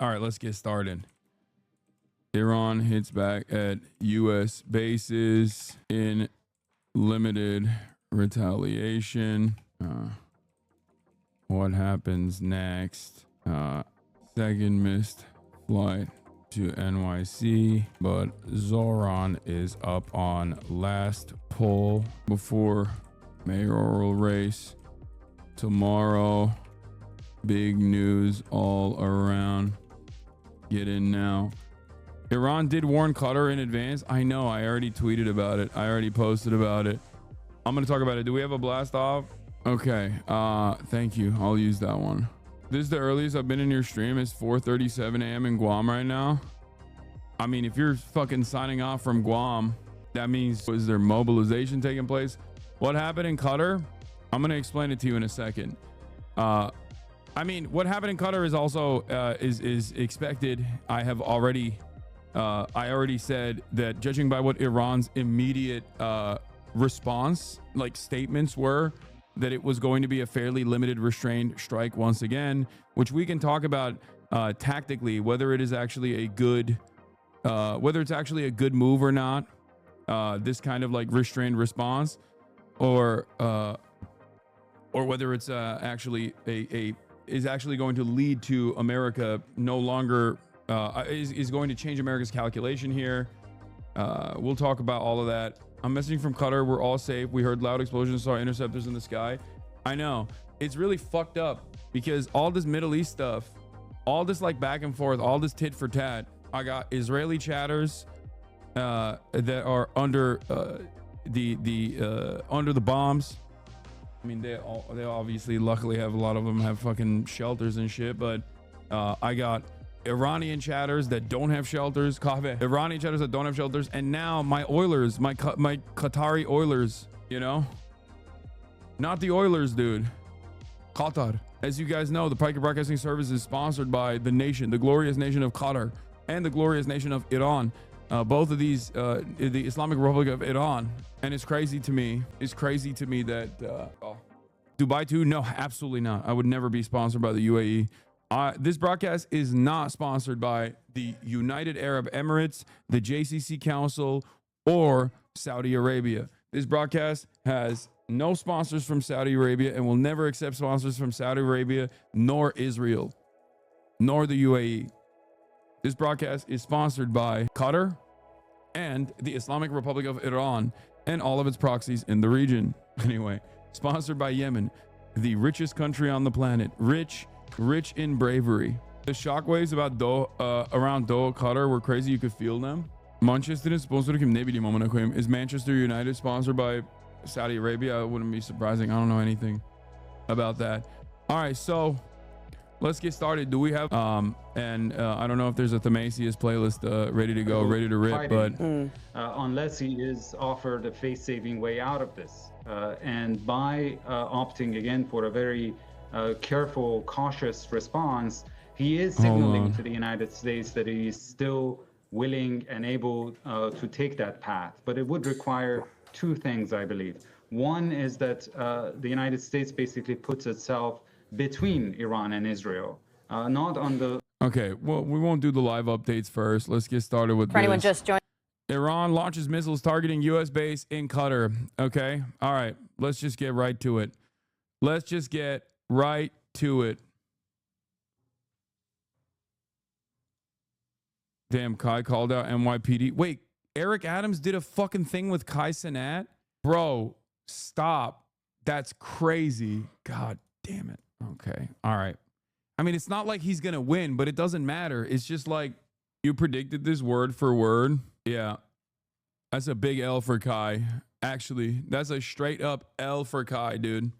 All right, let's get started. Iran hits back at U.S. bases in limited retaliation. What happens next? Second missed flight to NYC, but Zoran is up on last poll before mayoral race tomorrow. Big news all around. Get in now. Iran did warn Qatar in advance. I know. I already tweeted about it. I already posted about it. I'm going to talk about it. Do we have a blast off? Okay. Thank you. I'll use that one. This is the earliest I've been in your stream. It's 4:37 a.m. in Guam right now. I mean, if you're fucking signing off from Guam, that means is there mobilization taking place? What happened in Qatar? I'm going to explain it to you in a second. I mean, what happened in Qatar is also is expected. I already said that, judging by what Iran's immediate response, like statements were, that it was going to be a fairly limited restrained strike once again, which we can talk about tactically, whether it is actually a good, whether it's actually a good move or not. This kind of like restrained response, or whether it's actually is actually going to lead to America no longer is going to change America's calculation here. We'll talk about all of that. I'm messaging from Qatar. We're all safe. We heard loud explosions, saw interceptors in the sky. I know. It's really fucked up because all this Middle East stuff, all this like back and forth, all this tit for tat. I got Israeli chatters that are under under the bombs. I mean, they obviously, luckily, have a lot of them have fucking shelters and shit. But I got Iranian chatters that don't have shelters. Iranian chatters that don't have shelters, and now my Oilers, my Qatari Oilers, you know, not the Oilers, dude. Qatar. As you guys know, the Piker Broadcasting Service is sponsored by the nation, the glorious nation of Qatar, and the glorious nation of Iran. Both of these, the Islamic Republic of Iran. And it's crazy to me. It's crazy to me that Dubai too. No, absolutely not. I would never be sponsored by the UAE. This broadcast is not sponsored by the United Arab Emirates, the JCC Council, or Saudi Arabia. This broadcast has no sponsors from Saudi Arabia and will never accept sponsors from Saudi Arabia, nor Israel, nor the UAE. This broadcast is sponsored by Qatar and the Islamic Republic of Iran and all of its proxies in the region. Anyway, sponsored by Yemen, the richest country on the planet, rich in bravery. The shockwaves about around Doha, Qatar were crazy. You could feel them. Manchester'ın sponsoru kim? Ne bileyim amına koyayım. Is Manchester United sponsored by Saudi Arabia? It wouldn't be surprising. I don't know anything about that. All right, so let's get started. Do we have I don't know if there's a Themasius playlist ready to go, ready to rip, but unless he is offered a face-saving way out of this, and by opting again for a very careful, cautious response, he is signaling to the United States that he is still willing and able to take that path. But it would require two things, I believe. One is that the United States basically puts itself between Iran and Israel, not on the... Okay, well, we won't do the live updates first. Let's get started with For anyone just joined. Iran launches missiles targeting U.S. base in Qatar. Okay, all right, let's just get right to it. Let's just get right to it. Damn, Kai called out NYPD. Wait, Eric Adams did a fucking thing with Kai Cenat? Bro, stop. That's crazy. God damn it. Okay. All right. I mean, it's not like he's going to win, but it doesn't matter. It's just like you predicted this word for word. Yeah. That's a big L for Kai. Actually, that's a straight up L for Kai, dude.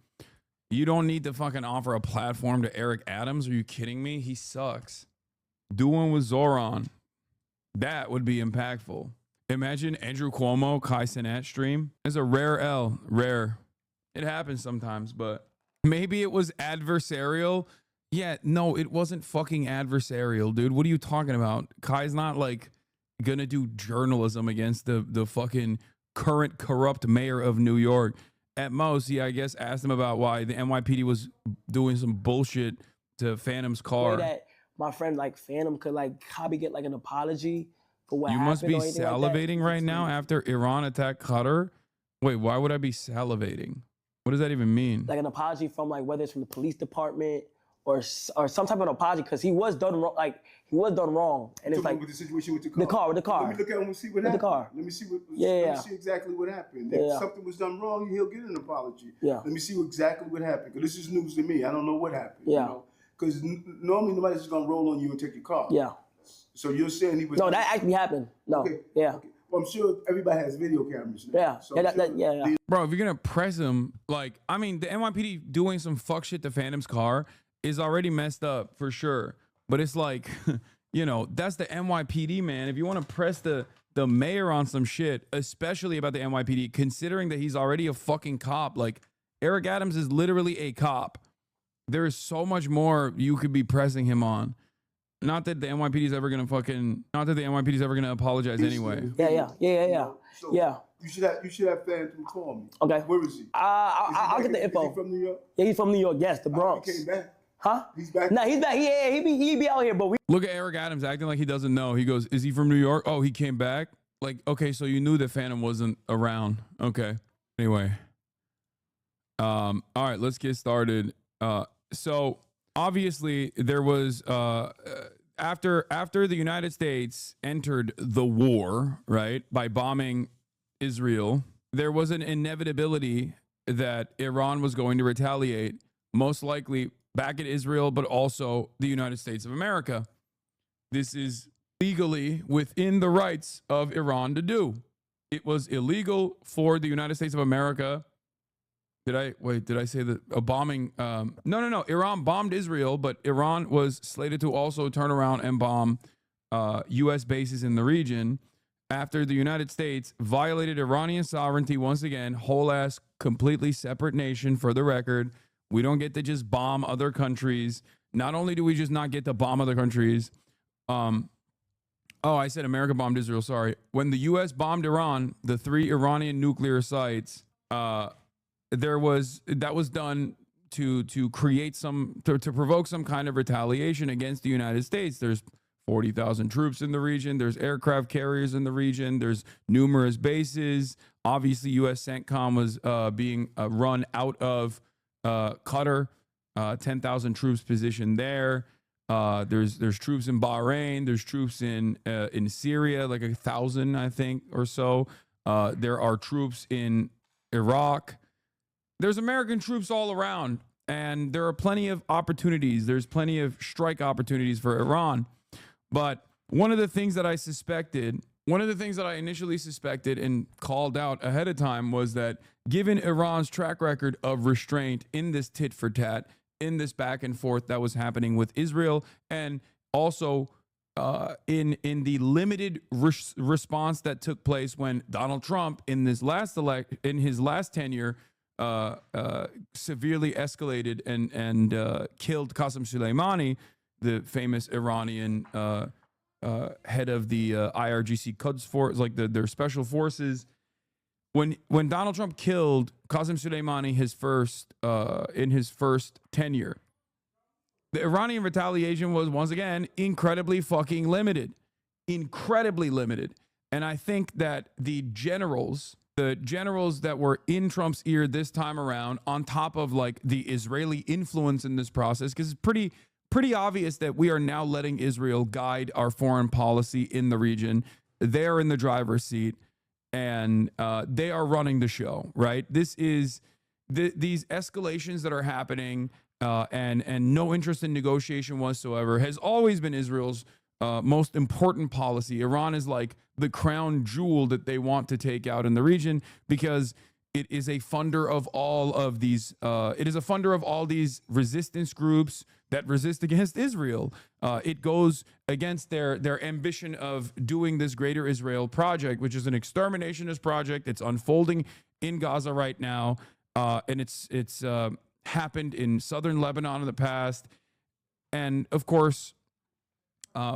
You don't need to fucking offer a platform to Eric Adams. Are you kidding me? He sucks. Doing with Zoran. That would be impactful. Imagine Andrew Cuomo, Kai Cenat stream. It's a rare L. Rare. It happens sometimes, but maybe it was adversarial. Yeah, no, it wasn't fucking adversarial, dude. What are you talking about? Kai's not like gonna do journalism against the fucking current corrupt mayor of New York. At most, he, I guess, asked him about why the NYPD was doing some bullshit to Phantom's car. my friend like Phantom could like probably get like an apology for what You happened must be or anything like that. salivating right now after Iran attacked Qatar. Wait, why would I be salivating? What does that even mean? Like an apology from like whether it's from the police department or some type of apology because he was done wrong. Like he was done wrong, and it's like with the situation with the car. With the car. Let me look at him and see what happened. The car. Let me see what. Yeah, let yeah. me see exactly what happened. Yeah. If something was done wrong, he'll get an apology. Yeah. Let me see exactly what happened. Because this is news to me. I don't know what happened. Yeah. You know? Because normally nobody's just gonna roll on you and take your car. Yeah. So you're saying he was? No, that actually happened. No. Okay. Yeah. Okay. Well, I'm sure everybody has video cameras now. Yeah. So Yeah. Bro, if you're gonna press him, like, I mean, the NYPD doing some fuck shit to Phantom's car is already messed up for sure. But it's like, you know, that's the NYPD, man. If you want to press the mayor on some shit, especially about the NYPD, considering that he's already a fucking cop, like Eric Adams is literally a cop. There's so much more you could be pressing him on. Not that the NYPD is ever gonna apologize anyway. Yeah. So Yeah. You should have Phantom call me. Okay. Where is he? I'll get the info. Is he from New York? Yeah, he's from New York. Yes, the Bronx. He came back. Huh? He's back. Nah, he's back. Yeah, he be out here, but we. Look at Eric Adams acting like he doesn't know. He goes, "Is he from New York? Oh, he came back." Like, okay, so you knew that Phantom wasn't around. Okay. Anyway. All right, let's get started. So obviously there was after the United States entered the war, right, by bombing Israel, there was an inevitability that Iran was going to retaliate, most likely back at Israel, but also the United States of America. This is legally within the rights of Iran to do. It was illegal for the United States of America. Did I say that a bombing? No. Iran bombed Israel, but Iran was slated to also turn around and bomb U.S. bases in the region after the United States violated Iranian sovereignty once again. Whole ass, completely separate nation, for the record. We don't get to just bomb other countries. Not only do we just not get to bomb other countries, I said America bombed Israel. Sorry. When the U.S. bombed Iran, the 3 Iranian nuclear sites, that was done to create to provoke some kind of retaliation against the United States. There's 40,000 troops in the region. There's aircraft carriers in the region. There's numerous bases. Obviously, U.S. CENTCOM was being run out of Qatar. 10,000 troops positioned there. There's troops in Bahrain. There's troops in Syria, like 1,000, I think, or so. There are troops in Iraq. There's American troops all around, and there are plenty of opportunities. There's plenty of strike opportunities for Iran. But one of the things that I initially suspected and called out ahead of time was that given Iran's track record of restraint in this tit for tat, in this back and forth that was happening with Israel, and also in the limited response that took place when Donald Trump in his last tenure severely escalated and killed Qasem Soleimani, the famous Iranian head of the IRGC Quds force, like their special forces. When Donald Trump killed Qasem Soleimani in his first tenure, the Iranian retaliation was once again incredibly fucking limited. Incredibly limited. And I think that the generals that were in Trump's ear this time around, on top of like the Israeli influence in this process, because it's pretty obvious that we are now letting Israel guide our foreign policy in the region. They're in the driver's seat, and they are running the show, right? This is these escalations that are happening, and no interest in negotiation whatsoever has always been Israel's most important policy. Iran is like the crown jewel that they want to take out in the region because it is a funder of all of these. It is a funder of all these resistance groups that resist against Israel. It goes against their ambition of doing this Greater Israel project, which is an exterminationist project. It's unfolding in Gaza right now, and it's happened in southern Lebanon in the past, and of course.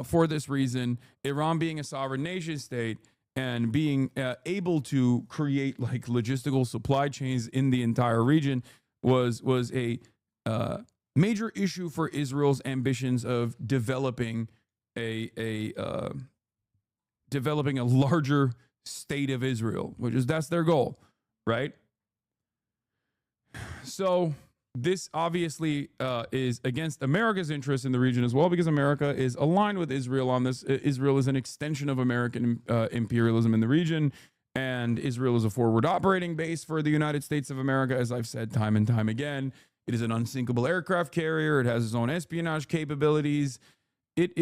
For this reason, Iran being a sovereign nation state and being able to create like logistical supply chains in the entire region was a major issue for Israel's ambitions of developing developing a larger state of Israel, that's their goal, right? So this obviously is against America's interests in the region as well, because America is aligned with Israel on this. Israel is an extension of American imperialism in the region, and Israel is a forward operating base for the United States of America, as I've said time and time again. It is an unsinkable aircraft carrier. It has its own espionage capabilities. It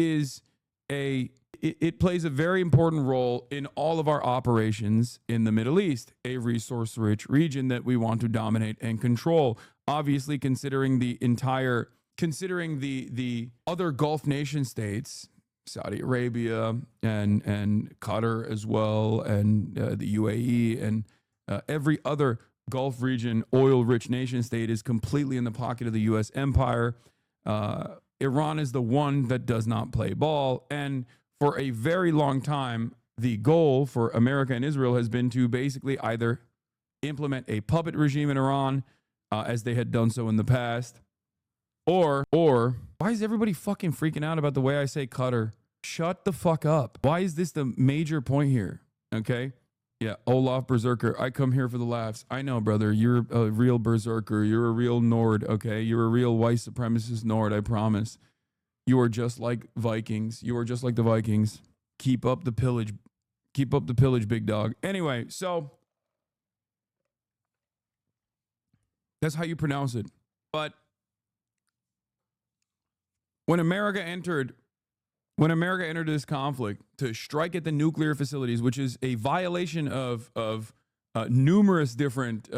plays a very important role in all of our operations in the Middle East, a resource-rich region that we want to dominate and control. Obviously, considering the other Gulf nation states, Saudi Arabia and Qatar as well, and the UAE and every other Gulf region oil-rich nation state is completely in the pocket of the U.S. empire. Iran is the one that does not play ball, and for a very long time, the goal for America and Israel has been to basically either implement a puppet regime in Iran, as they had done so in the past, or why is everybody fucking freaking out about the way I say Qatar? Shut the fuck up. Why is this the major point here? Okay? Yeah, Olaf Berserker, I come here for the laughs. I know, brother, you're a real berserker. You're a real Nord, okay? You're a real white supremacist Nord, I promise. You are just like Vikings. You are just like the Vikings. Keep up the pillage. Keep up the pillage, big dog. Anyway, so that's how you pronounce it. But when America entered this conflict to strike at the nuclear facilities, which is a violation of numerous different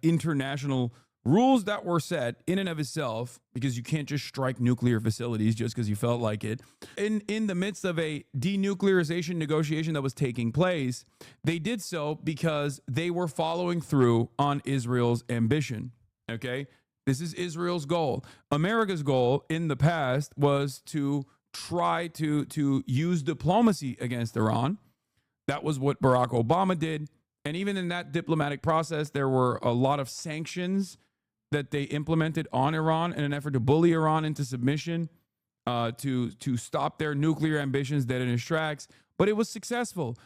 international rules that were set in and of itself, because you can't just strike nuclear facilities just because you felt like it. In the midst of a denuclearization negotiation that was taking place, they did so because they were following through on Israel's ambition. Okay? This is Israel's goal. America's goal in the past was to try to use diplomacy against Iran. That was what Barack Obama did. And even in that diplomatic process, there were a lot of sanctions that they implemented on Iran in an effort to bully Iran into submission, to stop their nuclear ambitions dead in its tracks. But it was successful.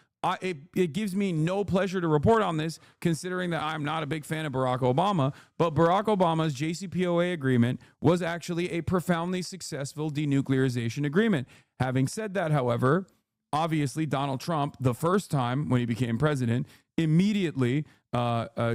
It gives me no pleasure to report on this, considering that I'm not a big fan of Barack Obama. But Barack Obama's JCPOA agreement was actually a profoundly successful denuclearization agreement. Having said that, however, obviously Donald Trump, the first time when he became president, immediately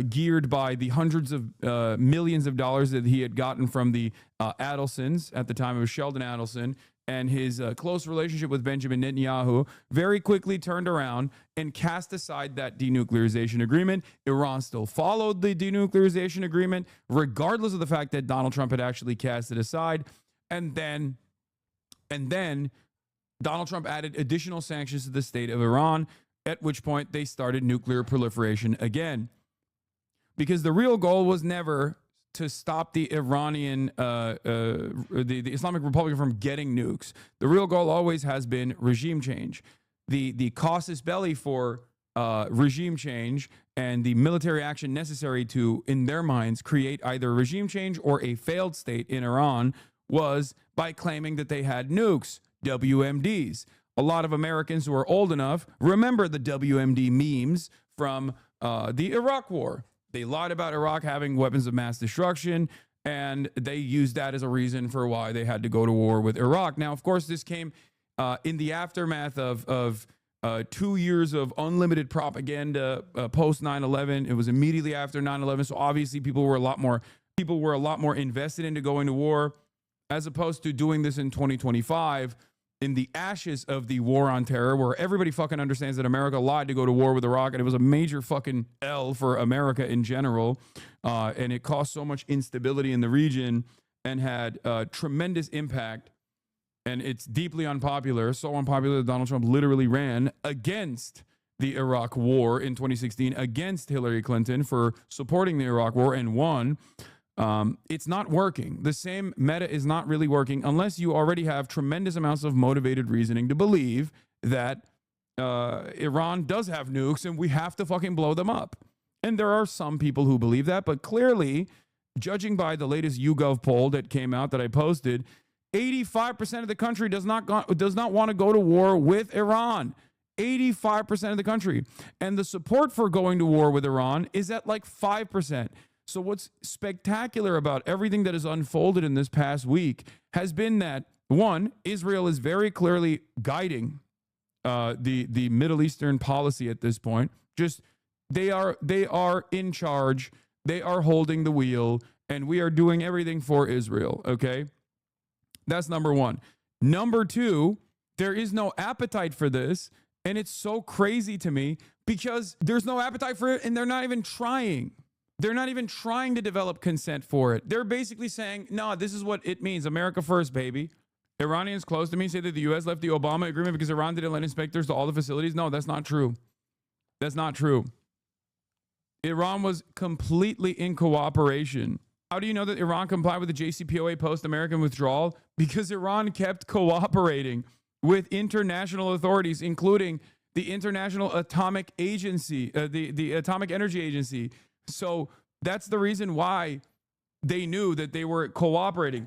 geared by the hundreds of millions of dollars that he had gotten from the Adelsons at the time. It was Sheldon Adelson, and his close relationship with Benjamin Netanyahu, very quickly turned around and cast aside that denuclearization agreement. Iran still followed the denuclearization agreement, regardless of the fact that Donald Trump had actually cast it aside. And then Donald Trump added additional sanctions to the state of Iran, at which point they started nuclear proliferation again. Because the real goal was never to stop the Iranian, the Islamic Republic from getting nukes. The real goal always has been regime change. The casus belli for regime change and the military action necessary to, in their minds, create either regime change or a failed state in Iran was by claiming that they had nukes, WMDs. A lot of Americans who are old enough remember the WMD memes from the Iraq War. They lied about Iraq having weapons of mass destruction, and they used that as a reason for why they had to go to war with Iraq. Now, of course, this came in the aftermath of 2 years of unlimited propaganda post 9/11. It was immediately after 9/11, so obviously people were a lot more invested into going to war, as opposed to doing this in 2025 in the ashes of the war on terror, where everybody fucking understands that America lied to go to war with Iraq, and it was a major fucking L for America in general, and it caused so much instability in the region and had tremendous impact. And it's deeply unpopular, so unpopular that Donald Trump literally ran against the Iraq war in 2016 against Hillary Clinton for supporting the Iraq war and won. It's not working. The same meta is not really working unless you already have tremendous amounts of motivated reasoning to believe that Iran does have nukes and we have to fucking blow them up. And there are some people who believe that, but clearly judging by the latest YouGov poll that came out that I posted, 85% of the country does not want to go to war with Iran. 85% of the country. And the support for going to war with Iran is at like 5%. So what's spectacular about everything that has unfolded in this past week has been that, one, Israel is very clearly guiding the Middle Eastern policy at this point. Just they are in charge. They are holding the wheel, and we are doing everything for Israel. Okay, that's number one. Number two, there is no appetite for this, and it's so crazy to me because there's no appetite for it, and they're not even trying. They're not even trying to develop consent for it. They're basically saying, no, this is what it means. America first, baby. Iranians close to me say that the U.S. left the Obama agreement because Iran didn't let inspectors to all the facilities. No, that's not true. That's not true. Iran was completely in cooperation. How do you know that Iran complied with the JCPOA post-American withdrawal? Because Iran kept cooperating with international authorities, including the International Atomic Agency, the Atomic Energy Agency. So that's the reason why they knew that they were cooperating.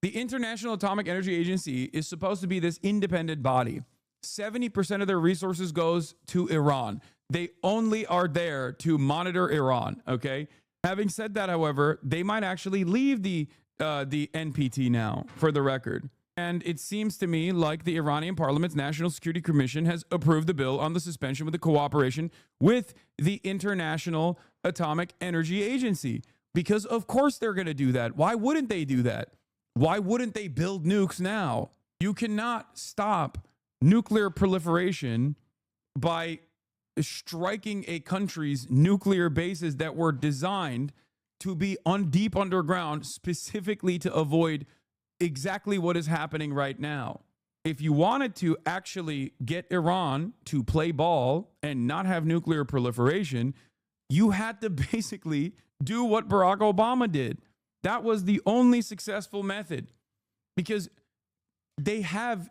The International Atomic Energy Agency is supposed to be this independent body. 70% of their resources goes to Iran. They only are there to monitor Iran, okay? Having said that, however, they might actually leave the NPT now, for the record. And it seems to me like the Iranian Parliament's National Security Commission has approved the bill on the suspension with the cooperation with the International Atomic Energy Agency. Because of course they're going to do that. Why wouldn't they do that? Why wouldn't they build nukes now? You cannot stop nuclear proliferation by striking a country's nuclear bases that were designed to be deep underground specifically to avoid exactly what is happening right now. If you wanted to actually get Iran to play ball and not have nuclear proliferation, you had to basically do what Barack Obama did. That was the only successful method because they have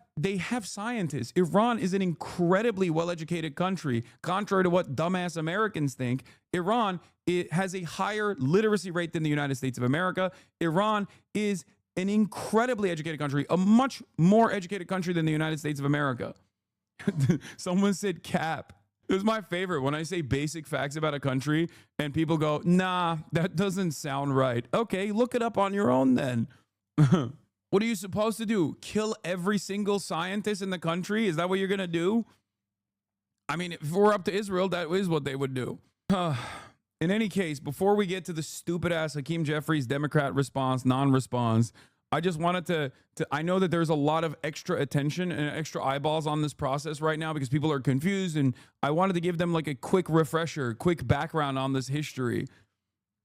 scientists. Iran is an incredibly well-educated country. Contrary to what dumbass Americans think, Iran, it has a higher literacy rate than the United States of America. Iran is an incredibly educated country, a much more educated country than the United States of America. Someone said cap. It was my favorite when I say basic facts about a country and people go, nah, that doesn't sound right. Okay, look it up on your own then. What are you supposed to do? Kill every single scientist in the country? Is that what you're going to do? I mean, if we're up to Israel, that is what they would do. In any case, before we get to the stupid ass Hakeem Jeffries Democrat response, non-response, I just wanted to I know that there's a lot of extra attention and extra eyeballs on this process right now because people are confused, and I wanted to give them like a quick refresher, quick background on this history.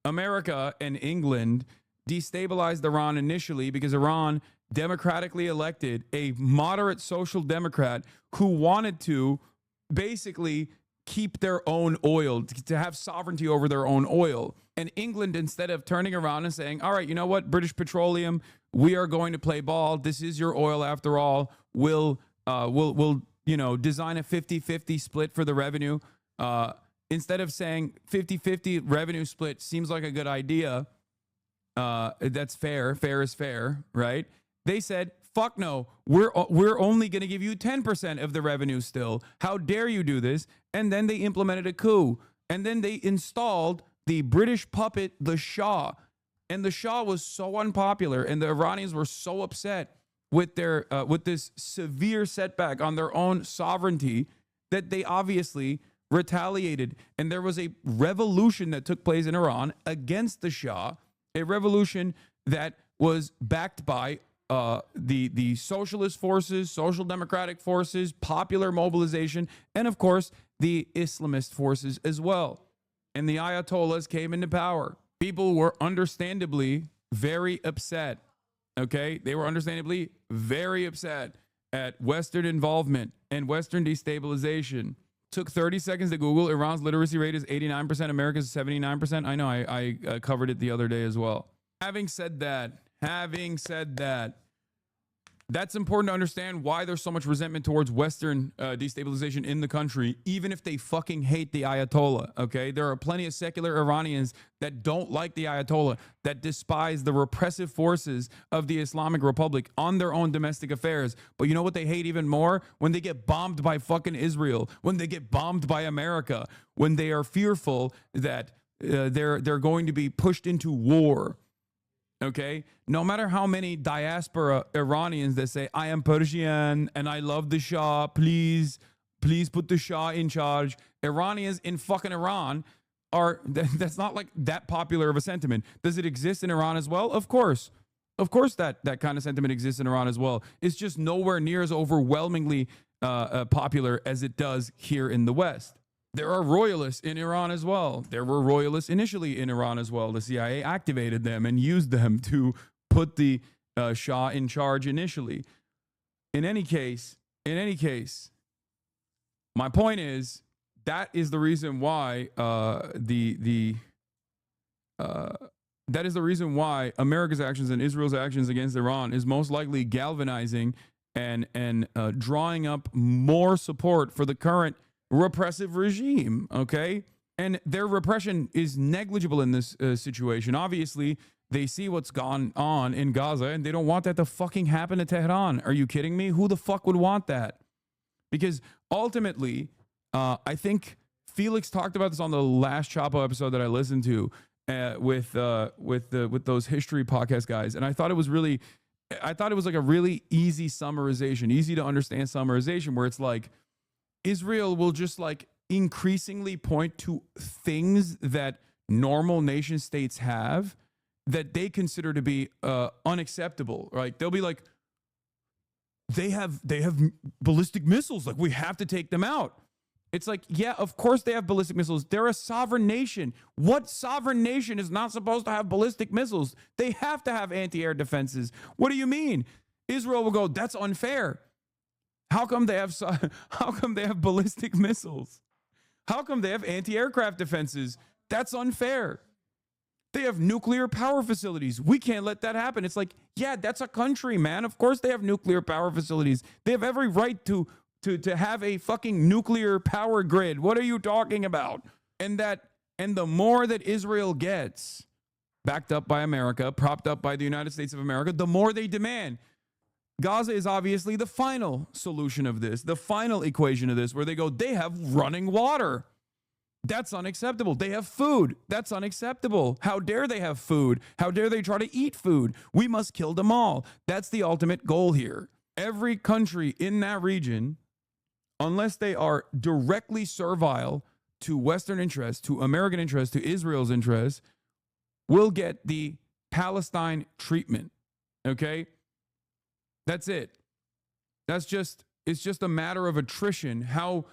America and England destabilized Iran initially because Iran democratically elected a moderate social democrat who wanted to basically keep their own oil, to have sovereignty over their own oil. And England, instead of turning around and saying, all right, you know what, British Petroleum, we are going to play ball. This is your oil after all. We'll design a 50-50 split for the revenue. Instead of saying 50-50 revenue split seems like a good idea. That's fair. Fair is fair, right? They said, fuck no, we're only going to give you 10% of the revenue still. How dare you do this? And then they implemented a coup. And then they installed the British puppet, the Shah. And the Shah was so unpopular, and the Iranians were so upset with their with this severe setback on their own sovereignty that they obviously retaliated. And there was a revolution that took place in Iran against the Shah, a revolution that was backed by the socialist forces, social democratic forces, popular mobilization, and of course, the Islamist forces as well. And the Ayatollahs came into power. People were understandably very upset. Okay? They were understandably very upset at Western involvement and Western destabilization. Took 30 seconds to Google. Iran's literacy rate is 89%. America's 79%. I know, I covered it the other day as well. Having said that, That's important to understand why there's so much resentment towards Western destabilization in the country, even if they fucking hate the Ayatollah, okay? There are plenty of secular Iranians that don't like the Ayatollah, that despise the repressive forces of the Islamic Republic on their own domestic affairs. But you know what they hate even more? When they get bombed by fucking Israel, when they get bombed by America, when they are fearful that they're going to be pushed into war. Okay, no matter how many diaspora Iranians that say, I am Persian and I love the Shah, please put the Shah in charge. Iranians in fucking Iran are, that's not like that popular of a sentiment. Does it exist in Iran as well? Of course. Of course that kind of sentiment exists in Iran as well. It's just nowhere near as overwhelmingly popular as it does here in the West. There are royalists in Iran as well. There were royalists initially in Iran as well. The CIA activated them and used them to put the Shah in charge initially. In any case, my point is that is the reason why that is the reason why America's actions and Israel's actions against Iran is most likely galvanizing and drawing up more support for the current repressive regime, okay? And their repression is negligible in this situation. Obviously, they see what's gone on in Gaza, and they don't want that to fucking happen to Tehran. Are you kidding me? Who the fuck would want that? Because ultimately, I think Felix talked about this on the last Chapo episode that I listened to with those history podcast guys, and I thought it was like a really easy summarization, easy to understand summarization, where it's like, Israel will just like increasingly point to things that normal nation states have that they consider to be unacceptable. Right? They'll be like, they have ballistic missiles. Like, we have to take them out. It's like, yeah, of course they have ballistic missiles. They're a sovereign nation. What sovereign nation is not supposed to have ballistic missiles? They have to have anti-air defenses. What do you mean? Israel will go, that's unfair. How come they have ballistic missiles? How come they have anti-aircraft defenses? That's unfair. They have nuclear power facilities. We can't let that happen. It's like, yeah, that's a country, man. Of course they have nuclear power facilities. They have every right to have a fucking nuclear power grid. What are you talking about? And the more that Israel gets, backed up by America, propped up by the United States of America, the more they demand. Gaza is obviously the final solution of this, the final equation of this, where they go, they have running water. That's unacceptable. They have food. That's unacceptable. How dare they have food? How dare they try to eat food? We must kill them all. That's the ultimate goal here. Every country in that region, unless they are directly servile to Western interests, to American interests, to Israel's interests, will get the Palestine treatment. Okay? That's it. It's just a matter of attrition. How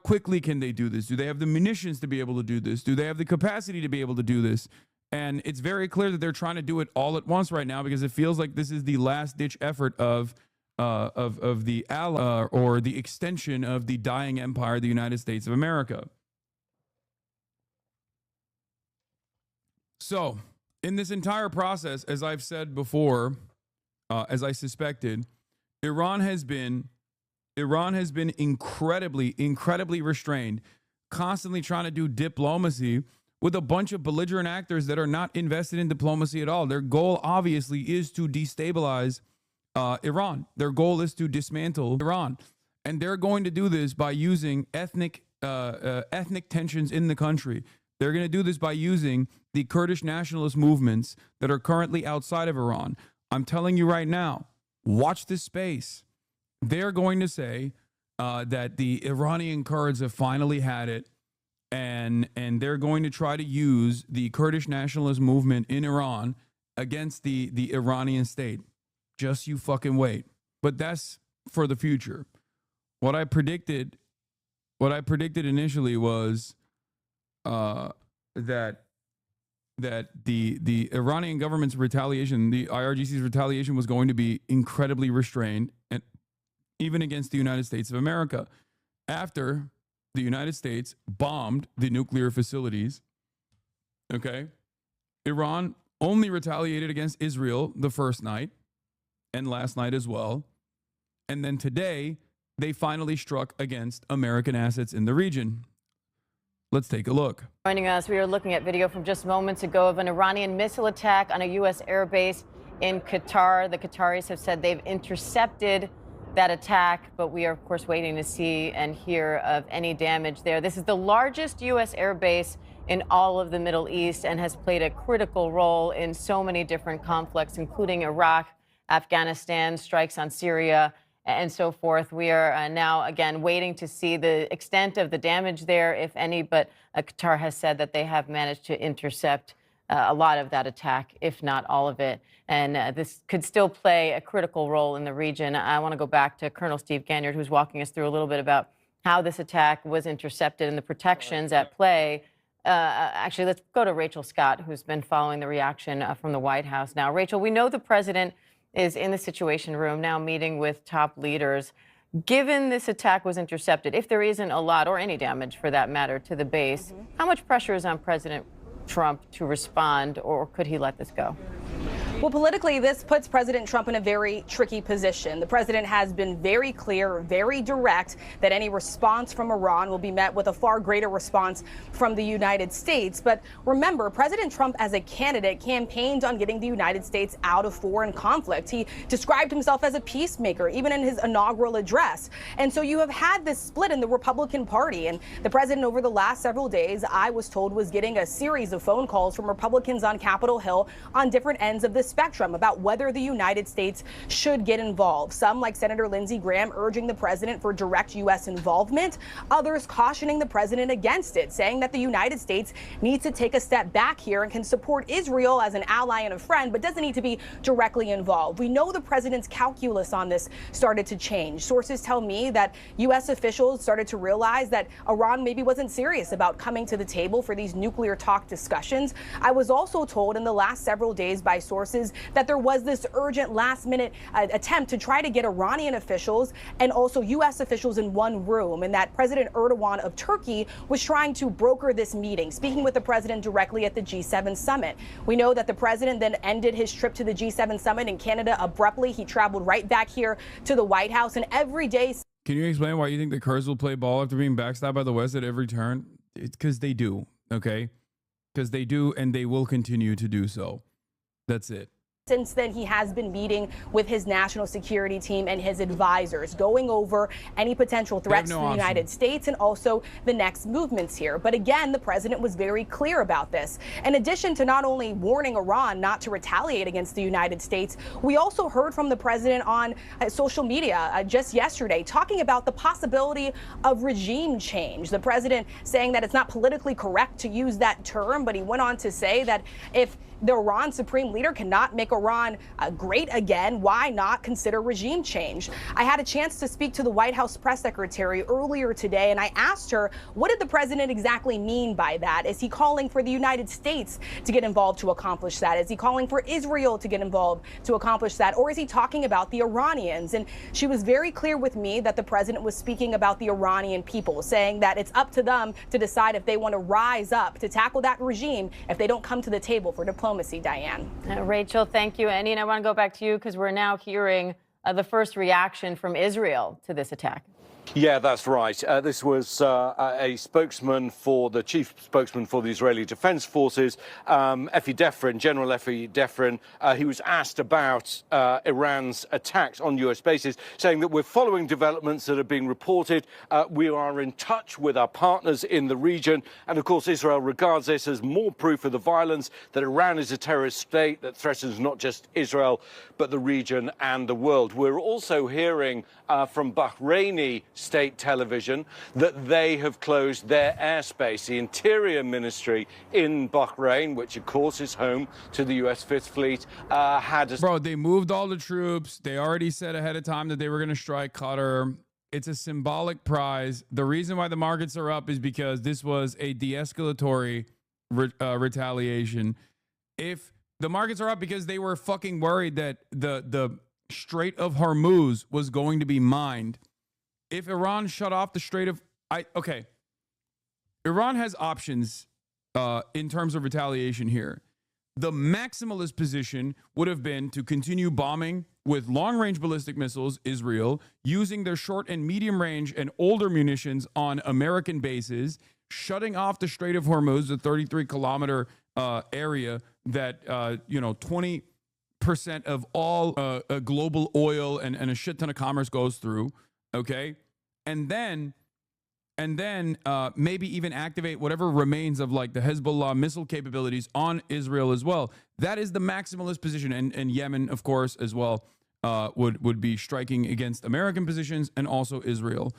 quickly can they do this? Do they have the munitions to be able to do this? Do they have the capacity to be able to do this? And it's very clear that they're trying to do it all at once right now, because it feels like this is the last ditch effort of the ally or the extension of the dying empire, the United States of America. So, in this entire process, as I've said before, as I suspected, Iran has been incredibly restrained, constantly trying to do diplomacy with a bunch of belligerent actors that are not invested in diplomacy at all. Their goal, obviously, is to destabilize Iran. Their goal is to dismantle Iran. And they're going to do this by using ethnic tensions in the country. They're going to do this by using the Kurdish nationalist movements that are currently outside of Iran. I'm telling you right now, watch this space. They're going to say that the Iranian Kurds have finally had it, and they're going to try to use the Kurdish nationalist movement in Iran against the Iranian state. Just you fucking wait. But that's for the future. What I predicted initially was that the Iranian government's retaliation, the IRGC's retaliation, was going to be incredibly restrained, and even against the United States of America. After the United States bombed the nuclear facilities, okay, Iran only retaliated against Israel the first night, and last night as well. And then today, they finally struck against American assets in the region. Let's take a look. Joining us, we are looking at video from just moments ago of an Iranian missile attack on a U.S. airbase in Qatar. The Qataris have said they've intercepted that attack, but we are, of course, waiting to see and hear of any damage there. This is the largest U.S. airbase in all of the Middle East and has played a critical role in so many different conflicts, including Iraq, Afghanistan, strikes on Syria, and so forth. We are now, again, waiting to see the extent of the damage there, if any, but Qatar has said that they have managed to intercept a lot of that attack, if not all of it. And this could still play a critical role in the region. I want to go back to Colonel Steve Ganyard, who's walking us through a little bit about how this attack was intercepted and the protections at play. Actually, let's go to Rachel Scott, who's been following the reaction from the White House now. Rachel, we know the president is in the Situation Room now meeting with top leaders. Given this attack was intercepted, if there isn't a lot or any damage for that matter to the base, how much pressure is on President Trump to respond, or could he let this go? Well, politically, this puts President Trump in a very tricky position. The president has been very clear, very direct, that any response from Iran will be met with a far greater response from the United States. But remember, President Trump, as a candidate, campaigned on getting the United States out of foreign conflict. He described himself as a peacemaker, even in his inaugural address. And so you have had this split in the Republican Party. And the president, over the last several days, I was told, was getting a series of phone calls from Republicans on Capitol Hill on different ends of the spectrum about whether the United States should get involved. Some, like Senator Lindsey Graham, urging the president for direct U.S. involvement. Others cautioning the president against it, saying that the United States needs to take a step back here and can support Israel as an ally and a friend, but doesn't need to be directly involved. We know the president's calculus on this started to change. Sources tell me that U.S. officials started to realize that Iran maybe wasn't serious about coming to the table for these nuclear talk discussions. I was also told in the last several days by sources that there was this urgent last-minute attempt to try to get Iranian officials and also U.S. officials in one room, and that President Erdogan of Turkey was trying to broker this meeting, speaking with the president directly at the G7 summit. We know that the president then ended his trip to the G7 summit in Canada abruptly. He traveled right back here to the White House, and every day... Can you explain why you think the Kurds will play ball after being backstabbed by the West at every turn? It's because they do, okay? Because they do, and they will continue to do so. That's it. Since then, he has been meeting with his national security team and his advisors, going over any potential threats to the United States and also the next movements here. But again, the president was very clear about this. In addition to not only warning Iran not to retaliate against the United States, we also heard from the president on social media just yesterday talking about the possibility of regime change. The president saying that it's not politically correct to use that term, but he went on to say that if the Iran supreme leader cannot make Iran great again, why not consider regime change? I had a chance to speak to the White House press secretary earlier today, and I asked her, what did the president exactly mean by that? Is he calling for the United States to get involved to accomplish that? Is he calling for Israel to get involved to accomplish that? Or is he talking about the Iranians? And she was very clear with me that the president was speaking about the Iranian people, saying that it's up to them to decide if they want to rise up to tackle that regime if they don't come to the table for diplomacy, Diane. Rachel, thank you. Andy, and I want to go back to you because we're now hearing the first reaction from Israel to this attack. Yeah, that's right. This was a spokesman for the chief spokesman for the Israeli Defense Forces, General Effi Defrin. He was asked about Iran's attacks on U.S. bases, saying that we're following developments that are being reported. We are in touch with our partners in the region. And of course, Israel regards this as more proof of the violence, that Iran is a terrorist state that threatens not just Israel, but the region and the world. We're also hearing from Bahraini state television that they have closed their airspace. The Interior Ministry in Bahrain, which of course is home to the U.S. Fifth Fleet, Bro, they moved all the troops. They already said ahead of time that they were going to strike Qatar. It's a symbolic prize. The reason why the markets are up is because this was a de-escalatory retaliation. If the markets are up because they were fucking worried that the Strait of Hormuz was going to be mined. If Iran shut off the Strait of... Iran has options in terms of retaliation here. The maximalist position would have been to continue bombing with long-range ballistic missiles Israel, using their short and medium range and older munitions on American bases, shutting off the Strait of Hormuz, the 33-kilometer area that 20% of all global oil and a shit ton of commerce goes through. Okay, and then maybe even activate whatever remains of like the Hezbollah missile capabilities on Israel as well. That is the maximalist position, and Yemen, of course, as well, would be striking against American positions and also Israel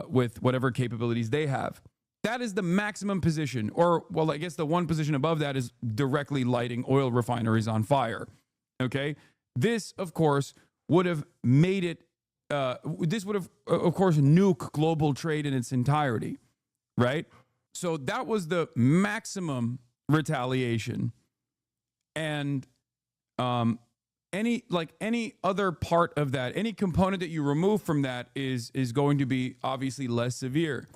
with whatever capabilities they have. That is the maximum position, or well, I guess the one position above that is directly lighting oil refineries on fire. Okay, this, of course, would have made it. This would have, of course, nuke global trade in its entirety, right? So that was the maximum retaliation, and any other part of that, any component that you remove from that is going to be obviously less severe.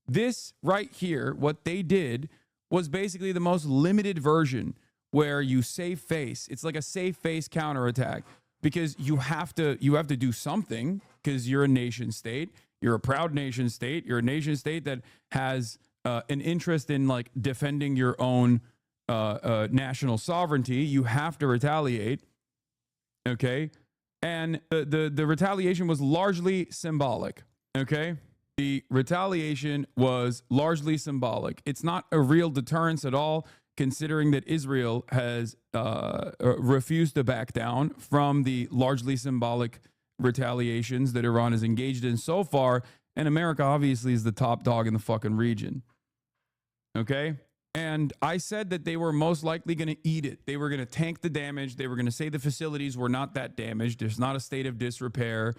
This right here, what they did was basically the most limited version where you save face. It's like a save face counterattack. Because you have to do something, because you're a nation state. You're a proud nation state. You're a nation state that has an interest in like defending your own national sovereignty. You have to retaliate. Okay, and the retaliation was largely symbolic. Okay, the retaliation was largely symbolic. It's not a real deterrence at all, considering that Israel has refused to back down from the largely symbolic retaliations that Iran has engaged in so far, and America obviously is the top dog in the fucking region. Okay? And I said that they were most likely going to eat it. They were going to tank the damage. They were going to say the facilities were not that damaged. There's not a state of disrepair.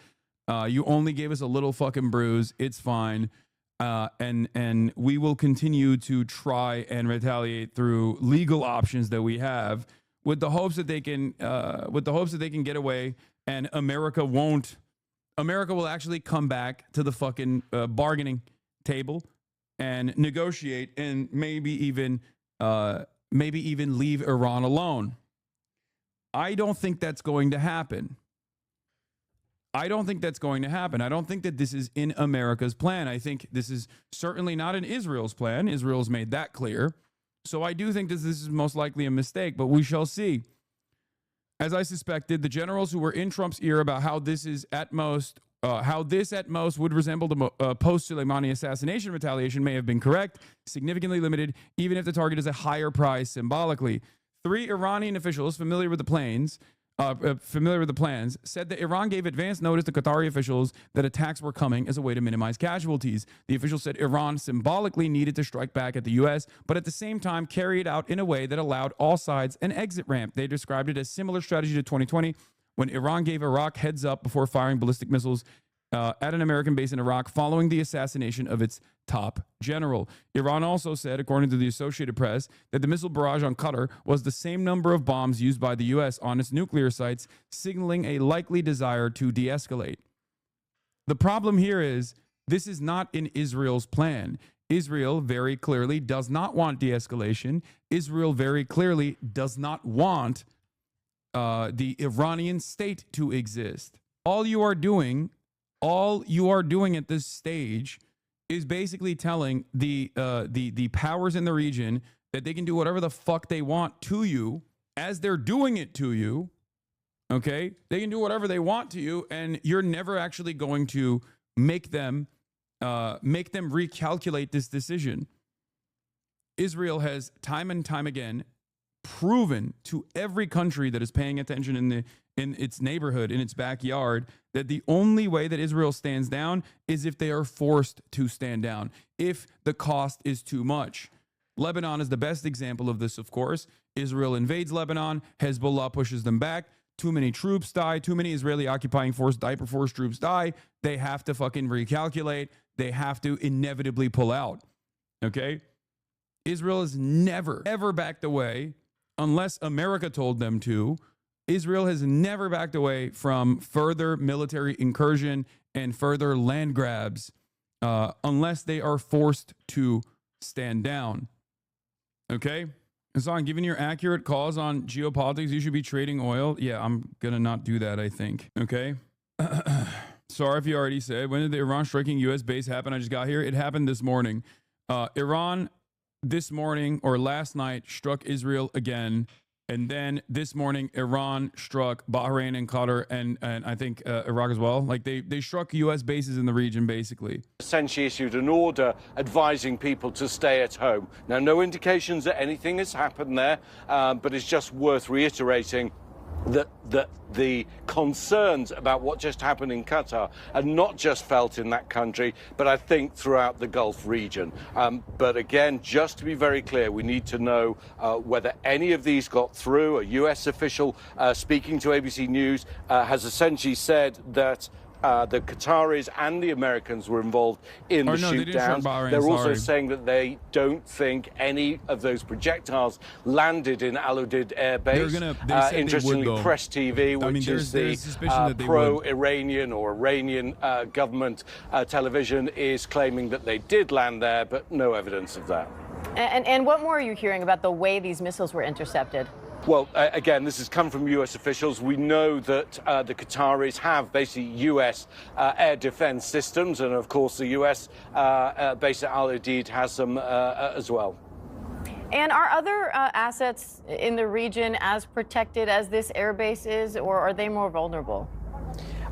You only gave us a little fucking bruise. It's fine. And we will continue to try and retaliate through legal options that we have, with the hopes that they can get away, and America will actually come back to the fucking bargaining table and negotiate, and maybe even leave Iran alone. I don't think that's going to happen. I don't think that's going to happen. I don't think that this is in America's plan. I think this is certainly not in Israel's plan. Israel's made that clear. So I do think that this is most likely a mistake, but we shall see. As I suspected, the generals who were in Trump's ear about how this at most would resemble the post-Soleimani assassination retaliation may have been correct, significantly limited, even if the target is a higher prize symbolically. 3 Iranian officials familiar with the plans, said that Iran gave advance notice to Qatari officials that attacks were coming as a way to minimize casualties. The officials said Iran symbolically needed to strike back at the U.S., but at the same time carry it out in a way that allowed all sides an exit ramp. They described it as similar strategy to 2020, when Iran gave Iraq heads up before firing ballistic missiles at an American base in Iraq following the assassination of its top general. Iran also said, according to the Associated Press, that the missile barrage on Qatar was the same number of bombs used by the U.S. on its nuclear sites, signaling a likely desire to de-escalate. The problem here is this is not in Israel's plan. Israel very clearly does not want de-escalation. Israel very clearly does not want the Iranian state to exist. All you are doing at this stage is basically telling the powers in the region that they can do whatever the fuck they want to you as they're doing it to you. Okay? They can do whatever they want to you, and you're never actually going to make them recalculate this decision. Israel has time and time again proven to every country that is paying attention in its neighborhood, in its backyard, that the only way that Israel stands down is if they are forced to stand down, if the cost is too much. Lebanon is the best example of this, of course. Israel invades Lebanon, Hezbollah pushes them back, too many troops die, too many Israeli occupying force, diaper force troops die, they have to fucking recalculate, they have to inevitably pull out, okay? Israel has never, ever backed away, unless America told them to. Israel has never backed away from further military incursion and further land grabs unless they are forced to stand down. Okay? Hassan, given your accurate calls on geopolitics, you should be trading oil. Yeah, I'm gonna not do that, I think. Okay. Sorry if you already said. When did the Iran striking U.S. base happen? I just got here. It happened this morning. Iran this morning or last night struck Israel again. And then this morning, Iran struck Bahrain and Qatar and I think Iraq as well. Like they struck U.S. bases in the region, basically. Essentially issued an order advising people to stay at home. Now, no indications that anything has happened there, but it's just worth reiterating that the concerns about what just happened in Qatar are not just felt in that country, but I think throughout the Gulf region. But again, just to be very clear, we need to know whether any of these got through. A U.S. official speaking to ABC News has essentially said that the Qataris and the Americans were involved in the shoot-downs. They're also saying that they don't think any of those projectiles landed in Al Udeid Air Base. Interestingly, Press TV, which is the pro-Iranian or Iranian government television, is claiming that they did land there, but no evidence of that. And what more are you hearing about the way these missiles were intercepted? Well, again, this has come from U.S. officials. We know that the Qataris have basically U.S. Air defense systems, and of course the U.S. base at Al Udeid has some as well. And are other assets in the region as protected as this air base is, or are they more vulnerable?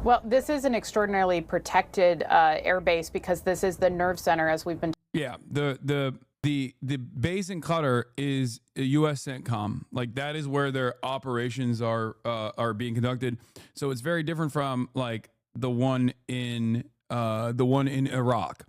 Well, this is an extraordinarily protected air base because this is the nerve center, as we've been. Yeah, the base in Qatar is a U.S. CENTCOM. Like that is where their operations are being conducted. So it's very different from like the one in Iraq.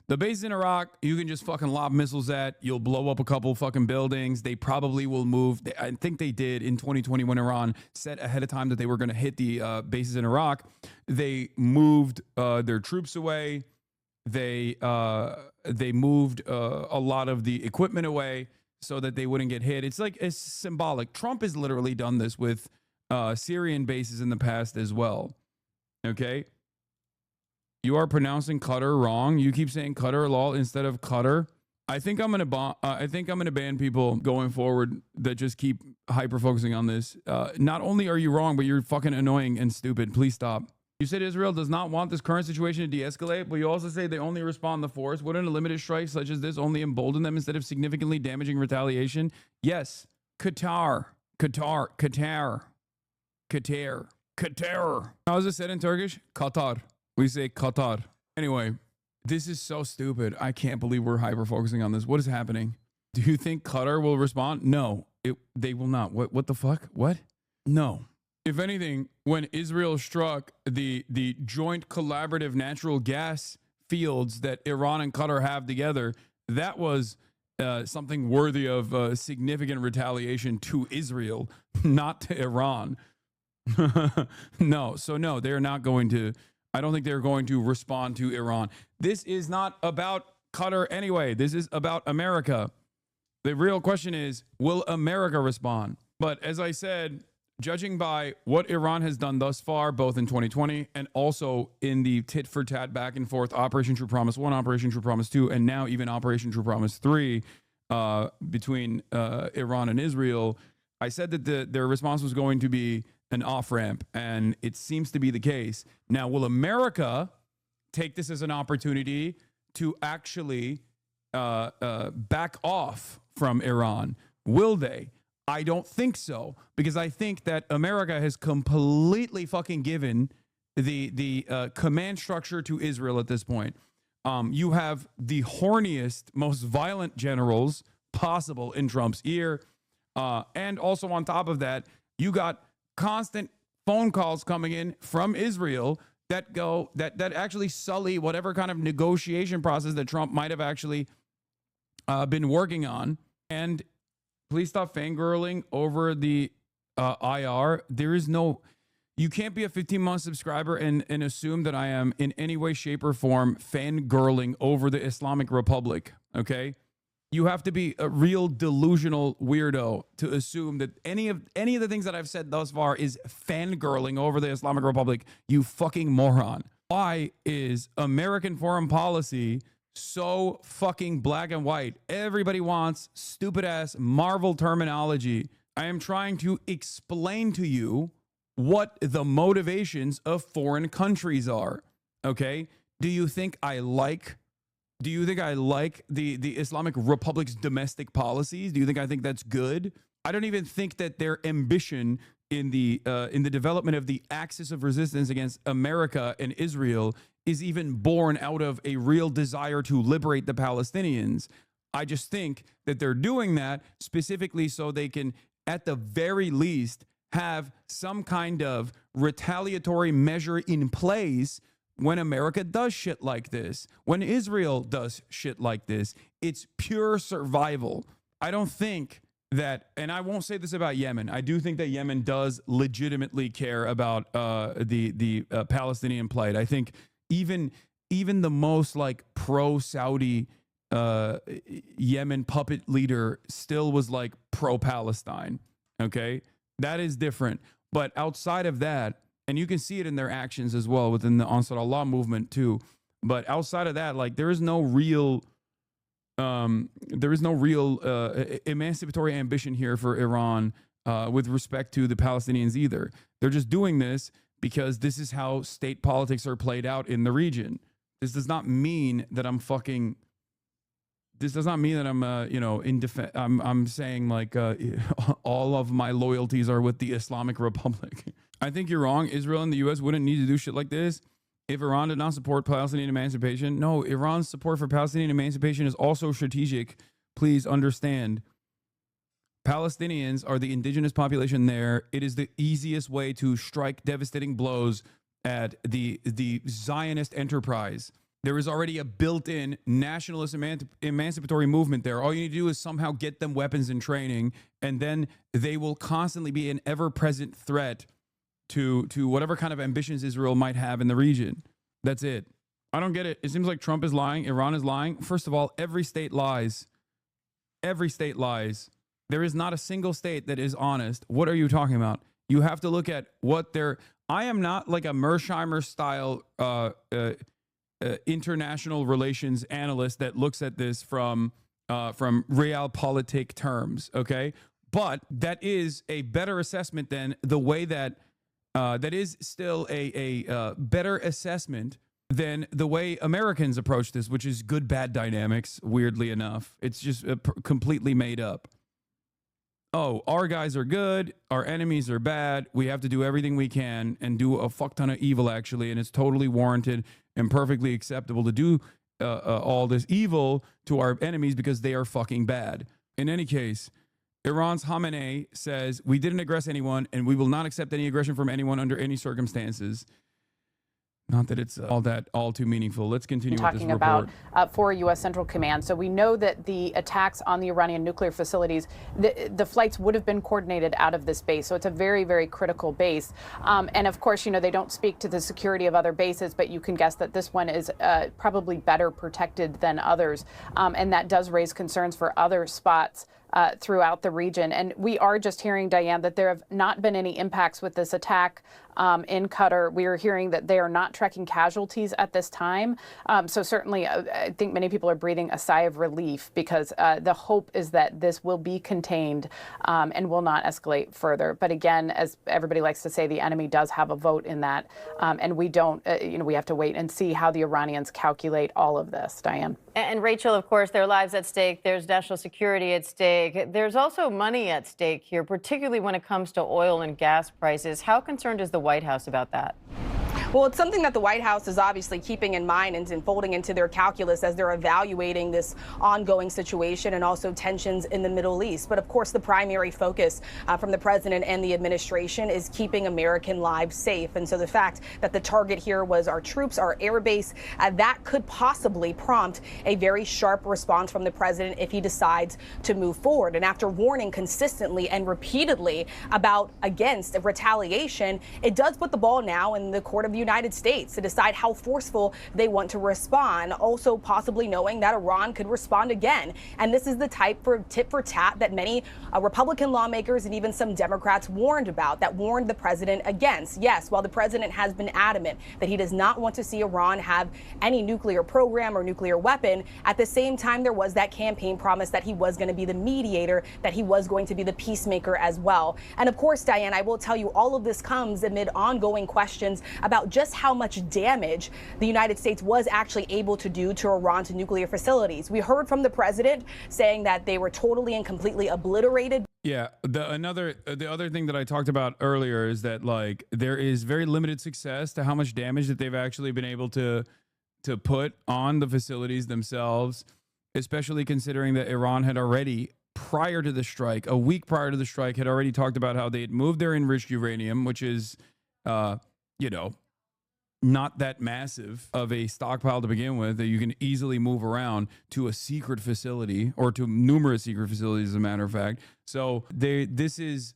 The base in Iraq, you can just fucking lob missiles at. You'll blow up a couple fucking buildings. They probably will move. I think they did in 2020 when Iran said ahead of time that they were going to hit the bases in Iraq. They moved their troops away. They moved a lot of the equipment away so that they wouldn't get hit. It's symbolic. Trump has literally done this with Syrian bases in the past as well. Okay, you are pronouncing Qatar wrong. You keep saying Qatar law instead of Qatar. I think I'm gonna ban people going forward that just keep hyper focusing on this. Not only are you wrong, but you're fucking annoying and stupid. Please stop. You said Israel does not want this current situation to de-escalate, but you also say they only respond to force. Wouldn't a limited strike such as this only embolden them instead of significantly damaging retaliation? Yes. Qatar. How is it said in Turkish? Qatar. We say Qatar. Anyway, this is so stupid. I can't believe we're hyper-focusing on this. What is happening? Do you think Qatar will respond? No, they will not. What the fuck? What? No. If anything, when Israel struck the joint collaborative natural gas fields that Iran and Qatar have together, that was something worthy of significant retaliation to Israel, not to Iran. No, they're not going to. I don't think they're going to respond to Iran. This is not about Qatar anyway. This is about America. The real question is, will America respond? But as I said, judging by what Iran has done thus far, both in 2020 and also in the tit for tat back and forth, Operation True Promise 1, Operation True Promise 2, and now even Operation True Promise 3 between Iran and Israel, I said that their response was going to be an off-ramp, and it seems to be the case. Now, will America take this as an opportunity to actually back off from Iran? Will they? I don't think so, because I think that America has completely fucking given the command structure to Israel at this point. You have the horniest, most violent generals possible in Trump's ear. And also on top of that, you got constant phone calls coming in from Israel that actually sully whatever kind of negotiation process that Trump might have actually been working on. And please stop fangirling over the IR. There is no, you can't be a 15-month subscriber and assume that I am in any way, shape, or form fangirling over the Islamic Republic, okay? You have to be a real delusional weirdo to assume that any of the things that I've said thus far is fangirling over the Islamic Republic, you fucking moron. Why is American foreign policy so fucking black and white. Everybody wants stupid ass Marvel terminology. I am trying to explain to you what the motivations of foreign countries are. Okay? Do you think I like the Islamic Republic's domestic policies? Do you think I think that's good? I don't even think that their ambition in the development of the axis of resistance against America and Israel is even born out of a real desire to liberate the Palestinians. I just think that they're doing that specifically so they can, at the very least, have some kind of retaliatory measure in place when America does shit like this, when Israel does shit like this. It's pure survival. I don't think that, and I won't say this about Yemen. I do think that Yemen does legitimately care about the Palestinian plight. I think even the most like pro-Saudi Yemen puppet leader still was like pro-Palestine. Okay, that is different. But outside of that, and you can see it in their actions as well within the Ansar Allah movement too. But outside of that, like there is no real emancipatory ambition here for Iran with respect to the Palestinians either. They're just doing this because this is how state politics are played out in the region. This does not mean that I'm fucking. This does not mean that I'm, I'm saying like all of my loyalties are with the Islamic Republic. I think you're wrong. Israel and the U.S. wouldn't need to do shit like this if Iran did not support Palestinian emancipation. No, Iran's support for Palestinian emancipation is also strategic. Please understand. Palestinians are the indigenous population there. It is the easiest way to strike devastating blows at the Zionist enterprise. There is already a built-in nationalist emancipatory movement there. All you need to do is somehow get them weapons and training, and then they will constantly be an ever-present threat to whatever kind of ambitions Israel might have in the region. That's it. I don't get it. It seems like Trump is lying. Iran is lying. First of all, every state lies. Every state lies. There is not a single state that is honest. What are you talking about? You have to look at what they're... I am not like a Mersheimer-style international relations analyst that looks at this from realpolitik terms, okay? But that is a better assessment than the way that that is still a better assessment than the way Americans approach this, which is good-bad dynamics, weirdly enough. It's just completely made up. Oh, our guys are good, our enemies are bad, we have to do everything we can and do a fuck ton of evil, actually, and it's totally warranted and perfectly acceptable to do all this evil to our enemies because they are fucking bad. In any case, Iran's Khamenei says, we didn't aggress anyone and we will not accept any aggression from anyone under any circumstances. Not that it's all too meaningful. Let's continue with this report. Talking about for U.S. Central Command. So we know that the attacks on the Iranian nuclear facilities, the flights would have been coordinated out of this base. So it's a very, very critical base. And of course, they don't speak to the security of other bases, but you can guess that this one is probably better protected than others. And that does raise concerns for other spots throughout the region. And we are just hearing, Diane, that there have not been any impacts with this attack in Qatar. We are hearing that they are not tracking casualties at this time. So certainly, I think many people are breathing a sigh of relief because the hope is that this will be contained and will not escalate further. But again, as everybody likes to say, the enemy does have a vote in that. And we don't, we have to wait and see how the Iranians calculate all of this, Diane. And Rachel, of course, their lives at stake. There's national security at stake. There's also money at stake here, particularly when it comes to oil and gas prices. How concerned is the White House about that? Well, it's something that the White House is obviously keeping in mind and folding into their calculus as they're evaluating this ongoing situation and also tensions in the Middle East. But of course, the primary focus from the president and the administration is keeping American lives safe. And so the fact that the target here was our troops, our air base, that could possibly prompt a very sharp response from the president if he decides to move forward. And after warning consistently and repeatedly against retaliation, it does put the ball now in the court of United States to decide how forceful they want to respond, also possibly knowing that Iran could respond again. And this is the type for tit for tat that many Republican lawmakers and even some Democrats warned about, that warned the president against. Yes, while the president has been adamant that he does not want to see Iran have any nuclear program or nuclear weapon, at the same time, there was that campaign promise that he was going to be the mediator, that he was going to be the peacemaker as well. And of course, Diane, I will tell you, all of this comes amid ongoing questions about just how much damage the United States was actually able to do to Iran's nuclear facilities. We heard from the president saying that they were totally and completely obliterated. Yeah, the other thing that I talked about earlier is that, like, there is very limited success to how much damage that they've actually been able to put on the facilities themselves, especially considering that Iran had already, prior to the strike, a week prior to the strike, had already talked about how they had moved their enriched uranium, which is, you know, not that massive of a stockpile to begin with, that you can easily move around, to a secret facility, or to numerous secret facilities, as a matter of fact. So this is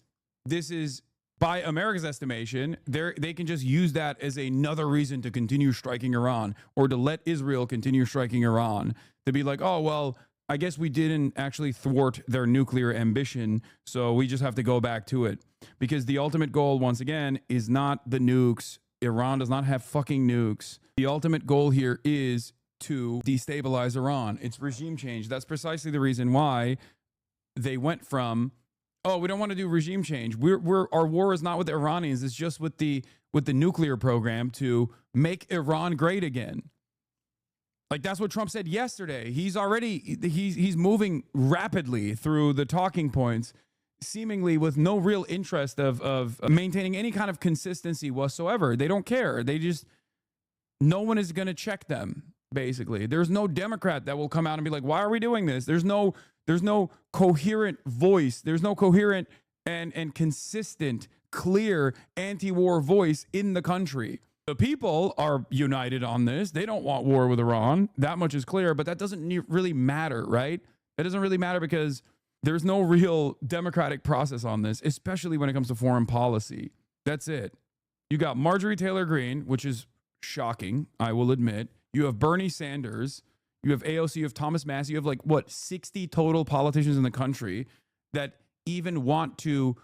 by America's estimation, they can just use that as another reason to continue striking Iran, or to let Israel continue striking Iran, to be like, oh, well, I guess we didn't actually thwart their nuclear ambition, so we just have to go back to it. Because the ultimate goal, once again, is not the nukes. Iran does not have fucking nukes. The ultimate goal here is to destabilize Iran. It's regime change. That's precisely the reason why they went from, oh, we don't want to do regime change. Our war is not with the Iranians. It's just with the nuclear program, to make Iran great again. Like, that's what Trump said yesterday. He's moving rapidly through the talking points, seemingly with no real interest of maintaining any kind of consistency whatsoever. They don't care. No one is going to check them, basically. There's no Democrat that will come out and be like, why are we doing this? There's no coherent voice. There's no coherent and consistent, clear anti-war voice in the country. The people are united on this. They don't want war with Iran. That much is clear, but that doesn't really matter, right? That doesn't really matter, because there's no real democratic process on this, especially when it comes to foreign policy. That's it. You got Marjorie Taylor Greene, which is shocking, I will admit. You have Bernie Sanders. You have AOC. You have Thomas Massie. You have 60 total politicians in the country that even want to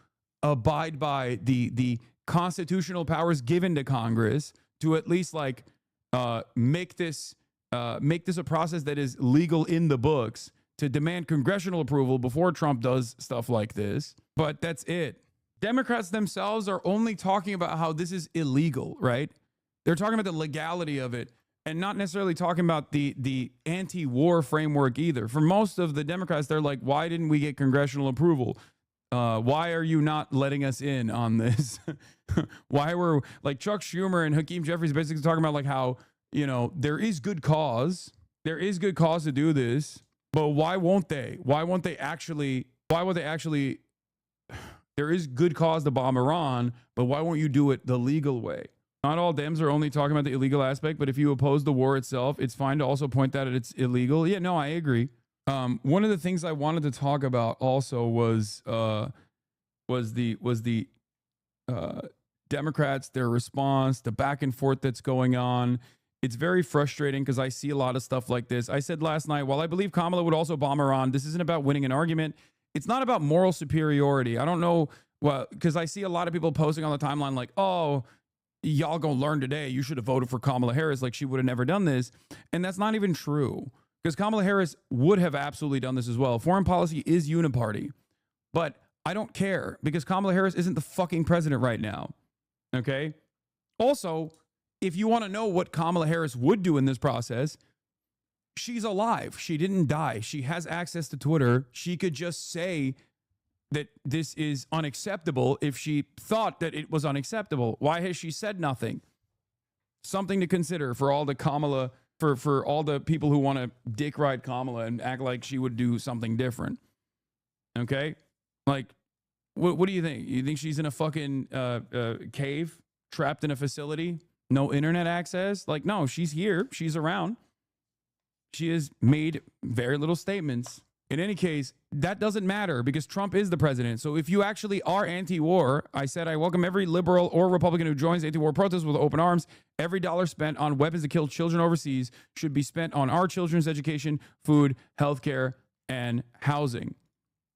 abide by the constitutional powers given to Congress to at least make this a process that is legal in the books, to demand congressional approval before Trump does stuff like this. But that's it. Democrats themselves are only talking about how this is illegal, right? They're talking about the legality of it, and not necessarily talking about the anti-war framework either. For most of the Democrats, they're like, why didn't we get congressional approval? Why are you not letting us in on this? Why were, Chuck Schumer and Hakeem Jeffries basically talking about how, there is good cause. There is good cause to do this, but why won't they? Why won't they actually, there is good cause to bomb Iran, but why won't you do it the legal way? Not all Dems are only talking about the illegal aspect, but if you oppose the war itself, it's fine to also point that it's illegal. Yeah, no, I agree. One of the things I wanted to talk about also was the Democrats, their response, the back and forth that's going on. It's very frustrating because I see a lot of stuff like this. I said last night, while I believe Kamala would also bomb Iran, this isn't about winning an argument. It's not about moral superiority. I don't know, because I see a lot of people posting on the timeline like, oh, y'all gonna learn today. You should have voted for Kamala Harris, like she would have never done this. And that's not even true, because Kamala Harris would have absolutely done this as well. Foreign policy is uniparty, but I don't care, because Kamala Harris isn't the fucking president right now. Okay. Also, if you want to know what Kamala Harris would do in this process, she's alive. She didn't die. She has access to Twitter. She could just say that this is unacceptable if she thought that it was unacceptable. Why has she said nothing? Something to consider for all the Kamala, for all the people who want to dick ride Kamala and act like she would do something different. Okay? What do you think? You think she's in a fucking cave, trapped in a facility, no internet access? No, she's here. She's around. She has made very little statements. In any case, that doesn't matter because Trump is the president. So if you actually are anti-war, I said I welcome every liberal or Republican who joins anti-war protests with open arms. Every dollar spent on weapons to kill children overseas should be spent on our children's education, food, healthcare, and housing.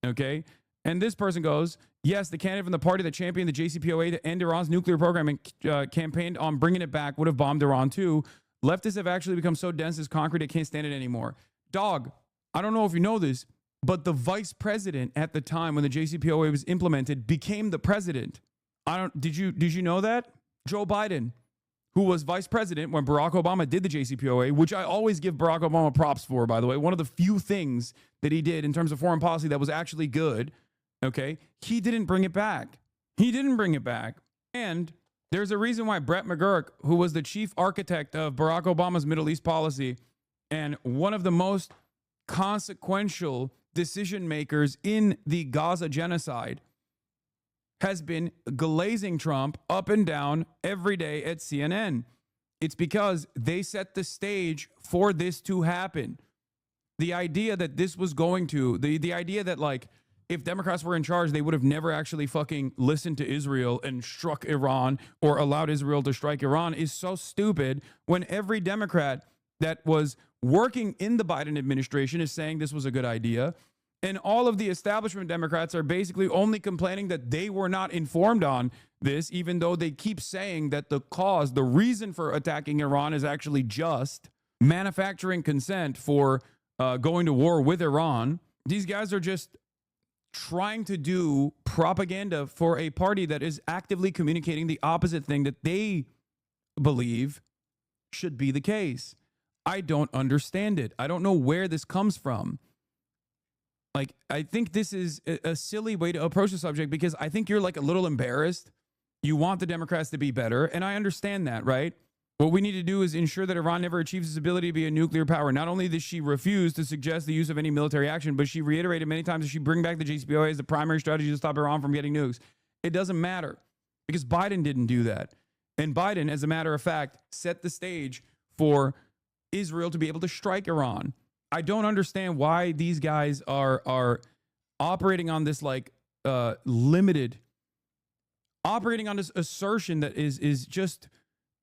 Okay? And this person goes, yes, the candidate from the party that championed the JCPOA to end Iran's nuclear program and campaigned on bringing it back would have bombed Iran too. Leftists have actually become so dense as concrete they can't stand it anymore. Dog, I don't know if you know this, but the vice president at the time when the JCPOA was implemented became the president. Did you know that? Joe Biden, who was vice president when Barack Obama did the JCPOA, which I always give Barack Obama props for, by the way. One of the few things that he did in terms of foreign policy that was actually good, okay? He didn't bring it back. He didn't bring it back. And there's a reason why Brett McGurk, who was the chief architect of Barack Obama's Middle East policy and one of the most consequential decision makers in the Gaza genocide, has been glazing Trump up and down every day at CNN. It's because they set the stage for this to happen. The idea that this was going to, the idea that like if Democrats were in charge, they would have never actually fucking listened to Israel and struck Iran or allowed Israel to strike Iran is so stupid when every Democrat that was working in the Biden administration is saying this was a good idea. And all of the establishment Democrats are basically only complaining that they were not informed on this, even though they keep saying that the reason for attacking Iran is actually just manufacturing consent for going to war with Iran. These guys are just trying to do propaganda for a party that is actively communicating the opposite thing that they believe should be the case. I don't understand it. I don't know where this comes from. Like, I think this is a silly way to approach the subject because I think you're like a little embarrassed. You want the Democrats to be better, and I understand that, right? What we need to do is ensure that Iran never achieves its ability to be a nuclear power. Not only did she refuse to suggest the use of any military action, but she reiterated many times that she bring back the JCPOA as the primary strategy to stop Iran from getting nukes. It doesn't matter because Biden didn't do that. And Biden, as a matter of fact, set the stage for Israel to be able to strike Iran. I don't understand why these guys are operating on this like operating on this assertion that is just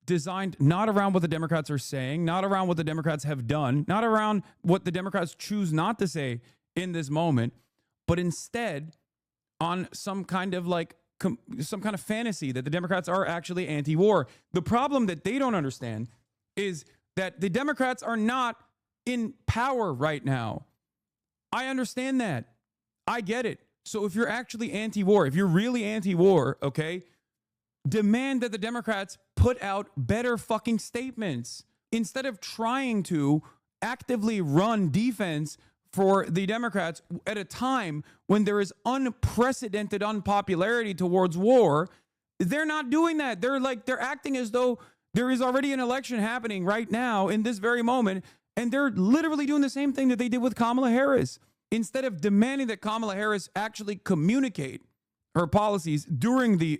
designed not around what the Democrats are saying, not around what the Democrats have done, not around what the Democrats choose not to say in this moment, but instead on some kind of like some kind of fantasy that the Democrats are actually anti-war. The problem that they don't understand is that the Democrats are not in power right now. I understand that. I get it. So if you're actually anti-war, if you're really anti-war, okay, demand that the Democrats put out better fucking statements instead of trying to actively run defense for the Democrats at a time when there is unprecedented unpopularity towards war. They're not doing that. They're acting as though there is already an election happening right now in this very moment. And they're literally doing the same thing that they did with Kamala Harris. Instead of demanding that Kamala Harris actually communicate her policies during the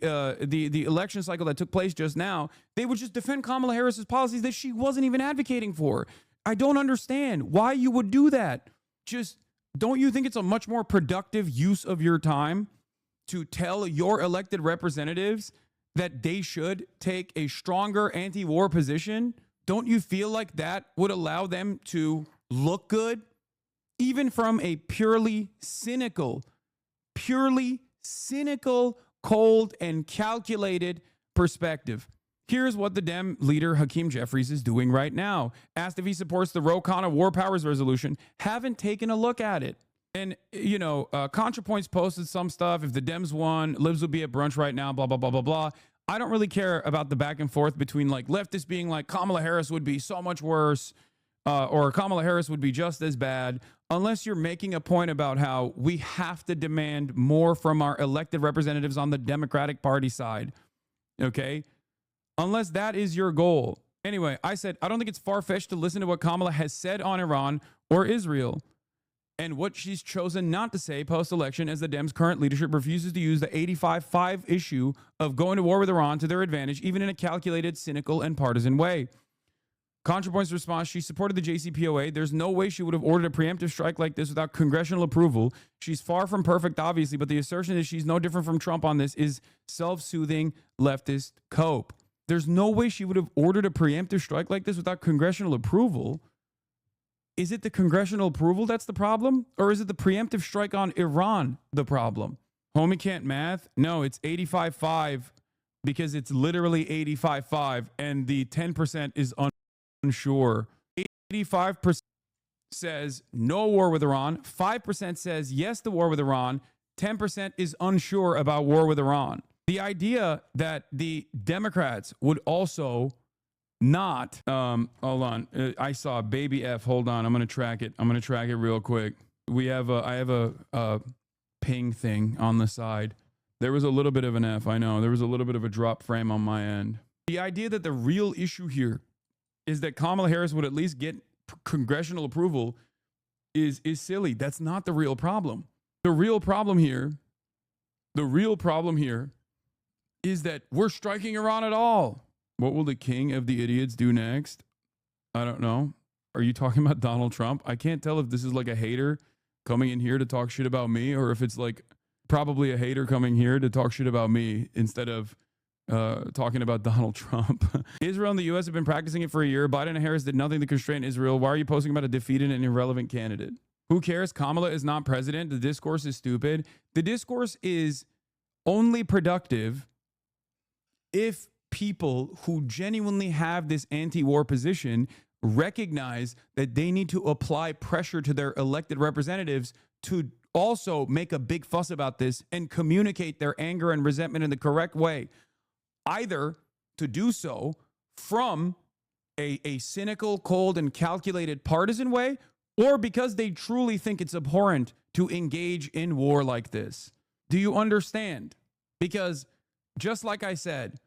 election cycle that took place just now, they would just defend Kamala Harris's policies that she wasn't even advocating for. I don't understand why you would do that. Just don't you think it's a much more productive use of your time to tell your elected representatives that they should take a stronger anti-war position? Don't you feel like that would allow them to look good? Even from a purely cynical, cold, and calculated perspective. Here's what the Dem leader Hakeem Jeffries is doing right now. Asked if he supports the Ro Khanna War Powers Resolution. Haven't taken a look at it. And, you know, ContraPoints posted some stuff. If the Dems won, Libs would be at brunch right now, blah, blah, blah, blah, blah. I don't really care about the back and forth between like leftists being like Kamala Harris would be so much worse or Kamala Harris would be just as bad, unless you're making a point about how we have to demand more from our elected representatives on the Democratic Party side. Okay? Unless that is your goal. Anyway, I said, I don't think it's far-fetched to listen to what Kamala has said on Iran or Israel and what she's chosen not to say post-election as the Dems' current leadership refuses to use the 85-5 issue of going to war with Iran to their advantage, even in a calculated, cynical, and partisan way. ContraPoint's response, she supported the JCPOA. There's no way she would have ordered a preemptive strike like this without congressional approval. She's far from perfect, obviously, but the assertion that she's no different from Trump on this is self-soothing leftist cope. There's no way she would have ordered a preemptive strike like this without congressional approval. Is it the congressional approval that's the problem? Or is it the preemptive strike on Iran the problem? Homie can't math? No, it's 85.5 because it's literally 85.5 and the 10% is unsure. 85% says no war with Iran. 5% says yes to war with Iran. 10% is unsure about war with Iran. The idea that the Democrats would also not, hold on. I saw baby F. Hold on. I'm going to track it. I'm going to track it real quick. I have a ping thing on the side. There was a little bit of an F. I know there was a little bit of a drop frame on my end. The idea that the real issue here is that Kamala Harris would at least get congressional approval is silly. That's not the real problem. The real problem here is that we're striking Iran at all. What will the king of the idiots do next? I don't know. Are you talking about Donald Trump? I can't tell if this is like a hater coming in here to talk shit about me or if it's like probably a hater coming here to talk shit about me instead of talking about Donald Trump. Israel and the U.S. have been practicing it for a year. Biden and Harris did nothing to constrain Israel. Why are you posting about a defeated and irrelevant candidate? Who cares? Kamala is not president. The discourse is stupid. The discourse is only productive if people who genuinely have this anti-war position recognize that they need to apply pressure to their elected representatives to also make a big fuss about this and communicate their anger and resentment in the correct way. Either to do so from a cynical, cold, and calculated partisan way, or because they truly think it's abhorrent to engage in war like this. Do you understand? Because just like I said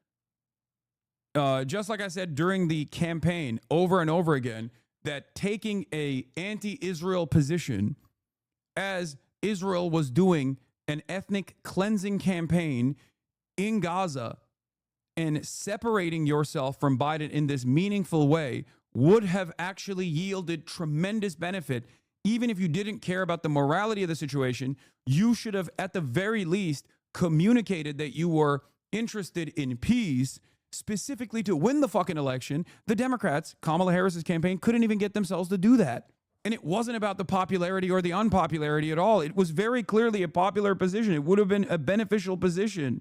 during the campaign over and over again, that taking a anti-Israel position as Israel was doing an ethnic cleansing campaign in Gaza and separating yourself from Biden in this meaningful way would have actually yielded tremendous benefit. Even if you didn't care about the morality of the situation, you should have at the very least communicated that you were interested in peace, specifically to win the fucking election. The Democrats, Kamala Harris's campaign, couldn't even get themselves to do that. And it wasn't about the popularity or the unpopularity at all. It was very clearly a popular position. It would have been a beneficial position.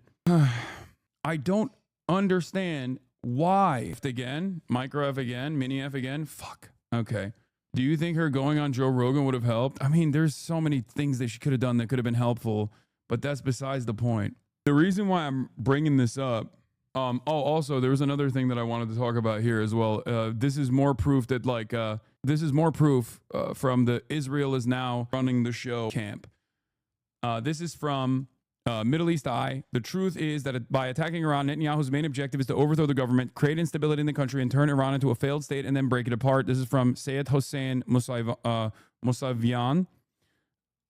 I don't understand why. F again, micro F again, mini F again. Fuck. Okay. Do you think her going on Joe Rogan would have helped? I mean, there's so many things that she could have done that could have been helpful, but that's besides the point. The reason why I'm bringing this up, also, there was another thing that I wanted to talk about here as well. This is more proof that, from the Israel is now running the show camp. This is from Middle East Eye. The truth is that by attacking Iran, Netanyahu's main objective is to overthrow the government, create instability in the country, and turn Iran into a failed state and then break it apart. This is from Sayed Hossein Mousavian.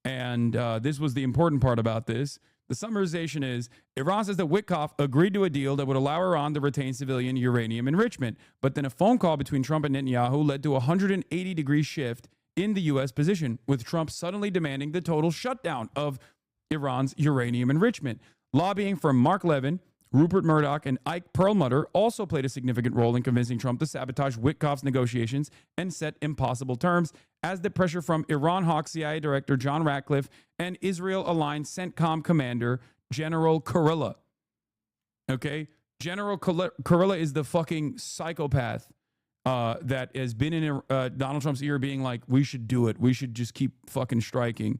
And this was the important part about this. The summarization is, Iran says that Witkoff agreed to a deal that would allow Iran to retain civilian uranium enrichment. But then a phone call between Trump and Netanyahu led to a 180-degree shift in the U.S. position, with Trump suddenly demanding the total shutdown of Iran's uranium enrichment. Lobbying from Mark Levin, Rupert Murdoch, and Ike Perlmutter also played a significant role in convincing Trump to sabotage Witkoff's negotiations and set impossible terms, as the pressure from Iran-hawk CIA Director John Ratcliffe and Israel-aligned CENTCOM Commander General Kurilla. Okay? General Kurilla is the fucking psychopath that has been in Donald Trump's ear being like, we should do it. We should just keep fucking striking.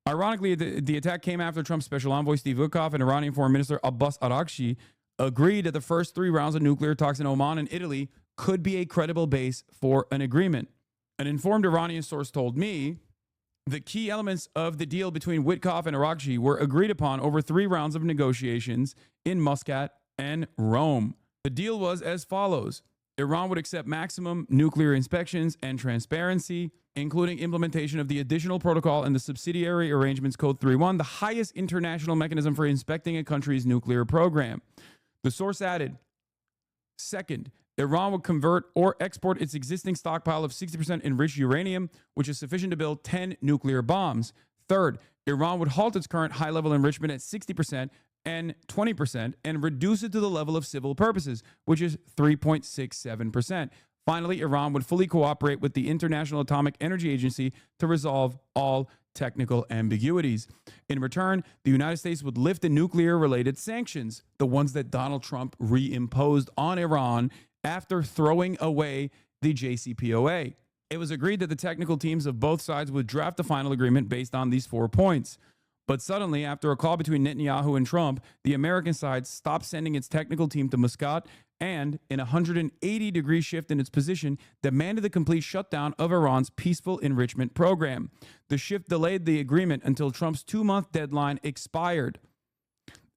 Ironically, the attack came after Trump's special envoy Steve Witkoff and Iranian Foreign Minister Abbas Araghchi agreed that the first 3 rounds of nuclear talks in Oman and Italy could be a credible base for an agreement. An informed Iranian source told me the key elements of the deal between Witkoff and Araghchi were agreed upon over 3 rounds of negotiations in Muscat and Rome. The deal was as follows. Iran would accept maximum nuclear inspections and transparency, including implementation of the additional protocol and the subsidiary arrangements Code 3.1, the highest international mechanism for inspecting a country's nuclear program. The source added, second, Iran would convert or export its existing stockpile of 60% enriched uranium, which is sufficient to build 10 nuclear bombs. Third, Iran would halt its current high-level enrichment at 60% and 20% and reduce it to the level of civil purposes, which is 3.67%. Finally, Iran would fully cooperate with the International Atomic Energy Agency to resolve all technical ambiguities. In return, the United States would lift the nuclear-related sanctions, the ones that Donald Trump reimposed on Iran after throwing away the JCPOA. It was agreed that the technical teams of both sides would draft the final agreement based on these 4 points. But suddenly, after a call between Netanyahu and Trump, the American side stopped sending its technical team to Muscat and, in a 180-degree shift in its position, demanded the complete shutdown of Iran's peaceful enrichment program. The shift delayed the agreement until Trump's 2-month deadline expired.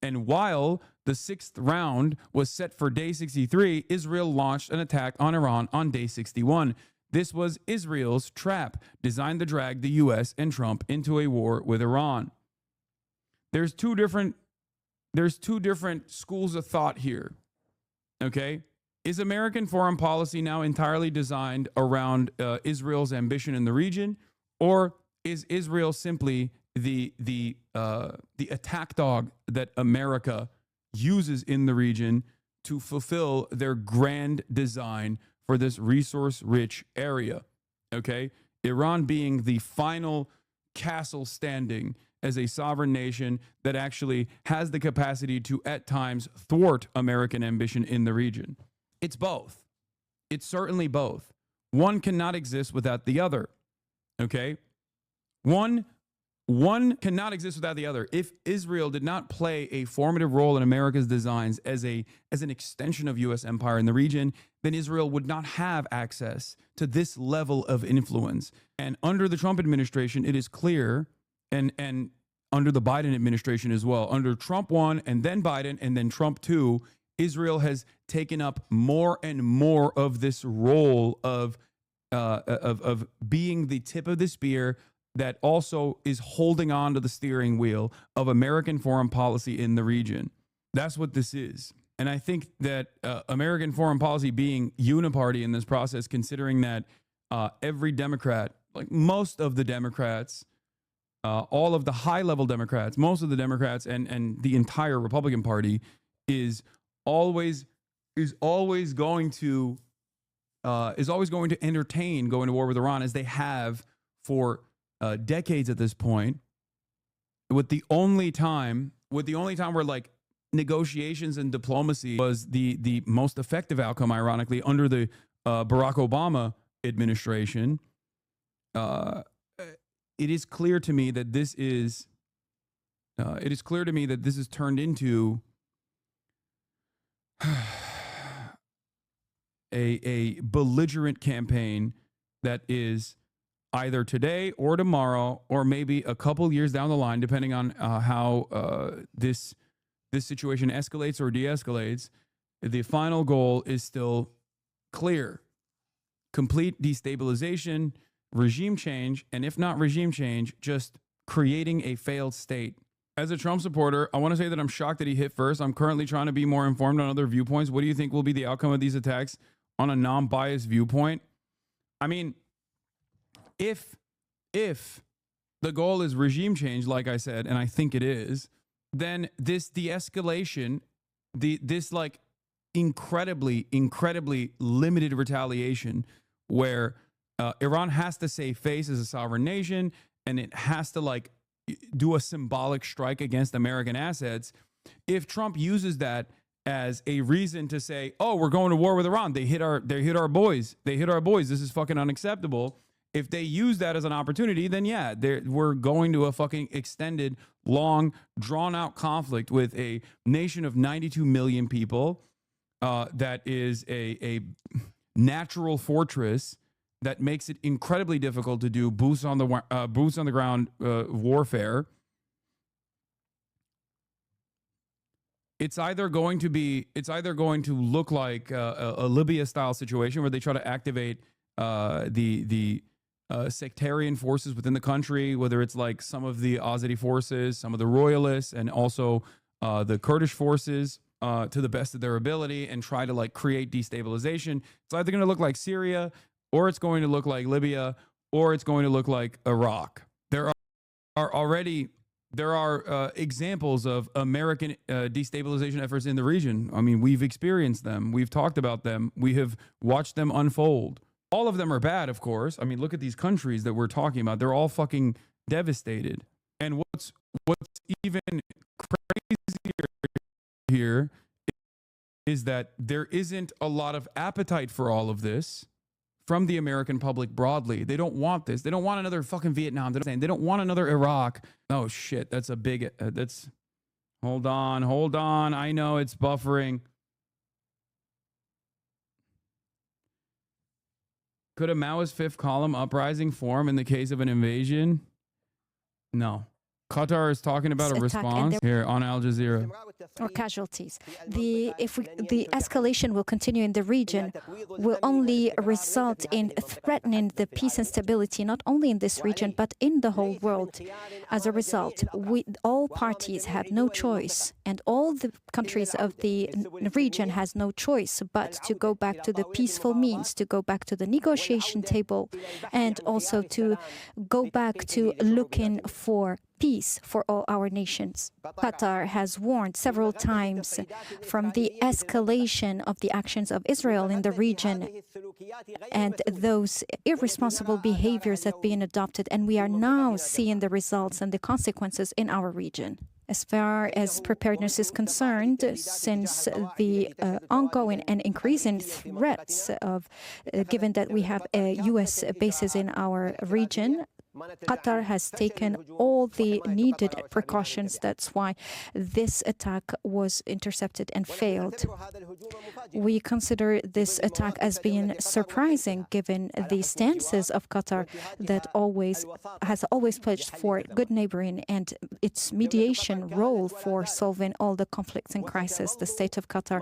And while the 6th round was set for day 63, Israel launched an attack on Iran on day 61. This was Israel's trap, designed to drag the U.S. and Trump into a war with Iran. There's two different schools of thought here. Okay? Is American foreign policy now entirely designed around Israel's ambition in the region, or is Israel simply the attack dog that America uses in the region to fulfill their grand design for this resource-rich area? Okay? Iran being the final castle standing as a sovereign nation that actually has the capacity to, at times, thwart American ambition in the region. It's both. It's certainly both. One cannot exist without the other. Okay? One cannot exist without the other. If Israel did not play a formative role in America's designs as an extension of U.S. empire in the region, then Israel would not have access to this level of influence. And under the Trump administration, it is clear, and under the Biden administration as well, under Trump 1 and then Biden and then Trump 2, Israel has taken up more and more of this role of being the tip of the spear that also is holding on to the steering wheel of American foreign policy in the region. That's what this is. And I think that American foreign policy being uniparty in this process, considering that every Democrat, like most of the Democrats, all of the high-level Democrats, most of the Democrats, and the entire Republican Party is always going to entertain going to war with Iran, as they have for decades at this point. With the only time where like negotiations and diplomacy was the most effective outcome, ironically, under the Barack Obama administration. It is clear to me that this is turned into a belligerent campaign that is either today or tomorrow, or maybe a couple years down the line, depending on how this situation escalates or de-escalates. The final goal is still clear: complete destabilization, regime change, and if not regime change, just creating a failed state. As a Trump supporter, I want to say that I'm shocked that he hit first. I'm currently trying to be more informed on other viewpoints. What do you think will be the outcome of these attacks on a non-biased viewpoint? I mean, if the goal is regime change, like I said, and I think it is, then this de-escalation, this like incredibly limited retaliation where Iran has to save face as a sovereign nation, and it has to like do a symbolic strike against American assets. If Trump uses that as a reason to say, "Oh, we're going to war with Iran. They hit our boys. This is fucking unacceptable." If they use that as an opportunity, then yeah, we're going to a fucking extended, long, drawn-out conflict with a nation of 92 million people that is a natural fortress that makes it incredibly difficult to do boots on the ground warfare. It's either going to look like a Libya-style situation where they try to activate the sectarian forces within the country, whether it's like some of the Azadi forces, some of the royalists, and also the Kurdish forces, to the best of their ability and try to like create destabilization. It's either going to look like Syria, or it's going to look like Libya, or it's going to look like Iraq. There are examples of American destabilization efforts in the region. I mean, we've experienced them. We've talked about them. We have watched them unfold. All of them are bad, of course. I mean, look at these countries that we're talking about. They're all fucking devastated. And what's even crazier here is that there isn't a lot of appetite for all of this from the American public broadly. They don't want this. They don't want another fucking Vietnam. They don't want another Iraq. Oh shit, that's a big, hold on. I know it's buffering. Could a Maoist fifth column uprising form in the case of an invasion? No. Qatar is talking about a response here on Al Jazeera. Or casualties. The escalation will continue in the region will only result in threatening the peace and stability not only in this region but in the whole world. As a result, all parties have no choice, and all the countries of the region has no choice but to go back to the peaceful means, to go back to the negotiation table, and also to go back to looking for peace for all our nations. Qatar has warned several times from the escalation of the actions of Israel in the region and those irresponsible behaviors that are being adopted, and we are now seeing the results and the consequences in our region. As far as preparedness is concerned, since the ongoing and increasing threats of, given that we have U.S. bases in our region, Qatar has taken all the needed precautions. That's why this attack was intercepted and failed. We consider this attack as being surprising given the stances of Qatar that has always pledged for good neighboring and its mediation role for solving all the conflicts and crises. The state of Qatar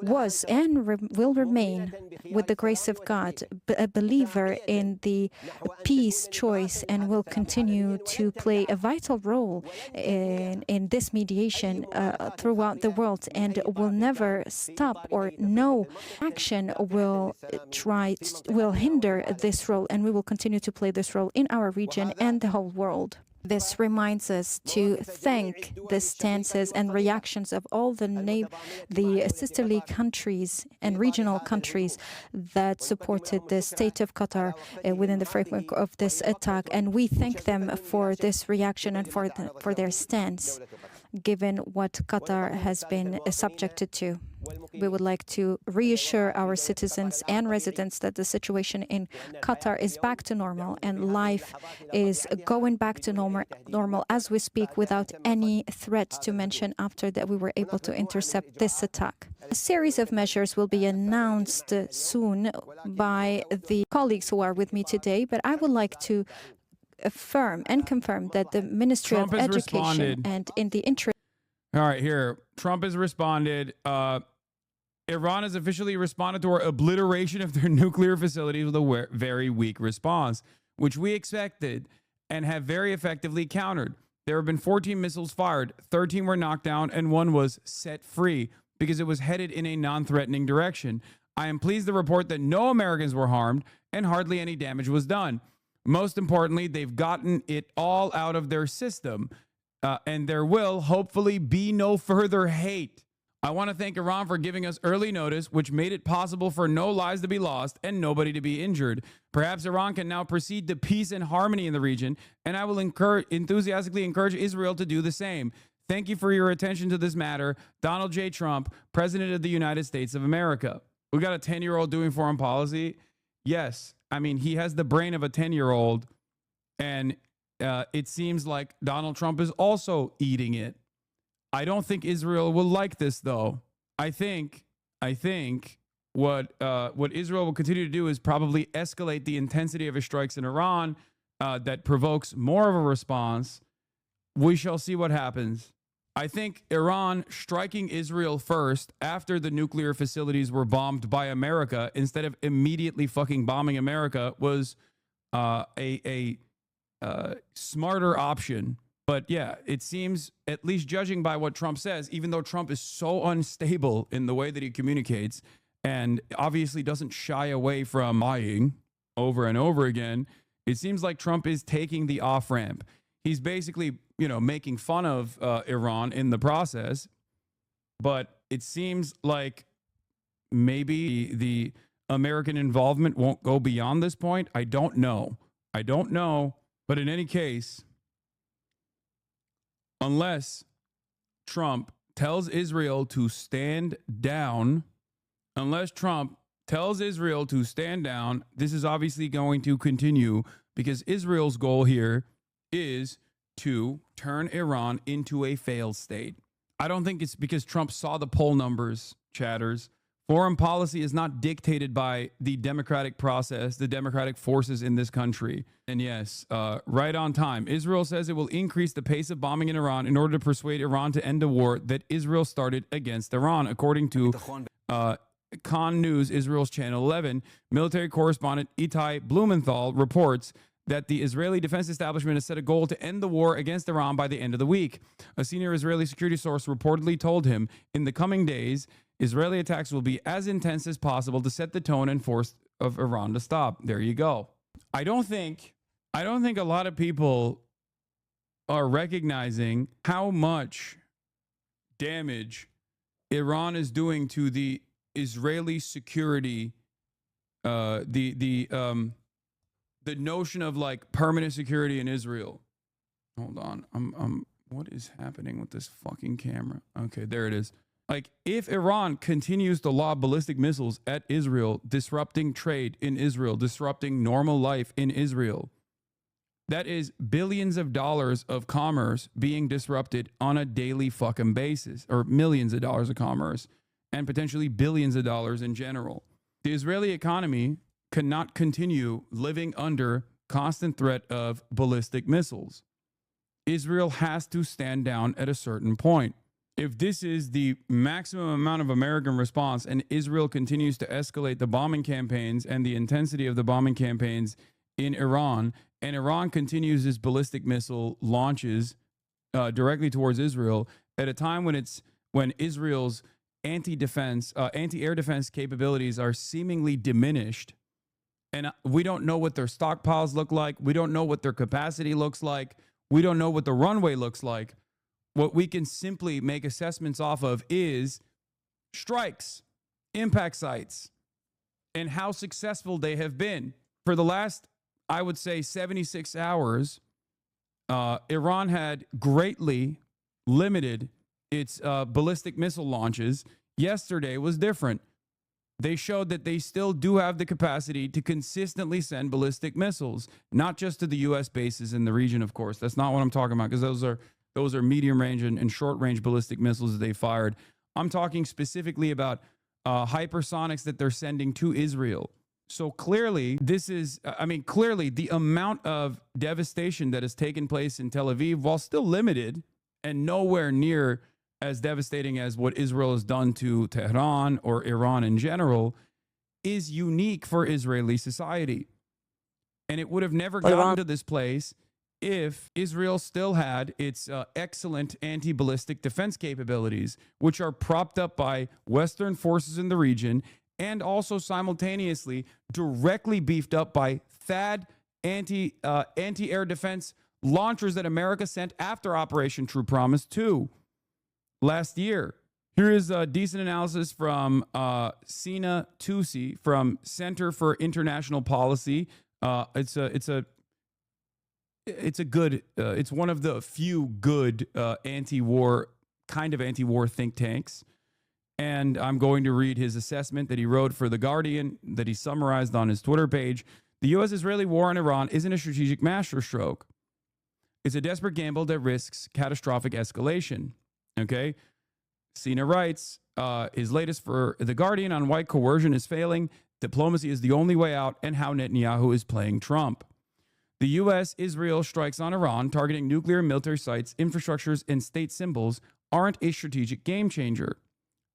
was and will remain, with the grace of God, a believer in the peace choice and will continue to play a vital role in this mediation throughout the world, and will never stop, or no action will hinder this role, and we will continue to play this role in our region and the whole world. This reminds us to thank the stances and reactions of all the sisterly countries and regional countries that supported the state of Qatar within the framework of this attack. And we thank them for this reaction and for their stance, given what Qatar has been subjected to. We would like to reassure our citizens and residents that the situation in Qatar is back to normal and life is going back to normal as we speak, without any threat to mention after that we were able to intercept this attack. A series of measures will be announced soon by the colleagues who are with me today, but I would like to affirm and confirm that the Ministry of Education and in the interest. All right, here. Trump has responded. Iran has officially responded to our obliteration of their nuclear facilities with a very weak response, which we expected and have very effectively countered. There have been 14 missiles fired, 13 were knocked down, and 1 was set free because it was headed in a non-threatening direction. I am pleased to report that no Americans were harmed and hardly any damage was done. Most importantly, they've gotten it all out of their system, and there will hopefully be no further hate. I want to thank Iran for giving us early notice, which made it possible for no lives to be lost and nobody to be injured. Perhaps Iran can now proceed to peace and harmony in the region, and I will enthusiastically encourage Israel to do the same. Thank you for your attention to this matter. Donald J. Trump, President of the United States of America. We got a 10-year-old doing foreign policy? Yes. I mean, he has the brain of a 10-year-old, and it seems like Donald Trump is also eating it. I don't think Israel will like this, though. I think what Israel will continue to do is probably escalate the intensity of his strikes in Iran that provokes more of a response. We shall see what happens. I think Iran striking Israel first after the nuclear facilities were bombed by America instead of immediately fucking bombing America was a smarter option. But yeah, it seems, at least judging by what Trump says, even though Trump is so unstable in the way that he communicates and obviously doesn't shy away from lying over and over again, it seems like Trump is taking the off ramp. He's basically, making fun of Iran in the process. But it seems like maybe the American involvement won't go beyond this point. I don't know. But in any case, unless Trump tells Israel to stand down, this is obviously going to continue, because Israel's goal here is to turn Iran into a failed state. I don't think it's because Trump saw the poll numbers, chatters. Foreign policy is not dictated by the democratic process, the democratic forces in this country. And yes, right on time. Israel says it will increase the pace of bombing in Iran in order to persuade Iran to end a war that Israel started against Iran. According to Khan News, Israel's Channel 11, military correspondent Itai Blumenthal reports that the Israeli defense establishment has set a goal to end the war against Iran by the end of the week. A senior Israeli security source reportedly told him, in the coming days, Israeli attacks will be as intense as possible to set the tone and force of Iran to stop. There you go. I don't think a lot of people are recognizing how much damage Iran is doing to the Israeli security, the notion of like permanent security in Israel. Hold on. What is happening with this fucking camera? Okay, there it is. Like, if Iran continues to lob ballistic missiles at Israel, disrupting trade in Israel, disrupting normal life in Israel, that is billions of dollars of commerce being disrupted on a daily fucking basis, or millions of dollars of commerce, and potentially billions of dollars in general. The Israeli economy cannot continue living under constant threat of ballistic missiles. Israel has to stand down at a certain point. If this is the maximum amount of American response and Israel continues to escalate the bombing campaigns and the intensity of the bombing campaigns in Iran, and Iran continues its ballistic missile launches directly towards Israel at a time when Israel's anti-air defense capabilities are seemingly diminished, and we don't know what their stockpiles look like. We don't know what their capacity looks like. We don't know what the runway looks like. What we can simply make assessments off of is strikes, impact sites, and how successful they have been. For the last, I would say, 76 hours, Iran had greatly limited its ballistic missile launches. Yesterday was different. They showed that they still do have the capacity to consistently send ballistic missiles, not just to the U.S. bases in the region, of course. That's not what I'm talking about, because those are medium range and short range ballistic missiles that they fired. I'm talking specifically about hypersonics that they're sending to Israel. So clearly, clearly the amount of devastation that has taken place in Tel Aviv, while still limited and nowhere near as devastating as what Israel has done to Tehran or Iran in general, is unique for Israeli society. And it would have never gotten to this place if Israel still had its excellent anti-ballistic defense capabilities, which are propped up by Western forces in the region, and also simultaneously directly beefed up by THAAD anti-air defense launchers that America sent after Operation True Promise 2 last year. Here is a decent analysis from Sina Tusi from Center for International Policy. It's one of the few good anti-war think tanks. And I'm going to read his assessment that he wrote for The Guardian, that he summarized on his Twitter page. The U.S.-Israeli war on Iran isn't a strategic masterstroke. It's a desperate gamble that risks catastrophic escalation. Okay? Sina writes, his latest for The Guardian on why coercion is failing, diplomacy is the only way out, and how Netanyahu is playing Trump. The U.S.-Israel strikes on Iran, targeting nuclear and military sites, infrastructures, and state symbols, aren't a strategic game changer.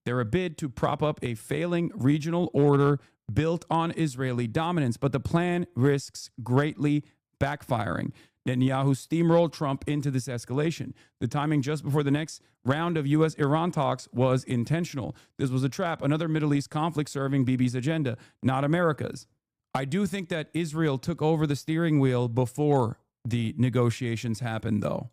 They're a bid to prop up a failing regional order built on Israeli dominance, but the plan risks greatly backfiring. Netanyahu steamrolled Trump into this escalation. The timing just before the next round of U.S.-Iran talks was intentional. This was a trap, another Middle East conflict serving Bibi's agenda, not America's. I do think that Israel took over the steering wheel before the negotiations happened, though,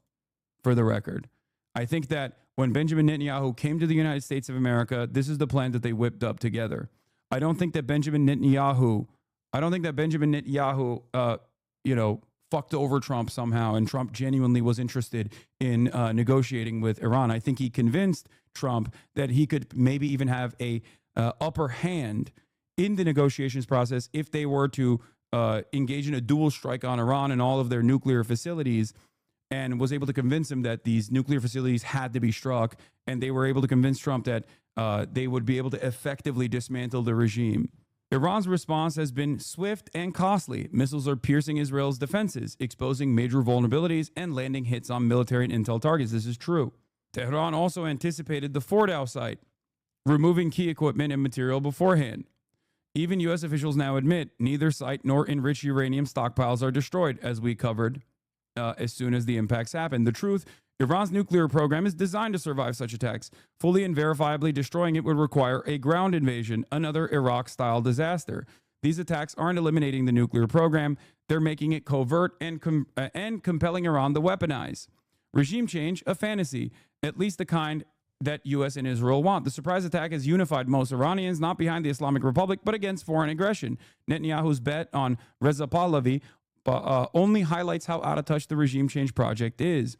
for the record. I think that when Benjamin Netanyahu came to the United States of America, this is the plan that they whipped up together. I don't think that Benjamin Netanyahu, fucked over Trump somehow, and Trump genuinely was interested in negotiating with Iran. I think he convinced Trump that he could maybe even have a upper hand in the negotiations process if they were to engage in a dual strike on Iran and all of their nuclear facilities, and was able to convince him that these nuclear facilities had to be struck, and they were able to convince Trump that they would be able to effectively dismantle the regime. Iran's response has been swift and costly. Missiles are piercing Israel's defenses, exposing major vulnerabilities and landing hits on military and intel targets. This is true. Tehran also anticipated the Fordow site, removing key equipment and material beforehand. Even U.S. officials now admit neither site nor enriched uranium stockpiles are destroyed, as we covered as soon as the impacts happen. The truth, Iran's nuclear program is designed to survive such attacks. Fully and verifiably destroying it would require a ground invasion, another Iraq-style disaster. These attacks aren't eliminating the nuclear program. They're making it covert and compelling Iran to weaponize. Regime change, a fantasy, at least the kind that U.S. and Israel want. The surprise attack has unified most Iranians, not behind the Islamic Republic, but against foreign aggression. Netanyahu's bet on Reza Pahlavi only highlights how out of touch the regime change project is.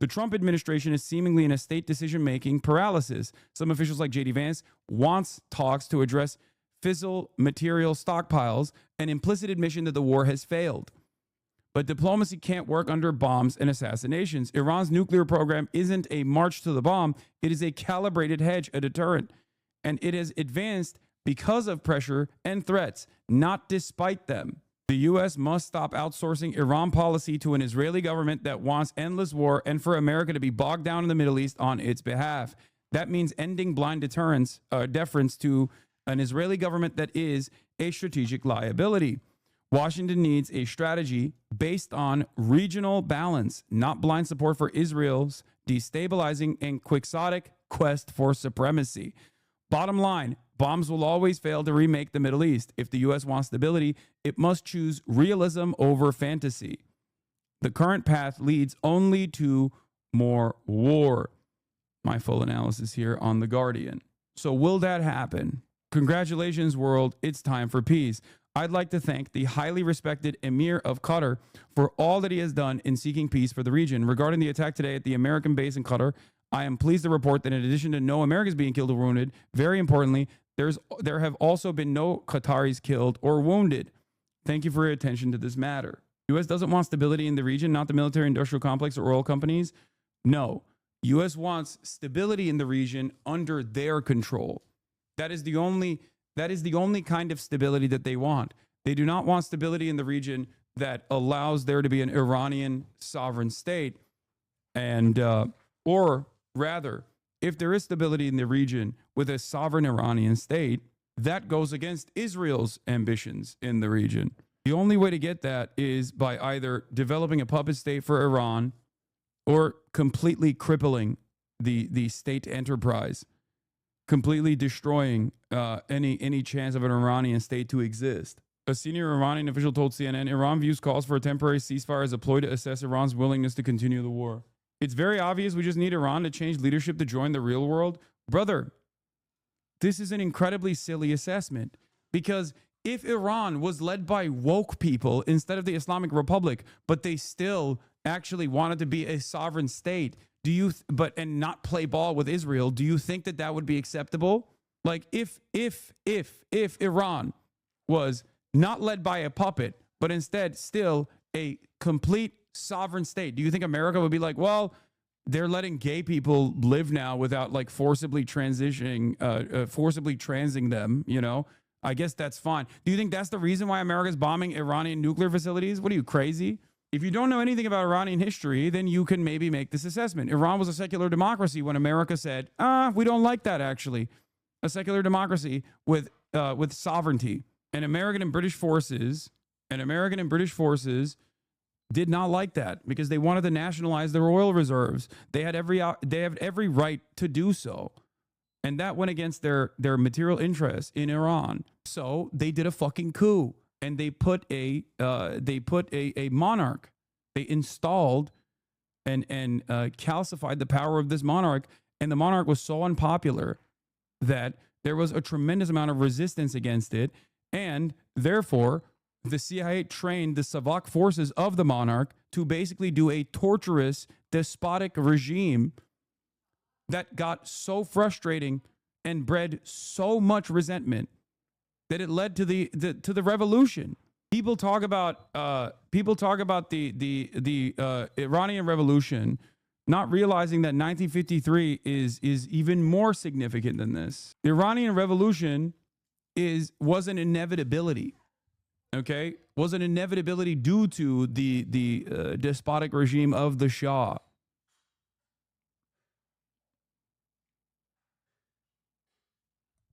The Trump administration is seemingly in a state decision-making paralysis. Some officials like J.D. Vance wants talks to address fissile material stockpiles, an implicit admission that the war has failed. But diplomacy can't work under bombs and assassinations. Iran's nuclear program isn't a march to the bomb. It is a calibrated hedge, a deterrent. And it has advanced because of pressure and threats, not despite them. The U.S. must stop outsourcing Iran policy to an Israeli government that wants endless war and for America to be bogged down in the Middle East on its behalf. That means ending blind deference to an Israeli government that is a strategic liability. Washington needs a strategy based on regional balance, not blind support for Israel's destabilizing and quixotic quest for supremacy. Bottom line, bombs will always fail to remake the Middle East. If the U.S. wants stability, it must choose realism over fantasy. The current path leads only to more war. My full analysis here on The Guardian. So will that happen? Congratulations, world. It's time for peace. I'd like to thank the highly respected Emir of Qatar for all that he has done in seeking peace for the region. Regarding the attack today at the American base in Qatar, I am pleased to report that in addition to no Americans being killed or wounded, very importantly, there have also been no Qataris killed or wounded. Thank you for your attention to this matter. U.S. doesn't want stability in the region, not the military-industrial complex or oil companies. No, U.S. wants stability in the region under their control. That is the only kind of stability that they want. They do not want stability in the region that allows there to be an Iranian sovereign state, and or rather, if there is stability in the region with a sovereign Iranian state, that goes against Israel's ambitions in the region. The only way to get that is by either developing a puppet state for Iran or completely crippling the state enterprise, completely destroying any chance of an Iranian state to exist. A senior Iranian official told CNN, Iran views calls for a temporary ceasefire as a ploy to assess Iran's willingness to continue the war. It's very obvious we just need Iran to change leadership to join the real world. Brother, this is an incredibly silly assessment, because if Iran was led by woke people instead of the Islamic Republic, but they still actually wanted to be a sovereign state, and not play ball with Israel, do you think that that would be acceptable? Like if Iran was not led by a puppet, but instead still a complete sovereign state, do you think America would be like, well, they're letting gay people live now without like forcibly transing them, you know? I guess that's fine. Do you think that's the reason why America's bombing Iranian nuclear facilities? What are you, crazy? If you don't know anything about Iranian history, then you can maybe make this assessment. Iran was a secular democracy when America said, we don't like that, actually. A secular democracy with sovereignty. And American and British forces did not like that because they wanted to nationalize their oil reserves. They have every right to do so. And that went against their material interests in Iran. So they did a fucking coup, and they put a monarch. They installed and calcified the power of this monarch, and the monarch was so unpopular that there was a tremendous amount of resistance against it, and therefore the CIA trained the Savak forces of the monarch to basically do a torturous, despotic regime that got so frustrating and bred so much resentment that it led to the revolution. People talk about the Iranian Revolution, not realizing that 1953 is even more significant than this. The Iranian Revolution was an inevitability. Okay, was an inevitability due to the despotic regime of the Shah.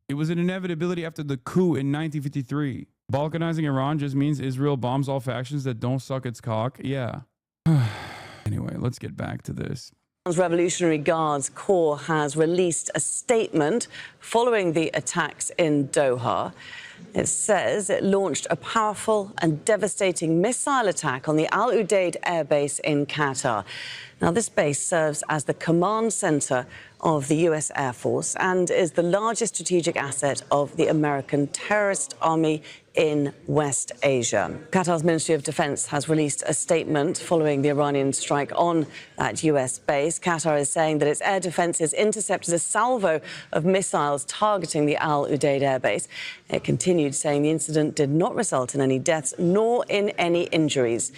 It was an inevitability after the coup in 1953. Balkanizing Iran just means Israel bombs all factions that don't suck its cock. Yeah. Anyway, let's get back to this. Revolutionary Guards Corps has released a statement following the attacks in Doha. It says it launched a powerful and devastating missile attack on the Al Udeid air base in Qatar. Now, this base serves as the command center of the U.S. Air Force and is the largest strategic asset of the American terrorist army in West Asia. Qatar's Ministry of Defense has released a statement following the Iranian strike on that U.S. base. Qatar is saying that its air defenses intercepted a salvo of missiles targeting the Al Udeid air base. It continued saying the incident did not result in any deaths nor in any injuries.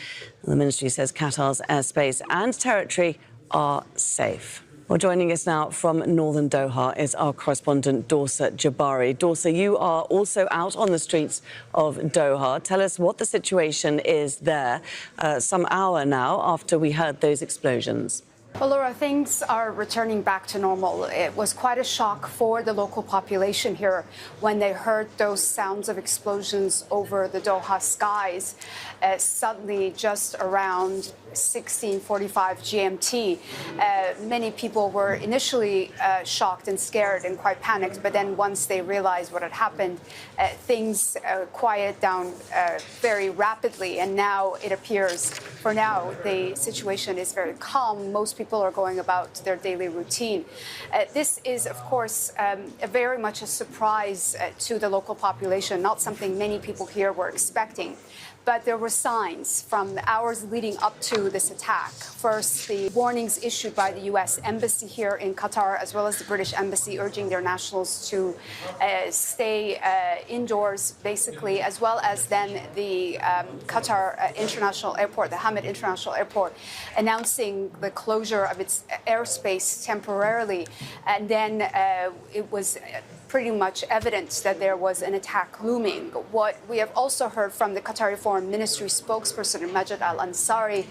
The ministry says Qatar's airspace and territory are safe. Well, joining us now from northern Doha is our correspondent, Dorsa Jabari. Dorsa, you are also out on the streets of Doha. Tell us what the situation is there, some hour now after we heard those explosions. Well, Laura, things are returning back to normal. It was quite a shock for the local population here when they heard those sounds of explosions over the Doha skies. Suddenly, just around 16:45 GMT, many people were initially shocked and scared and quite panicked. But then once they realized what had happened, things quieted down very rapidly. And now it appears, for now, the situation is very calm. Most people are going about their daily routine. This is, of course, very much a surprise to the local population, not something many people here were expecting. But there were signs from the hours leading up to this attack. First, the warnings issued by the U.S. Embassy here in Qatar, as well as the British Embassy, urging their nationals to stay indoors, basically, as well as then the Qatar International Airport, the Hamad International Airport, announcing the closure of its airspace temporarily. And then it was pretty much evident that there was an attack looming. What we have also heard from the Qatari Foreign Ministry spokesperson, Majid Al-Ansari,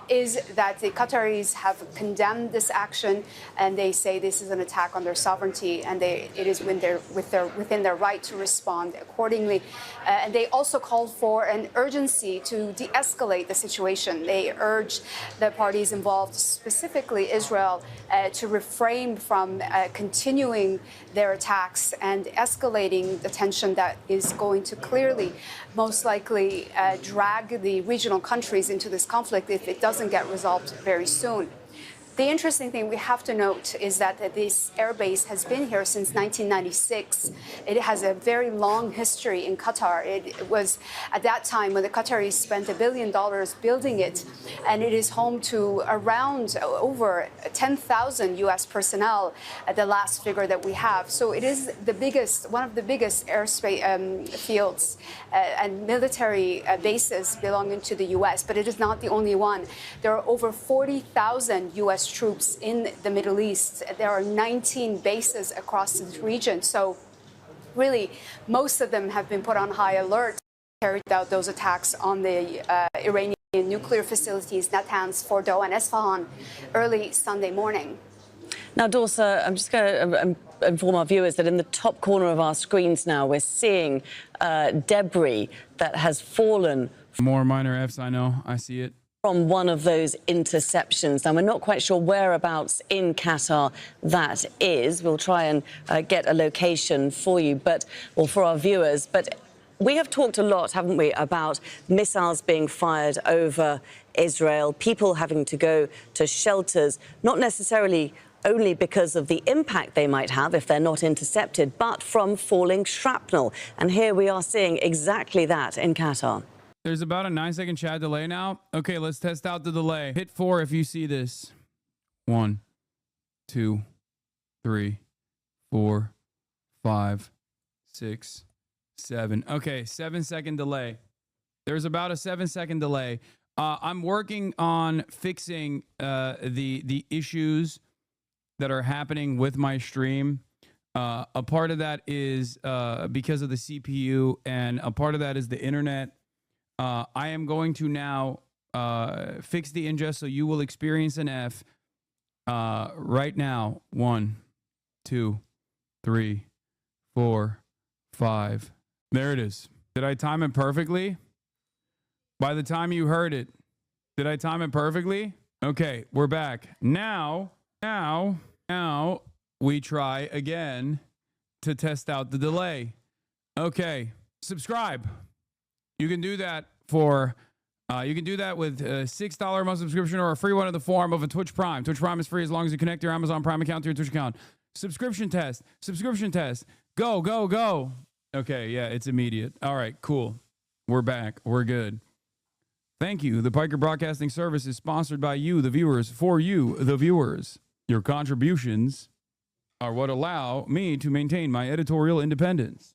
is that the Qataris have condemned this action, and they say this is an attack on their sovereignty, and it is within their right to respond accordingly. And they also called for an urgency to de-escalate the situation. They urged the parties involved, specifically Israel, to refrain from continuing their attacks and escalating the tension that is going to clearly, most likely, drag the regional countries into this conflict if it doesn't get resolved very soon. The interesting thing we have to note is that this airbase has been here since 1996. It has a very long history in Qatar. It was at that time when the Qataris spent $1 billion building it, and it is home to around over 10,000 U.S. personnel at the last figure that we have. So it is the biggest, one of the biggest airspace fields and military bases belonging to the U.S., but it is not the only one. There are over 40,000 U.S. troops in the Middle East. There are 19 bases across this region. So really, most of them have been put on high alert, carried out those attacks on the Iranian nuclear facilities, Natanz, Fordow, and Esfahan early Sunday morning. Now, Dorsa, I'm just going to inform our viewers that in the top corner of our screens now, we're seeing debris that has fallen More minor Fs, I know. I see it. from one of those interceptions. Now, we're not quite sure whereabouts in Qatar that is. We'll try and get a location for you, or for our viewers. But we have talked a lot, haven't we, about missiles being fired over Israel, people having to go to shelters, not necessarily only because of the impact they might have if they're not intercepted, but from falling shrapnel. And here we are seeing exactly that in Qatar. There's about a 9-second chat delay now. Okay, let's test out the delay. Hit 4 if you see this. 1, 2, 3, 4, 5, 6, 7. Okay, 7-second delay. There's about a 7-second delay. I'm working on fixing the issues that are happening with my stream. A part of that is because of the CPU, and a part of that is the internet. I am going to now fix the ingest, so you will experience an F right now. 1, 2, 3, 4, 5. There it is. Did I time it perfectly? By the time you heard it, did I time it perfectly? Okay, we're back. Now we try again to test out the delay. Okay, subscribe. You can do that for, you can do that with a $6 a month subscription or a free one in the form of a Twitch Prime. Twitch Prime is free as long as you connect your Amazon Prime account to your Twitch account. Subscription test. Go, go, go. Okay, yeah, it's immediate. All right, cool. We're back. We're good. Thank you. The Piker Broadcasting Service is sponsored by you, the viewers, for you, the viewers. Your contributions are what allow me to maintain my editorial independence.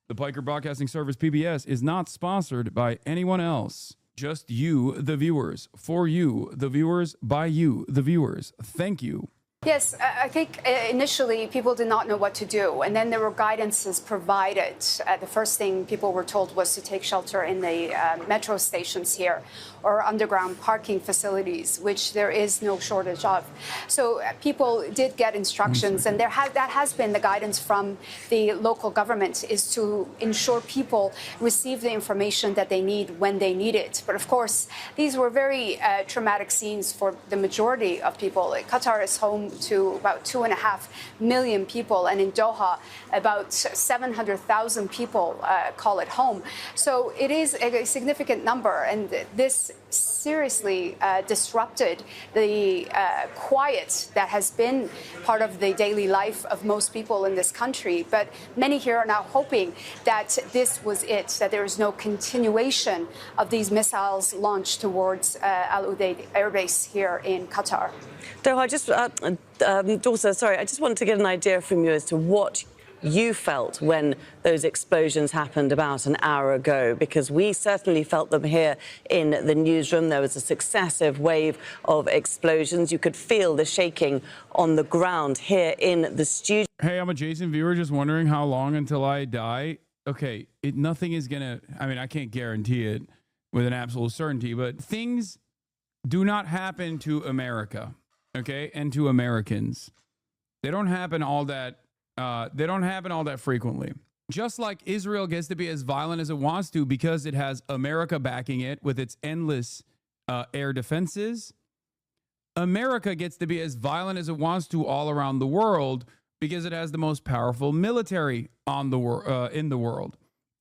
The Piker Broadcasting Service, PBS, is not sponsored by anyone else. Just you, the viewers. For you, the viewers. By you, the viewers. Thank you. Yes, I think initially people did not know what to do, and then there were guidances provided. The first thing people were told was to take shelter in the metro stations here or underground parking facilities, which there is no shortage of. So people did get instructions, and that has been the guidance from the local government, is to ensure people receive the information that they need when they need it. But of course, these were very traumatic scenes for the majority of people. Qatar is home to about 2.5 million people, and in Doha, about 700,000 people call it home. So it is a significant number, and this seriously disrupted the quiet that has been part of the daily life of most people in this country. But many here are now hoping that this was it, that there is no continuation of these missiles launched towards Al Udeid Air Base here in Qatar. Doha, I just wanted to get an idea from you as to what you felt when those explosions happened about an hour ago, because we certainly felt them here in the newsroom. There was a successive wave of explosions. You could feel the shaking on the ground here in the studio. Hey, I'm a Jason viewer just wondering how long until I die. Okay, nothing is gonna, I mean, I can't guarantee it with an absolute certainty, but things do not happen to America, okay, and to Americans. They don't happen all that frequently. Just like Israel gets to be as violent as it wants to because it has America backing it with its endless air defenses, America gets to be as violent as it wants to all around the world because it has the most powerful military on the in the world.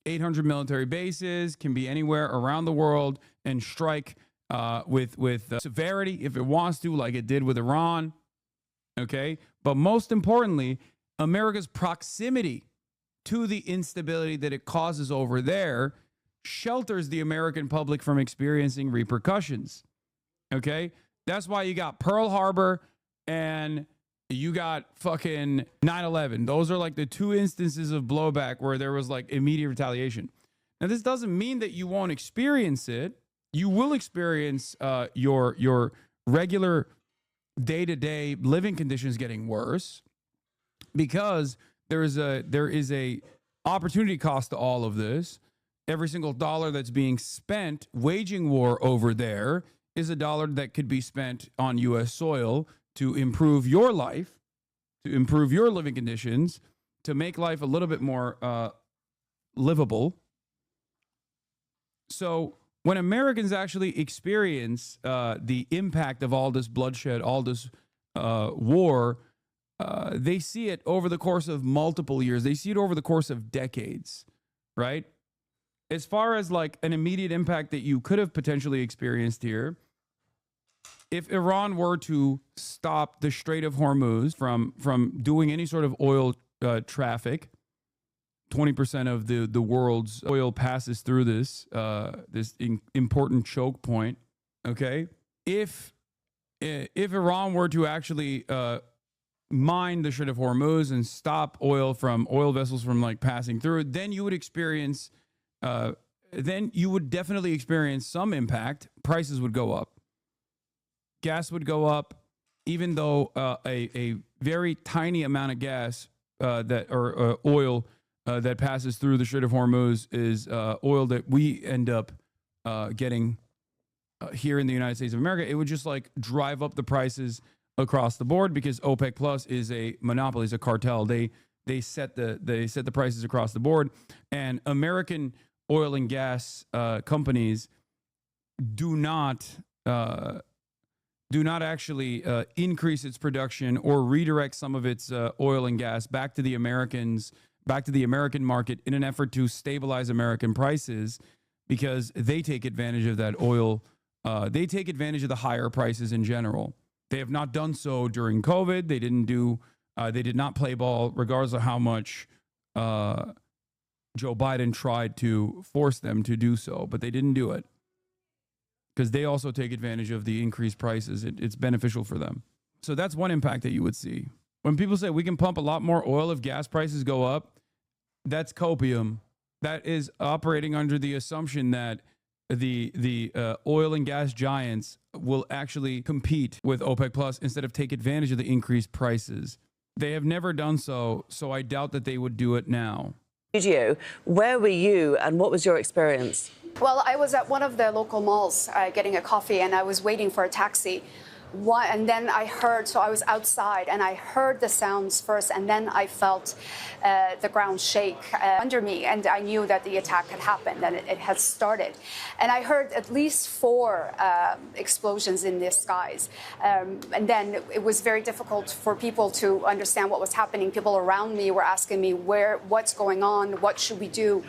800 military bases, can be anywhere around the world and strike with severity if it wants to, like it did with Iran. Okay, but most importantly, America's proximity to the instability that it causes over there shelters the American public from experiencing repercussions. Okay, that's why you got Pearl Harbor and you got fucking 9/11. Those are like the two instances of blowback where there was like immediate retaliation. Now, this doesn't mean that you won't experience it. You will experience your regular day-to-day living conditions getting worse, because there is a opportunity cost to all of this. Every single dollar that's being spent waging war over there is a dollar that could be spent on U.S. soil to improve your life, to improve your living conditions, to make life a little bit more livable. So when Americans actually experience the impact of all this bloodshed, all this war, they see it over the course of multiple years. They see it over the course of decades, right? As far as like an immediate impact that you could have potentially experienced here, if Iran were to stop the Strait of Hormuz from doing any sort of oil traffic, 20% of the world's oil passes through this important choke point. Okay, if Iran were to actually mine the Strait of Hormuz and stop oil vessels from like passing through, then you would experience, then you would definitely experience some impact. Prices would go up. Gas would go up, even though a very tiny amount of gas or oil that passes through the Strait of Hormuz is oil that we end up getting here in the United States of America. It would just like drive up the prices across the board because OPEC Plus is a monopoly, is a cartel. They set the prices across the board, and American oil and gas companies do not actually increase its production or redirect some of its oil and gas back to the American market in an effort to stabilize American prices, because they take advantage of that oil. They take advantage of the higher prices in general. They have not done so during COVID. They did not play ball, regardless of how much Joe Biden tried to force them to do so, but they didn't do it, because they also take advantage of the increased prices. It's beneficial for them. So that's one impact that you would see. When people say we can pump a lot more oil if gas prices go up, that's copium. That is operating under the assumption that the oil and gas giants will actually compete with OPEC Plus instead of take advantage of the increased prices. They have never done so, so I doubt that they would do it now. Where were you and what was your experience? Well, I was at one of the local malls getting a coffee, and I was waiting for a taxi. And then I heard, so I was outside, and I heard the sounds first, and then I felt the ground shake under me, and I knew that the attack had happened, and it had started. And I heard at least 4 explosions in the skies. And then it was very difficult for people to understand what was happening. People around me were asking me, what's going on? What should we do?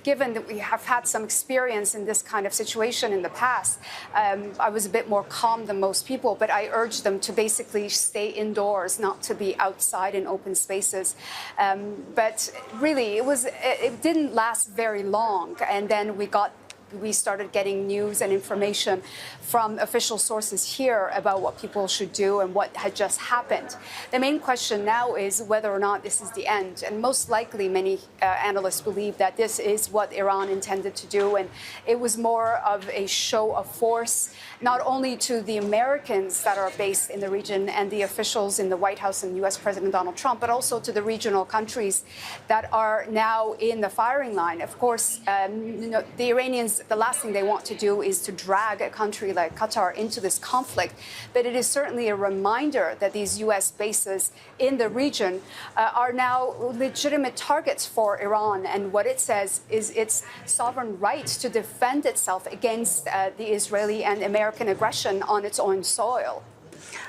Given that we have had some experience in this kind of situation in the past, I was a bit more calm than most people, but I urged them to basically stay indoors, not to be outside in open spaces. But really, it didn't last very long, and then we started getting news and information from official sources here about what people should do and what had just happened. The main question now is whether or not this is the end. And most likely, many analysts believe that this is what Iran intended to do. And it was more of a show of force, not only to the Americans that are based in the region and the officials in the White House and U.S. President Donald Trump, but also to the regional countries that are now in the firing line. Of course, the Iranians, the last thing they want to do is to drag a country like Qatar into this conflict. But it is certainly a reminder that these U.S. bases in the region are now legitimate targets for Iran. And what it says is its sovereign right to defend itself against the Israeli and American aggression on its own soil.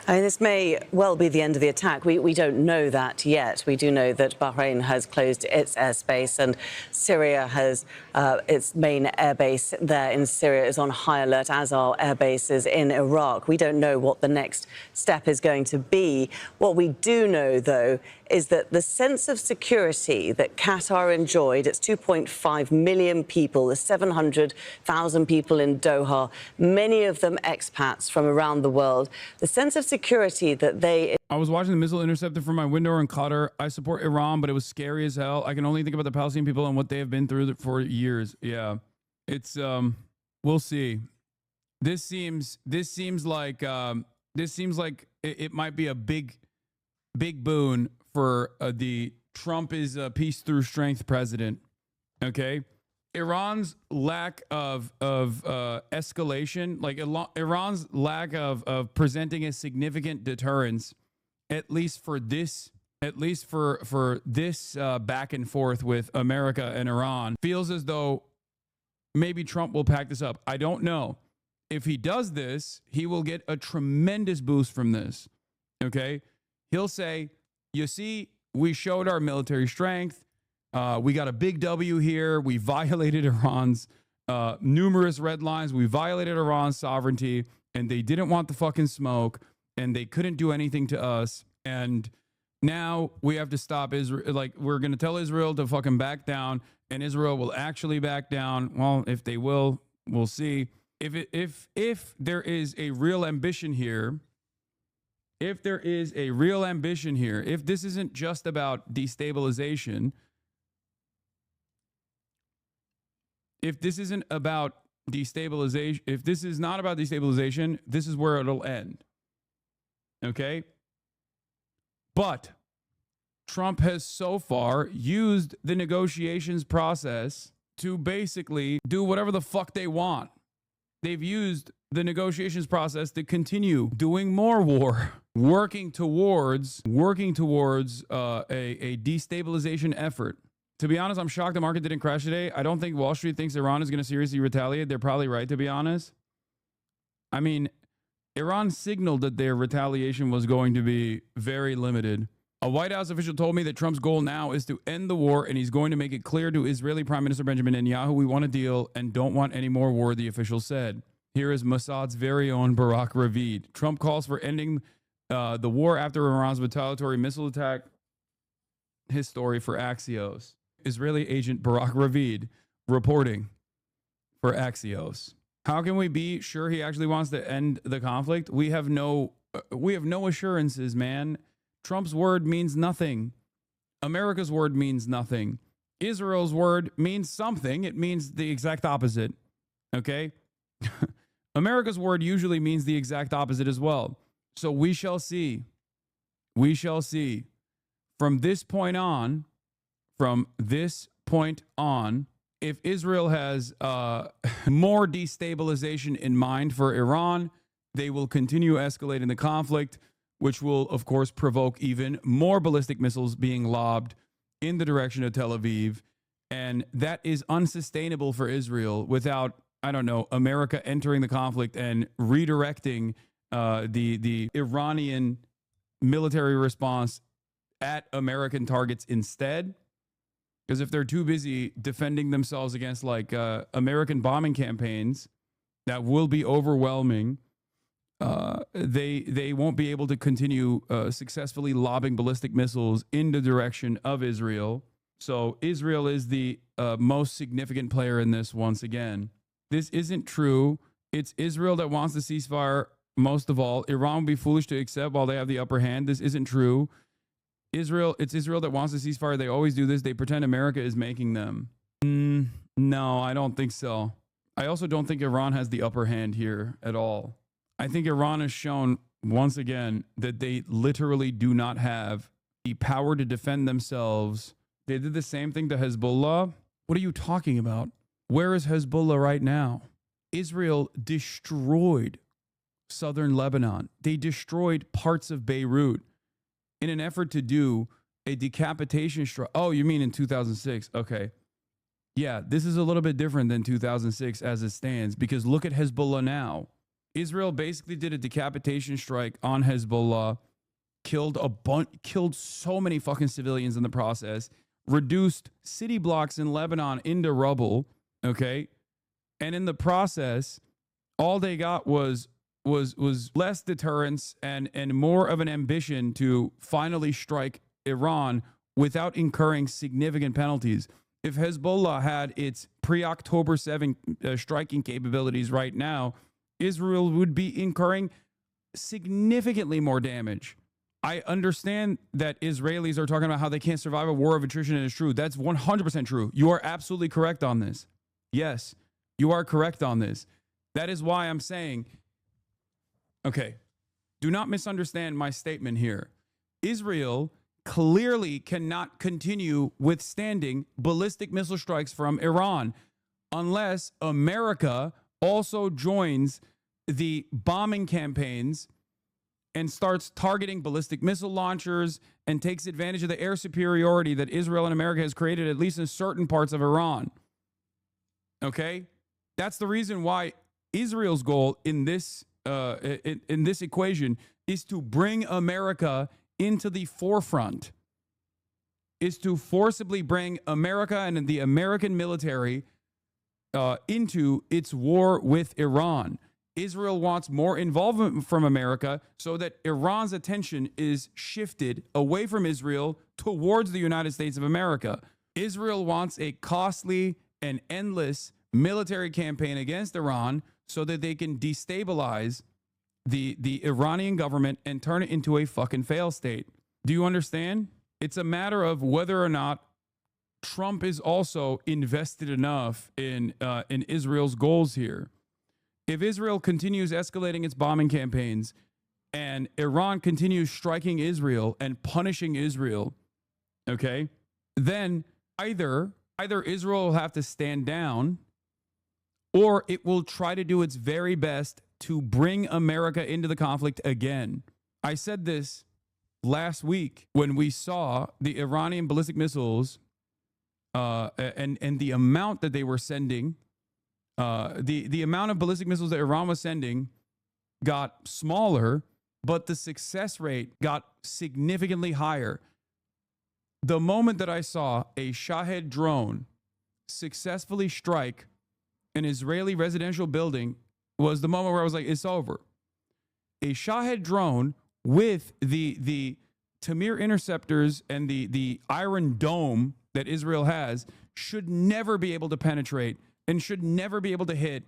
I mean, this may well be the end of the attack. We don't know that yet. We do know that Bahrain has closed its airspace, and Syria has its main airbase there in Syria is on high alert, as are air bases in Iraq. We don't know what the next step is going to be. What we do know, though, is that the sense of security that Qatar enjoyed, its 2.5 million people, the 700,000 people in Doha, many of them expats from around the world, the sense of security that they... I was watching the missile interceptor from my window in Qatar. I support Iran, but it was scary as hell. I can only think about the Palestinian people and what they have been through for years. Yeah, it's we'll see. This seems like it might be a big boon for the Trump is a peace through strength president. Okay, Iran's lack of escalation, like Iran's lack of presenting a significant deterrence, at least for this back and forth with America and Iran, feels as though maybe Trump will pack this up. I don't know. If he does this, he will get a tremendous boost from this. Okay? He'll say, you see, we showed our military strength. We got a big W here. We violated Iran's numerous red lines. We violated Iran's sovereignty, and they didn't want the fucking smoke, and they couldn't do anything to us. And now we have to stop Israel. Like, we're going to tell Israel to fucking back down, and Israel will actually back down. Well, if they will, we'll see. If there is a real ambition here, if this isn't just about destabilization, if this is not about destabilization, this is where it'll end. Okay? But Trump has so far used the negotiations process to basically do whatever the fuck they want. They've used the negotiations process to continue doing more war, working towards a destabilization effort. To be honest, I'm shocked the market didn't crash today. I don't think Wall Street thinks Iran is going to seriously retaliate. They're probably right, to be honest. I mean, Iran signaled that their retaliation was going to be very limited. A White House official told me that Trump's goal now is to end the war, and he's going to make it clear to Israeli Prime Minister Benjamin Netanyahu, we want a deal and don't want any more war, the official said. Here is Mossad's very own Barak Ravid. Trump calls for ending the war after Iran's retaliatory missile attack. His story for Axios. Israeli agent Barak Ravid reporting for Axios. How can we be sure he actually wants to end the conflict? We have no assurances, man. Trump's word means nothing. America's word means nothing. Israel's word means something. It means the exact opposite. Okay? America's word usually means the exact opposite as well. So we shall see. We shall see. From this point on, if Israel has more destabilization in mind for Iran, they will continue escalating the conflict, which will, of course, provoke even more ballistic missiles being lobbed in the direction of Tel Aviv. And that is unsustainable for Israel without, I don't know, America entering the conflict and redirecting the Iranian military response at American targets instead. Because if they're too busy defending themselves against like American bombing campaigns that will be overwhelming, they won't be able to continue successfully lobbing ballistic missiles in the direction of Israel. So Israel is the most significant player in this once again. This isn't true. It's Israel that wants the ceasefire most of all. Iran would be foolish to accept while they have the upper hand. This isn't true. It's Israel that wants the ceasefire. They always do this. They pretend America is making them. No, I don't think so. I also don't think Iran has the upper hand here at all. I think Iran has shown once again that they literally do not have the power to defend themselves. They did the same thing to Hezbollah. What are you talking about? Where is Hezbollah right now? Israel destroyed southern Lebanon. They destroyed parts of Beirut in an effort to do a decapitation strike. Oh, you mean in 2006? Okay. Yeah, this is a little bit different than 2006 as it stands, because look at Hezbollah now. Israel basically did a decapitation strike on Hezbollah, killed so many fucking civilians in the process, reduced city blocks in Lebanon into rubble, okay? And in the process, all they got was less deterrence and more of an ambition to finally strike Iran without incurring significant penalties. If Hezbollah had its pre-October 7 striking capabilities right now, Israel would be incurring significantly more damage. I understand that Israelis are talking about how they can't survive a war of attrition, and it's true. That's 100% true. You are absolutely correct on this. Yes, you are correct on this. That is why I'm saying, okay, do not misunderstand my statement here. Israel clearly cannot continue withstanding ballistic missile strikes from Iran unless America also joins the bombing campaigns and starts targeting ballistic missile launchers and takes advantage of the air superiority that Israel and America has created, at least in certain parts of Iran. Okay? That's the reason why Israel's goal in this in this equation is to bring America into the forefront, is to forcibly bring America and the American military into its war with Iran. Israel wants more involvement from America so that Iran's attention is shifted away from Israel towards the United States of America. Israel wants a costly and endless military campaign against Iran so that they can destabilize the Iranian government and turn it into a fucking fail state. Do you understand? It's a matter of whether or not Trump is also invested enough in Israel's goals here. If Israel continues escalating its bombing campaigns and Iran continues striking Israel and punishing Israel, okay, then either Israel will have to stand down or it will try to do its very best to bring America into the conflict again. I said this last week when we saw the Iranian ballistic missiles and the amount that they were sending, the amount of ballistic missiles that Iran was sending got smaller, but the success rate got significantly higher. The moment that I saw a Shahed drone successfully strike an Israeli residential building was the moment where I was like, it's over. A Shahed drone with the Tamir interceptors and the Iron Dome that Israel has should never be able to penetrate and should never be able to hit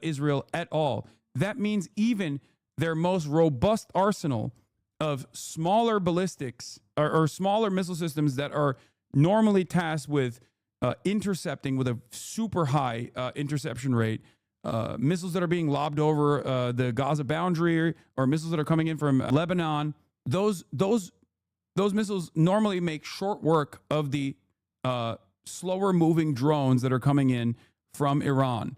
Israel at all. That means even their most robust arsenal of smaller ballistics or smaller missile systems that are normally tasked with intercepting with a super high interception rate, missiles that are being lobbed over the Gaza boundary or missiles that are coming in from Lebanon, those missiles normally make short work of the slower moving drones that are coming in from Iran.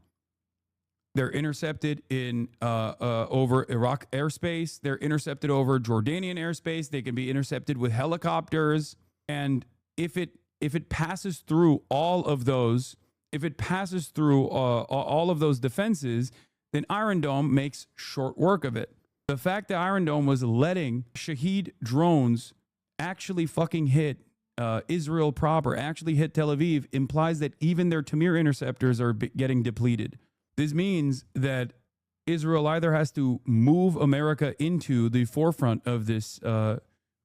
They're intercepted in over Iraq airspace. They're intercepted over Jordanian airspace. They can be intercepted with helicopters. And if it passes through all of those, all of those defenses, then Iron Dome makes short work of it. The fact that Iron Dome was letting Shahed drones actually fucking hit Israel proper, actually hit Tel Aviv, implies that even their Tamir interceptors are getting depleted. This means that Israel either has to move America into the forefront of this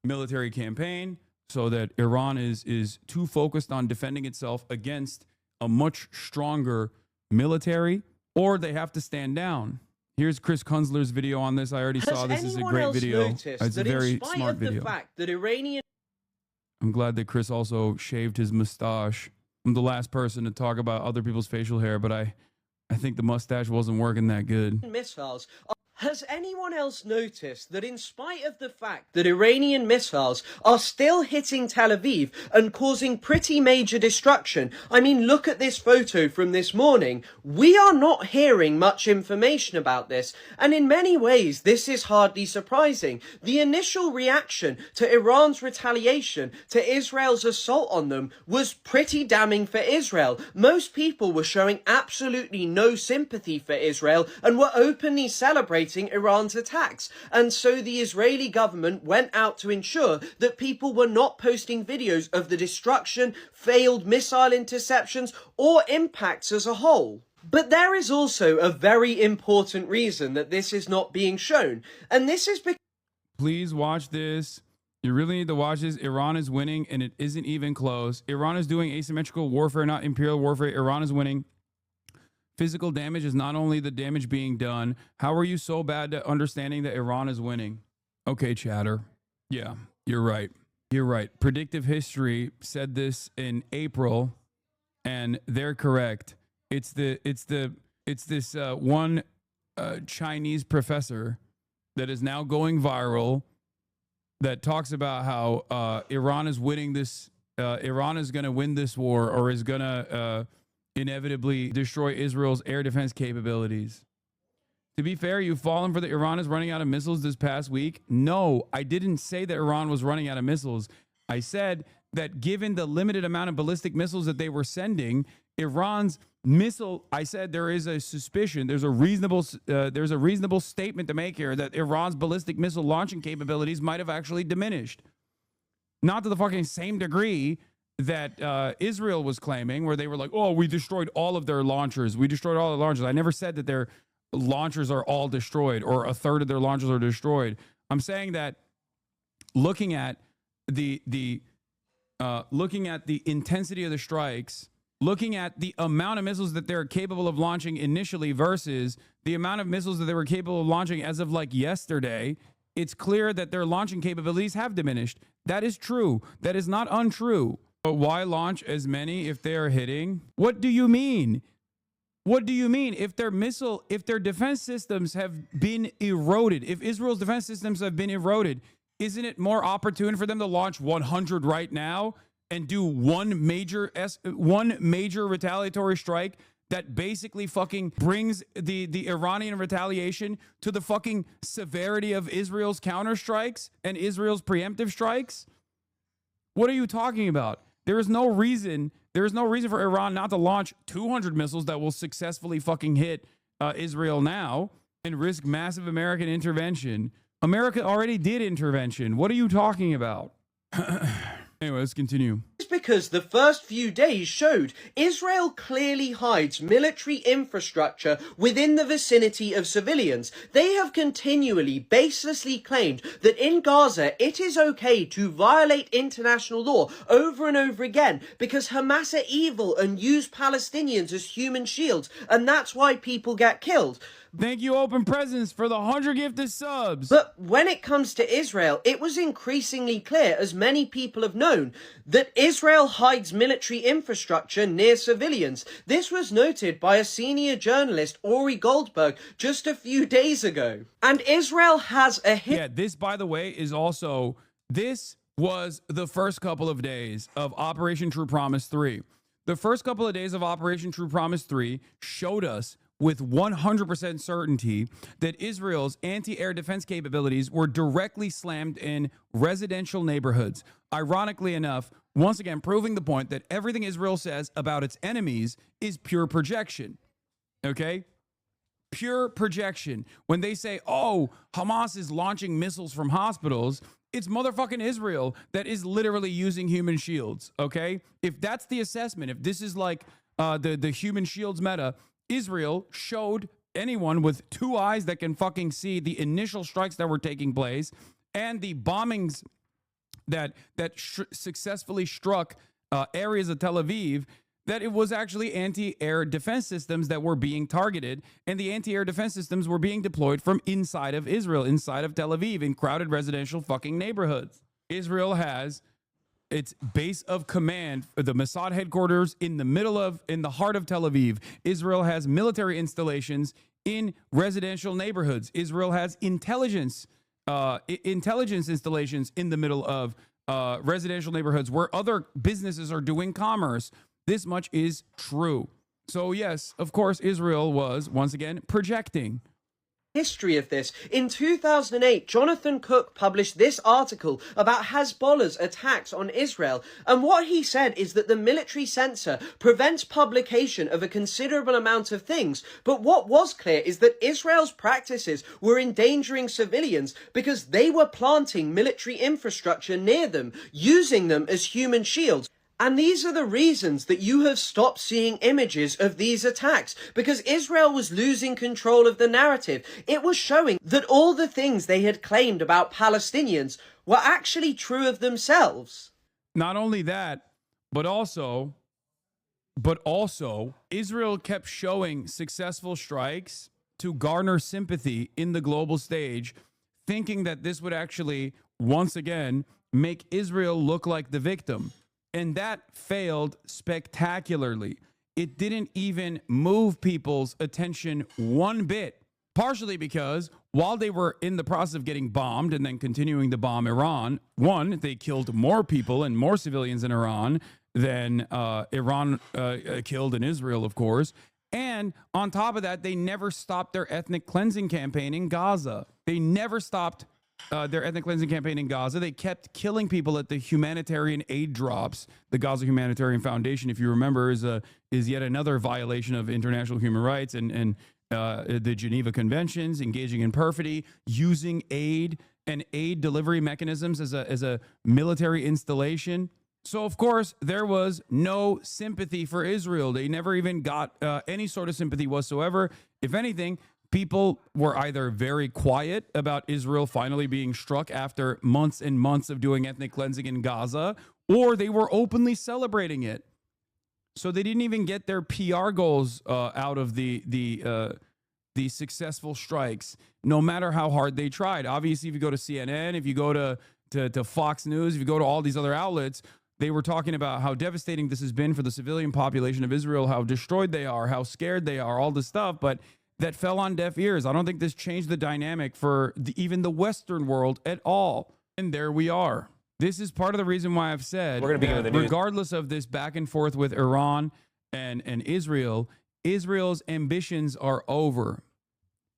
military campaign so that Iran is too focused on defending itself against a much stronger military, or they have to stand down. Here's Chris Kunzler's video on this. I already saw this. Is a great video. It's a very smart video. I'm glad that Chris also shaved his mustache. I'm the last person to talk about other people's facial hair, but I think the mustache wasn't working that good. Missiles. Has anyone else noticed that in spite of the fact that Iranian missiles are still hitting Tel Aviv and causing pretty major destruction, I mean, look at this photo from this morning, we are not hearing much information about this, and in many ways this is hardly surprising. The initial reaction to Iran's retaliation to Israel's assault on them was pretty damning for Israel. Most people were showing absolutely no sympathy for Israel and were openly celebrating Iran's attacks, and so the Israeli government went out to ensure that people were not posting videos of the destruction, failed missile interceptions, or impacts as a whole. But there is also a very important reason that this is not being shown, and this is because... Please watch this. You really need to watch this. Iran is winning, and it isn't even close. Iran is doing asymmetrical warfare, not imperial warfare. Iran is winning. Physical damage is not only the damage being done. How are you so bad at understanding that Iran is winning? Okay, chatter. Yeah, you're right. You're right. Predictive history said this in April, and they're correct. It's this one Chinese professor that is now going viral that talks about how Iran is winning this. Iran is going to win this war, or is going to inevitably destroy Israel's air defense capabilities. To be fair, you've fallen for the Iran is running out of missiles this past week. No, I didn't say that Iran was running out of missiles. I said that given the limited amount of ballistic missiles that they were sending, Iran's missile, I said there is a suspicion, there's a reasonable statement to make here that Iran's ballistic missile launching capabilities might have actually diminished. Not to the fucking same degree that Israel was claiming, where they were like, oh, we destroyed all of their launchers. We destroyed all the launchers. I never said that their launchers are all destroyed or a third of their launchers are destroyed. I'm saying that looking at the intensity of the strikes, looking at the amount of missiles that they're capable of launching initially versus the amount of missiles that they were capable of launching as of like yesterday, it's clear that their launching capabilities have diminished. That is true. That is not untrue. But why launch as many if they are hitting? What do you mean? What do you mean? If their defense systems have been eroded, if Israel's defense systems have been eroded, isn't it more opportune for them to launch 100 right now and do one major retaliatory strike that basically fucking brings the Iranian retaliation to the fucking severity of Israel's counterstrikes and Israel's preemptive strikes? What are you talking about? There is no reason for Iran not to launch 200 missiles that will successfully fucking hit Israel now and risk massive American intervention. America already did intervention. What are you talking about? Anyway, let's continue. It's because the first few days showed Israel clearly hides military infrastructure within the vicinity of civilians. They have continually, baselessly claimed that in Gaza it is okay to violate international law over and over again because Hamas are evil and use Palestinians as human shields, and that's why people get killed. Thank you, Open Presence, for the 100 gifted subs. But when it comes to Israel, it was increasingly clear, as many people have known, that Israel hides military infrastructure near civilians. This was noted by a senior journalist, Ori Goldberg, just a few days ago. And Israel has a Yeah, this, by the way, is also... This was the first couple of days of Operation True Promise 3. The first couple of days of Operation True Promise 3 showed us with 100% certainty that Israel's anti-air defense capabilities were directly slammed in residential neighborhoods. Ironically enough, once again, proving the point that everything Israel says about its enemies is pure projection. Okay? Pure projection. When they say, oh, Hamas is launching missiles from hospitals, it's motherfucking Israel that is literally using human shields. Okay? If that's the assessment, if this is like the human shields meta, Israel showed anyone with two eyes that can fucking see the initial strikes that were taking place and the bombings that successfully struck areas of Tel Aviv, that it was actually anti-air defense systems that were being targeted, and the anti-air defense systems were being deployed from inside of Israel, inside of Tel Aviv, in crowded residential fucking neighborhoods. Israel has its base of command, the Mossad headquarters in the heart of Tel Aviv. Israel has military installations in residential neighborhoods. Israel has intelligence installations in the middle of residential neighborhoods where other businesses are doing commerce. This much is true. So yes, of course, Israel was once again projecting. History of this. In 2008, Jonathan Cook published this article about Hezbollah's attacks on Israel, and what he said is that the military censor prevents publication of a considerable amount of things, but what was clear is that Israel's practices were endangering civilians because they were planting military infrastructure near them, using them as human shields. And these are the reasons that you have stopped seeing images of these attacks, because Israel was losing control of the narrative. It was showing that all the things they had claimed about Palestinians were actually true of themselves. Not only that, but also Israel kept showing successful strikes to garner sympathy in the global stage, thinking that this would actually, once again, make Israel look like the victim. And that failed spectacularly. It didn't even move people's attention one bit, partially because while they were in the process of getting bombed and then continuing to bomb Iran, one, they killed more people and more civilians in Iran than Iran killed in Israel, of course. And on top of that, they never stopped their ethnic cleansing campaign in Gaza. They never stopped their ethnic cleansing campaign in Gaza. They kept killing people at the humanitarian aid drops. The Gaza Humanitarian Foundation, if you remember, is yet another violation of international human rights and the Geneva Conventions, engaging in perfidy, using aid and aid delivery mechanisms as a military installation. So, of course, there was no sympathy for Israel. They never even got any sort of sympathy whatsoever. If anything, people were either very quiet about Israel finally being struck after months and months of doing ethnic cleansing in Gaza, or they were openly celebrating it. So they didn't even get their PR goals out of the successful strikes, no matter how hard they tried. Obviously, if you go to CNN, if you go to Fox News, if you go to all these other outlets, they were talking about how devastating this has been for the civilian population of Israel, how destroyed they are, how scared they are, all this stuff. But that fell on deaf ears. I don't think this changed the dynamic for even the Western world at all. And there we are. This is part of the reason why I've said, We're going to begin with the news. Regardless of this back and forth with Iran and Israel, Israel's ambitions are over.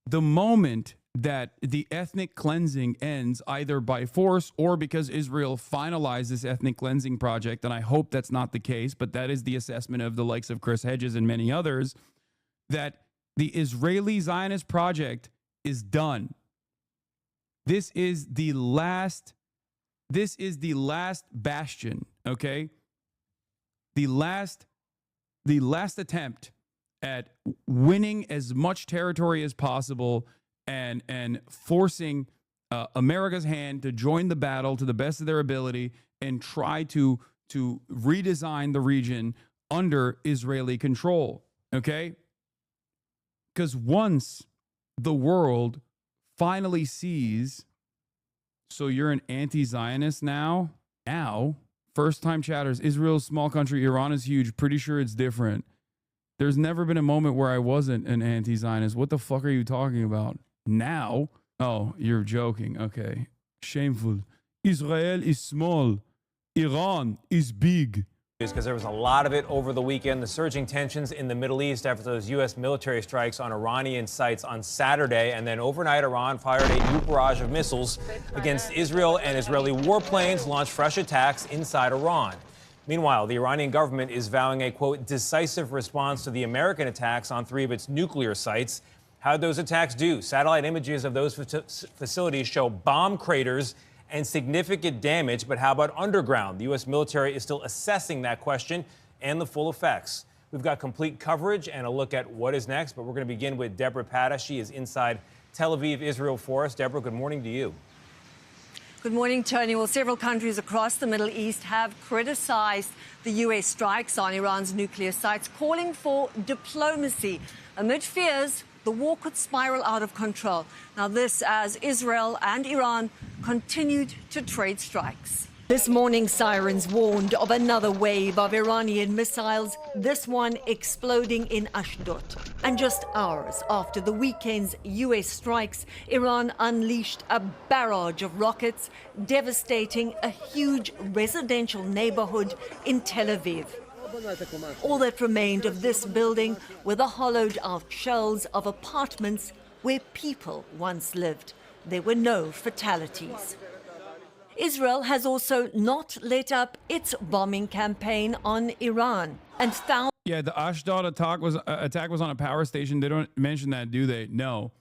The moment that the ethnic cleansing ends, either by force or because Israel finalized this ethnic cleansing project, and I hope that's not the case, but that is the assessment of the likes of Chris Hedges and many others, that the Israeli Zionist project is done. This is the last bastion, okay? The last attempt at winning as much territory as possible and forcing America's hand to join the battle to the best of their ability and try to redesign the region under Israeli control, okay? Because once the world finally sees, so you're an anti-Zionist now, first time chatters, Israel's small country, Iran is huge, pretty sure it's different. There's never been a moment where I wasn't an anti-Zionist. What the fuck are you talking about? Now? Oh, you're joking. Okay. Shameful. Israel is small. Iran is big. Because there was a lot of it over the weekend. The surging tensions in the Middle East after those U.S. military strikes on Iranian sites on Saturday. And then overnight, Iran fired a new barrage of missiles against Israel, and Israeli warplanes launched fresh attacks inside Iran. Meanwhile, the Iranian government is vowing a, quote, decisive response to the American attacks on 3 of its nuclear sites. How'd those attacks do? Satellite images of those facilities show bomb craters and significant damage, but how about underground? The U.S. military is still assessing that question and the full effects. We've got complete coverage and a look at what is next, but we're going to begin with Deborah Pata. She is inside Tel Aviv, Israel for us. Deborah, good morning to you. Good morning, Tony. Well, several countries across the Middle East have criticized the U.S. strikes on Iran's nuclear sites, calling for diplomacy amid fears the war could spiral out of control. Now, this as Israel and Iran continued to trade strikes. This morning, sirens warned of another wave of Iranian missiles, this one exploding in Ashdod. And just hours after the weekend's U.S. strikes, Iran unleashed a barrage of rockets, devastating a huge residential neighborhood in Tel Aviv. All that remained of this building were the hollowed-out shells of apartments where people once lived. There were no fatalities. Israel has also not let up its bombing campaign on Iran. And yeah, the Ashdod attack was on a power station. They don't mention that, do they? No,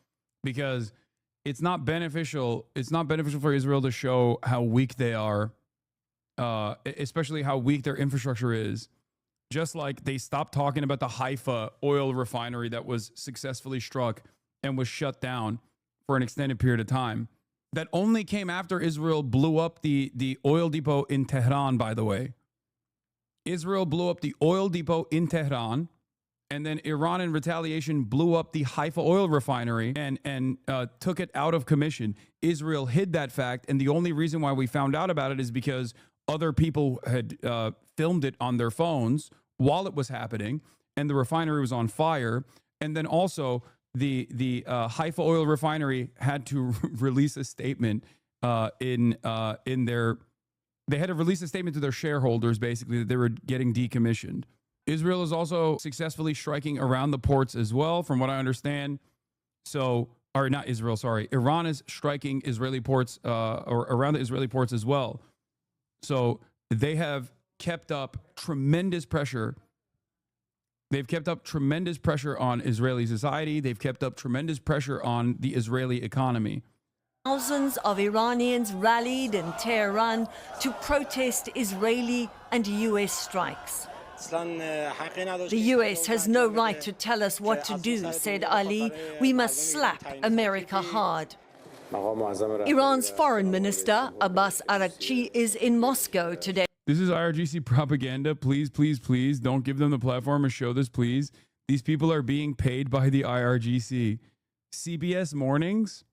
because it's not beneficial. It's not beneficial for Israel to show how weak they are, especially how weak their infrastructure is. Just like they stopped talking about the Haifa oil refinery that was successfully struck and was shut down for an extended period of time. That only came after Israel blew up the oil depot in Tehran, by the way. Israel blew up the oil depot in Tehran, and then Iran in retaliation blew up the Haifa oil refinery and took it out of commission. Israel hid that fact, and the only reason why we found out about it is because other people had filmed it on their phones while it was happening, and the refinery was on fire. And then also the Haifa oil refinery had to release a statement they had to release a statement to their shareholders, basically, that they were getting decommissioned. Israel is also successfully striking around the ports as well, from what I understand. So or not Israel, sorry, Iran is striking Israeli ports or around the Israeli ports as well. So they have kept up tremendous pressure. They've kept up tremendous pressure on Israeli society. They've kept up tremendous pressure on the Israeli economy. Thousands of Iranians rallied in Tehran to protest Israeli and US strikes. The US has no right to tell us what to do, said Ali. We must slap America hard. Iran's foreign minister, Abbas Araghchi, is in Moscow today. This is IRGC propaganda. Please, please, please don't give them the platform and show this, please. These people are being paid by the IRGC. CBS Mornings?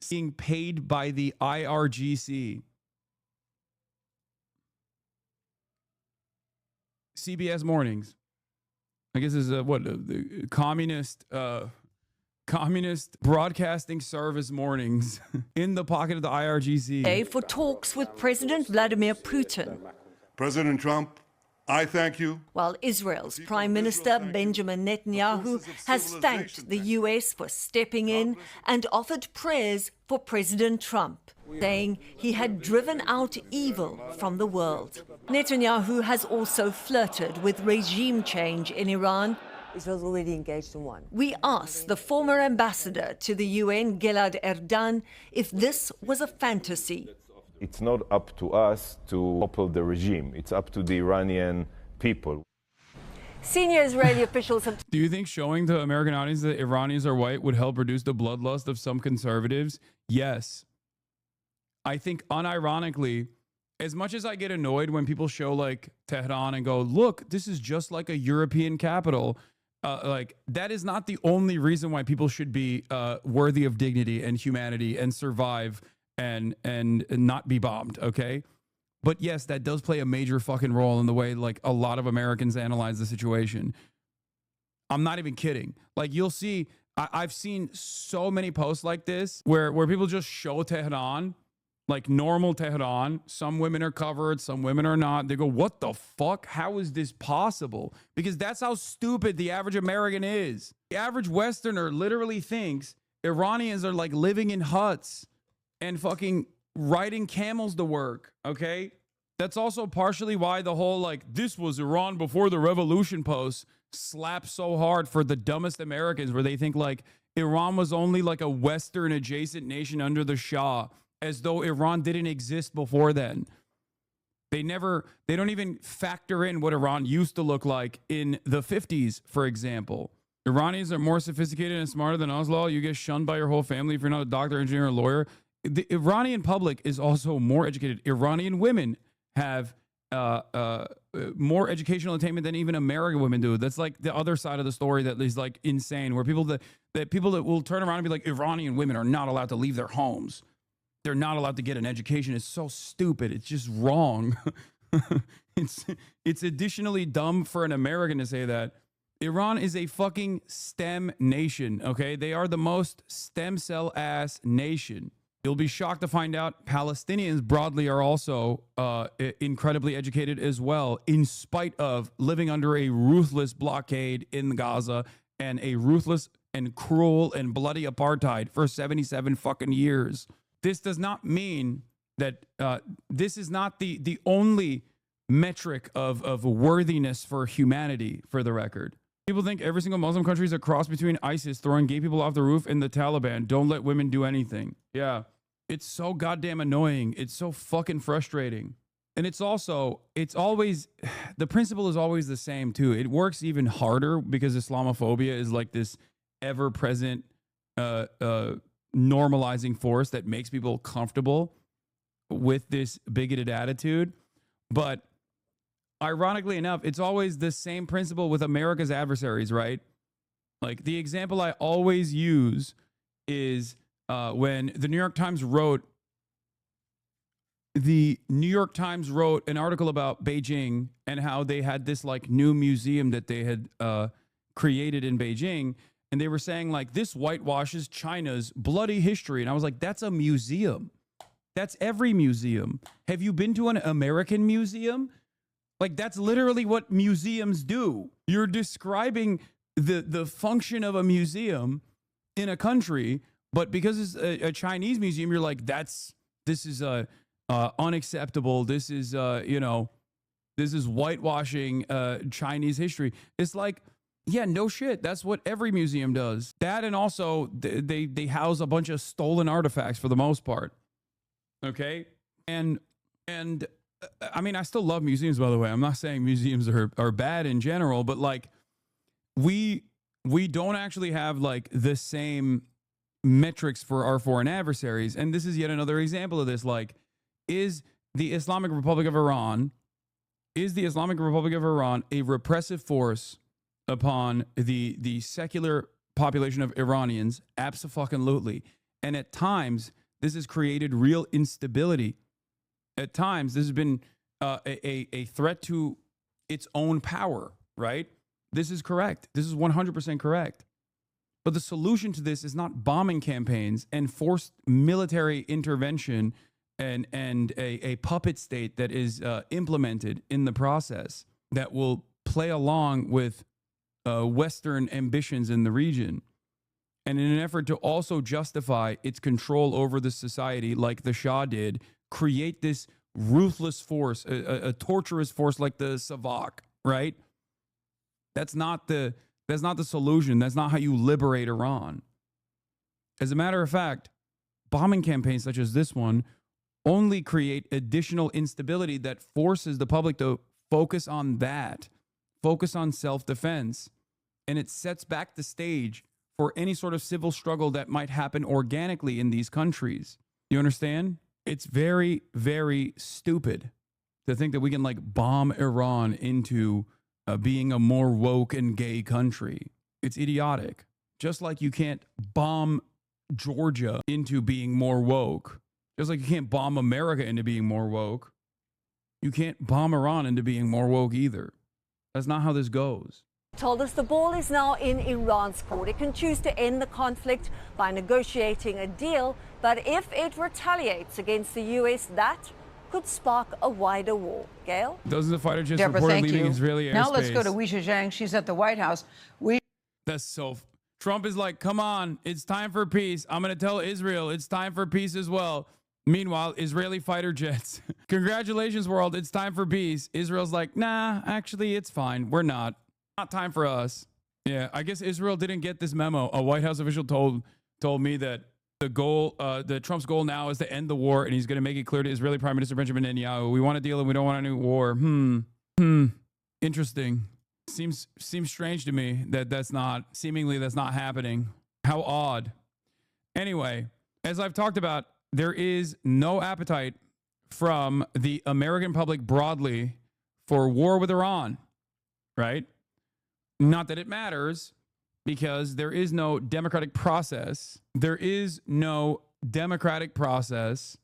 Being paid by the IRGC. CBS Mornings. I guess this is the communist broadcasting service mornings in the pocket of the IRGC. For talks with President Vladimir Putin. President Trump, I thank you. While Israel's Prime Minister Benjamin Netanyahu has thanked the US for stepping in and offered prayers for President Trump, saying he had driven out evil from the world. Netanyahu has also flirted with regime change in Iran. Israel's already engaged in one. We asked the former ambassador to the UN, Gilad Erdan, if this was a fantasy. It's not up to us to topple the regime. It's up to the Iranian people. Senior Israeli officials have... Do you think showing the American audience that Iranians are white would help reduce the bloodlust of some conservatives? Yes. I think unironically, as much as I get annoyed when people show like Tehran and go, look, this is just like a European capital, like that is not the only reason why people should be worthy of dignity and humanity and survive and not be bombed, okay? But yes, that does play a major fucking role in the way like a lot of Americans analyze the situation. I'm not even kidding. Like you'll see, I've seen so many posts like this where people just show Tehran, like normal Tehran. Some women are covered, some women are not. They go, what the fuck? How is this possible? Because that's how stupid the average American is. The average Westerner literally thinks Iranians are like living in huts and fucking riding camels to work, okay? That's also partially why the whole like, this was Iran before the revolution post slaps so hard for the dumbest Americans, where they think like Iran was only like a Western adjacent nation under the Shah, as though Iran didn't exist before then. They don't even factor in what Iran used to look like in the 50s, for example. Iranians are more sophisticated and smarter than us, law. You get shunned by your whole family if you're not a doctor, engineer, or lawyer. The Iranian public is also more educated. Iranian women have more educational attainment than even American women do. That's like the other side of the story that is like insane, where people that will turn around and be like, Iranian women are not allowed to leave their homes. They're not allowed to get an education. It's so stupid. It's just wrong. It's additionally dumb for an American to say that. Iran is a fucking STEM nation, okay? They are the most stem cell ass nation. You'll be shocked to find out Palestinians broadly are also incredibly educated as well, in spite of living under a ruthless blockade in Gaza and a ruthless and cruel and bloody apartheid for 77 fucking years. This does not mean that this is not the only metric of worthiness for humanity, for the record. People think every single Muslim country is a cross between ISIS throwing gay people off the roof and the Taliban. Don't let women do anything. Yeah. It's so goddamn annoying. It's so fucking frustrating. And it's always, the principle is always the same too. It works even harder because Islamophobia is like this ever-present normalizing force that makes people comfortable with this bigoted attitude. But ironically enough, it's always the same principle with America's adversaries, right? Like the example I always use is when the New York Times wrote an article about Beijing and how they had this like new museum that they had created in Beijing. And they were saying like, this whitewashes China's bloody history. And I was like, that's a museum. That's every museum. Have you been to an American museum? Like, that's literally what museums do. You're describing the function of a museum in a country, but because it's a Chinese museum, you're like, this is unacceptable. This is this is whitewashing Chinese history. It's like, yeah, no shit. That's what every museum does. That, and also they house a bunch of stolen artifacts for the most part. Okay, and I mean, I still love museums, by the way. I'm not saying museums are bad in general, but like we don't actually have like the same metrics for our foreign adversaries. And this is yet another example of this. Like, is the Islamic Republic of Iran a repressive force upon the secular population of Iranians? Abso-fucking-lutely. And at times, this has created real instability. At times, this has been a threat to its own power, right? This is correct. This is 100% correct. But the solution to this is not bombing campaigns and forced military intervention and a puppet state that is implemented in the process that will play along with Western ambitions in the region. And in an effort to also justify its control over the society, like the Shah did, create this ruthless force, a torturous force like the Savak, right? That's not the solution. That's not how you liberate Iran. As a matter of fact, bombing campaigns such as this one only create additional instability that forces the public to focus on that, focus on self-defense, and it sets back the stage for any sort of civil struggle that might happen organically in these countries. You understand? It's very, very stupid to think that we can like bomb Iran into being a more woke and gay country. It's idiotic. Just like you can't bomb Georgia into being more woke. Just like you can't bomb America into being more woke. You can't bomb Iran into being more woke either. That's not how this goes. Told us the ball is now in Iran's court. It can choose to end the conflict by negotiating a deal, but if it retaliates against the U.S., that could spark a wider war. Gail? Dozens of fighter jets Deborah, reported thank leaving you. Israeli airspace. Now let's go to Weisha Zhang. She's at the White House. That's so... Trump is like, come on, it's time for peace. I'm going to tell Israel it's time for peace as well. Meanwhile, Israeli fighter jets. Congratulations, world. It's time for peace. Israel's like, nah, actually, it's fine. We're not. Not time for us. Yeah, I guess Israel didn't get this memo. A White House official told me that the goal, the Trump's goal now is to end the war, and he's going to make it clear to Israeli Prime Minister Benjamin Netanyahu, we want a deal and we don't want a new war. Interesting. Seems strange to me that that's not happening. How odd. Anyway, as I've talked about, there is no appetite from the American public broadly for war with Iran, right? Not that it matters, because there is no democratic process. There is no democratic process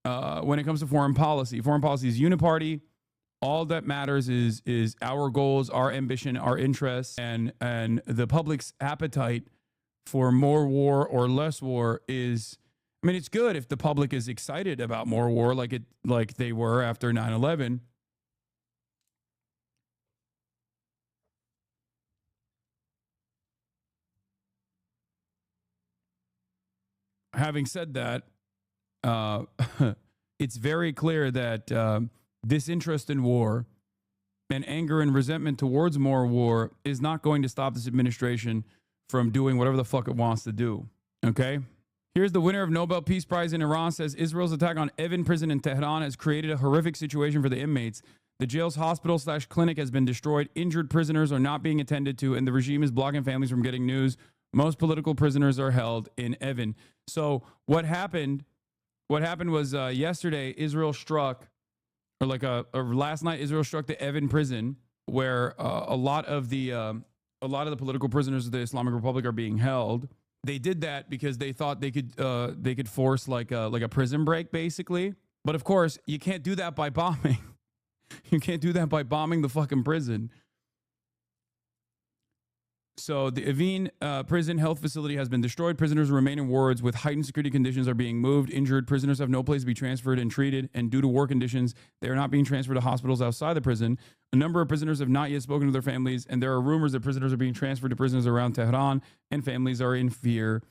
when it comes to foreign policy. Foreign policy is uniparty. All that matters is our goals, our ambition, our interests, and the public's appetite for more war or less war is, I mean, it's good if the public is excited about more war like they were after 9/11. Having said that, it's very clear that disinterest in war and anger and resentment towards more war is not going to stop this administration from doing whatever the fuck it wants to do. Okay? Here's the winner of Nobel Peace Prize in Iran says Israel's attack on Evin prison in Tehran has created a horrific situation for the inmates. The jail's hospital/clinic has been destroyed. Injured prisoners are not being attended to, and the regime is blocking families from getting news. Most political prisoners are held in Evin. So what happened was yesterday Israel struck, or last night Israel struck the Evin prison, where a lot of the political prisoners of the Islamic Republic are being held. They did that because they thought they could force like a prison break, basically. But of course, you can't do that by bombing. You can't do that by bombing the fucking prison. So the Evin prison health facility has been destroyed. Prisoners remain in wards with heightened security conditions, are being moved. Injured prisoners have no place to be transferred and treated. And due to war conditions, they are not being transferred to hospitals outside the prison. A number of prisoners have not yet spoken to their families. And there are rumors that prisoners are being transferred to prisons around Tehran, and families are in fear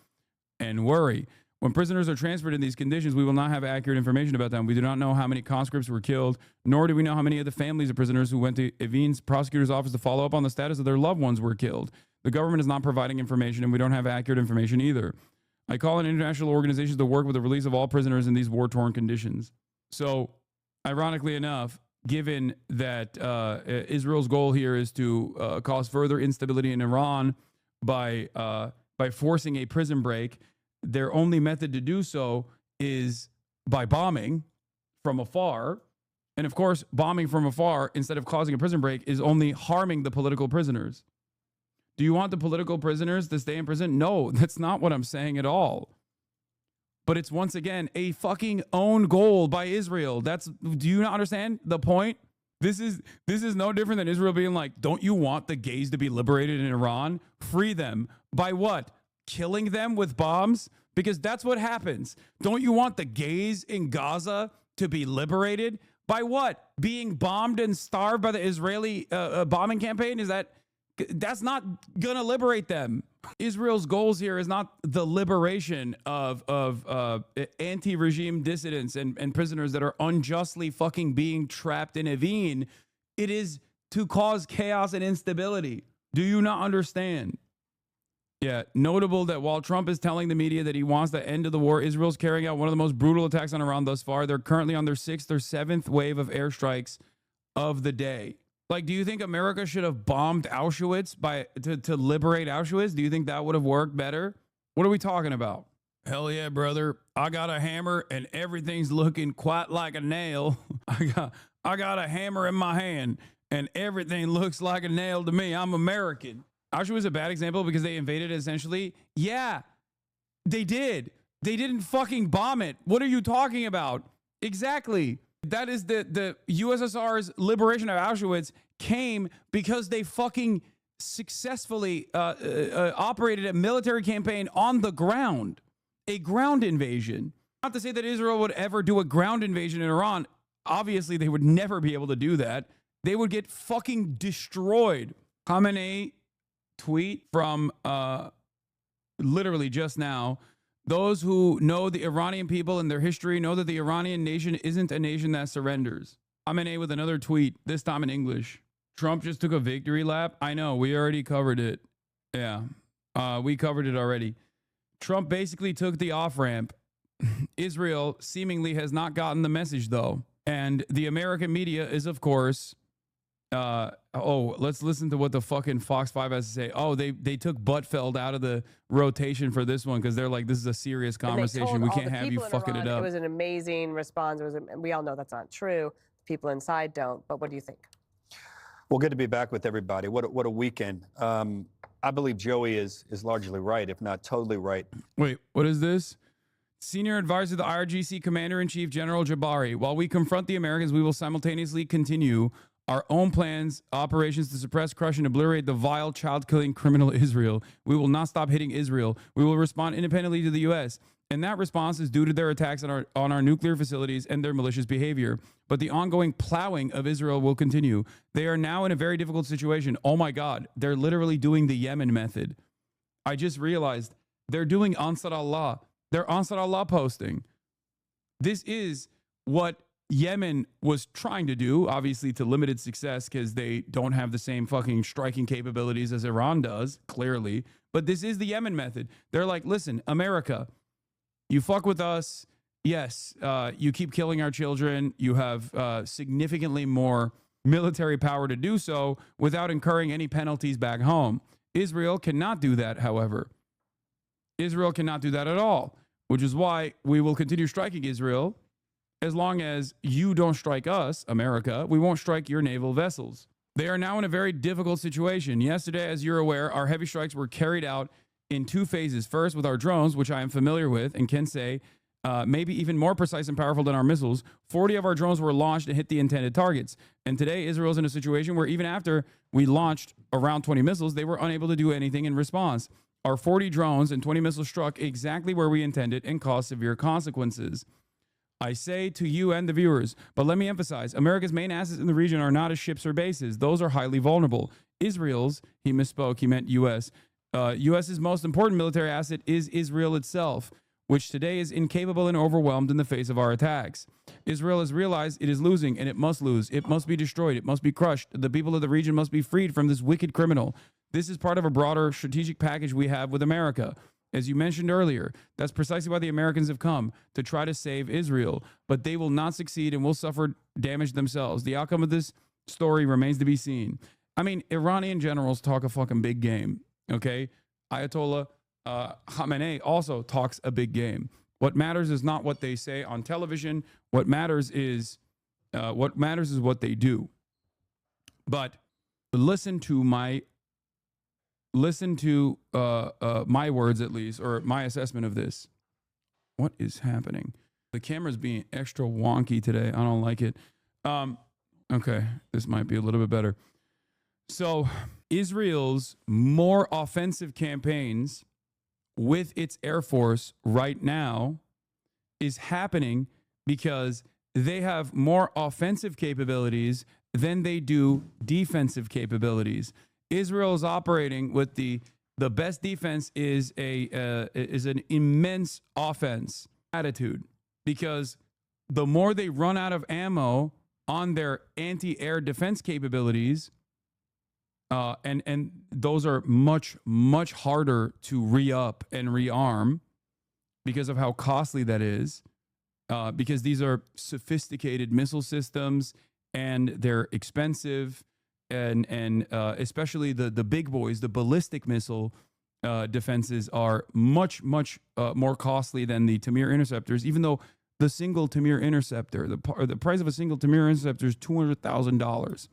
and worry. When prisoners are transferred in these conditions, we will not have accurate information about them. We do not know how many conscripts were killed, nor do we know how many of the families of prisoners who went to Evin's prosecutor's office to follow up on the status of their loved ones were killed. The government is not providing information, and we don't have accurate information either. I call on international organizations to work with the release of all prisoners in these war-torn conditions. So, ironically enough, given that Israel's goal here is to cause further instability in Iran by forcing a prison break, their only method to do so is by bombing from afar. And of course, bombing from afar instead of causing a prison break is only harming the political prisoners. Do you want the political prisoners to stay in prison? No, that's not what I'm saying at all. But it's once again a fucking own goal by Israel. Do you not understand the point? This is no different than Israel being like, don't you want the gays to be liberated in Iran? Free them. By what? Killing them with bombs? Because that's what happens. Don't you want the gays in Gaza to be liberated? By what? Being bombed and starved by the Israeli bombing campaign? That's not gonna liberate them. Israel's goals here is not the liberation of anti-regime dissidents and prisoners that are unjustly fucking being trapped in Evin. It is to cause chaos and instability. Do you not understand? Yeah, notable that while Trump is telling the media that he wants the end of the war, Israel's carrying out one of the most brutal attacks on Iran thus far. They're currently on their 6th or 7th wave of airstrikes of the day. Like, do you think America should have bombed Auschwitz to liberate Auschwitz? Do you think that would have worked better? What are we talking about? Hell yeah, brother. I got a hammer and everything's looking quite like a nail. I got a hammer in my hand and everything looks like a nail to me. I'm American. Auschwitz is a bad example because they invaded essentially. Yeah, they did. They didn't fucking bomb it. What are you talking about? Exactly. That is the USSR's liberation of Auschwitz came because they fucking successfully operated a military campaign on the ground, a ground invasion. Not to say that Israel would ever do a ground invasion in Iran. Obviously, they would never be able to do that. They would get fucking destroyed. Khamenei tweet from literally just now. Those who know the Iranian people and their history know that the Iranian nation isn't a nation that surrenders. Khamenei with another tweet, this time in English. Trump just took a victory lap. I know, we already covered it. Yeah, we covered it already. Trump basically took the off-ramp. Israel seemingly has not gotten the message, though. And the American media is, of course... let's listen to what the fucking Fox 5 has to say. Oh, they took Buttfeld out of the rotation for this one because they're like, this is a serious conversation. We can't have you fucking it up. It was an amazing response. We all know that's not true. People inside don't. But what do you think? Well, good to be back with everybody. What a weekend. I believe Joey is largely right, if not totally right. Wait, what is this? Senior advisor to the IRGC Commander-in-Chief General Jabari. While we confront the Americans, we will simultaneously continue our own plans, operations to suppress, crush, and obliterate the vile, child-killing criminal Israel. We will not stop hitting Israel. We will respond independently to the U.S., and that response is due to their attacks on our nuclear facilities and their malicious behavior. But the ongoing plowing of Israel will continue. They are now in a very difficult situation. Oh my God, they're literally doing the Yemen method. I just realized they're doing Ansar Allah. They're Ansar Allah posting. This is what Yemen was trying to do, obviously to limited success because they don't have the same fucking striking capabilities as Iran does, clearly. But this is the Yemen method. They're like, listen, America, you fuck with us. Yes, you keep killing our children. You have significantly more military power to do so without incurring any penalties back home. Israel cannot do that, however. Israel cannot do that at all, which is why we will continue striking Israel. As long as you don't strike us, America, we won't strike your naval vessels. They are now in a very difficult situation. Yesterday, as you're aware, our heavy strikes were carried out in 2 phases. First, with our drones, which I am familiar with and can say maybe even more precise and powerful than our missiles. 40 of our drones were launched and hit the intended targets. And today, Israel's in a situation where even after we launched around 20 missiles, they were unable to do anything in response. Our 40 drones and 20 missiles struck exactly where we intended and caused severe consequences. I say to you and the viewers, but let me emphasize, America's main assets in the region are not as ships or bases. Those are highly vulnerable. Israel's, he misspoke, he meant U.S. U.S.'s most important military asset is Israel itself, which today is incapable and overwhelmed in the face of our attacks. Israel has realized it is losing, and it must lose. It must be destroyed. It must be crushed. The people of the region must be freed from this wicked criminal. This is part of a broader strategic package we have with America. As you mentioned earlier, that's precisely why the Americans have come, to try to save Israel. But they will not succeed and will suffer damage themselves. The outcome of this story remains to be seen. I mean, Iranian generals talk a fucking big game, okay? Ayatollah Khamenei also talks a big game. What matters is not what they say on television. What matters is what they do. But listen to my words, at least, or my assessment of this. What is happening? The camera's being extra wonky today. I don't like it. Okay, this might be a little bit better. So Israel's more offensive campaigns with its Air Force right now is happening because they have more offensive capabilities than they do defensive capabilities. Israel is operating with the best defense is an immense offense attitude, because the more they run out of ammo on their anti-air defense capabilities, and those are much harder to re-up and rearm because of how costly that is, because these are sophisticated missile systems and they're expensive, and especially the big boys, the ballistic missile defenses are much more costly than the Tamir interceptors, even though the single Tamir interceptor, the price of a single Tamir interceptor is $200,000.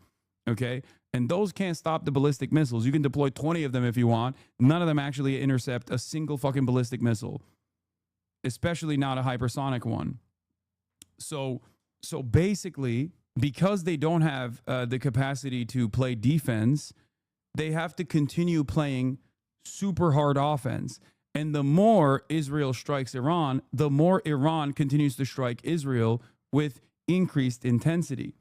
Okay, and those can't stop the ballistic missiles. You can deploy 20 of them if you want. None of them actually intercept a single fucking ballistic missile, especially not a hypersonic one. So basically, because they don't have the capacity to play defense, they have to continue playing super hard offense. And the more Israel strikes Iran, the more Iran continues to strike Israel with increased intensity.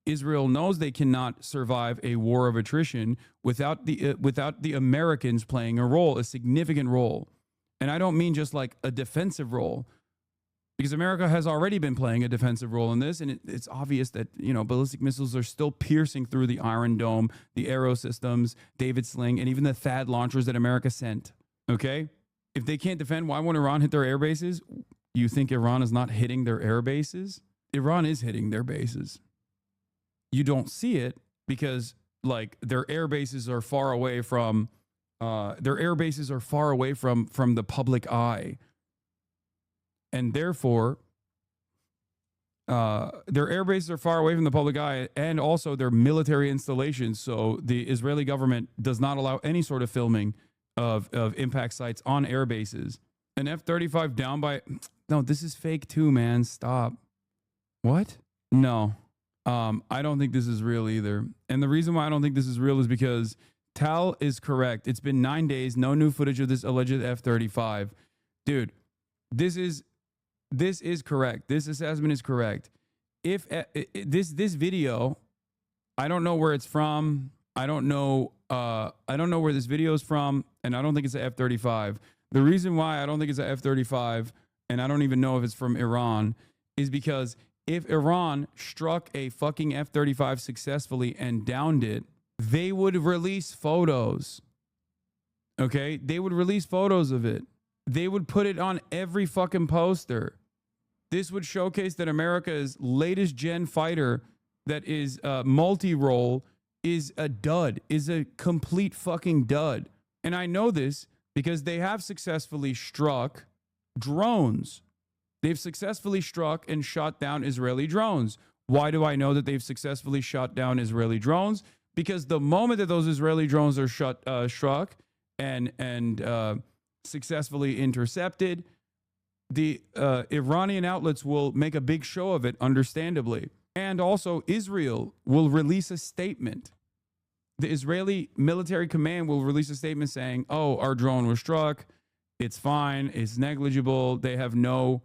Israel knows they cannot survive a war of attrition without the Americans playing a role, a significant role. And I don't mean just like a defensive role, because America has already been playing a defensive role in this, and it's obvious that, you know, ballistic missiles are still piercing through the Iron Dome, the Arrow systems, David Sling, and even the THAAD launchers that America sent. Okay? If they can't defend, why won't Iran hit their air bases? You think Iran is not hitting their air bases? Iran is hitting their bases. You don't see it because, like, their air bases are far away from the public eye. And therefore, their air bases are far away from the public eye, and also their military installations. So the Israeli government does not allow any sort of filming of impact sites on air bases. An F-35 down by... No, this is fake too, man. Stop. What? No. I don't think this is real either. And the reason why I don't think this is real is because Tal is correct. It's been 9 days, no new footage of this alleged F-35. Dude, this is correct. This assessment is correct. If this video, I don't know where it's from. I don't know where this video is from, and I don't think it's an F-35. The reason why I don't think it's an F-35, and I don't even know if it's from Iran, is because if Iran struck a fucking F-35 successfully and downed it, they would release photos. Okay? They would release photos of it. They would put it on every fucking poster. This would showcase that America's latest gen fighter that is multi-role is a dud, is a complete fucking dud. And I know this because they have successfully struck drones. They've successfully struck and shot down Israeli drones. Why do I know that they've successfully shot down Israeli drones? Because the moment that those Israeli drones are struck and successfully intercepted, the Iranian outlets will make a big show of it, understandably. And also Israel will release a statement. The Israeli military command will release a statement saying, oh, our drone was struck. It's fine. It's negligible. They have no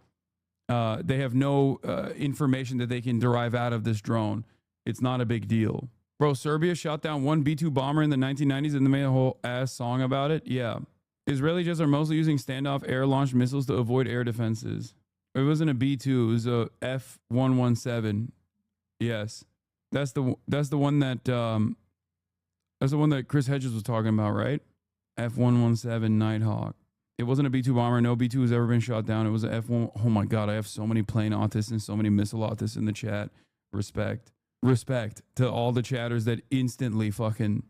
information that they can derive out of this drone. It's not a big deal. Bro, Serbia shot down one B-2 bomber in the 1990s and they made a whole ass song about it. Yeah. Israeli jets are mostly using standoff air-launched missiles to avoid air defenses. It wasn't a B-2. It was a F-117. Yes. That's the one that Chris Hedges was talking about, right? F-117 Nighthawk. It wasn't a B-2 bomber. No B-2 has ever been shot down. It was an F-1. Oh my God, I have so many plane autists and so many missile autists in the chat. Respect. Respect to all the chatters that instantly fucking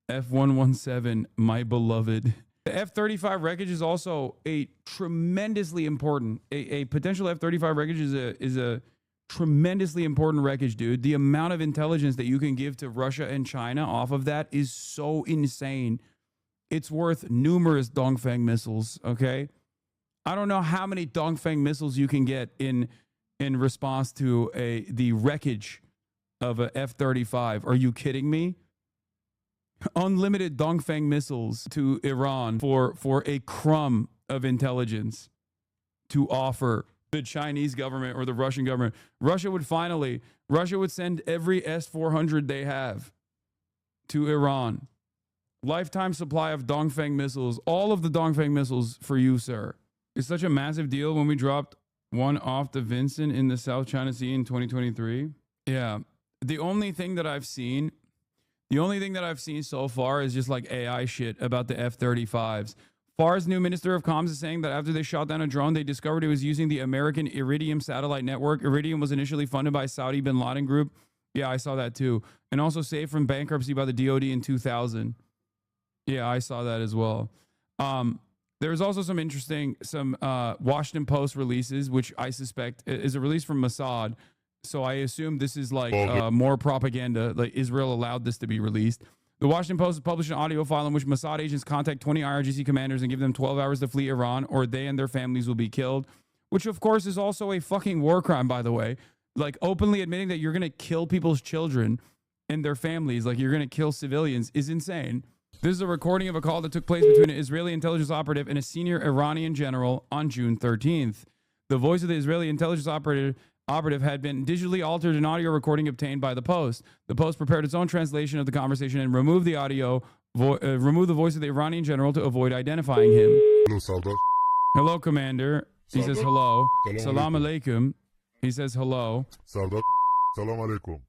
F-117, my beloved. The F-35 wreckage is also a tremendously important, a potential F-35 wreckage is a tremendously important wreckage, dude. The amount of intelligence that you can give to Russia and China off of that is so insane. It's worth numerous Dongfeng missiles, okay? I don't know how many Dongfeng missiles you can get in response to the wreckage of a F-35. Are you kidding me? Unlimited Dongfeng missiles to Iran for a crumb of intelligence to offer the Chinese government or the Russian government. Russia would send every S-400 they have to Iran. Lifetime supply of Dongfeng missiles, all of the Dongfeng missiles for you, sir. It's such a massive deal when we dropped one off the Vincent in the South China Sea in 2023. Yeah. The only thing that I've seen so far is just like AI shit about the F-35s. Farr's new Minister of Comms is saying that after they shot down a drone, they discovered it was using the American Iridium satellite network. Iridium was initially funded by Saudi bin Laden Group. Yeah, I saw that too. And also saved from bankruptcy by the DoD in 2000. Yeah, I saw that as well. There was also some Washington Post releases, which I suspect is a release from Mossad. So I assume this is like more propaganda. Like Israel allowed this to be released. The Washington Post has published an audio file in which Mossad agents contact 20 IRGC commanders and give them 12 hours to flee Iran, or they and their families will be killed. Which, of course, is also a fucking war crime, by the way. Like openly admitting that you're going to kill people's children and their families, like you're going to kill civilians, is insane. This is a recording of a call that took place between an Israeli intelligence operative and a senior Iranian general on June 13th. The voice of the Israeli intelligence operative had been digitally altered in audio recording obtained by the Post. The Post prepared its own translation of the conversation and removed the removed the voice of the Iranian general to avoid identifying him. Hello, Sardar. Hello, Commander. He says hello. Salam alaikum. He says hello. Sardar. Salam alaikum.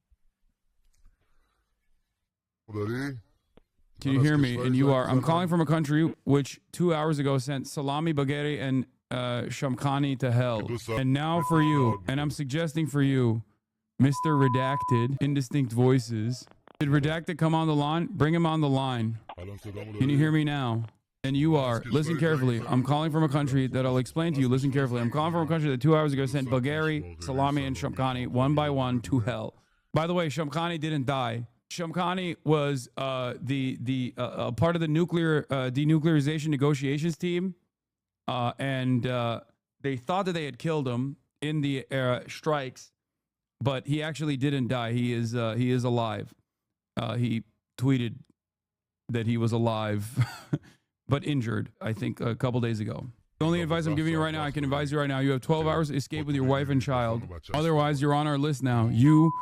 Can you hear me? And you are. I'm calling from a country which 2 hours ago sent Salami, Bagheri, and Shamkhani to hell. And now for you, and I'm suggesting for you, Mr. Redacted, indistinct voices. Did Redacted come on the line? Bring him on the line. Can you hear me now? And you are. Listen carefully. I'm calling from a country that I'll explain to you. Listen carefully. I'm calling from a country that 2 hours ago sent Bagheri, Salami, and Shamkhani one by one to hell. By the way, Shamkhani didn't die. Shamkhani was part of the nuclear denuclearization negotiations team. And they thought that they had killed him in the strikes, but he actually didn't die. He is alive. He tweeted that he was alive, but injured, I think, a couple days ago. The only advice I'm giving you right now, I can advise you right now, you have 12 hours to escape with your wife and child. Otherwise, you're on our list now. You,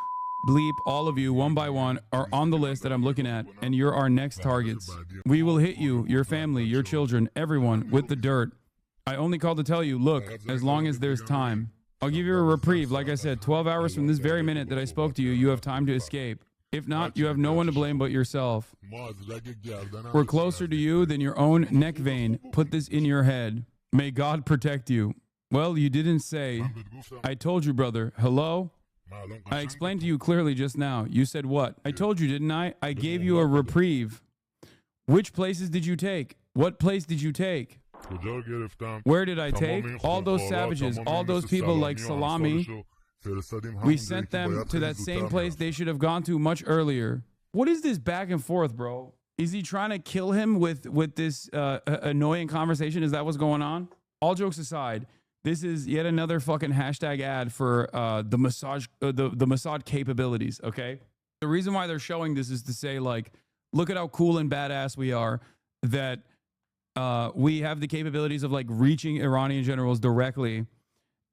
bleep, all of you, one by one, are on the list that I'm looking at, and you're our next targets. We will hit you, your family, your children, everyone, with the dirt. I only called to tell you, look, as long as there's time. I'll give you a reprieve. Like I said, 12 hours from this very minute that I spoke to you, you have time to escape. If not, you have no one to blame but yourself. We're closer to you than your own neck vein. Put this in your head. May God protect you. Well, you didn't say. I told you, brother. Hello? I explained to you clearly just now. You said what? I told you, didn't I? I gave you a reprieve. Which places did you take? What place did you take? Where did I take? All those savages, all those people like Salami. We sent them to that same place they should have gone to much earlier. What is this back and forth, bro? Is he trying to kill him with this annoying conversation? Is that what's going on? All jokes aside, This is yet another fucking hashtag ad for the Mossad capabilities. Okay, the reason why they're showing this is to say, like, look at how cool and badass we are, that we have the capabilities of like reaching Iranian generals directly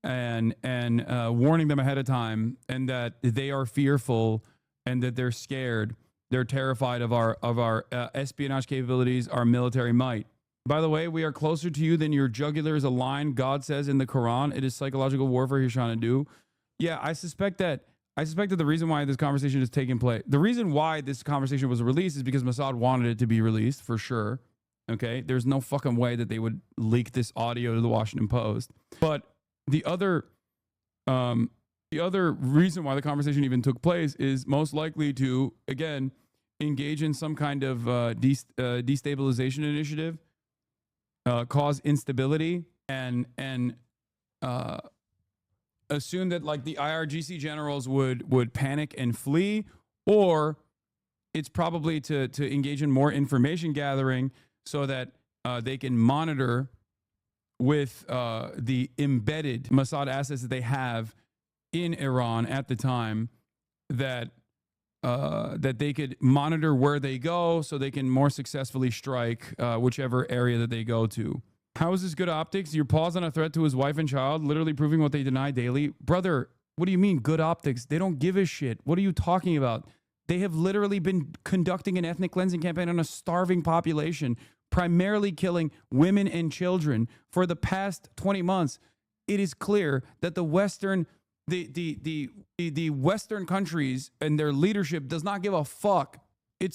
and warning them ahead of time, and that they are fearful and that they're scared. They're terrified of our espionage capabilities, our military might. By the way, we are closer to you than your jugular is a line. God says in the Quran, it is psychological warfare he's trying to do. Yeah, I suspect that the reason why this conversation is taking place, the reason why this conversation was released is because Mossad wanted it to be released, for sure. Okay, there's no fucking way that they would leak this audio to the Washington Post. But the other reason why the conversation even took place is most likely to, again, engage in some kind of destabilization initiative, cause instability, and assume that like the IRGC generals would panic and flee, or it's probably to engage in more information gathering so that they can monitor with the embedded Mossad assets that they have in Iran at the time, that they could monitor where they go so they can more successfully strike whichever area that they go to. How is this good optics? Your pause on a threat to his wife and child, literally proving what they deny daily. Brother, what do you mean good optics? They don't give a shit. What are you talking about? They have literally been conducting an ethnic cleansing campaign on a starving population, primarily killing women and children for the past 20 months. It is clear that the Western countries and their leadership does not give a fuck. They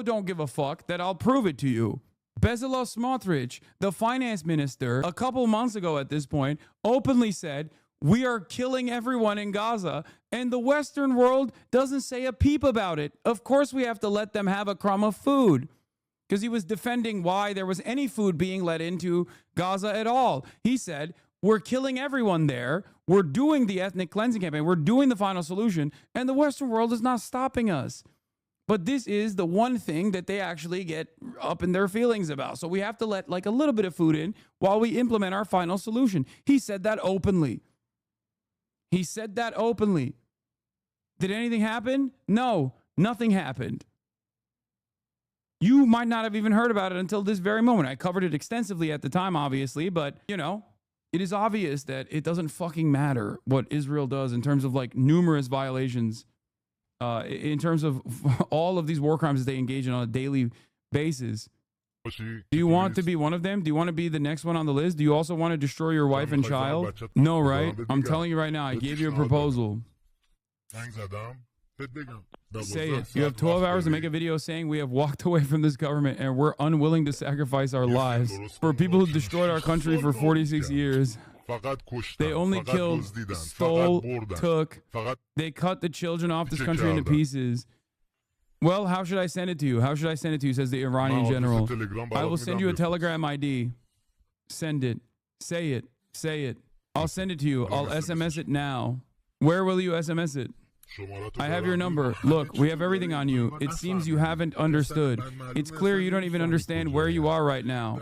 don't give a fuck that I'll prove it to you. Bezalel Smotrich, the finance minister, a couple months ago at this point, openly said, we are killing everyone in Gaza, and the Western world doesn't say a peep about it. Of course we have to let them have a crumb of food, because he was defending why there was any food being let into Gaza at all. He said, we're killing everyone there. We're doing the ethnic cleansing campaign. We're doing the final solution, and the Western world is not stopping us. But this is the one thing that they actually get up in their feelings about. So we have to let like a little bit of food in while we implement our final solution. He said that openly. Did anything happen? No, nothing happened. You might not have even heard about it until this very moment. I covered it extensively at the time, obviously, but you know, it is obvious that it doesn't fucking matter what Israel does in terms of like numerous violations, in terms of all of these war crimes that they engage in on a daily basis. Do you want to be one of them? Do you want to be the next one on the list? Do you also want to destroy your wife and child? No, right? I'm telling you right now, I gave you a proposal. Say it. You have 12 hours to make a video saying we have walked away from this government and we're unwilling to sacrifice our lives for people who destroyed our country for 46 years. They only killed, stole, took. They cut the children off this country into pieces. Well, how should I send it to you? How should I send it to you, says the Iranian general. I will send you a Telegram ID. Send it. Say it. Say it. I'll send it to you. I'll SMS it now. Where will you SMS it? I have your number. Look, we have everything on you. It seems you haven't understood. It's clear you don't even understand where you are right now.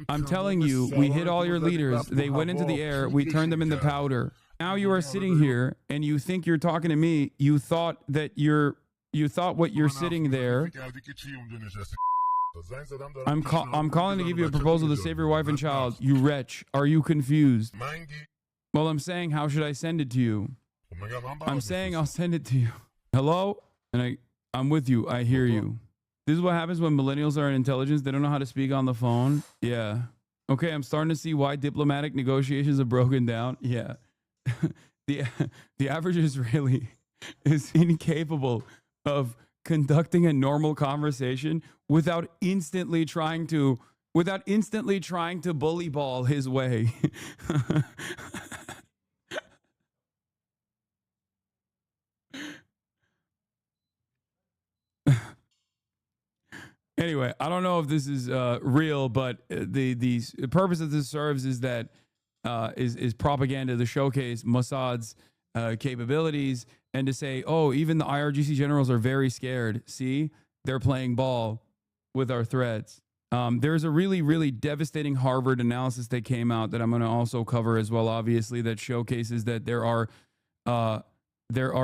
I'm telling you, we hit all your leaders. They went into the air. We turned them into powder. Now you are sitting here and you think you're talking to me. You thought what you're sitting there. I'm calling to give you a proposal to save your wife and child. You wretch. Are you confused? Well, I'm saying, how should I send it to you? I'm saying I'll send it to you. Hello? And I'm with you. I hear you. This is what happens when millennials are in intelligence. They don't know how to speak on the phone. Yeah. Okay, I'm starting to see why diplomatic negotiations have broken down. Yeah. The average Israeli is incapable of conducting a normal conversation without instantly trying to bully ball his way. Anyway, I don't know if this is real, but the purpose of this serves is that is propaganda to showcase Mossad's capabilities and to say, oh, even the IRGC generals are very scared. See, they're playing ball with our threats. There's a really, really devastating Harvard analysis that came out that I'm going to also cover as well, obviously, that showcases that there are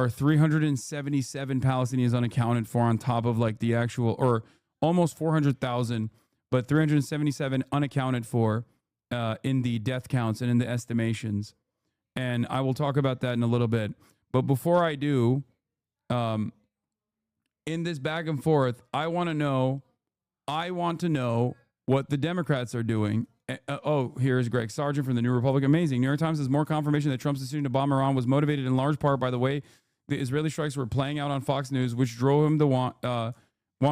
377 Palestinians unaccounted for on top of like the actual, or almost 400,000, but 377 unaccounted for in the death counts and in the estimations. And I will talk about that in a little bit. But before I do, in this back and forth, I want to know what the Democrats are doing. Here's Greg Sargent from the New Republic. Amazing. New York Times has more confirmation that Trump's decision to bomb Iran was motivated in large part by the way the Israeli strikes were playing out on Fox News, which drove him to want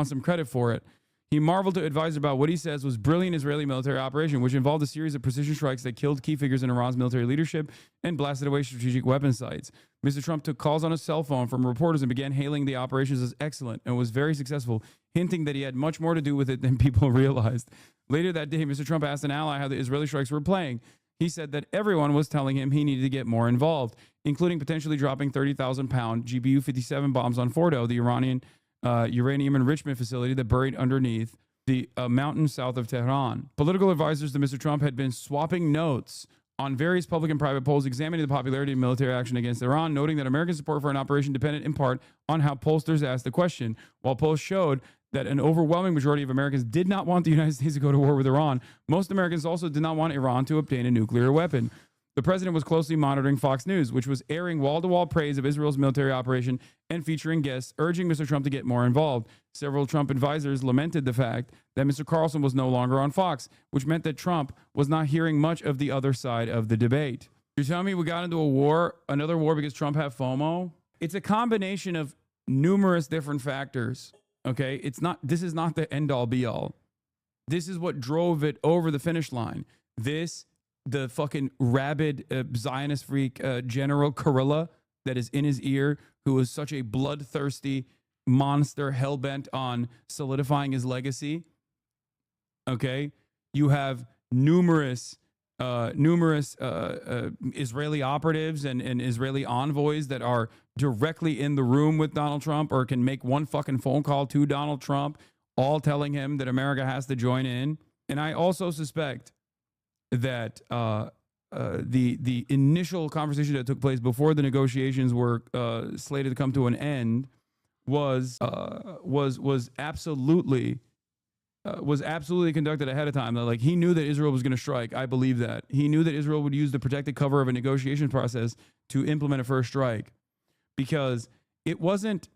some credit for it. He marveled to advisors about what he says was brilliant Israeli military operation, which involved a series of precision strikes that killed key figures in Iran's military leadership and blasted away strategic weapon sites. Mr. Trump took calls on his cell phone from reporters and began hailing the operations as excellent and was very successful, hinting that he had much more to do with it than people realized. Later that day, Mr. Trump asked an ally how the Israeli strikes were playing. He said that everyone was telling him he needed to get more involved, including potentially dropping 30,000-pound GBU-57 bombs on Fordo, the Iranian uranium enrichment facility that buried underneath the mountain south of Tehran. Political advisors to Mr. Trump had been swapping notes on various public and private polls examining the popularity of military action against Iran, noting that American support for an operation depended in part on how pollsters asked the question. While polls showed that an overwhelming majority of Americans did not want the United States to go to war with Iran, most Americans also did not want Iran to obtain a nuclear weapon. The president was closely monitoring Fox News, which was airing wall-to-wall praise of Israel's military operation and featuring guests urging Mr. Trump to get more involved. Several Trump advisors lamented the fact that Mr. Carlson was no longer on Fox, which meant that Trump was not hearing much of the other side of the debate. You're telling me we got into a war, another war because Trump had FOMO? It's a combination of numerous different factors, okay? This is not the end-all be-all. This is what drove it over the finish line. The fucking rabid Zionist freak General Kurilla that is in his ear, who is such a bloodthirsty monster hell-bent on solidifying his legacy. Okay? You have numerous Israeli operatives and Israeli envoys that are directly in the room with Donald Trump or can make one fucking phone call to Donald Trump, all telling him that America has to join in. And I also suspect that the initial conversation that took place before the negotiations were slated to come to an end was absolutely conducted ahead of time. Like, he knew that Israel was going to strike. I believe that. He knew that Israel would use the protected cover of a negotiation process to implement a first strike, because it wasn't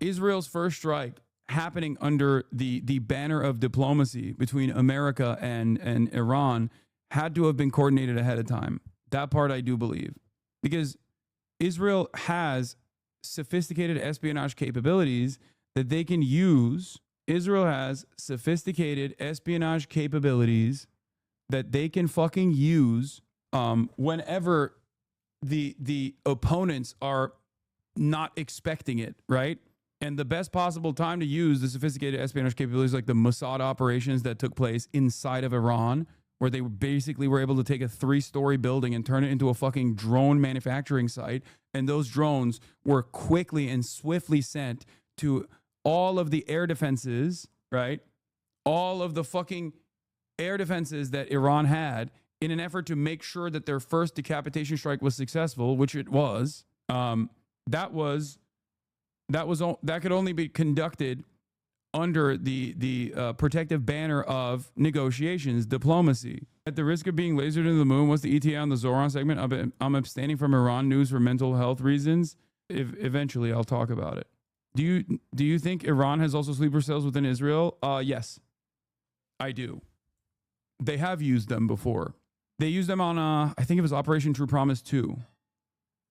Israel's first strike happening under the banner of diplomacy between America and Iran had to have been coordinated ahead of time. That part I do believe, because Israel has sophisticated espionage capabilities that they can use. Israel has sophisticated espionage capabilities that they can fucking use whenever the opponents are not expecting it, right? And the best possible time to use the sophisticated espionage capabilities, like the Mossad operations that took place inside of Iran, where they basically were able to take a 3-story building and turn it into a fucking drone manufacturing site. And those drones were quickly and swiftly sent to all of the air defenses, right? All of the fucking air defenses that Iran had in an effort to make sure that their first decapitation strike was successful, which it was. That could only be conducted under the protective banner of negotiations, diplomacy. At the risk of being lasered into the moon, what's the ETA on the Zoran segment? I'm abstaining from Iran news for mental health reasons. Eventually, I'll talk about it. Do you think Iran has also sleeper cells within Israel? Yes, I do. They have used them before. They used them on, I think it was Operation True Promise 2.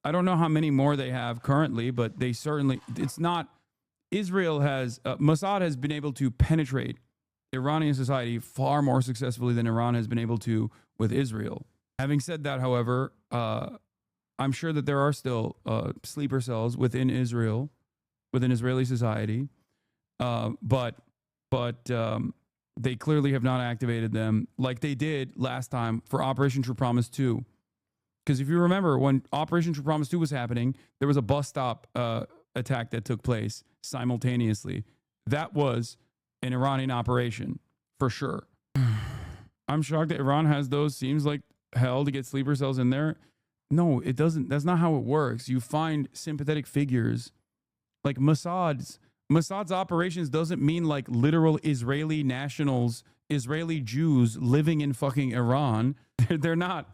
I don't know how many more they have currently, but they certainly, it's not, Israel has, Mossad has been able to penetrate Iranian society far more successfully than Iran has been able to with Israel. Having said that, however, I'm sure that there are still sleeper cells within Israel, within Israeli society, but they clearly have not activated them like they did last time for Operation True Promise 2. Because if you remember, when Operation True Promise 2 was happening, there was a bus stop attack that took place simultaneously. That was an Iranian operation. for sure. I'm shocked that Iran has those. Seems like hell to get sleeper cells in there. No, it doesn't. That's not how it works. You find sympathetic figures like Mossad's operations doesn't mean like literal Israeli nationals, Israeli Jews living in fucking Iran. They're not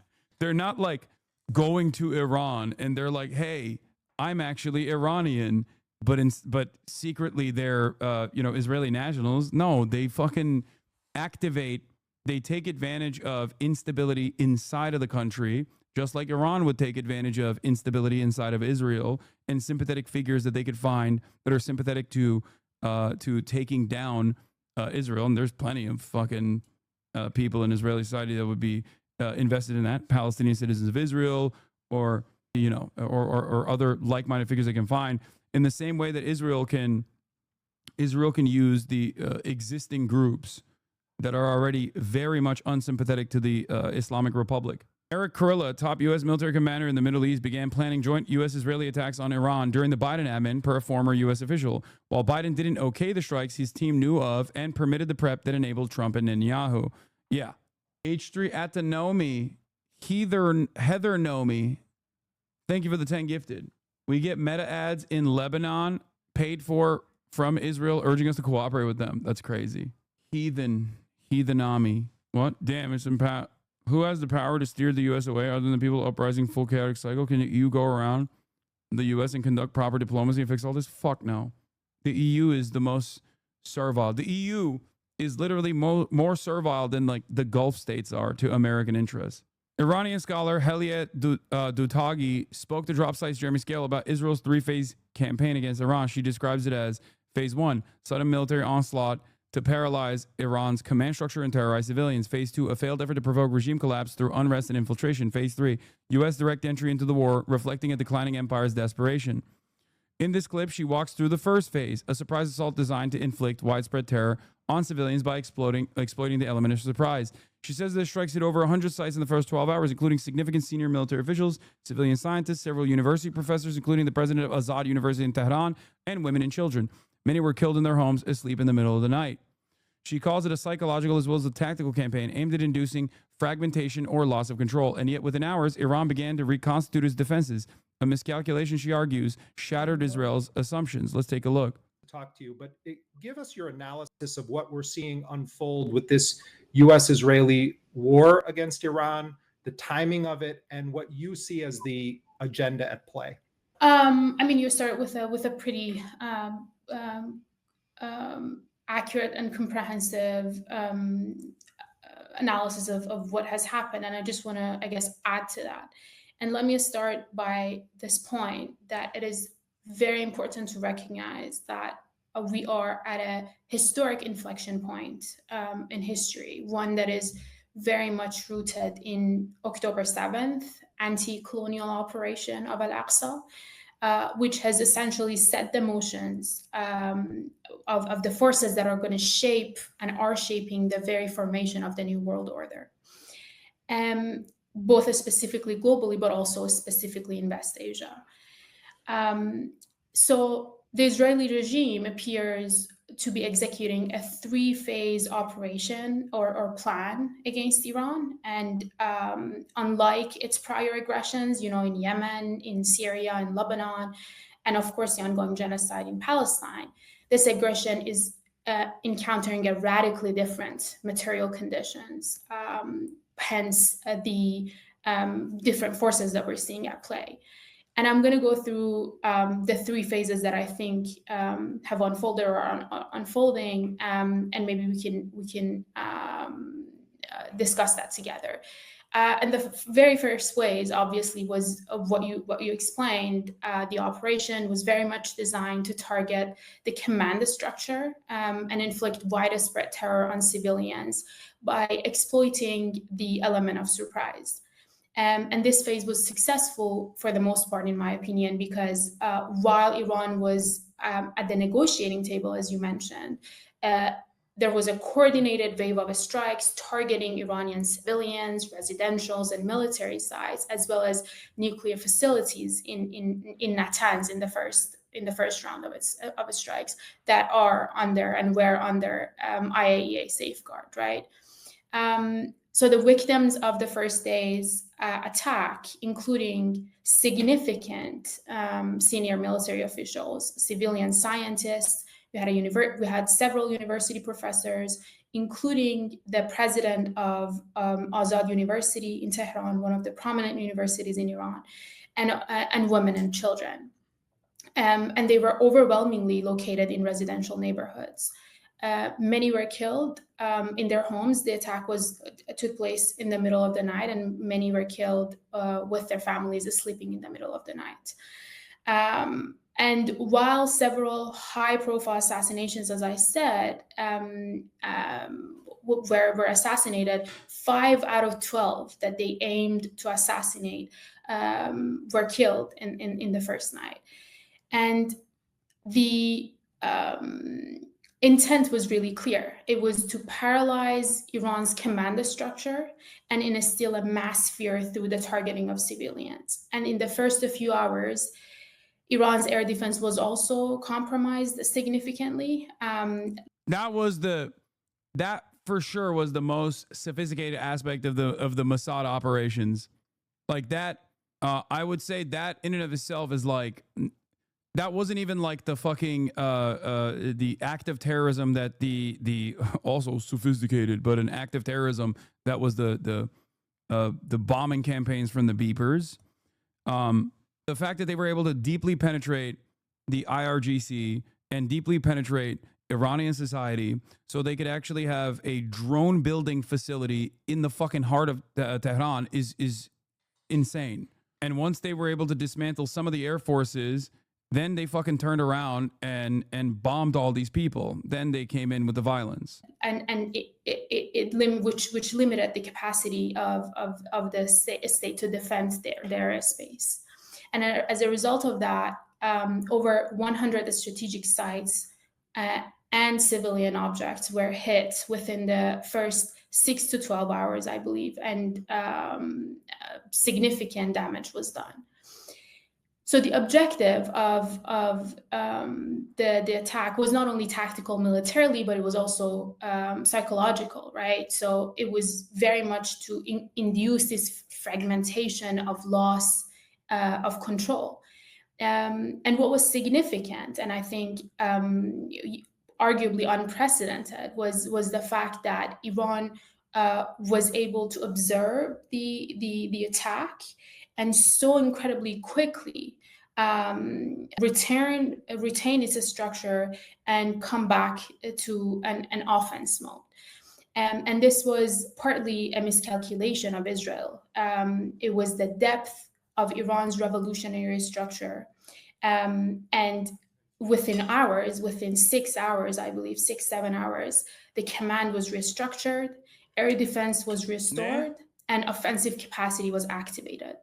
like going to Iran and they're like, hey, I'm actually Iranian, but secretly they're Israeli nationals. No, they fucking activate. They take advantage of instability inside of the country, just like Iran would take advantage of instability inside of Israel, and sympathetic figures that they could find that are sympathetic to taking down Israel. And there's plenty of fucking people in Israeli society that would be invested in that. Palestinian citizens of Israel, or or other like-minded figures they can find. In the same way that Israel can use the existing groups that are already very much unsympathetic to the Islamic Republic. Eric Kurilla, top U.S. military commander in the Middle East, began planning joint U.S.-Israeli attacks on Iran during the Biden admin, per a former U.S. official. While Biden didn't okay the strikes his team knew of and permitted the prep that enabled Trump and Netanyahu. Yeah. H3 Atanomi, Heather Nomi, thank you for the 10 gifted. We get meta ads in Lebanon paid for from Israel, urging us to cooperate with them. That's crazy. Heathenami. What? Damn, it's who has the power to steer the U.S. away other than the people uprising full chaotic cycle? Can you go around the U.S. and conduct proper diplomacy and fix all this? Fuck no. The EU is the most servile. The EU is literally more servile than like the Gulf states are to American interests. Iranian scholar Heliet Doutagi spoke to Drop Site's Jeremy Scale about Israel's three-phase campaign against Iran. She describes it as phase 1, sudden military onslaught to paralyze Iran's command structure and terrorize civilians. Phase 2, a failed effort to provoke regime collapse through unrest and infiltration. Phase 3, U.S. direct entry into the war, reflecting a declining empire's desperation. In this clip, she walks through the first phase, a surprise assault designed to inflict widespread terror on civilians by exploiting the element of surprise. She says the strikes hit over 100 sites in the first 12 hours, including significant senior military officials, civilian scientists, several university professors, including the president of Azad University in Tehran, and women and children. Many were killed in their homes, asleep in the middle of the night. She calls it a psychological as well as a tactical campaign aimed at inducing fragmentation or loss of control. And yet, within hours, Iran began to reconstitute its defenses. A miscalculation, she argues, shattered Israel's assumptions. Let's take a look. Talk to you, but give us your analysis of what we're seeing unfold with this U.S.-Israeli war against Iran, the timing of it, and what you see as the agenda at play. I mean, you start with a pretty accurate and comprehensive analysis of what has happened, and I just want to, I guess, add to that. And let me start by this point that it is very important to recognize that we are at a historic inflection point in history, one that is very much rooted in October 7th, anti-colonial operation of Al-Aqsa, which has essentially set the motions of the forces that are going to shape and are shaping the very formation of the New World Order, both specifically globally, but also specifically in West Asia. So the Israeli regime appears to be executing a three-phase operation or plan against Iran. And unlike its prior aggressions, in Yemen, in Syria, in Lebanon, and of course the ongoing genocide in Palestine, this aggression is encountering a radically different material conditions, hence the different forces that we're seeing at play. And I'm going to go through the three phases that I think have unfolded or are unfolding, and maybe we can discuss that together. And the very first phase, obviously, was what you explained. The operation was very much designed to target the command structure and inflict widespread terror on civilians by exploiting the element of surprise. And this phase was successful for the most part, in my opinion, because while Iran was at the negotiating table, as you mentioned, there was a coordinated wave of strikes targeting Iranian civilians, residentials, and military sites, as well as nuclear facilities in Natanz in the first round of strikes that are under and were under IAEA safeguard, right? So the victims of the first day's attack, including significant senior military officials, civilian scientists. We had several university professors, including the president of Azad University in Tehran, one of the prominent universities in Iran, and women and children. And they were overwhelmingly located in residential neighborhoods. Many were killed in their homes. The attack took place in the middle of the night, and many were killed with their families sleeping in the middle of the night. And while several high-profile assassinations, as I said, were assassinated, 5 out of 12 that they aimed to assassinate were killed in the first night. And the intent was really clear. It was to paralyze Iran's command structure and instill a mass fear through the targeting of civilians. And in the first few hours, Iran's air defense was also compromised significantly. That for sure was the most sophisticated aspect of the Mossad operations. Like that, I would say that in and of itself is like, that wasn't even like the fucking the act of terrorism that the also sophisticated, but an act of terrorism that was the bombing campaigns from the beepers. The fact that they were able to deeply penetrate the IRGC and deeply penetrate Iranian society, so they could actually have a drone building facility in the fucking heart of Tehran is insane. And once they were able to dismantle some of the air forces, then they fucking turned around and bombed all these people. Then they came in with the violence. And which limited the capacity of the state to defend their airspace. And as a result of that, over 100 strategic sites and civilian objects were hit within the first 6 to 12 hours, I believe, and significant damage was done. So the objective of the attack was not only tactical militarily, but it was also psychological, right? So it was very much to induce this fragmentation of loss of control. And what was significant, and I think arguably unprecedented, was the fact that Iran was able to observe the attack and so incredibly quickly retain its structure and come back to an offense mode. And this was partly a miscalculation of Israel. It was the depth of Iran's revolutionary structure. And within 6 hours, I believe, 7 hours, the command was restructured, air defense was restored, and offensive capacity was activated.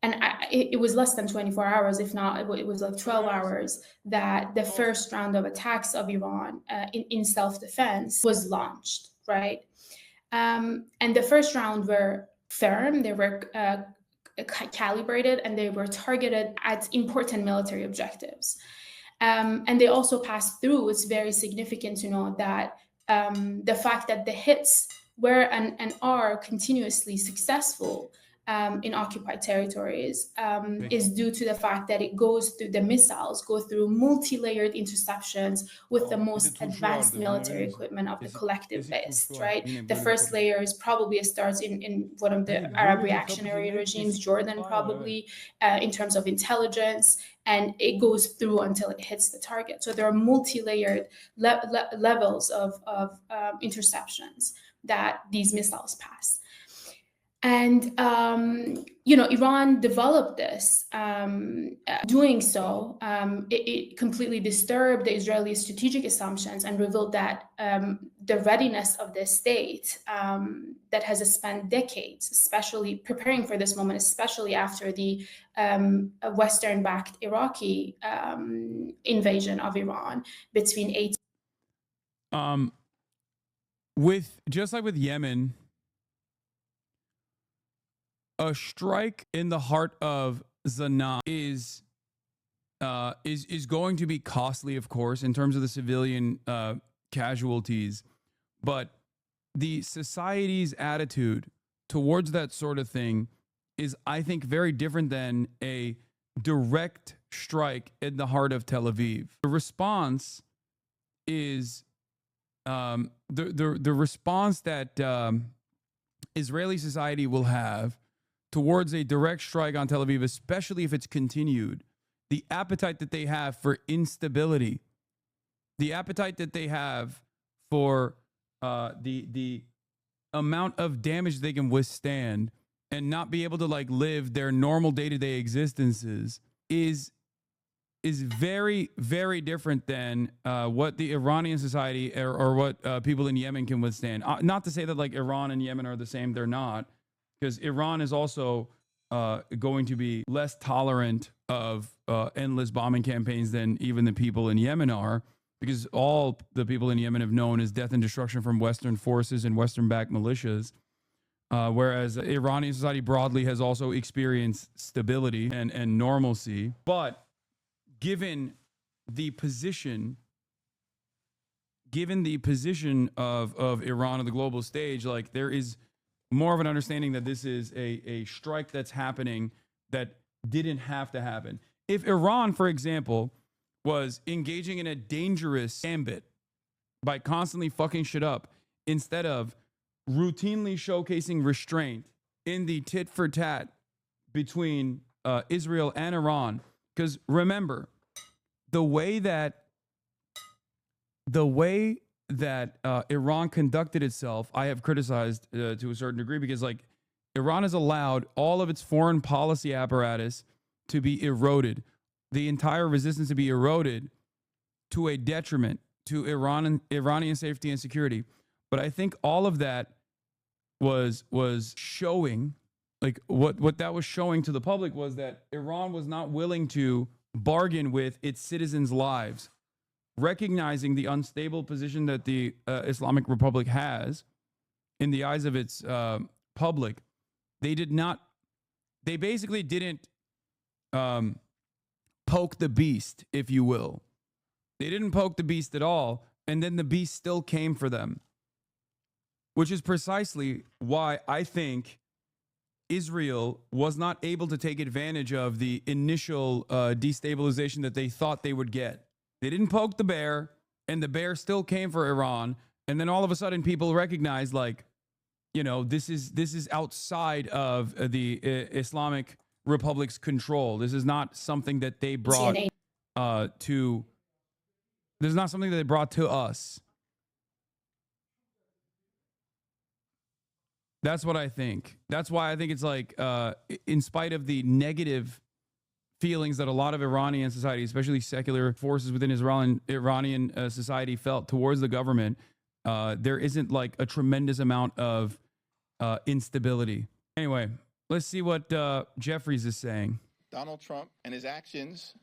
And it was less than 24 hours, if not, it was like 12 hours that the first round of attacks of Iran in self-defense was launched, right? And the first round were firm, they were calibrated, and they were targeted at important military objectives. And they also passed through, it's very significant to note that the fact that the hits were and are continuously successful in occupied territories is due to the fact that it goes through the missiles, go through multi-layered interceptions with the most advanced military equipment of the collectivists, right? The first layers probably starts in one of the Arab reactionary regimes, Jordan probably, in terms of intelligence, and it goes through until it hits the target. So there are multi-layered levels of interceptions that these missiles pass. And, Iran developed this. Doing so, it completely disturbed the Israeli strategic assumptions and revealed that the readiness of the state that has spent decades, especially preparing for this moment, especially after the Western-backed Iraqi invasion of Iran between With just like with Yemen, a strike in the heart of Sanaa is going to be costly, of course, in terms of the civilian casualties, but the society's attitude towards that sort of thing is, I think, very different than a direct strike in the heart of Tel Aviv. The response is the response that Israeli society will have towards a direct strike on Tel Aviv, especially if it's continued, the appetite that they have for instability, the appetite that they have for the amount of damage they can withstand and not be able to like live their normal day-to-day existences is very, very different than what the Iranian society or what people in Yemen can withstand. Not to say that like Iran and Yemen are the same, they're not, because Iran is also going to be less tolerant of endless bombing campaigns than even the people in Yemen are, because all the people in Yemen have known is death and destruction from Western forces and Western-backed militias. Whereas Iranian society broadly has also experienced stability and normalcy. But given the position of Iran on the global stage, like there is more of an understanding that this is a strike that's happening that didn't have to happen. If Iran, for example, was engaging in a dangerous gambit by constantly fucking shit up instead of routinely showcasing restraint in the tit for tat between Israel and Iran, because remember, the way that Iran conducted itself, I have criticized to a certain degree, because like Iran has allowed all of its foreign policy apparatus to be eroded, the entire resistance to be eroded to a detriment to Iranian safety and security. But I think all of that was showing, like what that was showing to the public was that Iran was not willing to bargain with its citizens' lives, recognizing the unstable position that the Islamic Republic has in the eyes of its public. They basically didn't poke the beast, if you will. They didn't poke the beast at all, and then the beast still came for them, which is precisely why I think Israel was not able to take advantage of the initial destabilization that they thought they would get. They didn't poke the bear, and the bear still came for Iran. And then all of a sudden, people recognized, like, you know, this is outside of the Islamic Republic's control. This is not something that they brought to. This is not something that they brought to us. That's what I think. That's why I think it's like, in spite of the negative feelings that a lot of Iranian society, especially secular forces within Iranian society, felt towards the government, there isn't like a tremendous amount of instability. Anyway, let's see what Jeffries is saying. Donald Trump and his actions,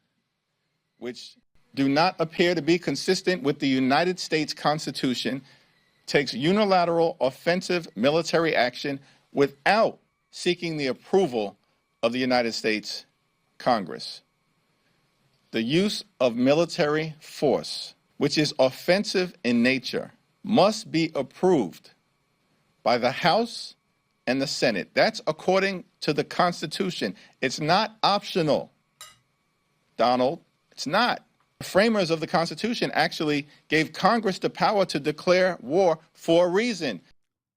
which do not appear to be consistent with the United States Constitution, takes unilateral offensive military action without seeking the approval of the United States Congress. The use of military force, which is offensive in nature, must be approved by the House and the Senate. That's according to the Constitution. It's not optional, Donald. It's not. The framers of the Constitution actually gave Congress the power to declare war for a reason.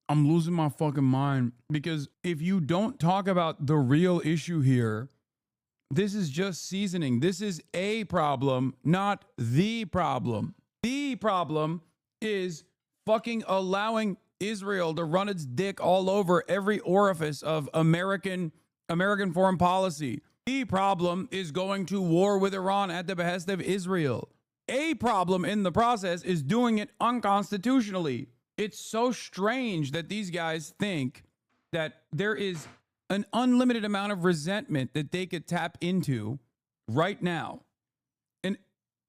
I'm losing my fucking mind, because if you don't talk about the real issue here, this is just seasoning. This is a problem, not the problem. The problem is fucking allowing Israel to run its dick all over every orifice of American foreign policy. The problem is going to war with Iran at the behest of Israel. A problem in the process is doing it unconstitutionally. It's so strange that these guys think that there is an unlimited amount of resentment that they could tap into right now.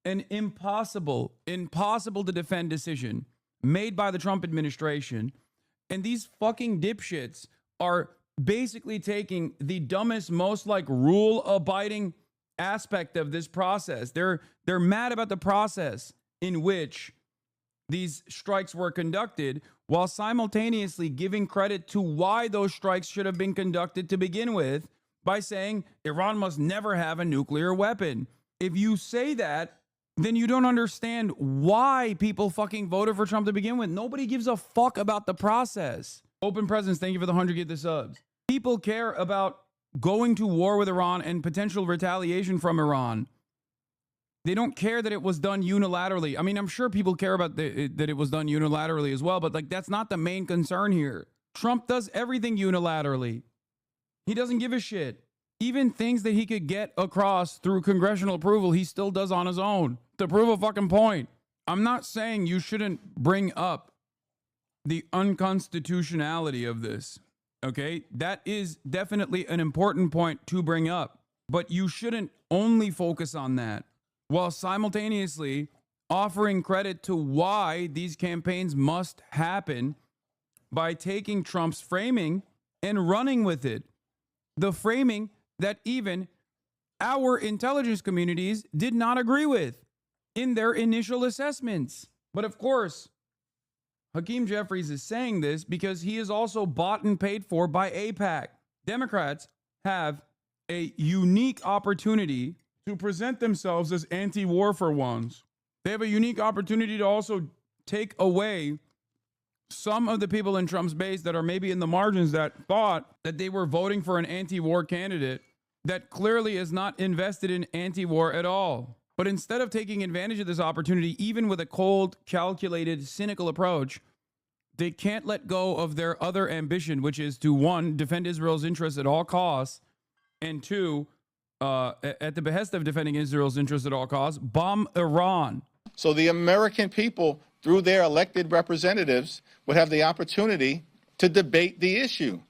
An impossible to defend decision made by the Trump administration. And these fucking dipshits are basically taking the dumbest, most like rule-abiding aspect of this process. They're mad about the process in which these strikes were conducted, while simultaneously giving credit to why those strikes should have been conducted to begin with by saying Iran must never have a nuclear weapon. If you say that, then you don't understand why people fucking voted for Trump to begin with. Nobody gives a fuck about the process. Open Presence, thank you for the 100 get the subs. People care about going to war with Iran and potential retaliation from Iran. They don't care that it was done unilaterally. I mean, I'm sure people care about that it was done unilaterally as well, but like that's not the main concern here. Trump does everything unilaterally. He doesn't give a shit. Even things that he could get across through congressional approval, he still does on his own to prove a fucking point. I'm not saying you shouldn't bring up the unconstitutionality of this, okay? That is definitely an important point to bring up, but you shouldn't only focus on that while simultaneously offering credit to why these campaigns must happen by taking Trump's framing and running with it. The framing that even our intelligence communities did not agree with in their initial assessments. But of course, Hakeem Jeffries is saying this because he is also bought and paid for by AIPAC. Democrats have a unique opportunity to present themselves as anti-war for once. They have a unique opportunity to also take away some of the people in Trump's base that are maybe in the margins that thought that they were voting for an anti-war candidate that clearly is not invested in anti-war at all. But instead of taking advantage of this opportunity, even with a cold, calculated, cynical approach, they can't let go of their other ambition, which is to, one, defend Israel's interests at all costs, and two, at the behest of defending Israel's interests at all costs, bomb Iran. So the American people, through their elected representatives, would have the opportunity to debate the issue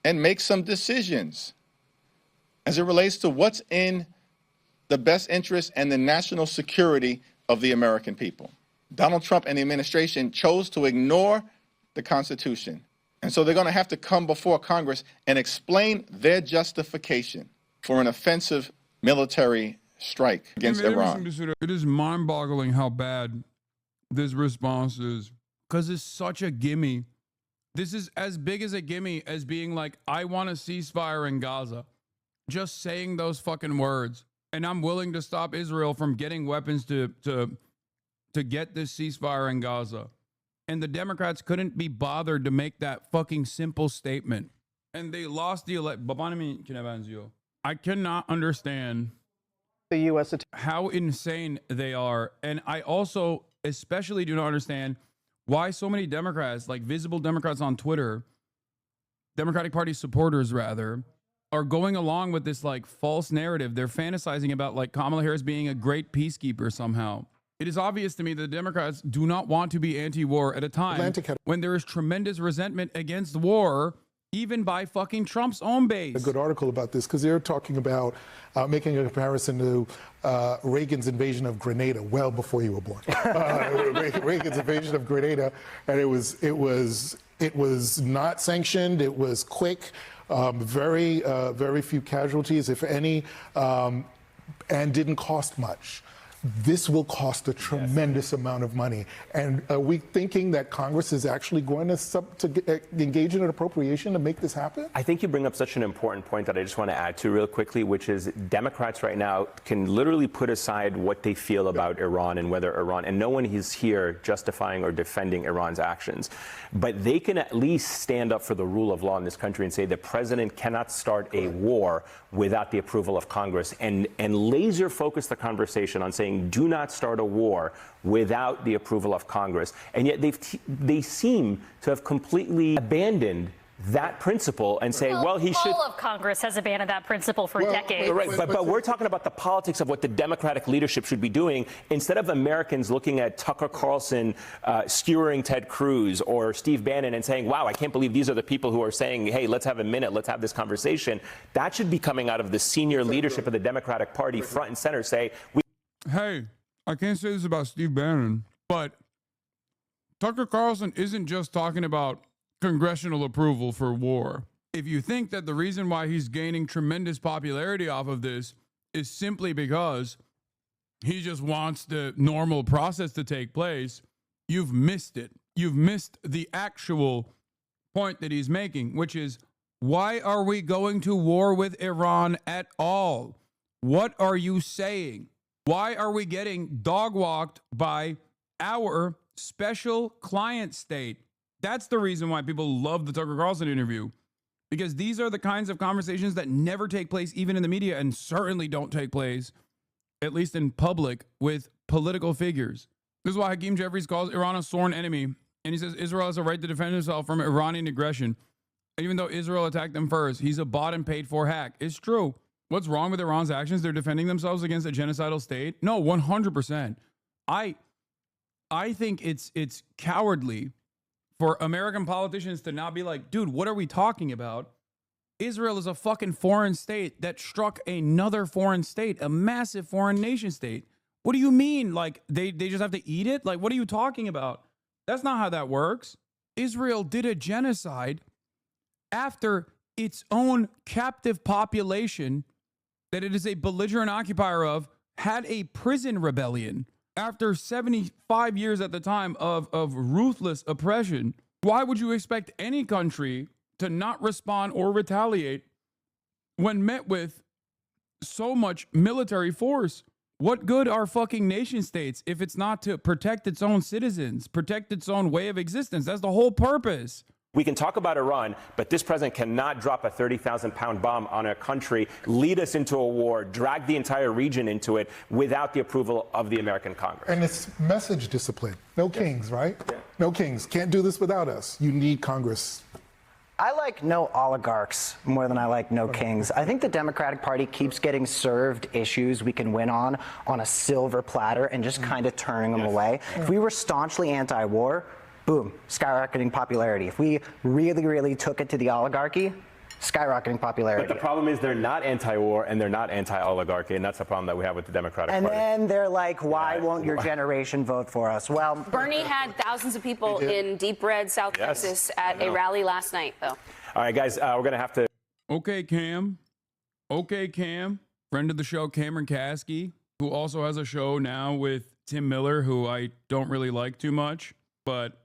and make some decisions as it relates to what's in the best interest and the national security of the American people. Donald Trump and the administration chose to ignore the Constitution. And so they're going to have to come before Congress and explain their justification for an offensive military strike against Iran. It is mind-boggling how bad this response is, because it's such a gimme. This is as big as a gimme as being like, I want a ceasefire in Gaza. Just saying those fucking words. And I'm willing to stop Israel from getting weapons to get this ceasefire in Gaza. And the Democrats couldn't be bothered to make that fucking simple statement. And they lost the election. I cannot understand the U.S. how insane they are. And I also especially do not understand why so many Democrats, like visible Democrats on Twitter, Democratic Party supporters rather, are going along with this like false narrative. They're fantasizing about like Kamala Harris being a great peacekeeper somehow. It is obvious to me that Democrats do not want to be anti-war at a time when there is tremendous resentment against war, even by fucking Trump's own base. A good article about this because they're talking about making a comparison to Reagan's invasion of Grenada well before you were born. Reagan's invasion of Grenada, and it was not sanctioned. It was quick, very few casualties, if any, and didn't cost much. This will cost a tremendous amount of money. And are we thinking that Congress is actually going to engage in an appropriation to make this happen? I think you bring up such an important point that I just want to add to real quickly, which is Democrats right now can literally put aside what they feel about Iran and whether Iran, and no one is here justifying or defending Iran's actions. But they can at least stand up for the rule of law in this country and say the president cannot start a war without the approval of Congress, and laser focus the conversation on saying do not start a war without the approval of Congress. And yet they seem to have completely abandoned that principle and say, well, he should. All of Congress has abandoned that principle for decades. Right, but we're talking about the politics of what the Democratic leadership should be doing instead of Americans looking at Tucker Carlson skewering Ted Cruz or Steve Bannon and saying, wow, I can't believe these are the people who are saying, hey, let's have a minute, let's have this conversation. That should be coming out of the senior leadership of the Democratic Party, front and center, say, hey, I can't say this about Steve Bannon, but Tucker Carlson isn't just talking about congressional approval for war. If you think that the reason why he's gaining tremendous popularity off of this is simply because he just wants the normal process to take place, you've missed it. You've missed the actual point that he's making, which is, why are we going to war with Iran at all? What are you saying? Why are we getting dog walked by our special client state? That's the reason why people love the Tucker Carlson interview, because these are the kinds of conversations that never take place even in the media, and certainly don't take place, at least in public, with political figures. This is why Hakeem Jeffries calls Iran a sworn enemy, and he says Israel has a right to defend itself from Iranian aggression. Even though Israel attacked them first, he's a bought and paid for hack. It's true. What's wrong with Iran's actions? They're defending themselves against a genocidal state? No, 100%. I think it's cowardly for American politicians to not be like, dude, what are we talking about? Israel is a fucking foreign state that struck another foreign state, a massive foreign nation state. What do you mean? Like, they just have to eat it? Like, what are you talking about? That's not how that works. Israel did a genocide after its own captive population that it is a belligerent occupier of had a prison rebellion after 75 years at the time of ruthless oppression. Why would you expect any country to not respond or retaliate when met with so much military force? What good are fucking nation states if it's not to protect its own citizens, protect its own way of existence? That's the whole purpose. We can talk about Iran, but this president cannot drop a 30,000-pound bomb on a country, lead us into a war, drag the entire region into it without the approval of the American Congress. And it's message discipline. No kings, right? Yeah. No kings. Can't do this without us. You need Congress. I like no oligarchs more than I like no kings. I think the Democratic Party keeps getting served issues we can win on a silver platter and just kind of turning them away. If we were staunchly anti-war, boom, skyrocketing popularity. If we really, really took it to the oligarchy, skyrocketing popularity. But the problem is they're not anti-war and they're not anti-oligarchy, and that's the problem that we have with the Democratic Party. And then they're like, why won't your generation vote for us? Well, Bernie had thousands of people in deep red South Texas at a rally last night, though. All right, guys, we're going to have to... Okay, Cam. Friend of the show, Cameron Kasky, who also has a show now with Tim Miller, who I don't really like too much, but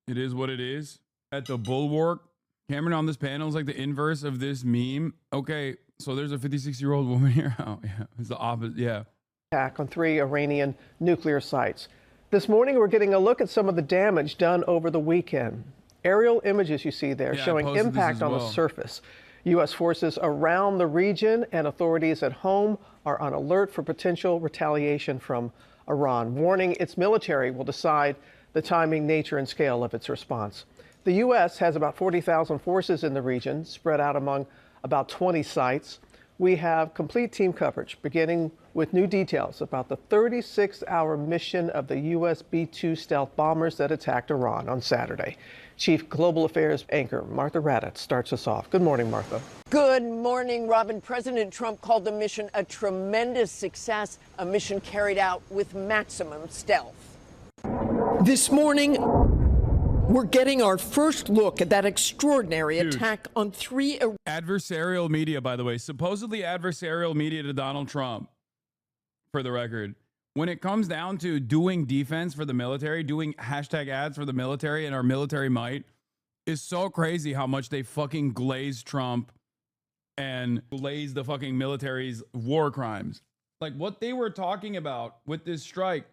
it is what it is. At the Bulwark, Cameron on this panel is like the inverse of this meme. Okay, so there's a 56-year-old woman here. Oh, yeah, it's the opposite. Yeah. Attack on 3 Iranian nuclear sites. This morning, we're getting a look at some of the damage done over the weekend. Aerial images you see there showing impact on the surface. U.S. forces around the region and authorities at home are on alert for potential retaliation from Iran, warning its military will decide the timing, nature, and scale of its response. The U.S. has about 40,000 forces in the region, spread out among about 20 sites. We have complete team coverage, beginning with new details about the 36-hour mission of the U.S. B-2 stealth bombers that attacked Iran on Saturday. Chief Global Affairs anchor Martha Raddatz starts us off. Good morning, Martha. Good morning, Robin. President Trump called the mission a tremendous success, a mission carried out with maximum stealth. This morning, we're getting our first look at that extraordinary attack on 3 adversarial media, by the way, supposedly adversarial media to Donald Trump, for the record. When it comes down to doing defense for the military, doing hashtag ads for the military and our military might, is so crazy how much they fucking glaze Trump and glaze the fucking military's war crimes. Like, what they were talking about with this strike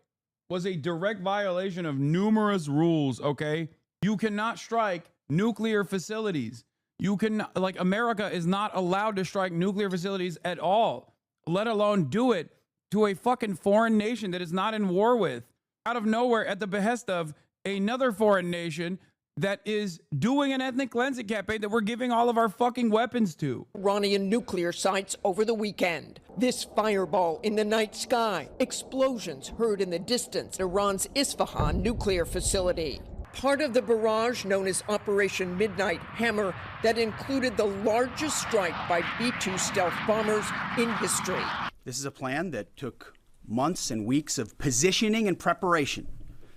was a direct violation of numerous rules, okay? You cannot strike nuclear facilities. You can, like, America is not allowed to strike nuclear facilities at all, let alone do it to a fucking foreign nation that is not in war with, out of nowhere at the behest of another foreign nation that is doing an ethnic cleansing campaign that we're giving all of our fucking weapons to. Iranian nuclear sites over the weekend. This fireball in the night sky. Explosions heard in the distance. Iran's Isfahan nuclear facility. Part of the barrage known as Operation Midnight Hammer that included the largest strike by B-2 stealth bombers in history. This is a plan that took months and weeks of positioning and preparation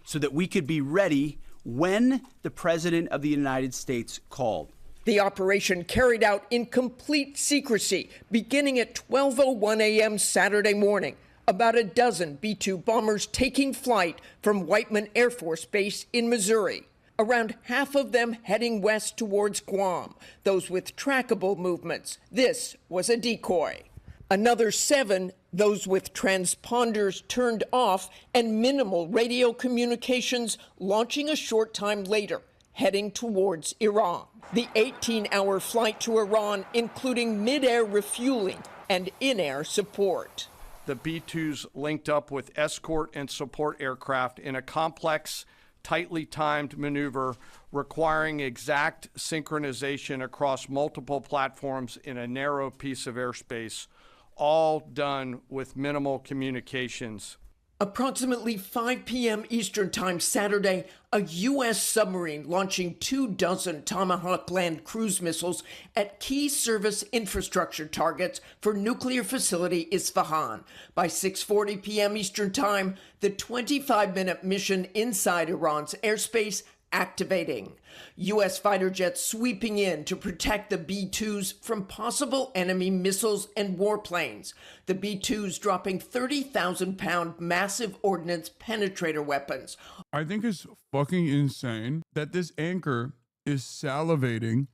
so that we could be ready when the President of the United States called. The operation carried out in complete secrecy, beginning at 12:01 a.m. Saturday morning. About a dozen B-2 bombers taking flight from Whiteman Air Force Base in Missouri. Around half of them heading west towards Guam, those with trackable movements. This was a decoy. Another 7, those with transponders turned off and minimal radio communications, launching a short time later, heading towards Iran. The 18-hour flight to Iran, including mid-air refueling and in-air support. The B-2s linked up with escort and support aircraft in a complex, tightly timed maneuver requiring exact synchronization across multiple platforms in a narrow piece of airspace, all done with minimal communications. Approximately 5 p.m. Eastern Time Saturday, a U.S. submarine launching 24 Tomahawk land cruise missiles at key service infrastructure targets for nuclear facility Isfahan. By 6:40 p.m. Eastern Time, the 25-minute mission inside Iran's airspace activating. U.S. fighter jets sweeping in to protect the B-2s from possible enemy missiles and warplanes. The B-2s dropping 30,000-pound massive ordnance penetrator weapons. I think it's fucking insane that this anchor is salivating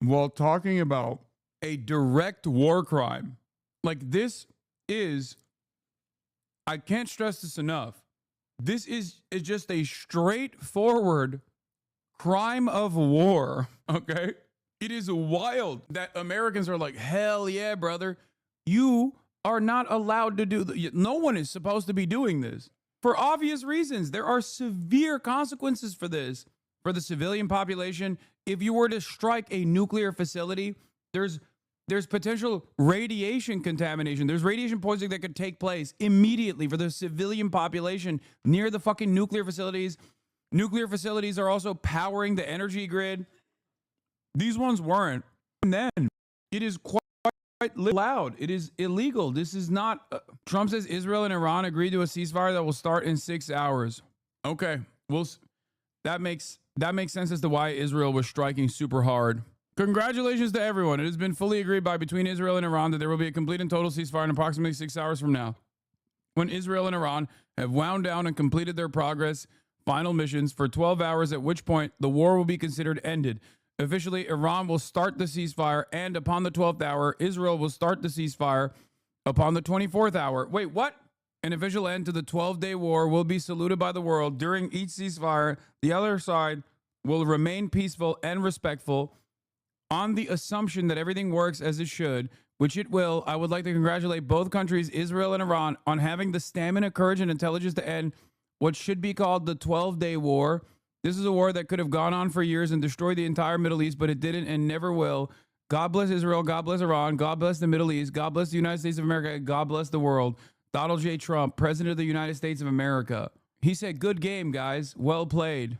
while talking about a direct war crime. Like, this is, I can't stress this enough. This is just a straightforward crime of war, okay? It is wild that Americans are like, hell yeah, brother. You are not allowed to do no one is supposed to be doing this. For obvious reasons, there are severe consequences for this. For the civilian population, if you were to strike a nuclear facility, there's potential radiation contamination. There's radiation poisoning that could take place immediately for the civilian population near the fucking nuclear facilities. Nuclear facilities are also powering the energy grid. These ones weren't. And then it is quite loud. It is illegal. This is not. Trump says Israel and Iran agreed to a ceasefire that will start in 6 hours. Okay, that makes sense as to why Israel was striking super hard. Congratulations to everyone. It has been fully agreed by between Israel and Iran that there will be a complete and total ceasefire in approximately 6 hours from now, when Israel and Iran have wound down and completed their final missions for 12 hours, at which point the war will be considered ended. Officially, Iran will start the ceasefire, and upon the 12th hour, Israel will start the ceasefire upon the 24th hour. Wait, what? An official end to the 12-day war will be saluted by the world. During each ceasefire, the other side will remain peaceful and respectful. On the assumption that everything works as it should, which it will, I would like to congratulate both countries, Israel and Iran, on having the stamina, courage, and intelligence to end what should be called the 12-day war. This is a war that could have gone on for years and destroyed the entire Middle East, but it didn't and never will. God bless Israel, God bless Iran, God bless the Middle East, God bless the United States of America, and God bless the world. Donald J. Trump, President of the United States of America. He said, good game, guys. Well played.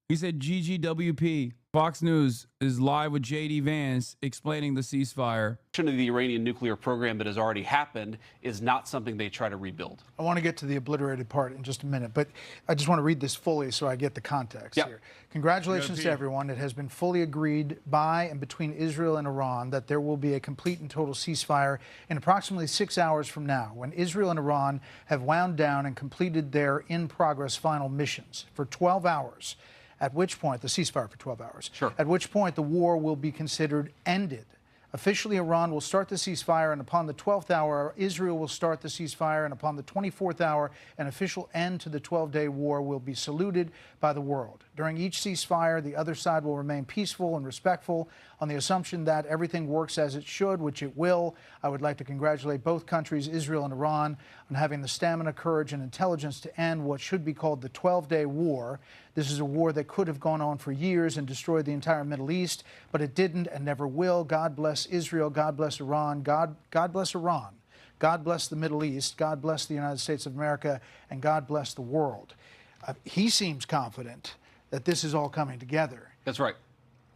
He said, GGWP. Fox News is live with J.D. Vance explaining the ceasefire. Of the Iranian nuclear program that has already happened is not something they try to rebuild. I want to get to the obliterated part in just a minute, but I just want to read this fully so I get the context here. Congratulations to everyone. It has been fully agreed by and between Israel and Iran that there will be a complete and total ceasefire in approximately 6 hours from now, when Israel and Iran have wound down and completed their in-progress final missions for 12 hours. At which point, the ceasefire for 12 hours, at which point the war will be considered ended. Officially, Iran will start the ceasefire, and upon the 12th hour, Israel will start the ceasefire, and upon the 24th hour, an official end to the 12-day war will be saluted by the world. During each ceasefire, the other side will remain peaceful and respectful on the assumption that everything works as it should, which it will. I would like to congratulate both countries, Israel and Iran, on having the stamina, courage, and intelligence to end what should be called the 12-day war. This is a war that could have gone on for years and destroyed the entire Middle East, but it didn't and never will. God bless Israel. God bless Iran. God bless Iran. God bless the Middle East. God bless the United States of America. And God bless the world. He seems confident that this is all coming together. That's right.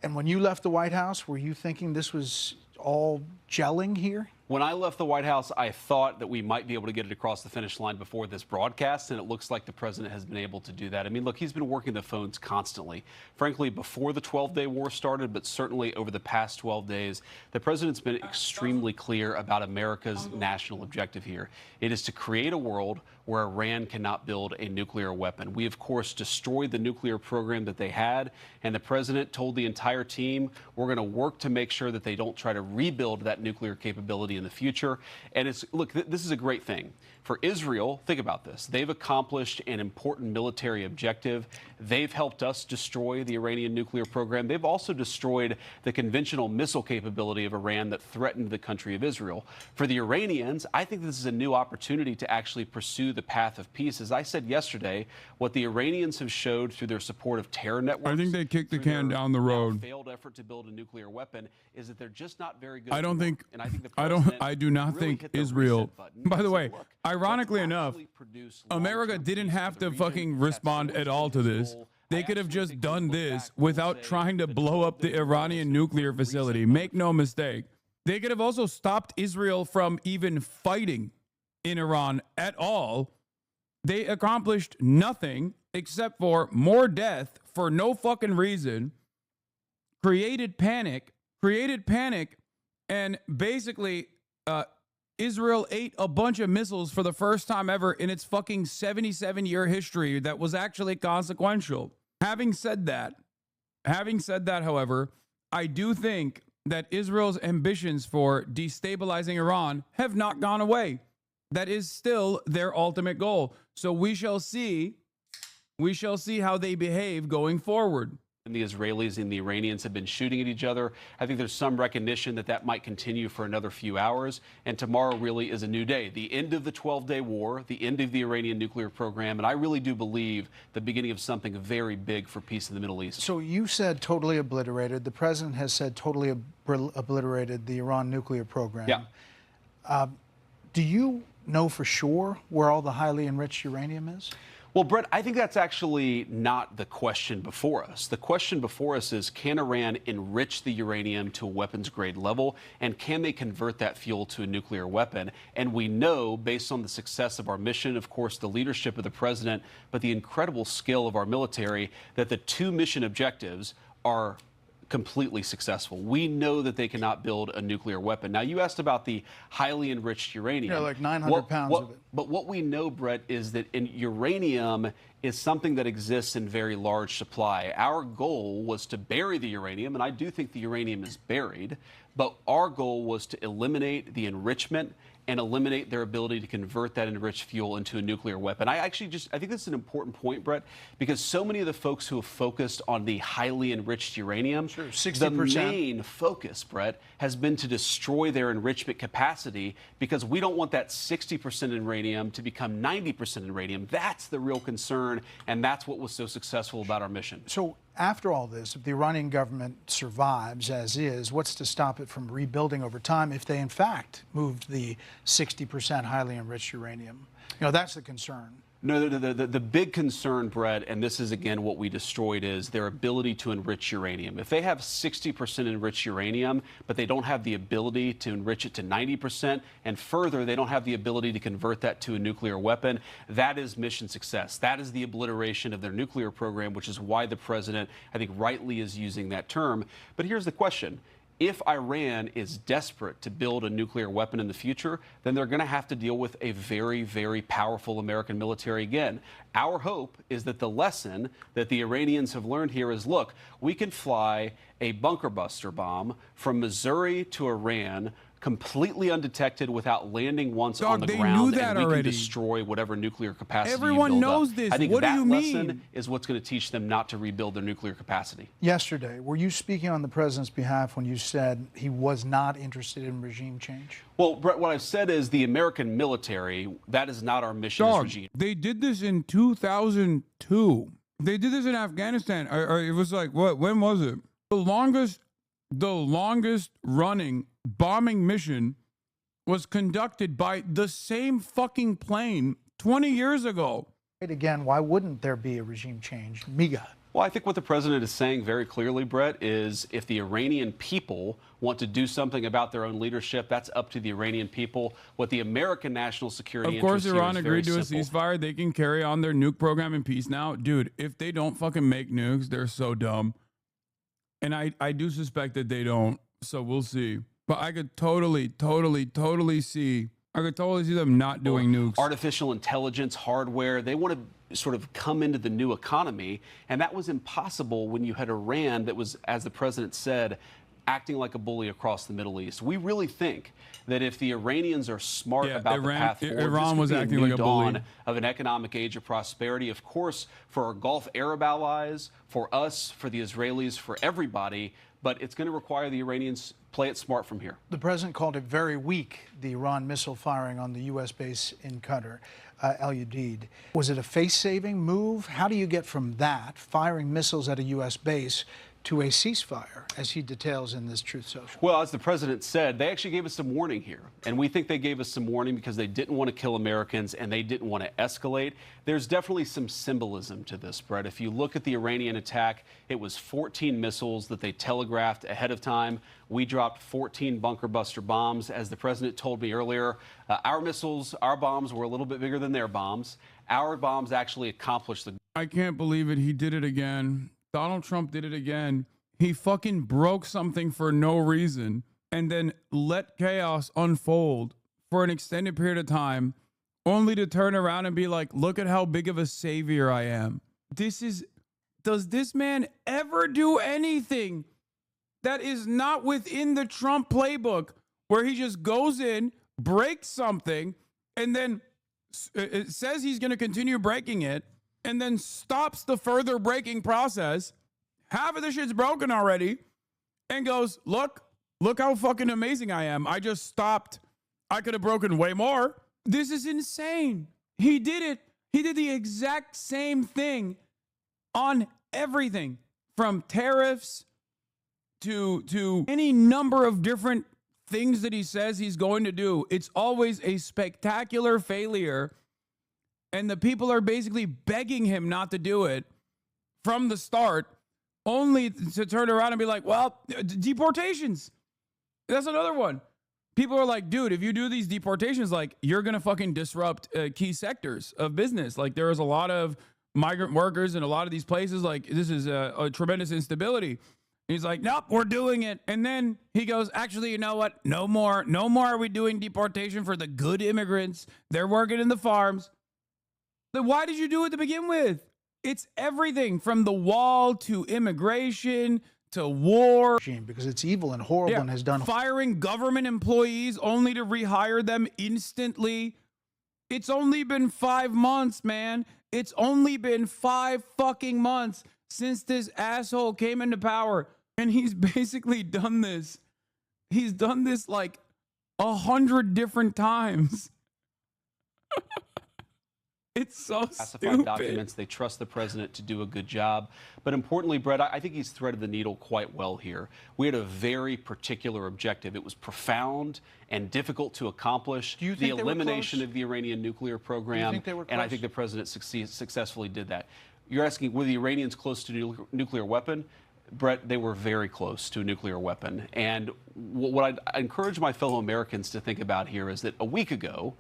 And when you left the White House, were you thinking this was all gelling here? When I left the White House, I thought that we might be able to get it across the finish line before this broadcast, and it looks like the president has been able to do that. I mean, look, he's been working the phones constantly. Frankly, before the 12-day war started, but certainly over the past 12 days, the president's been extremely clear about America's national objective here. It is to create a world where Iran cannot build a nuclear weapon. We, of course, destroyed the nuclear program that they had, and the president told the entire team, we're going to work to make sure that they don't try to rebuild that nuclear capability in the future. And it's, look, this is a great thing. For Israel, think about this. They've accomplished an important military objective. They've helped us destroy the Iranian nuclear program. They've also destroyed the conventional missile capability of Iran that threatened the country of Israel. For the Iranians, I think this is a new opportunity to actually pursue the path of peace. As I said yesterday, what the Iranians have showed through their support of terror networks, I think they kicked the can down the road. Failed effort to build a nuclear weapon is that they're just not very good. I don't think. And I think the I do not really think hit the Israel. reset button By the and way, said, look, ironically enough, America didn't have to fucking respond at all to this. They could have just done this without trying to blow up the Iranian nuclear facility. Make no mistake. They could have also stopped Israel from even fighting in Iran at all. They accomplished nothing except for more death for no fucking reason, created panic, and basically Israel ate a bunch of missiles for the first time ever in its fucking 77-year history that was actually consequential. Having said that, however, I do think that Israel's ambitions for destabilizing Iran have not gone away. That is still their ultimate goal. So we shall see how they behave going forward. And the Israelis and the Iranians have been shooting at each other. I think there's some recognition that that might continue for another few hours. And tomorrow really is a new day. The end of the 12-day war, the end of the Iranian nuclear program. And I really do believe the beginning of something very big for peace in the Middle East. So you said totally obliterated. The president has said totally obliterated the Iran nuclear program. Yeah. Do you know for sure where all the highly enriched uranium is? Well, Brett, I think that's actually not the question before us. The question before us is, can Iran enrich the uranium to a weapons-grade level, and can they convert that fuel to a nuclear weapon? And we know, based on the success of our mission, of course, the leadership of the president, but the incredible skill of our military, that the two mission objectives are completely successful. We know that they cannot build a nuclear weapon. Now, you asked about the highly enriched uranium. Yeah, like 900 pounds of it. But what we know, Brett, is that uranium is something that exists in very large supply. Our goal was to bury the uranium, and I do think the uranium is buried, but our goal was to eliminate the enrichment and eliminate their ability to convert that enriched fuel into a nuclear weapon. I think this is an important point, Brett, because so many of the folks who have focused on the highly enriched uranium, 60%. The main focus, Brett, has been to destroy their enrichment capacity, because we don't want that 60% uranium to become 90% uranium. That's the real concern, and that's what was so successful about our mission. So after all this, if the Iranian government survives as is, what's to stop it from rebuilding over time if they, in fact, moved the 60% highly enriched uranium? You know, that's the concern. No, the big concern, Brett, and this is, again, what we destroyed, is their ability to enrich uranium. If they have 60% enriched uranium, but they don't have the ability to enrich it to 90%, and further, they don't have the ability to convert that to a nuclear weapon, that is mission success. That is the obliteration of their nuclear program, which is why the president, I think, rightly is using that term. But here's the question. If Iran is desperate to build a nuclear weapon in the future, then they're going to have to deal with a very, very powerful American military again. Our hope is that the lesson that the Iranians have learned here is, look, we can fly a bunker buster bomb from Missouri to Iran completely undetected without landing once on the ground, and we can destroy whatever nuclear capacity Everyone you build knows up. this. I think What do that you lesson mean? is what's going to teach them not to rebuild their nuclear capacity. Yesterday, were you speaking on the president's behalf when you said he was not interested in regime change? Well, Brett, what I've said is the American military, that is not our mission as regime. They did this in 2002. They did this in Afghanistan. It was like, what? When was it? The longest running bombing mission was conducted by the same fucking plane 20 years ago. Again, why wouldn't there be a regime change? MIGA. Well, I think what the president is saying very clearly, Brett, is if the Iranian people want to do something about their own leadership, that's up to the Iranian people. What the American national security Of course, interest here Iran is very agreed to a simple. ceasefire. They can carry on their nuke program in peace now. Dude, if they don't fucking make nukes, they're so dumb. And I do suspect that they don't. So we'll see. But I could totally see. I could totally see them not doing nukes. Artificial intelligence, hardware, they want to sort of come into the new economy. And that was impossible when you had Iran that was, as the president said, acting like a bully across the Middle East. We really think that if the Iranians are smart about the path forward, Iran was this could be acting a new like a bully. dawn of an economic age of prosperity. Of course, for our Gulf Arab allies, for us, for the Israelis, for everybody. But it's going to require the Iranians play it smart from here. The president called it very weak, the Iran missile firing on the U.S. base in Qatar, Al Udeid. Was it a face-saving move? How do you get from that, firing missiles at a U.S. base, to a ceasefire, as he details in this Truth Social? Well, as the president said, they actually gave us some warning here. And we think they gave us some warning because they didn't want to kill Americans and they didn't want to escalate. There's definitely some symbolism to this, Brett. If you look at the Iranian attack, it was 14 missiles that they telegraphed ahead of time. We dropped 14 bunker buster bombs. As the president told me earlier, our missiles, our bombs were a little bit bigger than their bombs. Our bombs actually accomplished the... I can't believe it. He did it again. Donald Trump did it again. He fucking broke something for no reason and then let chaos unfold for an extended period of time, only to turn around and be like, look at how big of a savior I am. Does this man ever do anything that is not within the Trump playbook, where he just goes in, breaks something, and then it says he's going to continue breaking it, and then stops the further breaking process? Half of the shit's broken already, and goes, look how fucking amazing I am. I just stopped. I could have broken way more. This is insane. He did it. He did the exact same thing on everything, from tariffs to any number of different things that he says he's going to do. It's always a spectacular failure. And the people are basically begging him not to do it from the start, only to turn around and be like, well, deportations. That's another one. People are like, dude, if you do these deportations, like, you're going to fucking disrupt key sectors of business. Like, there is a lot of migrant workers in a lot of these places. Like, this is a tremendous instability. He's like, nope, we're doing it. And then he goes, actually, you know what? No more are we doing deportation for the good immigrants. They're working in the farms. Then why did you do it to begin with? It's everything from the wall to immigration to war. Because it's evil and horrible and has done... Firing government employees only to rehire them instantly. It's only been 5 months, man. It's only been 5 fucking months since this asshole came into power. And he's basically done this. He's done this like 100 different times. It's so classified documents. They trust the president to do a good job. But importantly, Brett, I think he's threaded the needle quite well here. We had a very particular objective. It was profound and difficult to accomplish. Do you the think elimination of the Iranian nuclear program. And I think the president successfully did that. You're asking, were the Iranians close to a nuclear weapon? Brett, they were very close to a nuclear weapon. And what I encourage my fellow Americans to think about here is that a week ago,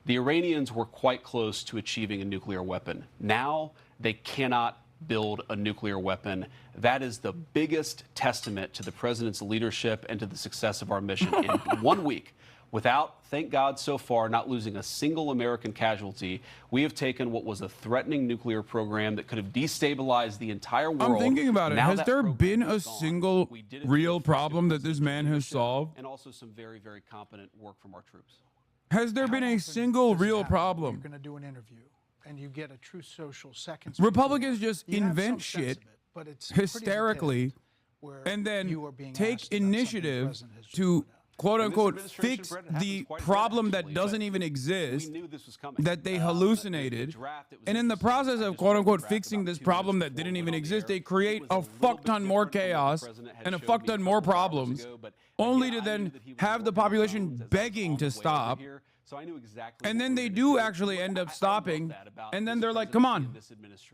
the Iranians were quite close to achieving a nuclear weapon. Now they cannot build a nuclear weapon. That is the biggest testament to the president's leadership and to the success of our mission. In 1 week, without, thank God so far, not losing a single American casualty, we have taken what was a threatening nuclear program that could have destabilized the entire world. I'm thinking about it. Now Has there been a single real problem that this man has solved? And also some very, very competent work from our troops. Has there been a single real problem? You're going to do an interview, and you get a Truth Social seconds. Republicans just invent shit hysterically and then take initiative to quote unquote fix the problem that doesn't even exist, that they hallucinated. And in the process of quote unquote fixing this problem that didn't even exist, they create a fuck ton more chaos and a fuck ton more problems, only to then have the population begging to stop So I knew exactly. And then they do actually end up stopping. And then they're like, come on,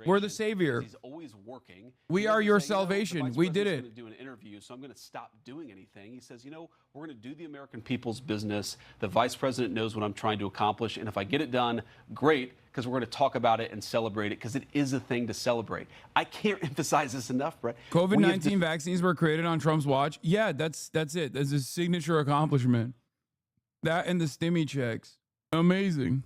we're the savior. He's always working. We are your salvation. We did it. Going to do an interview, so I'm going to stop doing anything. He says, we're going to do the American people's business. The vice president knows what I'm trying to accomplish. And if I get it done, great, because we're going to talk about it and celebrate it, because it is a thing to celebrate. I can't emphasize this enough, Brett. COVID-19 vaccines were created on Trump's watch. Yeah, that's it. That's a signature accomplishment. That and the stimmy checks. Amazing.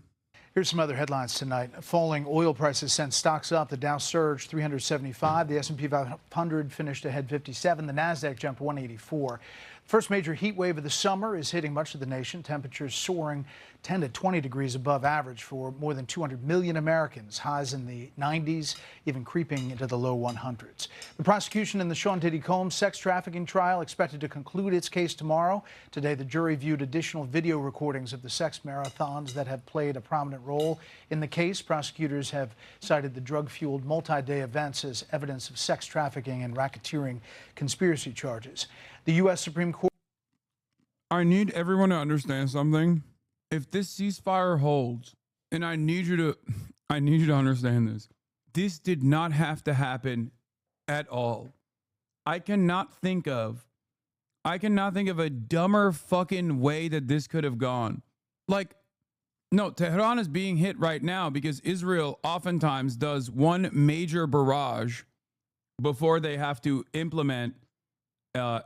Here's some other headlines tonight. Falling oil prices sent stocks up. The Dow surged 375. The S&P 500 finished ahead 57. The Nasdaq jumped 184. First major heat wave of the summer is hitting much of the nation. Temperatures soaring 10 to 20 degrees above average for more than 200 million Americans. Highs in the 90s, even creeping into the low 100s. The prosecution in the Sean Diddy Combs sex trafficking trial expected to conclude its case tomorrow. Today, the jury viewed additional video recordings of the sex marathons that have played a prominent role in the case. Prosecutors have cited the drug-fueled multi-day events as evidence of sex trafficking and racketeering conspiracy charges. The U.S. Supreme Court. I need everyone to understand something. If this ceasefire holds, and I need you to understand this. This did not have to happen at all. I cannot think of a dumber fucking way that this could have gone. Like, no, Tehran is being hit right now because Israel oftentimes does one major barrage before they have to implement.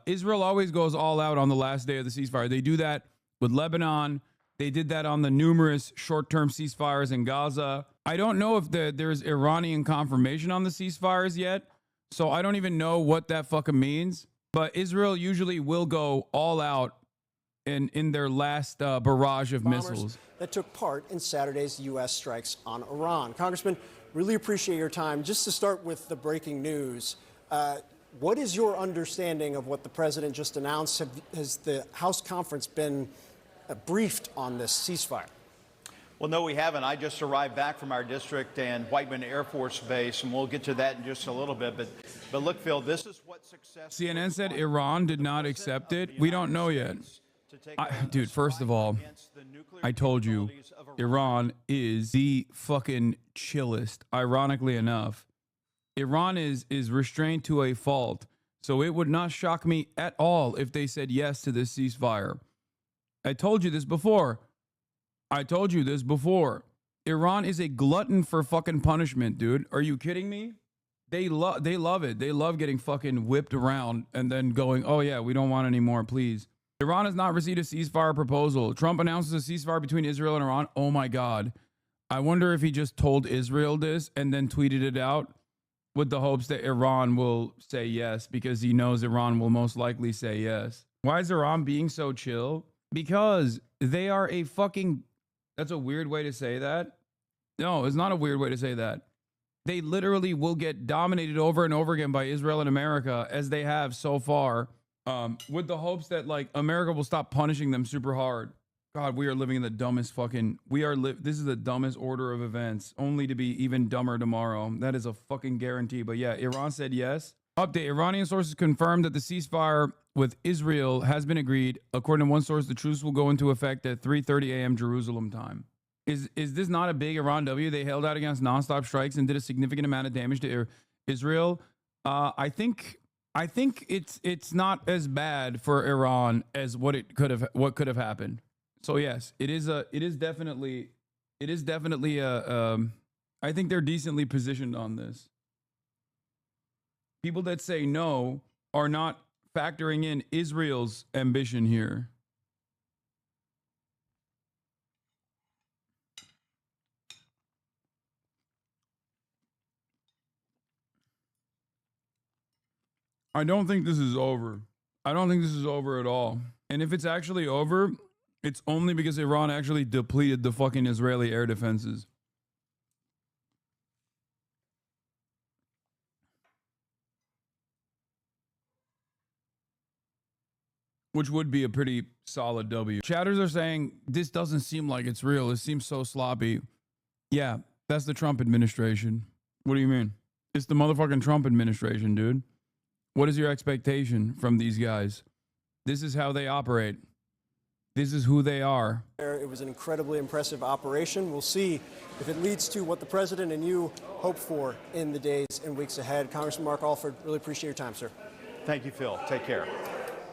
Israel always goes all out on the last day of the ceasefire. They do that with Lebanon. They did that on the numerous short-term ceasefires in Gaza. I don't know if there's Iranian confirmation on the ceasefires yet, so I don't even know what that fucking means. But Israel usually will go all out in their last barrage of missiles that took part in Saturday's U.S. strikes on Iran. Congressman, really appreciate your time. Just to start with the breaking news, what is your understanding of what the president just announced? Has the House conference been briefed on this ceasefire? Well, no, we haven't. I just arrived back from our district and Whiteman Air Force Base, and we'll get to that in just a little bit. But look, Phil, this is what success. CNN said Iran did not accept it. We don't know yet. Dude, first of all, I told you, Iran is the fucking chillest. Ironically enough, Iran is restrained to a fault. So it would not shock me at all if they said yes to this ceasefire. I told you this before. Iran is a glutton for fucking punishment, dude. Are you kidding me? They love it. They love getting fucking whipped around and then going, oh yeah, we don't want any more, please. Iran has not received a ceasefire proposal. Trump announces a ceasefire between Israel and Iran. Oh my God. I wonder if he just told Israel this and then tweeted it out with the hopes that Iran will say yes, because he knows Iran will most likely say yes. Why is Iran being so chill? Because they are a fucking... That's a weird way to say that. No, it's not a weird way to say that. They literally will get dominated over and over again by Israel and America, as they have so far, with the hopes that like America will stop punishing them super hard. God, we are living in the dumbest fucking... This is the dumbest order of events, only to be even dumber tomorrow. That is a fucking guarantee. But yeah, Iran said yes. Update. Iranian sources confirmed that the ceasefire with Israel has been agreed. According to one source, the truce will go into effect at 3:30 a.m. Jerusalem time. Is this not a big Iran W? They held out against nonstop strikes and did a significant amount of damage to Israel. I think it's not as bad for Iran as what could have happened. So yes, it is definitely I think they're decently positioned on this. People that say no are not factoring in Israel's ambition here. I don't think this is over. I don't think this is over at all. And if it's actually over, it's only because Iran actually depleted the fucking Israeli air defenses. Which would be a pretty solid W. Chatters are saying, this doesn't seem like it's real. It seems so sloppy. Yeah, that's the Trump administration. What do you mean? It's the motherfucking Trump administration, dude. What is your expectation from these guys? This is how they operate. This is who they are. It was an incredibly impressive operation. We'll see if it leads to what the president and you hope for in the days and weeks ahead. Congressman Mark Alford, really appreciate your time, sir. Thank you, Phil. Take care.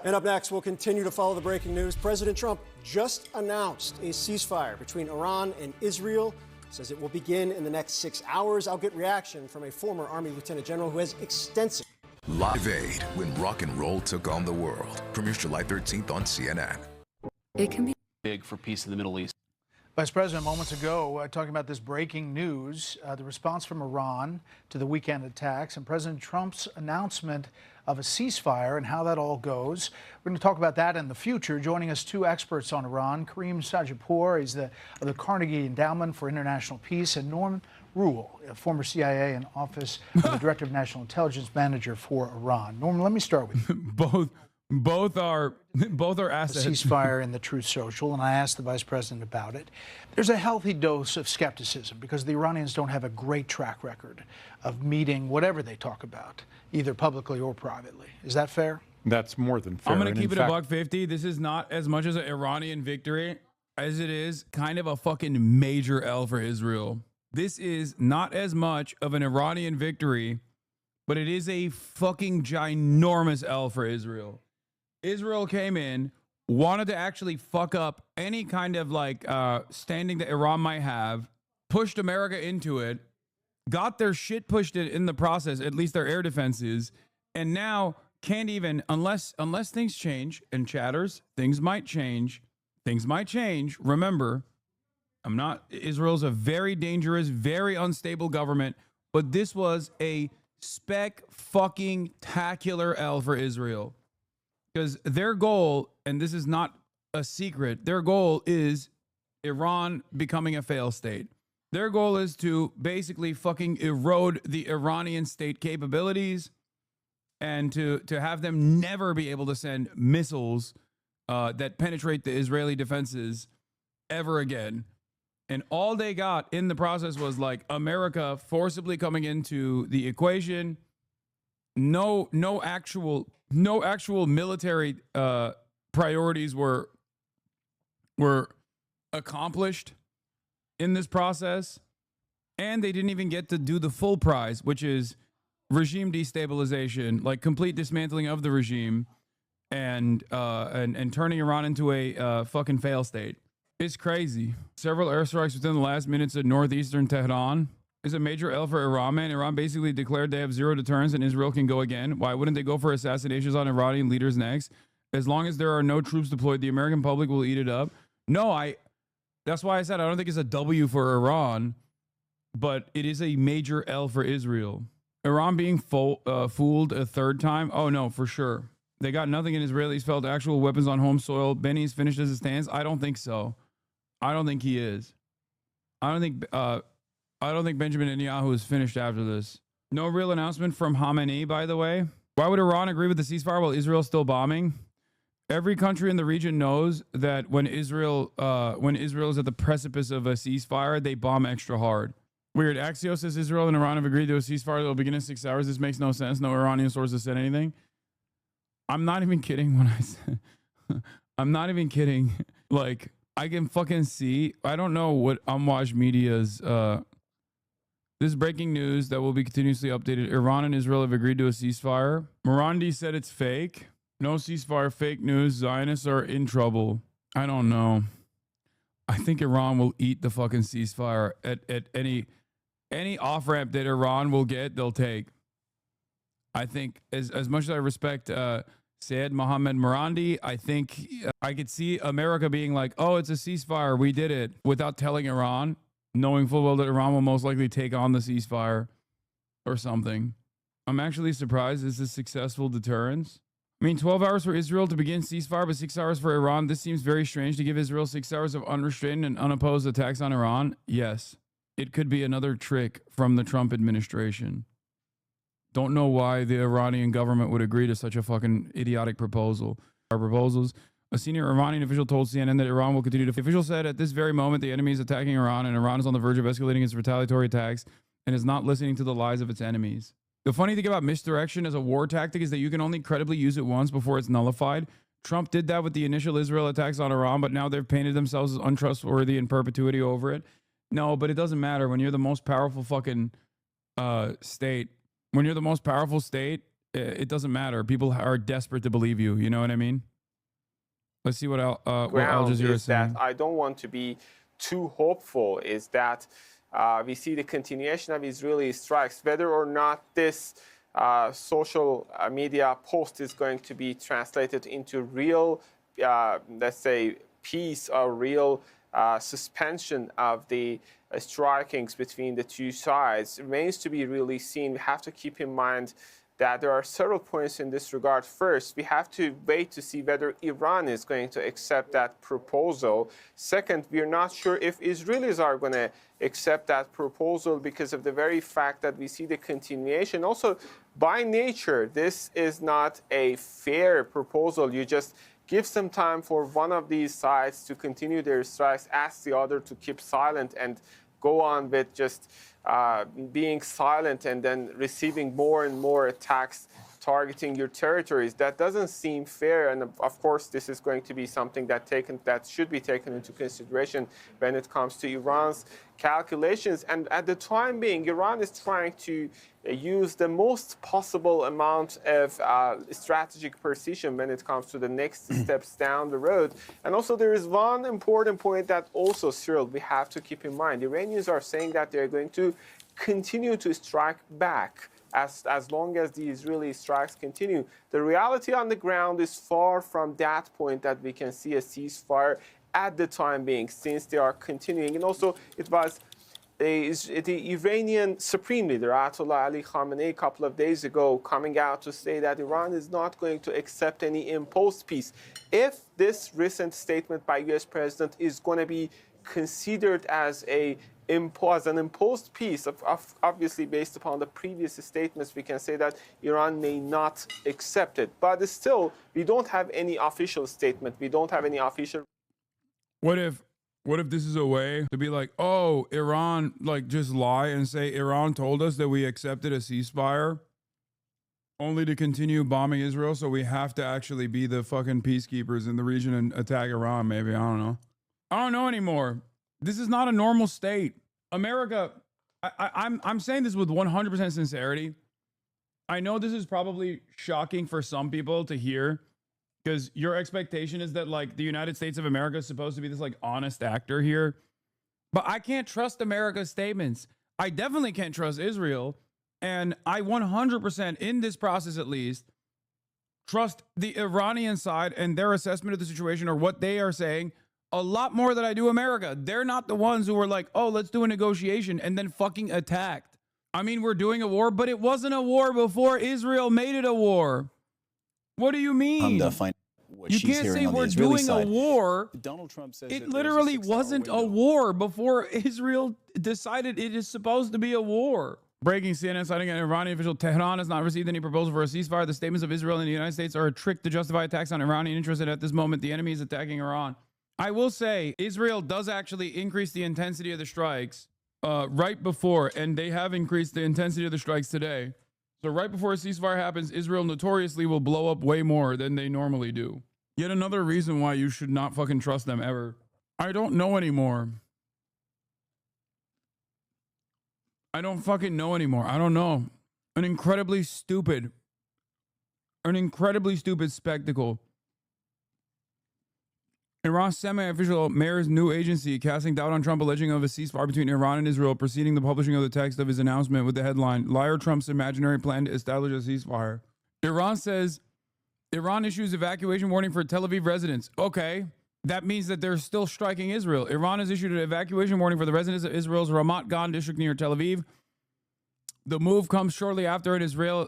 And up next, we'll continue to follow the breaking news. President Trump just announced a ceasefire between Iran and Israel. Says it will begin in the next 6 hours. I'll get reaction from a former Army Lieutenant General who has extensive. Live Aid, when rock and roll took on the world. Premieres July 13th on CNN. It can be big for peace in the Middle East. Vice President, moments ago, talking about this breaking news, the response from Iran to the weekend attacks and President Trump's announcement of a ceasefire and how that all goes. We're going to talk about that in the future. Joining us, two experts on Iran, Kareem Sajidpour, he's of the Carnegie Endowment for International Peace, and Norman Rule, a former CIA and Office of the Director of National Intelligence Manager for Iran. Norman, let me start with you. Both are assets. Ceasefire and the Truth Social, and I asked the Vice President about it. There's a healthy dose of skepticism because the Iranians don't have a great track record of meeting whatever they talk about, either publicly or privately. Is that fair? That's more than fair. I'm going to keep it a $150. This is not as much as an Iranian victory as it is kind of a fucking major L for Israel. This is not as much of an Iranian victory, but it is a fucking ginormous L for Israel. Israel came in, wanted to actually fuck up any kind of like standing that Iran might have, pushed America into it, got their shit pushed in the process, at least their air defenses, and now can't even, unless things change, and chatters, things might change. Remember, Israel's a very dangerous, very unstable government, but this was a fucking-tacular L for Israel. Because their goal, and this is not a secret, their goal is Iran becoming a failed state. Their goal is to basically fucking erode the Iranian state capabilities and to have them never be able to send missiles that penetrate the Israeli defenses ever again. And all they got in the process was like America forcibly coming into the equation. No actual military priorities were accomplished in this process, and they didn't even get to do the full prize, which is regime destabilization, like complete dismantling of the regime, and turning Iran into a fucking fail state. It's crazy. Several airstrikes within the last minutes of northeastern Tehran is a major L for Iran, man. Iran basically declared they have zero deterrence and Israel can go again. Why wouldn't they go for assassinations on Iranian leaders next? As long as there are no troops deployed, the American public will eat it up. No, that's why I said I don't think it's a W for Iran, but it is a major L for Israel. Iran being fooled a third time? Oh, no, for sure. They got nothing in Israelis felt actual weapons on home soil. Benny's finished as it stands? I don't think so. I don't think he is. I don't think Benjamin Netanyahu is finished after this. No real announcement from Khamenei, by the way. Why would Iran agree with the ceasefire while Israel's still bombing? Every country in the region knows that when Israel is at the precipice of a ceasefire, they bomb extra hard. Weird. Axios says Israel and Iran have agreed to a ceasefire that will begin in 6 hours. This makes no sense. No Iranian sources said anything. I'm not even kidding when I say I'm not even kidding. Like, I can fucking see. I don't know what Amwaj Media's this breaking news that will be continuously updated. Iran and Israel have agreed to a ceasefire. Morandi said it's fake. No ceasefire, fake news. Zionists are in trouble. I don't know. I think Iran will eat the fucking ceasefire at any off-ramp that Iran will get, they'll take. I think as much as I respect Syed Mohammed Morandi, I think I could see America being like, oh, it's a ceasefire, we did it, without telling Iran, knowing full well that Iran will most likely take on the ceasefire or something. I'm actually surprised this is successful deterrence. I mean, 12 hours for Israel to begin ceasefire, but 6 hours for Iran. This seems very strange to give Israel 6 hours of unrestrained and unopposed attacks on Iran. Yes, it could be another trick from the Trump administration. Don't know why the Iranian government would agree to such a fucking idiotic proposal. Our proposals. A senior Iranian official told CNN that Iran will continue to... The official said at this very moment the enemy is attacking Iran and Iran is on the verge of escalating its retaliatory attacks and is not listening to the lies of its enemies. The funny thing about misdirection as a war tactic is that you can only credibly use it once before it's nullified. Trump did that with the initial Israel attacks on Iran, but now they've painted themselves as untrustworthy in perpetuity over it. No, but it doesn't matter. When you're the most powerful fucking state, when you're the most powerful state, it doesn't matter. People are desperate to believe you. You know what I mean? Let's see what Al Jazeera is saying. I don't want to be too hopeful, is that we see the continuation of Israeli strikes, whether or not this social media post is going to be translated into real, let's say, peace or real suspension of the strikings between the two sides remains to be really seen. We have to keep in mind that there are several points in this regard. First, we have to wait to see whether Iran is going to accept that proposal. Second, we are not sure if Israelis are going to accept that proposal because of the very fact that we see the continuation. Also, by nature, this is not a fair proposal. You just give some time for one of these sides to continue their strikes, ask the other to keep silent, and go on with just being silent and then receiving more and more attacks targeting your territories. That doesn't seem fair, and of course this is going to be something that should be taken into consideration when it comes to Iran's calculations. And at the time being, Iran is trying to use the most possible amount of strategic precision when it comes to the next steps down the road. And also there is one important point that also, Cyril, we have to keep in mind. The Iranians are saying that they're going to continue to strike back as long as the Israeli strikes continue. The reality on the ground is far from that point that we can see a ceasefire at the time being, since they are continuing. And also, it was the Iranian Supreme Leader, Ayatollah Ali Khamenei, a couple of days ago, coming out to say that Iran is not going to accept any imposed peace. If this recent statement by U.S. President is going to be considered as an imposed peace, obviously based upon the previous statements, we can say that Iran may not accept it. But still, we don't have any official statement. We don't have any official... What if this is a way to be like, oh, Iran, like just lie and say Iran told us that we accepted a ceasefire only to continue bombing Israel, so we have to actually be the fucking peacekeepers in the region and attack Iran, maybe. I don't know. I don't know anymore. This is not a normal state. America, I'm saying this with 100% sincerity. I know this is probably shocking for some people to hear, because your expectation is that like the United States of America is supposed to be this like honest actor here. But I can't trust America's statements. I definitely can't trust Israel. And I 100% in this process, at least, trust the Iranian side and their assessment of the situation, or what they are saying, a lot more than I do America. They're not the ones who were like, oh, let's do a negotiation and then fucking attacked. I mean, we're doing a war, but it wasn't a war before Israel made it a war. What do you mean? You can't say we're doing a war. Donald Trump says it literally wasn't a war before Israel decided it is supposed to be a war. Breaking: CNN citing an Iranian official, Tehran has not received any proposal for a ceasefire. The statements of Israel and the United States are a trick to justify attacks on Iranian interests, and at this moment, the enemy is attacking Iran. I will say Israel does actually increase the intensity of the strikes right before, and they have increased the intensity of the strikes today. So right before a ceasefire happens, Israel notoriously will blow up way more than they normally do. Yet another reason why you should not fucking trust them ever. I don't know anymore. I don't fucking know anymore. I don't know. An incredibly stupid spectacle. Iran's semi-official mayor's new agency casting doubt on Trump, alleging of a ceasefire between Iran and Israel, preceding the publishing of the text of his announcement with the headline, "Liar Trump's imaginary plan to establish a ceasefire." Iran says, Iran issues evacuation warning for Tel Aviv residents. Okay, that means that they're still striking Israel. Iran has issued an evacuation warning for the residents of Israel's Ramat Gan district near Tel Aviv. The move comes shortly after an Israeli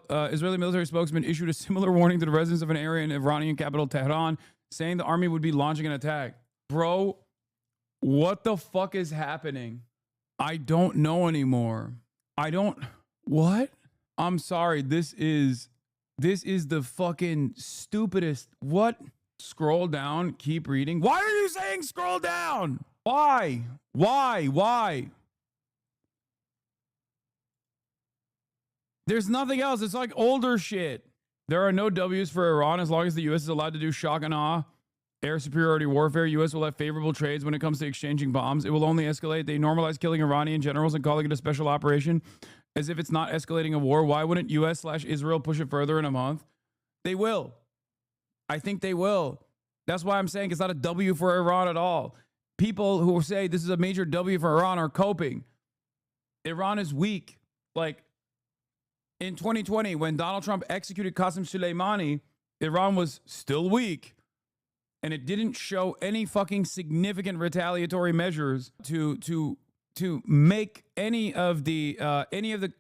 military spokesman issued a similar warning to the residents of an area in Iranian capital Tehran, saying the army would be launching an attack. Bro, what the fuck is happening? I don't know anymore. What? I'm sorry. This is the fucking stupidest. What? Scroll down. Keep reading. Why are you saying scroll down? Why? There's nothing else. It's like older shit. There are no W's for Iran as long as the U.S. is allowed to do shock and awe air superiority warfare. U.S. will have favorable trades when it comes to exchanging bombs. It will only escalate. They normalize killing Iranian generals and calling it a special operation as if it's not escalating a war. Why wouldn't U.S./Israel push it further in a month? They will. I think they will. That's why I'm saying it's not a W for Iran at all. People who say this is a major W for Iran are coping. Iran is weak. Like in 2020, when Donald Trump executed Qasem Soleimani, Iran was still weak. And it didn't show any fucking significant retaliatory measures to make any of the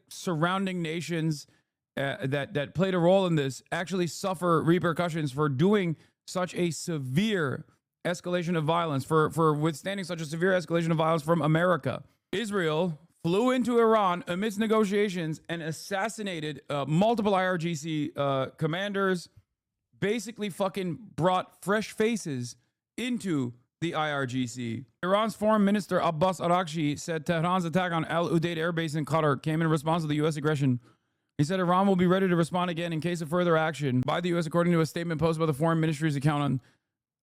surrounding nations that played a role in this actually suffer repercussions for doing such a severe escalation of violence, for withstanding such a severe escalation of violence from America. Israel flew into Iran amidst negotiations and assassinated multiple IRGC commanders, basically fucking brought fresh faces into the IRGC. Iran's foreign minister Abbas Araghchi said Tehran's attack on Al Udeid Air Base in Qatar came in response to the U.S. aggression. He said Iran will be ready to respond again in case of further action by the U.S., according to a statement posted by the Foreign Ministry's account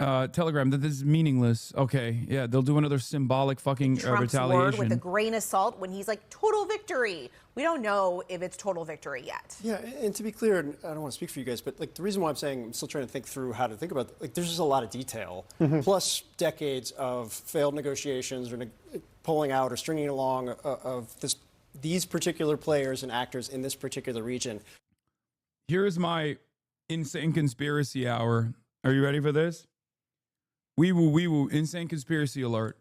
on Telegram. That this is meaningless. Okay, yeah, they'll do another symbolic fucking Trump's retaliation. word with a grain of salt when he's like, total victory. We don't know if it's total victory yet. Yeah, and to be clear, and I don't want to speak for you guys, but like the reason why I'm saying I'm still trying to think through how to think about it, like there's just a lot of detail, plus decades of failed negotiations or pulling out or stringing along of these particular players and actors in this particular region. Here's my insane conspiracy hour. Are you ready for this? Wee woo, insane conspiracy alert.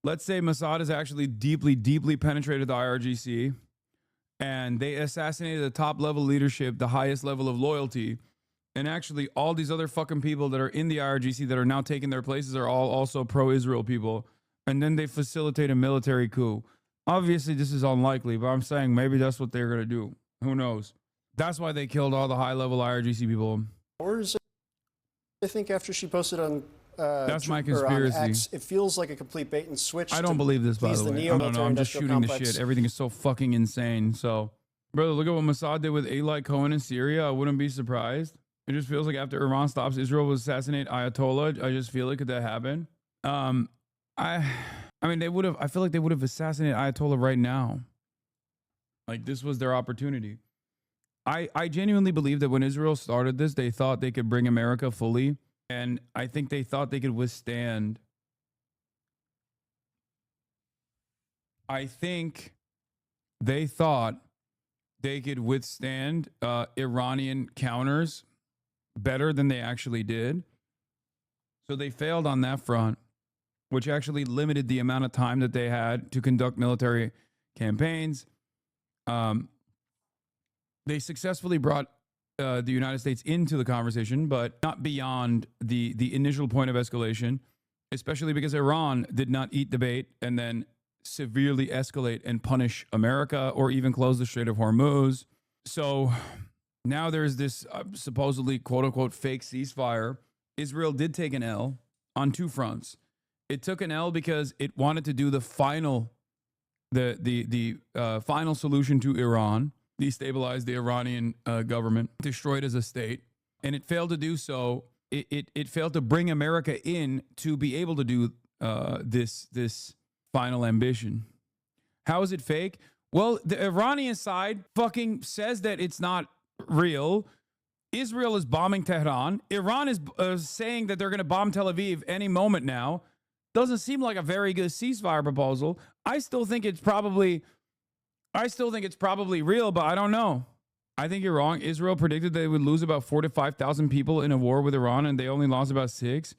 Let's say Mossad has actually deeply, deeply penetrated the IRGC and they assassinated the top level leadership, the highest level of loyalty. And actually all these other fucking people that are in the IRGC that are now taking their places are all also pro-Israel people. And then they facilitate a military coup. Obviously, this is unlikely, but I'm saying maybe that's what they're going to do. Who knows? That's why they killed all the high-level IRGC people. Hours, I think, after she posted on that's my Twitter, conspiracy. on X, it feels like a complete bait and switch. I don't believe this, by the way. I don't know. I'm just shooting the shit. Everything is so fucking insane. So, brother, look at what Mossad did with Eli Cohen in Syria. I wouldn't be surprised. It just feels like after Iran stops, Israel will assassinate Ayatollah. I just feel like could that happen? I mean, they would have. I feel like they would have assassinated Ayatollah right now. Like this was their opportunity. I genuinely believe that when Israel started this, they thought they could bring America fully, and I think they thought they could withstand. I think they thought they could withstand Iranian counters better than they actually did. So they failed on that front, which actually limited the amount of time that they had to conduct military campaigns. They successfully brought the United States into the conversation, but not beyond the initial point of escalation, especially because Iran did not eat the bait and then severely escalate and punish America or even close the Strait of Hormuz. So now there's this supposedly quote-unquote fake ceasefire. Israel did take an L on two fronts. It took an L because it wanted to do the final solution to Iran, destabilize the Iranian government, destroy it as a state, and it failed to do so. It failed to bring America in to be able to do this final ambition. How is it fake? Well, the Iranian side fucking says that it's not real. Israel is bombing Tehran. Iran is saying that they're going to bomb Tel Aviv any moment now. Doesn't seem like a very good ceasefire proposal. I still think it's probably real, but I don't know. I think you're wrong. Israel predicted they would lose about 4,000 to 5,000 people in a war with Iran, and they only lost about 6.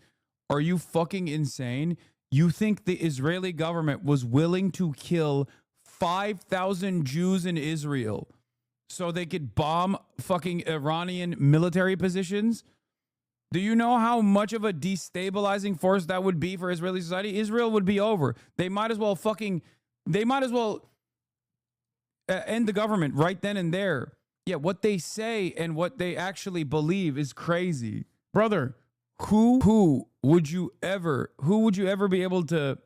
Are you fucking insane? You think the Israeli government was willing to kill 5,000 Jews in Israel so they could bomb fucking Iranian military positions? Do you know how much of a destabilizing force that would be for Israeli society? Israel would be over. They might as well end the government right then and there. Yeah, what they say and what they actually believe is crazy. Brother, who would you ever be able to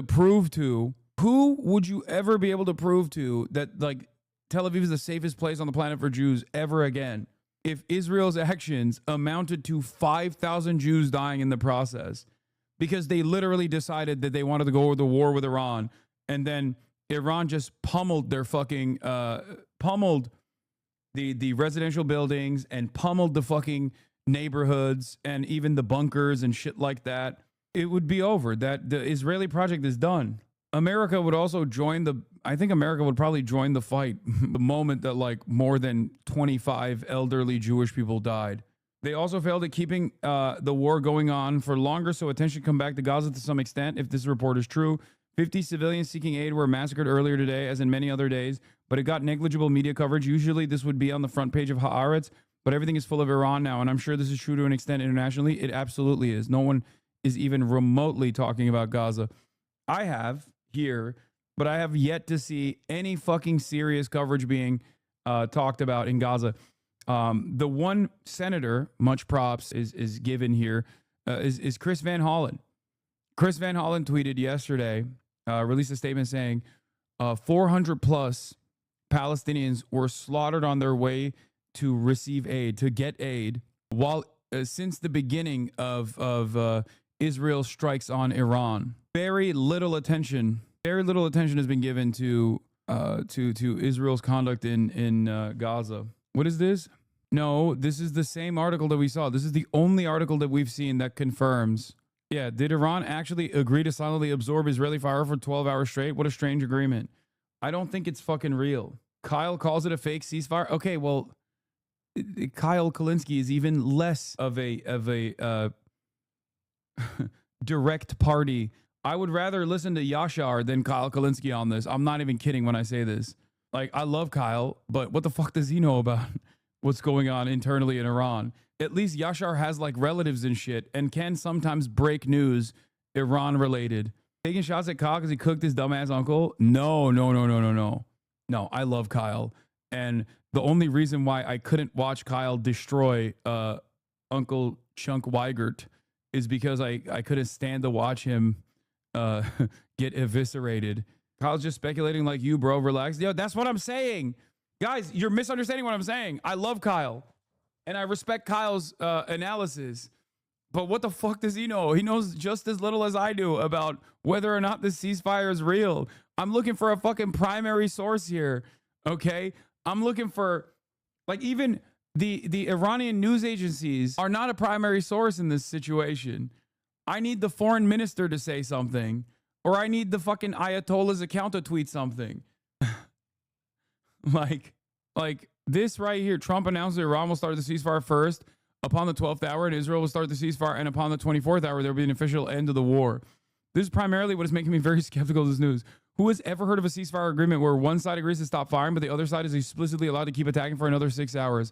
prove to? Who would you ever be able to prove to that like Tel Aviv is the safest place on the planet for Jews ever again? if Israel's actions amounted to 5,000 Jews dying in the process, because they literally decided that they wanted to go to war with Iran, and then Iran just pummeled their fucking pummeled the residential buildings and pummeled the fucking neighborhoods and even the bunkers and shit like that. It would be over. That the Israeli project is done. America would also I think America would probably join the fight the moment that like more than 25 elderly Jewish people died. They also failed at keeping the war going on for longer, so attention come back to Gaza to some extent, if this report is true. 50 civilians seeking aid were massacred earlier today, as in many other days, but it got negligible media coverage. Usually this would be on the front page of Haaretz, but everything is full of Iran now, and I'm sure this is true to an extent internationally. It absolutely is. No one is even remotely talking about Gaza. I have here, but I have yet to see any fucking serious coverage being talked about in Gaza. The one senator, much props, is given here, is Chris Van Hollen. Chris Van Hollen tweeted yesterday, released a statement saying 400 plus Palestinians were slaughtered on their way to receive aid, to get aid, while since the beginning of Israel's strikes on Iran. Very little attention has been given to Israel's conduct in Gaza. What is this? No, this is the same article that we saw. This is the only article that we've seen that confirms. Yeah, did Iran actually agree to silently absorb Israeli fire for 12 hours straight? What a strange agreement. I don't think it's fucking real. Kyle calls it a fake ceasefire. Okay, well, Kyle Kalinske is even less of a direct party. I would rather listen to Yashar than Kyle Kalinske on this. I'm not even kidding when I say this. Like, I love Kyle, but what the fuck does he know about what's going on internally in Iran? At least Yashar has like relatives and shit and can sometimes break news Iran related. Taking shots at Kyle because he cooked his dumbass uncle? No. No, I love Kyle. And the only reason why I couldn't watch Kyle destroy Uncle Chunk Weigert is because I couldn't stand to watch him get eviscerated. Kyle's just speculating like you, bro. Relax. Yo, that's what I'm saying. Guys, you're misunderstanding what I'm saying. I love Kyle. And I respect Kyle's analysis. But what the fuck does he know? He knows just as little as I do about whether or not this ceasefire is real. I'm looking for a fucking primary source here. Okay? I'm looking for, like, even the Iranian news agencies are not a primary source in this situation. I need the foreign minister to say something. Or I need the fucking Ayatollah's account to tweet something. like this right here. Trump announced that Iran will start the ceasefire first upon the 12th hour, and Israel will start the ceasefire, and upon the 24th hour, there will be an official end of the war. This is primarily what is making me very skeptical of this news. Who has ever heard of a ceasefire agreement where one side agrees to stop firing, but the other side is explicitly allowed to keep attacking for another 6 hours?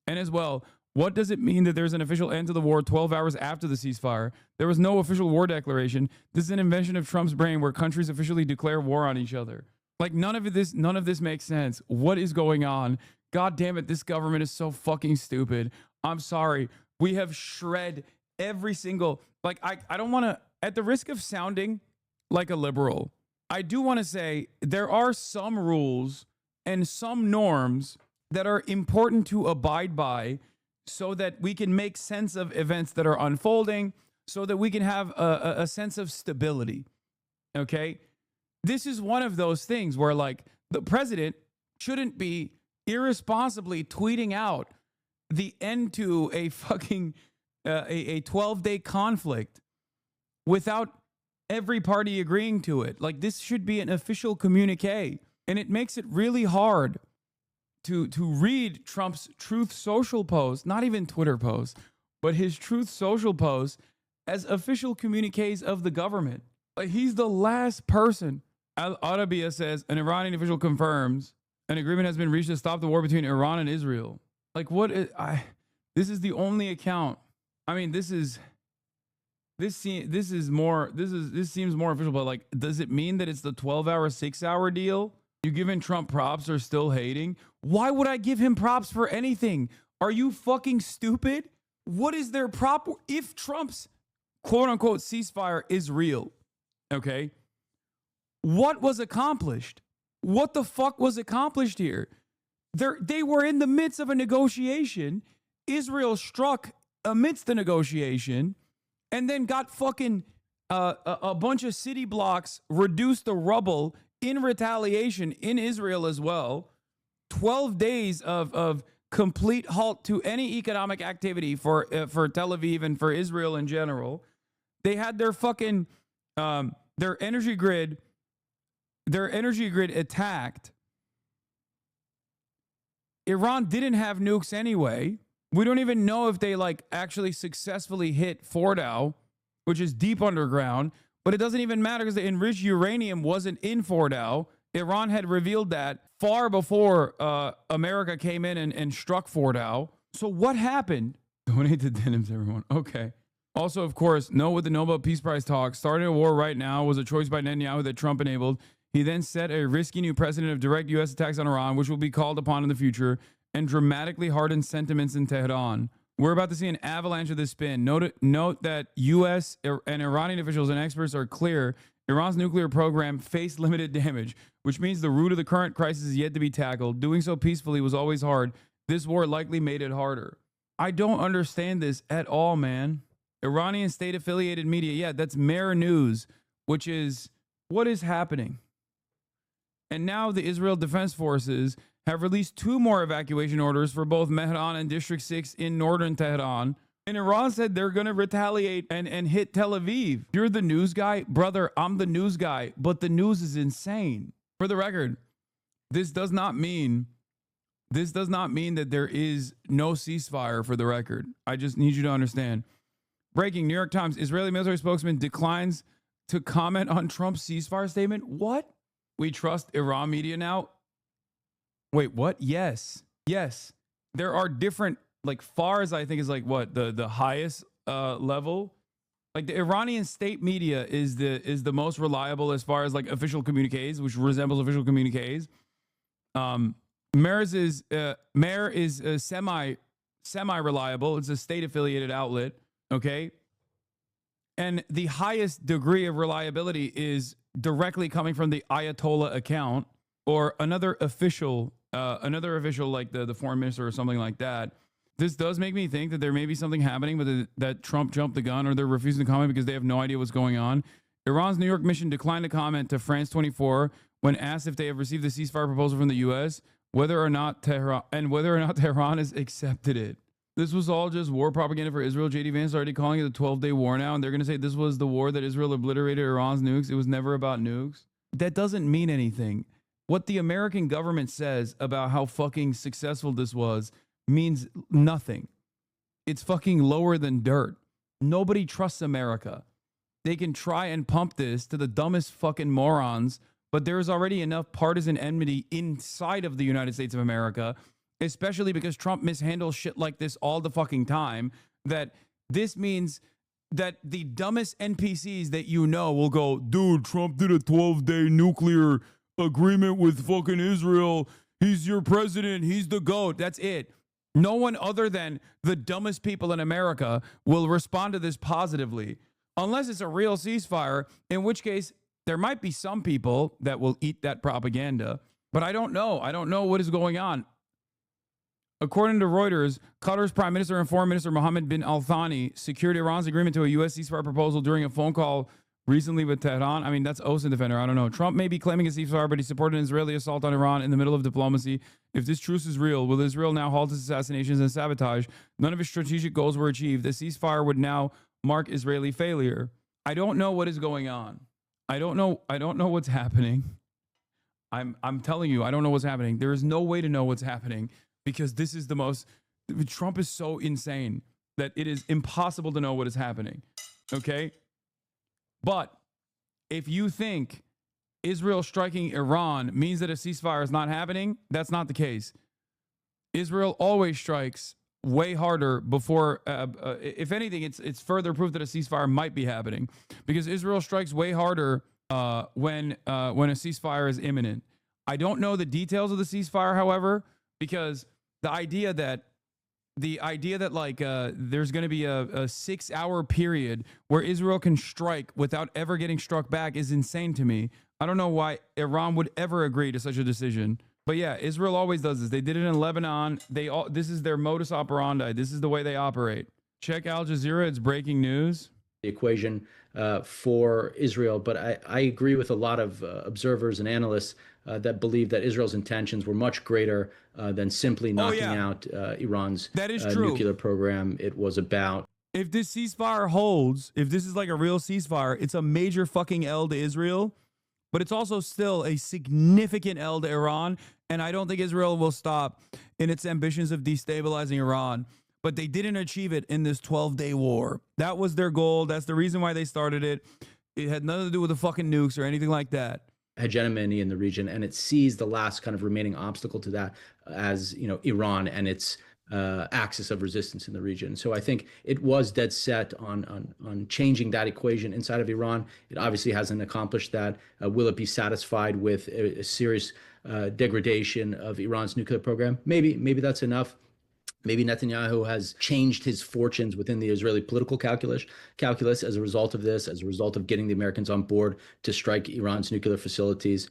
And as well, what does it mean that there's an official end to the war 12 hours after the ceasefire? There was no official war declaration. This is an invention of Trump's brain where countries officially declare war on each other. Like, none of this makes sense. What is going on? God damn it, this government is so fucking stupid. I'm sorry. We have shred every single, like, I don't want to, at the risk of sounding like a liberal, I do want to say there are some rules and some norms that are important to abide by so that we can make sense of events that are unfolding, so that we can have a sense of stability. Okay? This is one of those things where, like, the president shouldn't be irresponsibly tweeting out the end to a fucking a 12-day conflict without every party agreeing to it. Like, this should be an official communique, and it makes it really hard to read Trump's Truth Social post, not even Twitter posts, but his Truth Social posts as official communiques of the government. Like, he's the last person. Al Arabiya says an Iranian official confirms an agreement has been reached to stop the war between Iran and Israel. Like, what is, this is the only account. I mean, this seems more official, but, like, does it mean that it's the 12-hour, 6-hour deal? You giving Trump props or still hating? Why would I give him props for anything? Are you fucking stupid? What is their prop? If Trump's quote unquote ceasefire is real, okay, what was accomplished? What the fuck was accomplished here? They were in the midst of a negotiation. Israel struck amidst the negotiation and then got fucking a bunch of city blocks reduced to rubble in retaliation in Israel as well. 12 days of complete halt to any economic activity for Tel Aviv and for Israel in general. They had their fucking their energy grid attacked. Iran didn't have nukes anyway. We don't even know if they like actually successfully hit Fordow, which is deep underground, but it doesn't even matter because the enriched uranium wasn't in Fordow. Iran had revealed that far before America came in and struck Fordow. So what happened? Donate to denims, everyone. Okay. Also, of course, note with the Nobel Peace Prize talk, starting a war right now was a choice by Netanyahu that Trump enabled. He then set a risky new precedent of direct U.S. attacks on Iran, which will be called upon in the future, and dramatically hardened sentiments in Tehran. We're about to see an avalanche of this spin. Note that U.S. and Iranian officials and experts are clear. Iran's nuclear program faced limited damage, which means the root of the current crisis is yet to be tackled. Doing so peacefully was always hard. This war likely made it harder. I don't understand this at all, man. Iranian state-affiliated media. Yeah, that's Mer News, which is what is happening. And now the Israel Defense Forces have released 2 more evacuation orders for both Mehran and District 6 in northern Tehran. And Iran said they're going to retaliate and hit Tel Aviv. You're the news guy? Brother, I'm the news guy, but the news is insane. For the record, this does not mean that there is no ceasefire, for the record. I just need you to understand. Breaking, New York Times, Israeli military spokesman declines to comment on Trump's ceasefire statement. What? We trust Iran media now? Wait, what? Yes. There are different, like FARS, I think is like what, the highest level. Like the Iranian state media is the most reliable as far as like official communiques, which resembles official communiques. Mer is semi reliable. It's a state affiliated outlet. Okay. And the highest degree of reliability is directly coming from the Ayatollah account or another official like the foreign minister or something like that. This does make me think that there may be something happening, but that Trump jumped the gun or they're refusing to comment because they have no idea what's going on. Iran's New York mission declined to comment to France 24 when asked if they have received the ceasefire proposal from the U.S., whether or not Tehran has accepted it. This was all just war propaganda for Israel. J.D. Vance is already calling it a 12-day war now, and they're going to say this was the war that Israel obliterated Iran's nukes. It was never about nukes. That doesn't mean anything. What the American government says about how fucking successful this was means nothing. It's fucking lower than dirt. Nobody trusts America. They can try and pump this to the dumbest fucking morons, but there's already enough partisan enmity inside of the United States of America, especially because Trump mishandles shit like this all the fucking time, that this means that the dumbest NPCs that you know will go, dude, Trump did a 12-day nuclear agreement with fucking Israel. He's your president. He's the GOAT. That's it. No one other than the dumbest people in America will respond to this positively, unless it's a real ceasefire, in which case there might be some people that will eat that propaganda. But I don't know. I don't know what is going on. According to Reuters, Qatar's Prime Minister and Foreign Minister Mohammed bin Al Thani secured Iran's agreement to a U.S. ceasefire proposal during a phone call recently with Tehran. I mean, that's Ocean Defender. I don't know. Trump may be claiming a ceasefire, but he supported an Israeli assault on Iran in the middle of diplomacy. If this truce is real, will Israel now halt its assassinations and sabotage? None of its strategic goals were achieved. The ceasefire would now mark Israeli failure. I don't know what is going on. I don't know what's happening. I'm telling you, I don't know what's happening. There is no way to know what's happening because this is the most... Trump is so insane that it is impossible to know what is happening. Okay? But if you think Israel striking Iran means that a ceasefire is not happening, that's not the case. Israel always strikes way harder before, if anything, it's further proof that a ceasefire might be happening, because Israel strikes way harder when a ceasefire is imminent. I don't know the details of the ceasefire, however, because the idea that like there's going to be a 6-hour period where Israel can strike without ever getting struck back is insane to me. I don't know why Iran would ever agree to such a decision. But yeah, Israel always does this. They did it in Lebanon. This is their modus operandi. This is the way they operate. Check Al Jazeera. It's breaking news. The equation for Israel, but I agree with a lot of observers and analysts that believe that Israel's intentions were much greater than simply knocking out Iran's nuclear program. It was about, if this ceasefire holds, if this is like a real ceasefire, it's a major fucking L to Israel, but it's also still a significant L to Iran. And I don't think Israel will stop in its ambitions of destabilizing Iran. But they didn't achieve it in this 12-day war. That was their goal. That's the reason why they started it. It had nothing to do with the fucking nukes or anything like that. Hegemony in the region, and it sees the last kind of remaining obstacle to that as, you know, Iran and its axis of resistance in the region. So I think it was dead set on changing that equation inside of Iran. It obviously hasn't accomplished that. Will it be satisfied with a serious degradation of Iran's nuclear program? Maybe that's enough. Maybe Netanyahu has changed his fortunes within the Israeli political calculus as a result of this, as a result of getting the Americans on board to strike Iran's nuclear facilities.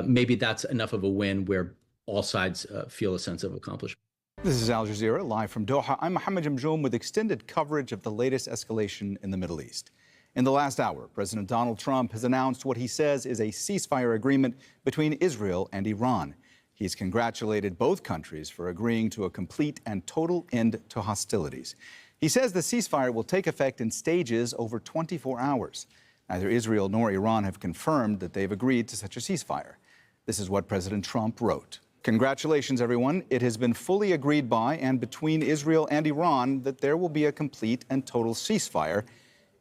Maybe that's enough of a win where all sides feel a sense of accomplishment. This is Al Jazeera, live from Doha. I'm Mohammed Jamjoum with extended coverage of the latest escalation in the Middle East. In the last hour, President Donald Trump has announced what he says is a ceasefire agreement between Israel and Iran. He's congratulated both countries for agreeing to a complete and total end to hostilities. He says the ceasefire will take effect in stages over 24 hours. Neither Israel nor Iran have confirmed that they've agreed to such a ceasefire. This is what President Trump wrote. Congratulations, everyone. It has been fully agreed by and between Israel and Iran that there will be a complete and total ceasefire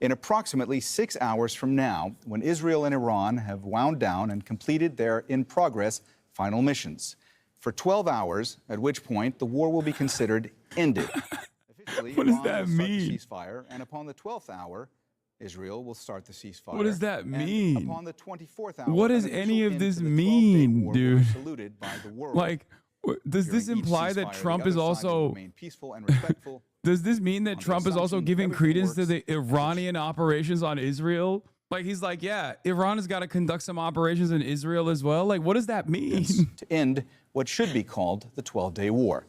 in approximately 6 hours from now, when Israel and Iran have wound down and completed their in-progress final missions. For 12 hours, at which point the war will be considered ended. Officially, what does that mean? The ceasefire, and upon the 12th hour, Israel will start the ceasefire. What does that mean? Upon the 24th hour, what does any of this mean, dude? Like, does this imply that Trump is also... Does this mean that Trump is also giving credence to the Iranian operations on Israel? Like, he's like, yeah, Iran has got to conduct some operations in Israel as well. Like, what does that mean? To end what should be called the 12-day war.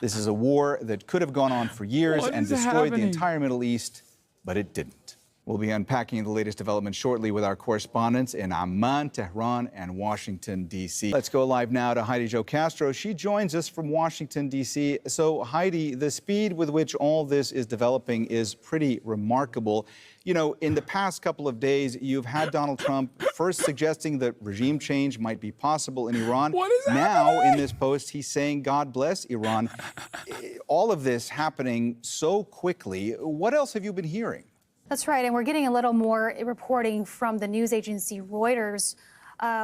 This is a war that could have gone on for years and destroyed the entire Middle East, but it didn't. We'll be unpacking the latest developments shortly with our correspondents in Amman, Tehran, and Washington, D.C. Let's go live now to Heidi Jo Castro. She joins us from Washington, D.C. So, Heidi, the speed with which all this is developing is pretty remarkable. You know, in the past couple of days, you've had Donald Trump first suggesting that regime change might be possible in Iran. What is now, in this post, he's saying, God bless Iran. All of this happening so quickly. What else have you been hearing? That's right, and we're getting a little more reporting from the news agency Reuters,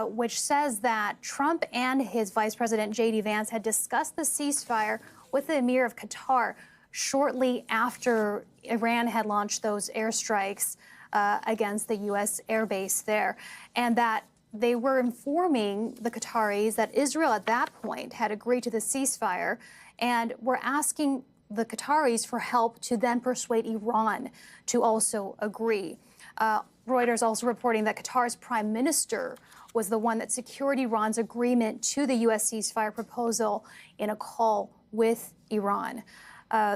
which says that Trump and his Vice President J.D. Vance had discussed the ceasefire with the Emir of Qatar shortly after Iran had launched those airstrikes against the U.S. airbase there, and that they were informing the Qataris that Israel at that point had agreed to the ceasefire and were asking the Qataris for help to then persuade Iran to also agree. Reuters also reporting that Qatar's prime minister was the one that secured Iran's agreement to the U.S. ceasefire proposal in a call with Iran.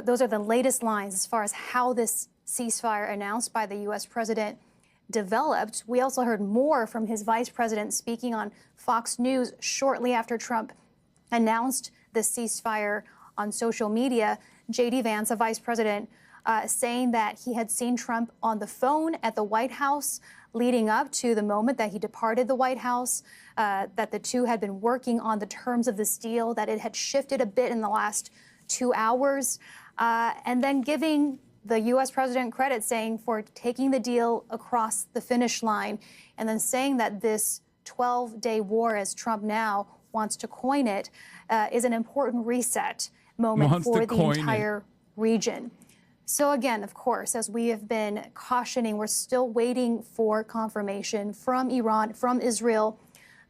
Those are the latest lines as far as how this ceasefire announced by the U.S. president developed. We also heard more from his vice president speaking on Fox News shortly after Trump announced the ceasefire on social media. J.D. Vance, a vice president, saying that he had seen Trump on the phone at the White House leading up to the moment that he departed the White House, that the two had been working on the terms of this deal, that it had shifted a bit in the last 2 hours, and then giving the U.S. president credit, saying for taking the deal across the finish line, and then saying that this 12-day war, as Trump now wants to coin it, is an important reset moment for the entire region. So again, of course, as we have been cautioning, we're still waiting for confirmation from Iran, from Israel,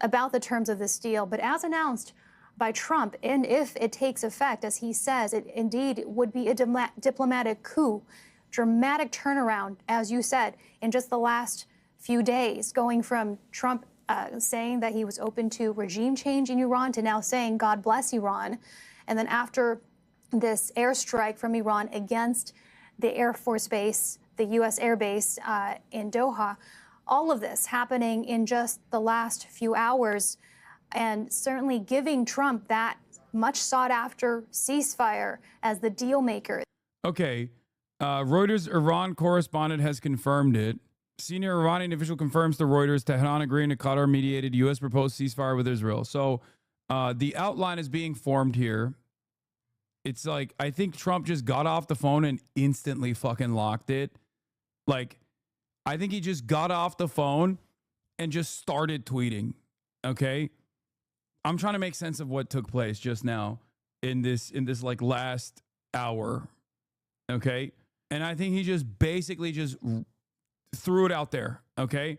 about the terms of this deal. But as announced by Trump, and if it takes effect, as he says, it indeed would be a diplomatic coup, dramatic turnaround, as you said, in just the last few days, going from Trump saying that he was open to regime change in Iran to now saying God bless Iran. And then after this airstrike from Iran against the Air Force Base, the U.S. Air Base in Doha, all of this happening in just the last few hours, and certainly giving Trump that much sought after ceasefire as the deal maker. Okay. Reuters Iran correspondent has confirmed it. Senior Iranian official confirms to Reuters Tehran agreeing to Qatar mediated U.S. proposed ceasefire with Israel. So the outline is being formed here. It's like, I think Trump just got off the phone and instantly fucking locked it. Like, I think he just got off the phone and just started tweeting. Okay. I'm trying to make sense of what took place just now in this like last hour. Okay. And I think he just basically just threw it out there. Okay.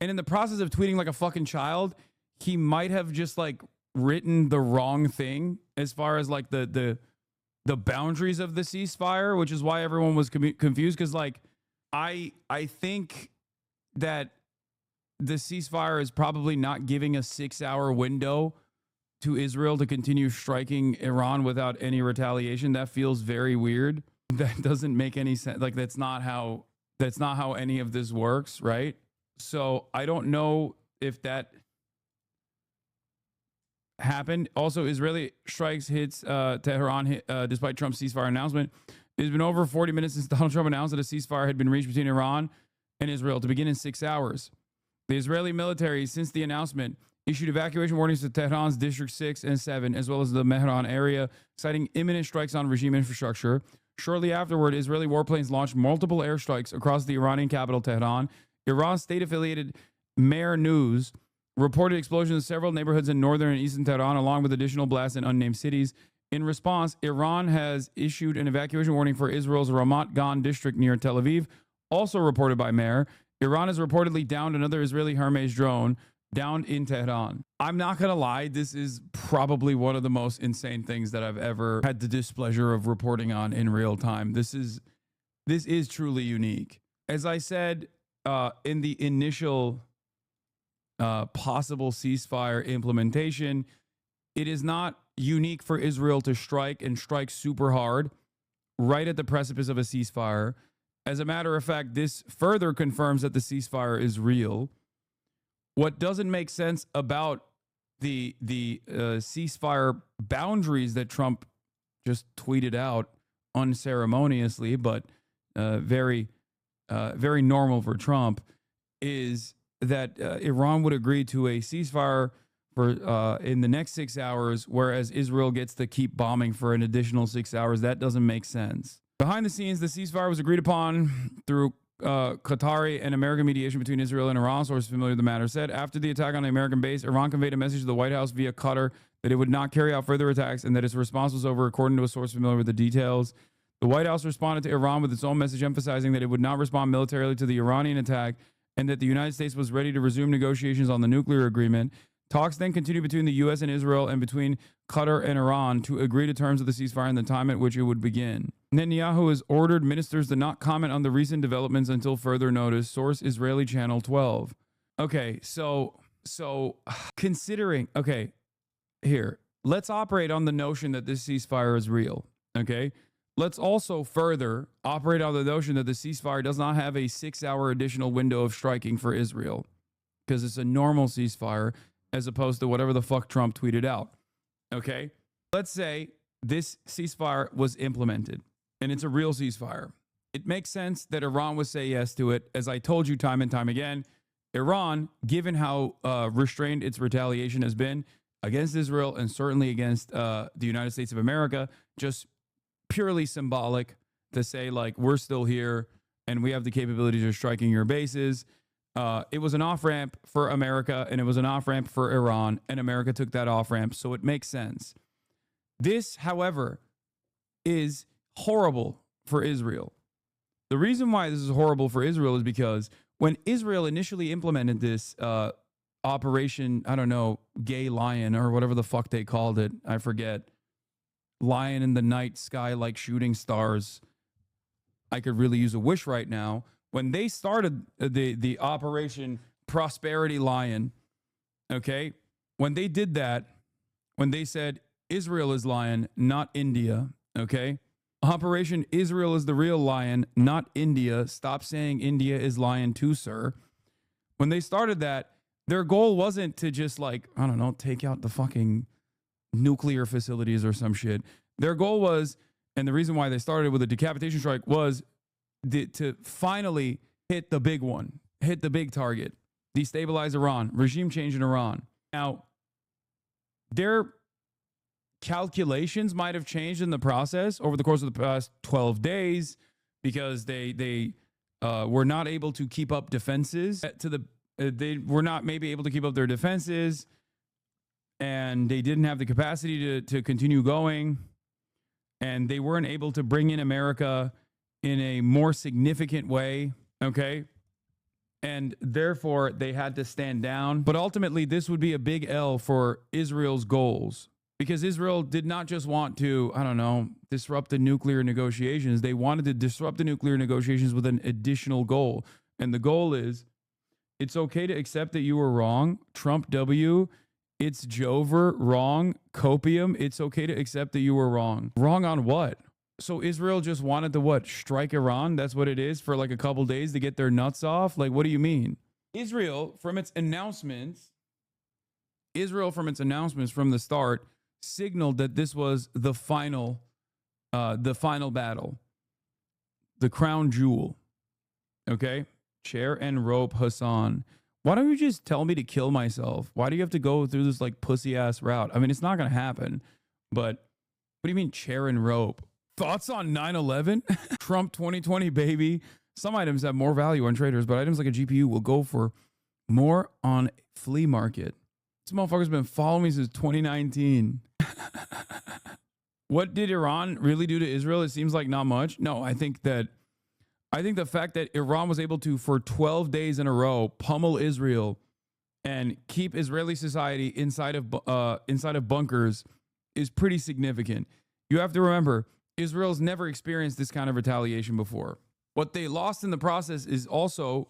And in the process of tweeting like a fucking child, he might have just like written the wrong thing as far as like the boundaries of the ceasefire, which is why everyone was confused. Cause like, I think that the ceasefire is probably not giving a 6-hour window to Israel to continue striking Iran without any retaliation. That feels very weird. That doesn't make any sense. Like, that's not how any of this works, right? So I don't know if that happened. Also, Israeli strikes hits Tehran despite Trump's ceasefire announcement. It's been over 40 minutes since Donald Trump announced that a ceasefire had been reached between Iran and Israel to begin in 6 hours. The Israeli military, since the announcement, issued evacuation warnings to Tehran's District 6 and 7, as well as the Mehran area, citing imminent strikes on regime infrastructure. Shortly afterward, Israeli warplanes launched multiple airstrikes across the Iranian capital, Tehran. Iran's state-affiliated Mer News reported explosions in several neighborhoods in northern and eastern Tehran, along with additional blasts in unnamed cities. In response, Iran has issued an evacuation warning for Israel's Ramat Gan district near Tel Aviv, also reported by Mer. Iran has reportedly downed another Israeli Hermes drone downed in Tehran. I'm not going to lie, this is probably one of the most insane things that I've ever had the displeasure of reporting on in real time. This is truly unique. As I said in the initial possible ceasefire implementation, it is not unique for Israel to strike and strike super hard right at the precipice of a ceasefire. As a matter of fact, this further confirms that the ceasefire is real. What doesn't make sense about the ceasefire boundaries that Trump just tweeted out unceremoniously, but very normal for Trump, is that Iran would agree to a ceasefire for in the next 6 hours, whereas Israel gets to keep bombing for an additional 6 hours. That doesn't make sense. Behind the scenes, the ceasefire was agreed upon through Qatari and American mediation between Israel and Iran. Sources familiar with the matter said after the attack on the American base, Iran conveyed a message to the White House via Qatar that it would not carry out further attacks and that its response was over, according to a source familiar with the details. The White House responded to Iran with its own message emphasizing that it would not respond militarily to the Iranian attack and that the United States was ready to resume negotiations on the nuclear agreement. Talks then continued between the U.S. and Israel and between Qatar and Iran to agree to terms of the ceasefire and the time at which it would begin. Netanyahu has ordered ministers to not comment on the recent developments until further notice. Source Israeli Channel 12. Okay, so considering, okay, here, let's operate on the notion that this ceasefire is real, okay? Let's also further operate on the notion that the ceasefire does not have a 6-hour additional window of striking for Israel because it's a normal ceasefire as opposed to whatever the fuck Trump tweeted out. Okay? Let's say this ceasefire was implemented and it's a real ceasefire. It makes sense that Iran would say yes to it. As I told you time and time again, Iran, given how restrained its retaliation has been against Israel and certainly against the United States of America, just purely symbolic to say, like, we're still here and we have the capabilities of striking your bases. It was an off-ramp for America and it was an off-ramp for Iran, and America took that off-ramp, so it makes sense. This, however, is horrible for Israel. The reason why this is horrible for Israel is because when Israel initially implemented this operation, I don't know, Gay Lion or whatever the fuck they called it, I forget, Lion in the night sky like shooting stars. I could really use a wish right now. When they started the Operation Prosperity Lion, Okay. When they did that, when they said Israel is lion, not India. Okay. Operation Israel is the real lion, not India. Stop saying India is lion too, sir. When they started that, their goal wasn't to just like, I don't know, take out the fucking nuclear facilities or some shit. Their goal was, and the reason why they started with a decapitation strike was to finally hit the big one, hit the big target, destabilize Iran, regime change in Iran. Now, their calculations might have changed in the process over the course of the past 12 days because they were not able to keep up defenses they were not maybe able to keep up their defenses, and they didn't have the capacity to continue going, and they weren't able to bring in America in a more significant way, okay? And therefore, they had to stand down. But ultimately, this would be a big L for Israel's goals, because Israel did not just want to, I don't know, disrupt the nuclear negotiations. They wanted to disrupt the nuclear negotiations with an additional goal. And the goal is, it's okay to accept that you were wrong. Trump W, it's Jover, wrong. Copium, it's okay to accept that you were wrong. Wrong on what? So Israel just wanted to what? Strike Iran? That's what it is for like a couple days to get their nuts off? Like, what do you mean? Israel, from its announcements from the start, signaled that this was the final battle, the crown jewel. Okay? Chair and rope, Hassan. Why don't you just tell me to kill myself? Why do you have to go through this like pussy ass route? I mean, it's not going to happen, but what do you mean chair and rope? Thoughts on 9/11? Trump 2020, baby. Some items have more value on traders, but items like a GPU will go for more on flea market. This motherfucker's been following me since 2019. What did Iran really do to Israel? It seems like not much. No, I think the fact that Iran was able to, for 12 days in a row, pummel Israel and keep Israeli society inside of bunkers is pretty significant. You have to remember, Israel's never experienced this kind of retaliation before. What they lost in the process is also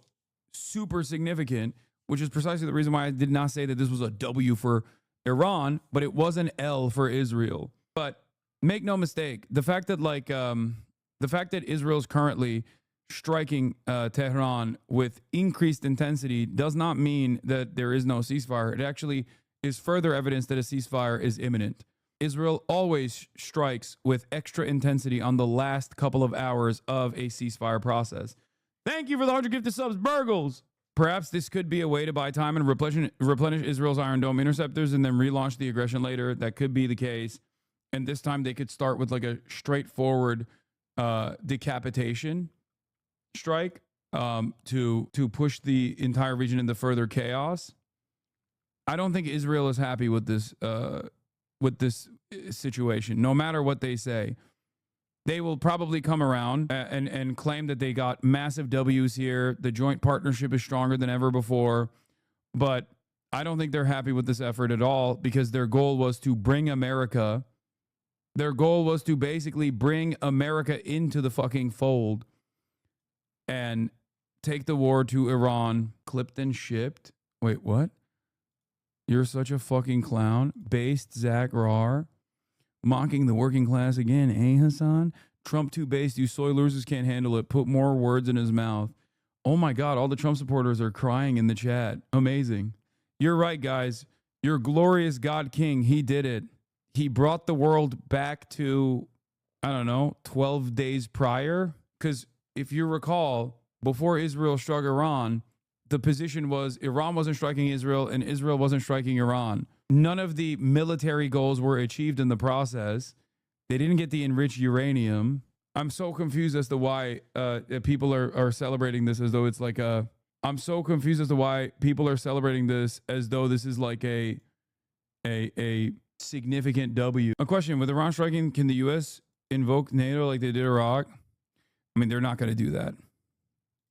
super significant, which is precisely the reason why I did not say that this was a W for Iran, but it was an L for Israel. But make no mistake, the fact that Israel's currently striking Tehran with increased intensity does not mean that there is no ceasefire. It actually is further evidence that a ceasefire is imminent. Israel always strikes with extra intensity on the last couple of hours of a ceasefire process. Thank you for the 100 gifted subs, Burgles. Perhaps this could be a way to buy time and replenish Israel's Iron Dome interceptors and then relaunch the aggression later. That could be the case. And this time they could start with like a straightforward decapitation strike to push the entire region into further chaos. I don't think Israel is happy with this situation. No matter what they say, they will probably come around and claim that they got massive W's here. The joint partnership is stronger than ever before, but I don't think they're happy with this effort at all, because their goal was to bring America. Their goal was to basically bring America into the fucking fold and take the war to Iran. Clipped and shipped. Wait, what? You're such a fucking clown. Based Zach Rar. Mocking the working class again, eh, Hassan? Trump too based. You soy losers can't handle it. Put more words in his mouth. Oh my God, all the Trump supporters are crying in the chat. Amazing. You're right, guys. Your glorious God King, he did it. He brought the world back to, I don't know, 12 days prior. Because if you recall, before Israel struck Iran, the position was Iran wasn't striking Israel and Israel wasn't striking Iran. None of the military goals were achieved in the process. They didn't get the enriched uranium. I'm so confused as to why people are celebrating this as though it's like a... I'm so confused as to why people are celebrating this as though this is like a significant W. A question, with Iran striking, can the U.S. invoke NATO like they did Iraq? I mean, they're not going to do that.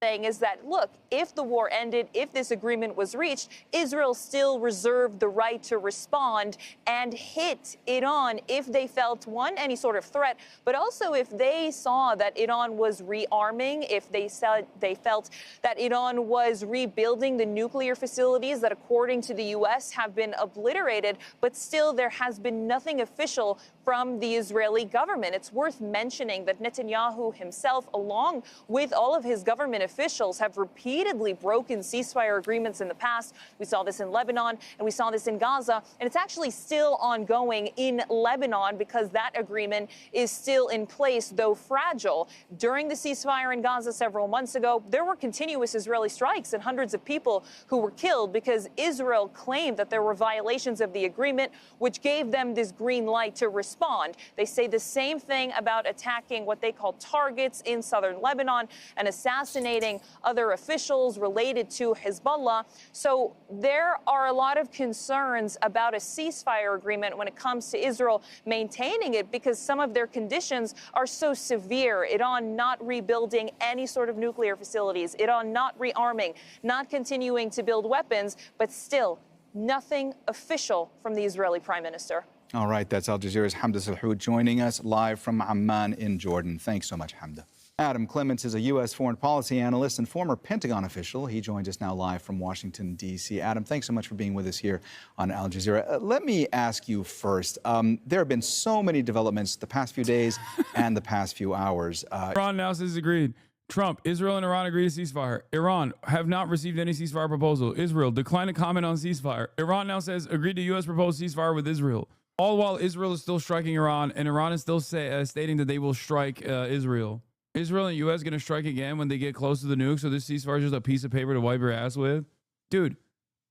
saying is that, look, if the war ended, if this agreement was reached, Israel still reserved the right to respond and hit Iran if they felt, one, any sort of threat, but also if they saw that Iran was rearming, if they felt that Iran was rebuilding the nuclear facilities that, according to the U.S., have been obliterated, but still there has been nothing official from the Israeli government. It's worth mentioning that Netanyahu himself, along with all of his government officials, have repeatedly broken ceasefire agreements in the past. We saw this in Lebanon and we saw this in Gaza, and it's actually still ongoing in Lebanon because that agreement is still in place, though fragile. During the ceasefire in Gaza several months ago, there were continuous Israeli strikes and hundreds of people who were killed because Israel claimed that there were violations of the agreement, which gave them this green light to respond. They say the same thing about attacking what they call targets in southern Lebanon and assassinating other officials related to Hezbollah. So there are a lot of concerns about a ceasefire agreement when it comes to Israel maintaining it because some of their conditions are so severe. Iran not rebuilding any sort of nuclear facilities, Iran not rearming, not continuing to build weapons, but still nothing official from the Israeli prime minister. All right, that's Al Jazeera's Hamda Salhoud joining us live from Amman in Jordan. Thanks so much, Hamda. Adam Clements is a U.S. foreign policy analyst and former Pentagon official. He joins us now live from Washington, D.C. Adam, thanks so much for being with us here on Al Jazeera. Let me ask you first, there have been so many developments the past few days and the past few hours. Iran now says agreed. Trump, Israel and Iran agree to ceasefire. Iran have not received any ceasefire proposal. Israel declined to comment on ceasefire. Iran now says agreed to U.S. proposed ceasefire with Israel. All while Israel is still striking Iran, and Iran is still stating that they will strike Israel. Israel and U.S. going to strike again when they get close to the nuke, so this ceasefire is just a piece of paper to wipe your ass with? Dude,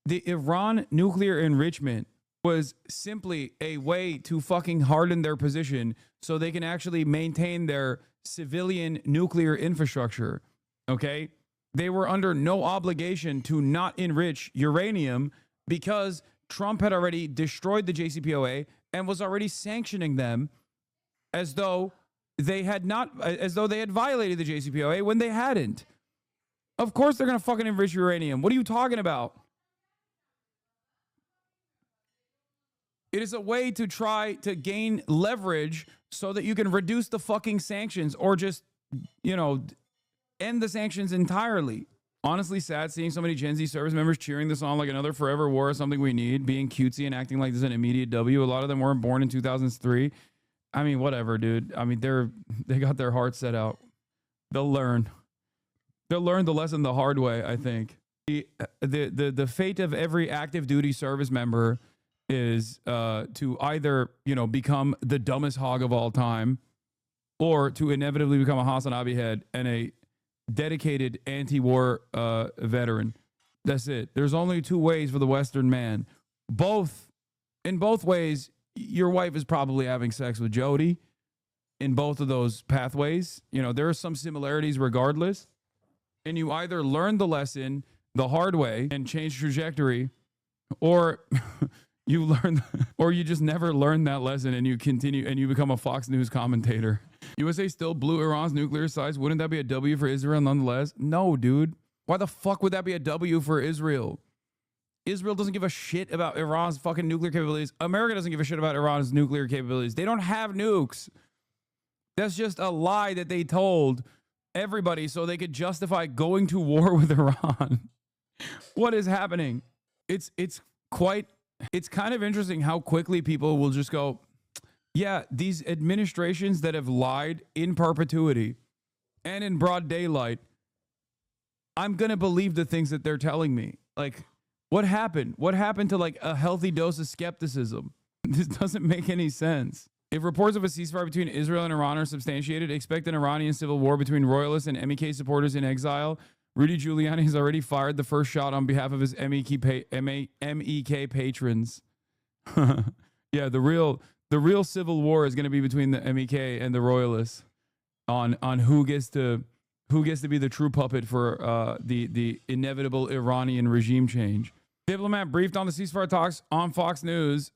the Iran nuclear enrichment was simply a way to fucking harden their position so they can actually maintain their civilian nuclear infrastructure, okay? They were under no obligation to not enrich uranium because Trump had already destroyed the JCPOA and was already sanctioning them as though they had violated the JCPOA when they hadn't. Of course they're going to fucking enrich uranium. What are you talking about? It is a way to try to gain leverage so that you can reduce the fucking sanctions or just, end the sanctions entirely. Honestly sad seeing so many Gen Z service members cheering this on like another forever war is something we need, being cutesy and acting like this is an immediate W. A lot of them weren't born in 2003. I mean, whatever, dude. I mean, they got their hearts set out. They'll learn the lesson the hard way, I think. The fate of every active duty service member is to either, become the dumbest hog of all time or to inevitably become a Hasanabi head and a dedicated anti-war veteran. That's it. There's only two ways for the Western man. In both ways, your wife is probably having sex with Jody. In both of those pathways, there are some similarities regardless. And you either learn the lesson the hard way and change trajectory, or you just never learn that lesson and you continue and you become a Fox News commentator. USA still blew Iran's nuclear sites. Wouldn't that be a W for Israel nonetheless? No, dude. Why the fuck would that be a W for Israel? Israel doesn't give a shit about Iran's fucking nuclear capabilities. America doesn't give a shit about Iran's nuclear capabilities. They don't have nukes. That's just a lie that they told everybody so they could justify going to war with Iran. What is happening? It's kind of interesting how quickly people will just go, yeah, these administrations that have lied in perpetuity and in broad daylight, I'm going to believe the things that they're telling me. Like, what happened? What happened to like a healthy dose of skepticism? This doesn't make any sense. If reports of a ceasefire between Israel and Iran are substantiated, expect an Iranian civil war between royalists and MEK supporters in exile. Rudy Giuliani has already fired the first shot on behalf of his MEK patrons. Yeah, the real civil war is going to be between the MEK and the royalists on who gets to be the true puppet for the inevitable Iranian regime change. Diplomat briefed on the ceasefire talks on Fox News.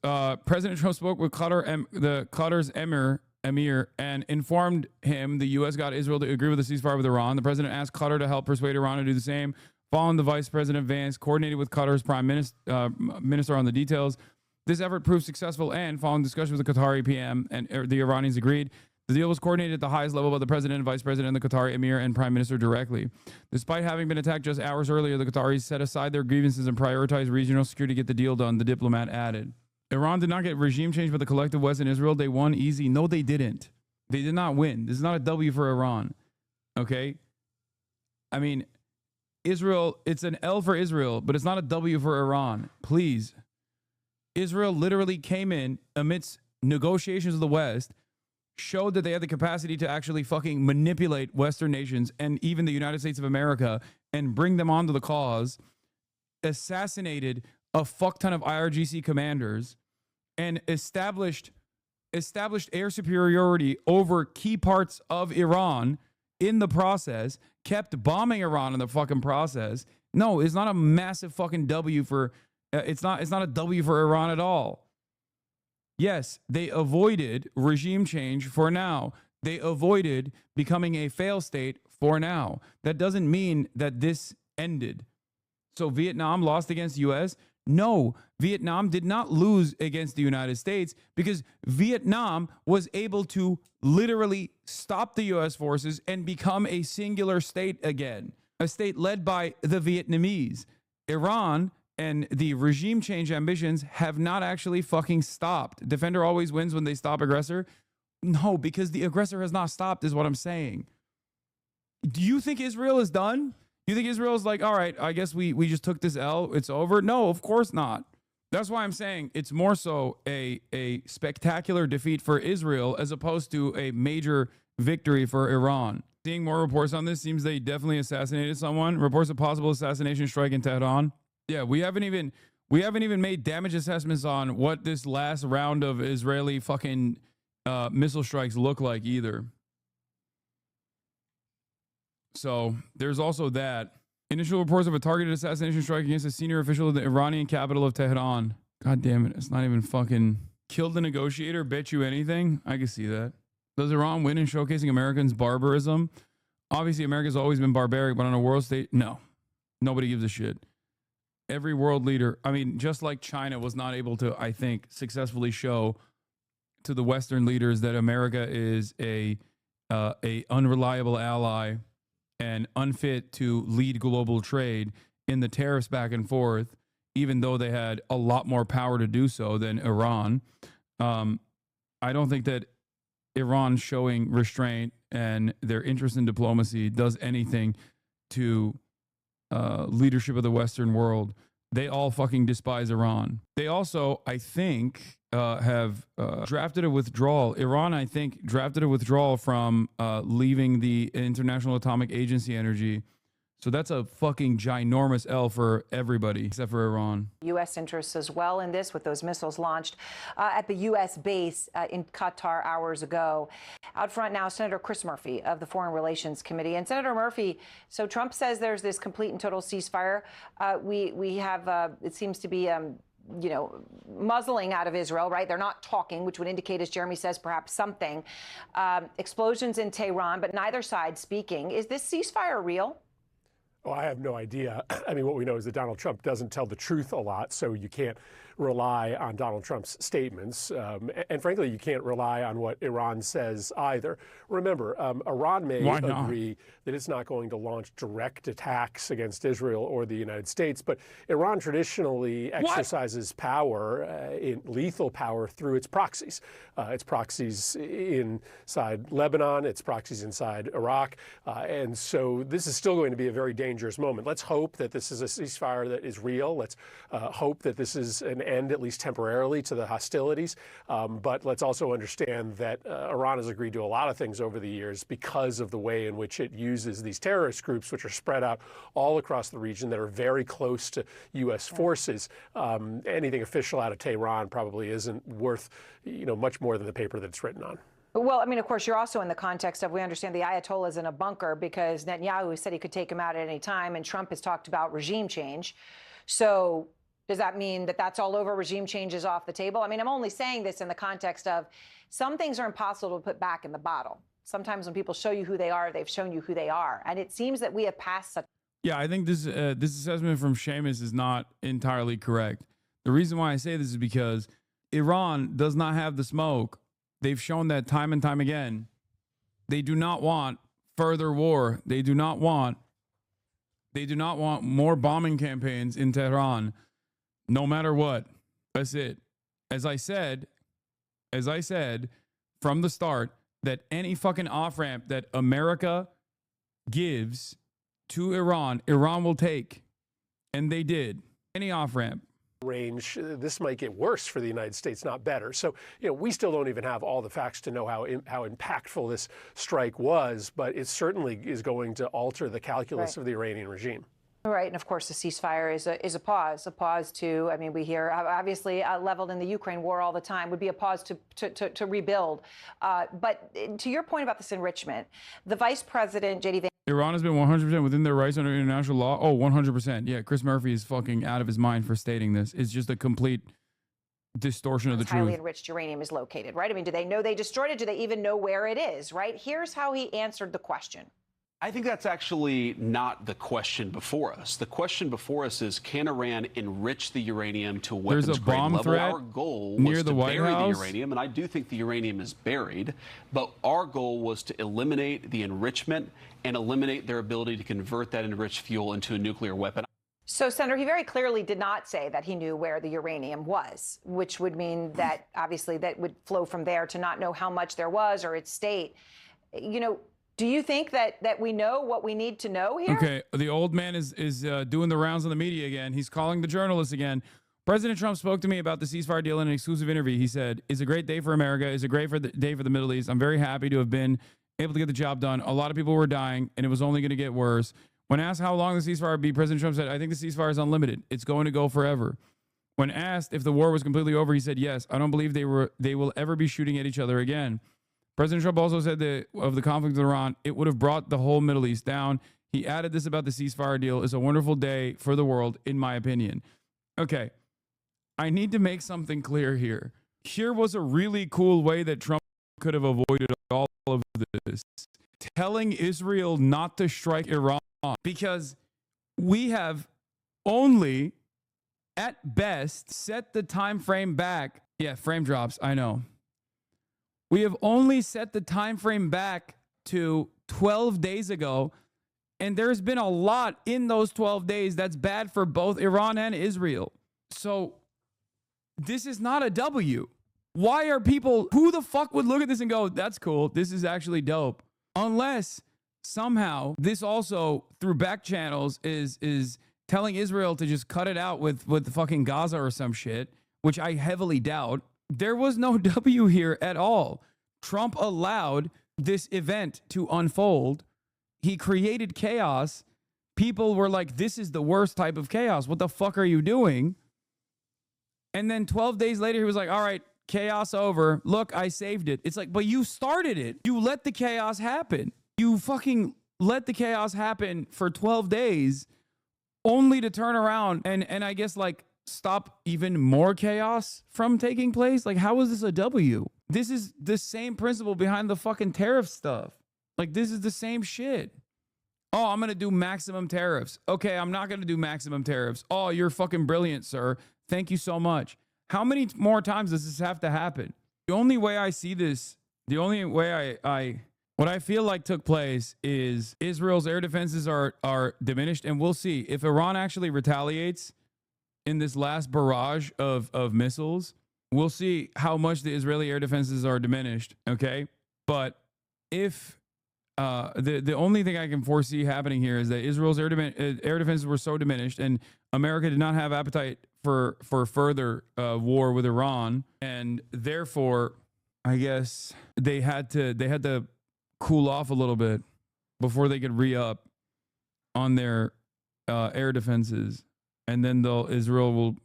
President Trump spoke with Qatar's emir emir and informed him the U.S. got Israel to agree with a ceasefire with Iran. The president asked Qatar to help persuade Iran to do the same. Following, the Vice President Vance coordinated with Qatar's Prime Minister on the details. This effort proved successful, and following discussion with the Qatari PM and the Iranians agreed. The deal was coordinated at the highest level by the president and vice president and the Qatari emir and prime minister directly. Despite having been attacked just hours earlier, the Qataris set aside their grievances and prioritized regional security to get the deal done, the diplomat added. Iran did not get regime change by the collective West and Israel. They won easy. No, they didn't. They did not win. This is not a W for Iran. Okay? I mean, Israel, it's an L for Israel, but it's not a W for Iran. Please. Israel literally came in amidst negotiations with the West, showed that they had the capacity to actually fucking manipulate Western nations and even the United States of America and bring them onto the cause, assassinated a fuck ton of IRGC commanders, and established air superiority over key parts of Iran in the process, kept bombing Iran in the fucking process. No, it's not a massive fucking W for, it's not a W for Iran at all. Yes, they avoided regime change for now. They avoided becoming a failed state for now. That doesn't mean that this ended. So Vietnam lost against US? No, Vietnam did not lose against the United States because Vietnam was able to literally stop the US forces and become a singular state again, a state led by the Vietnamese. Iran and the regime change ambitions have not actually fucking stopped. Defender always wins when they stop aggressor. No, because the aggressor has not stopped is what I'm saying. Do you think Israel is done? You think Israel is like, all right, I guess we just took this L, it's over? No, of course not. That's why I'm saying it's more so a spectacular defeat for Israel as opposed to a major victory for Iran. Seeing more reports on this, seems they definitely assassinated someone. Reports of possible assassination strike in Tehran. Yeah, we haven't even made damage assessments on what this last round of Israeli fucking missile strikes look like either. So there's also that. Initial reports of a targeted assassination strike against a senior official of the Iranian capital of Tehran. God damn it, it's not even fucking killed the negotiator, bet you anything. I can see that. Does Iran win in showcasing Americans' barbarism? Obviously, America's always been barbaric, but on a world stage, no. Nobody gives a shit. Every world leader, I mean, just like China was not able to, I think, successfully show to the Western leaders that America is a unreliable ally and unfit to lead global trade in the tariffs back and forth, even though they had a lot more power to do so than Iran. I don't think that Iran showing restraint and their interest in diplomacy does anything to leadership of the Western world. They all fucking despise Iran. They also, I think, have drafted a withdrawal. Iran, I think, drafted a withdrawal from leaving the International Atomic Agency energy. So that's a fucking ginormous L for everybody except for Iran. U.S. interests as well in this, with those missiles launched at the U.S. base in Qatar hours ago. Out front now, Senator Chris Murphy of the Foreign Relations Committee. And Senator Murphy, so Trump says there's this complete and total ceasefire. We have, it seems to be, muzzling out of Israel, right? They're not talking, which would indicate, as Jeremy says, perhaps something. Explosions in Tehran, but neither side speaking. Is this ceasefire real? Oh, I have no idea. I mean, what we know is that Donald Trump doesn't tell the truth a lot, so you can't rely on Donald Trump's statements. And frankly, you can't rely on what Iran says either. Remember, Iran may agree that it's not going to launch direct attacks against Israel or the United States, but Iran traditionally exercises power, lethal power, through its proxies. Its proxies inside Lebanon, its proxies inside Iraq. And so this is still going to be a very dangerous moment. Let's hope that this is a ceasefire that is real. Let's hope that this is an end, at least temporarily, to the hostilities. But let's also understand that Iran has agreed to a lot of things over the years because of the way in which it uses these terrorist groups, which are spread out all across the region, that are very close to U.S. forces. Anything official out of Tehran probably isn't worth, much more than the paper that it's written on. Well, I mean, of course, you're also in the context of, we understand the Ayatollah is in a bunker because Netanyahu said he could take him out at any time, and Trump has talked about regime change. So Does that mean that that's all over, regime change is off the table? I mean, I'm only saying this in the context of some things are impossible to put back in the bottle. Sometimes when people show you who they are, they've shown you who they are. And it seems that we have passed such. Yeah, I think this assessment from Seamus is not entirely correct. The reason why I say this is because Iran does not have the smoke. They've shown that time and time again. They do not want further war. They do not want more bombing campaigns in Tehran, no matter what. That's it. As I said from the start, that any fucking off-ramp that America gives to Iran, Iran will take. And they did. Any off-ramp. Range, this might get worse for the United States, not better. So, we still don't even have all the facts to know how impactful this strike was, but it certainly is going to alter the calculus of the Iranian regime. Right, and of course the ceasefire is a pause to, I mean, we hear obviously leveled in the Ukraine war all the time, would be a pause to rebuild. But to your point about this enrichment, the Vice President, J.D. Vance. Iran has been 100% within their rights under international law. Oh, 100%. Yeah, Chris Murphy is fucking out of his mind for stating this. It's just a complete distortion of the truth. Highly enriched uranium is located, right? I mean, do they know they destroyed it? Do they even know where it is, right? Here's how he answered the question. I think that's actually not the question before us. The question before us is, can Iran enrich the uranium to a weapons-grade level? Threat our goal near was the to White bury House? the uranium, and I do think the uranium is buried, but our goal was to eliminate the enrichment and eliminate their ability to convert that enriched fuel into a nuclear weapon. So, Senator, he very clearly did not say that he knew where the uranium was, which would mean that obviously that would flow from there to not know how much there was or its state. Do you think that we know what we need to know here? Okay, the old man is doing the rounds on the media again. He's calling the journalists again. President Trump spoke to me about the ceasefire deal in an exclusive interview. He said, "It's a great day for America. It's a great day for the Middle East. I'm very happy to have been able to get the job done. A lot of people were dying, and it was only going to get worse." When asked how long the ceasefire would be, President Trump said, "I think the ceasefire is unlimited. It's going to go forever." When asked if the war was completely over, he said, "Yes, I don't believe they will ever be shooting at each other again." President Trump also said that of the conflict with Iran, it would have brought the whole Middle East down. He added this about the ceasefire deal. It's a wonderful day for the world, in my opinion. Okay, I need to make something clear here. Here was a really cool way that Trump could have avoided all of this. Telling Israel not to strike Iran, because we have only, at best, set the time frame back. Yeah, frame drops, I know. We have only set the time frame back to 12 days ago, and there's been a lot in those 12 days that's bad for both Iran and Israel. So this is not a W. Why are people, who the fuck would look at this and go, that's cool, this is actually dope? Unless somehow this also, through back channels, is telling Israel to just cut it out with fucking Gaza or some shit, which I heavily doubt. There was no W here at all. Trump allowed this event to unfold. He created chaos. People were like, this is the worst type of chaos. What the fuck are you doing? And then 12 days later, he was like, all right, chaos over. Look, I saved it. It's like, but you started it. You let the chaos happen. You fucking let the chaos happen for 12 days only to turn around and I guess like stop even more chaos from taking place. Like, how is this a W? This is the same principle behind the fucking tariff stuff. Like, this is the same shit. Oh, I'm going to do maximum tariffs. Okay, I'm not going to do maximum tariffs. Oh, you're fucking brilliant, sir. Thank you so much. How many more times does this have to happen? The only way I see this, the only way what I feel like took place is Israel's air defenses are diminished, and we'll see. If Iran actually retaliates in this last barrage of missiles, we'll see how much the Israeli air defenses are diminished, okay? But if the only thing I can foresee happening here is that Israel's air defenses were so diminished, and America did not have appetite for further war with Iran, and therefore, I guess they had to cool off a little bit before they could re-up on their air defenses, and then Israel will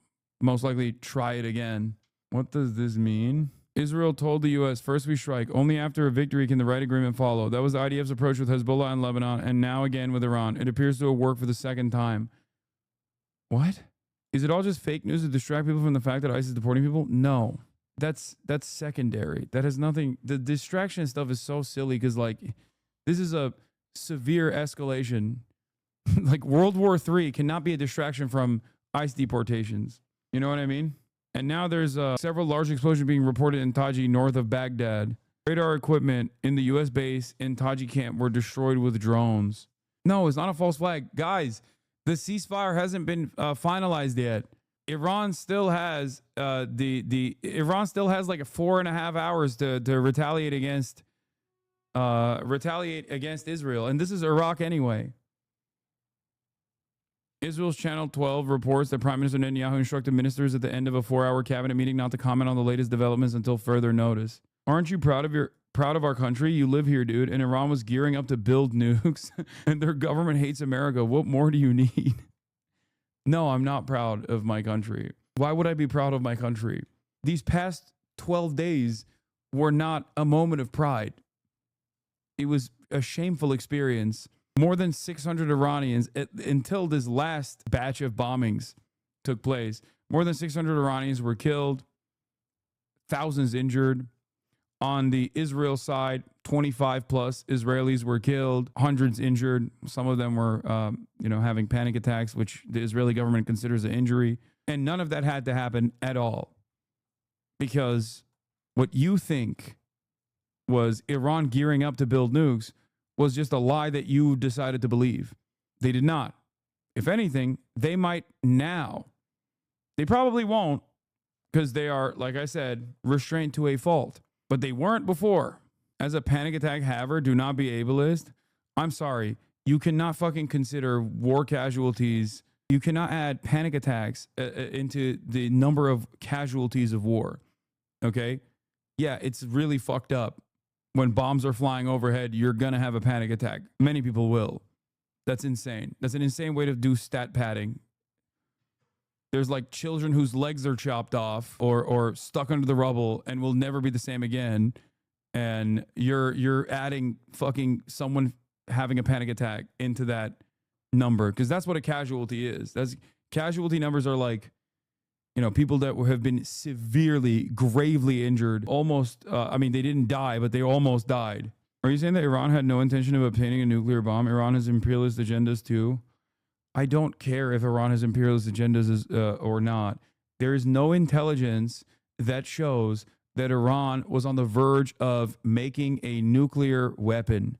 most likely try it again. What does this mean? Israel told the U.S., first we strike. Only after a victory can the right agreement follow. That was the IDF's approach with Hezbollah and Lebanon, and now again with Iran. It appears to have worked for the second time. What? Is it all just fake news to distract people from the fact that ICE is deporting people? No, that's secondary. That has nothing. The distraction stuff is so silly because like this is a severe escalation. Like World War III cannot be a distraction from ICE deportations. You know what I mean? And now there's several large explosions being reported in Taji north of Baghdad. Radar equipment in the U.S. base in Taji camp were destroyed with drones. No, it's not a false flag. Guys, the ceasefire hasn't been finalized yet. Iran still has Iran still has like 4.5 hours to retaliate against Israel. And this is Iraq anyway. Israel's Channel 12 reports that Prime Minister Netanyahu instructed ministers at the end of a 4-hour cabinet meeting not to comment on the latest developments until further notice. Aren't you proud of our country? You live here, dude. And Iran was gearing up to build nukes and their government hates America. What more do you need? No, I'm not proud of my country. Why would I be proud of my country? These past 12 days were not a moment of pride. It was a shameful experience. More than 600 Iranians, until this last batch of bombings took place, more than 600 Iranians were killed, thousands injured. On the Israel side, 25 plus Israelis were killed, hundreds injured. Some of them were, having panic attacks, which the Israeli government considers an injury. And none of that had to happen at all. Because what you think was Iran gearing up to build nukes was just a lie that you decided to believe. They did not. If anything, they might now. They probably won't because they are, like I said, restrained to a fault. But they weren't before. As a panic attack haver, do not be ableist. I'm sorry. You cannot fucking consider war casualties. You cannot add panic attacks into the number of casualties of war. Okay? Yeah, it's really fucked up. When bombs are flying overhead, you're going to have a panic attack. Many people will. That's insane. That's an insane way to do stat padding. There's like children whose legs are chopped off or stuck under the rubble and will never be the same again. And you're adding fucking someone having a panic attack into that number because that's what a casualty is. That's casualty numbers are like, people that have been severely, gravely injured, almost, they didn't die, but they almost died. Are you saying that Iran had no intention of obtaining a nuclear bomb? Iran has imperialist agendas too. I don't care if Iran has imperialist agendas or not. There is no intelligence that shows that Iran was on the verge of making a nuclear weapon.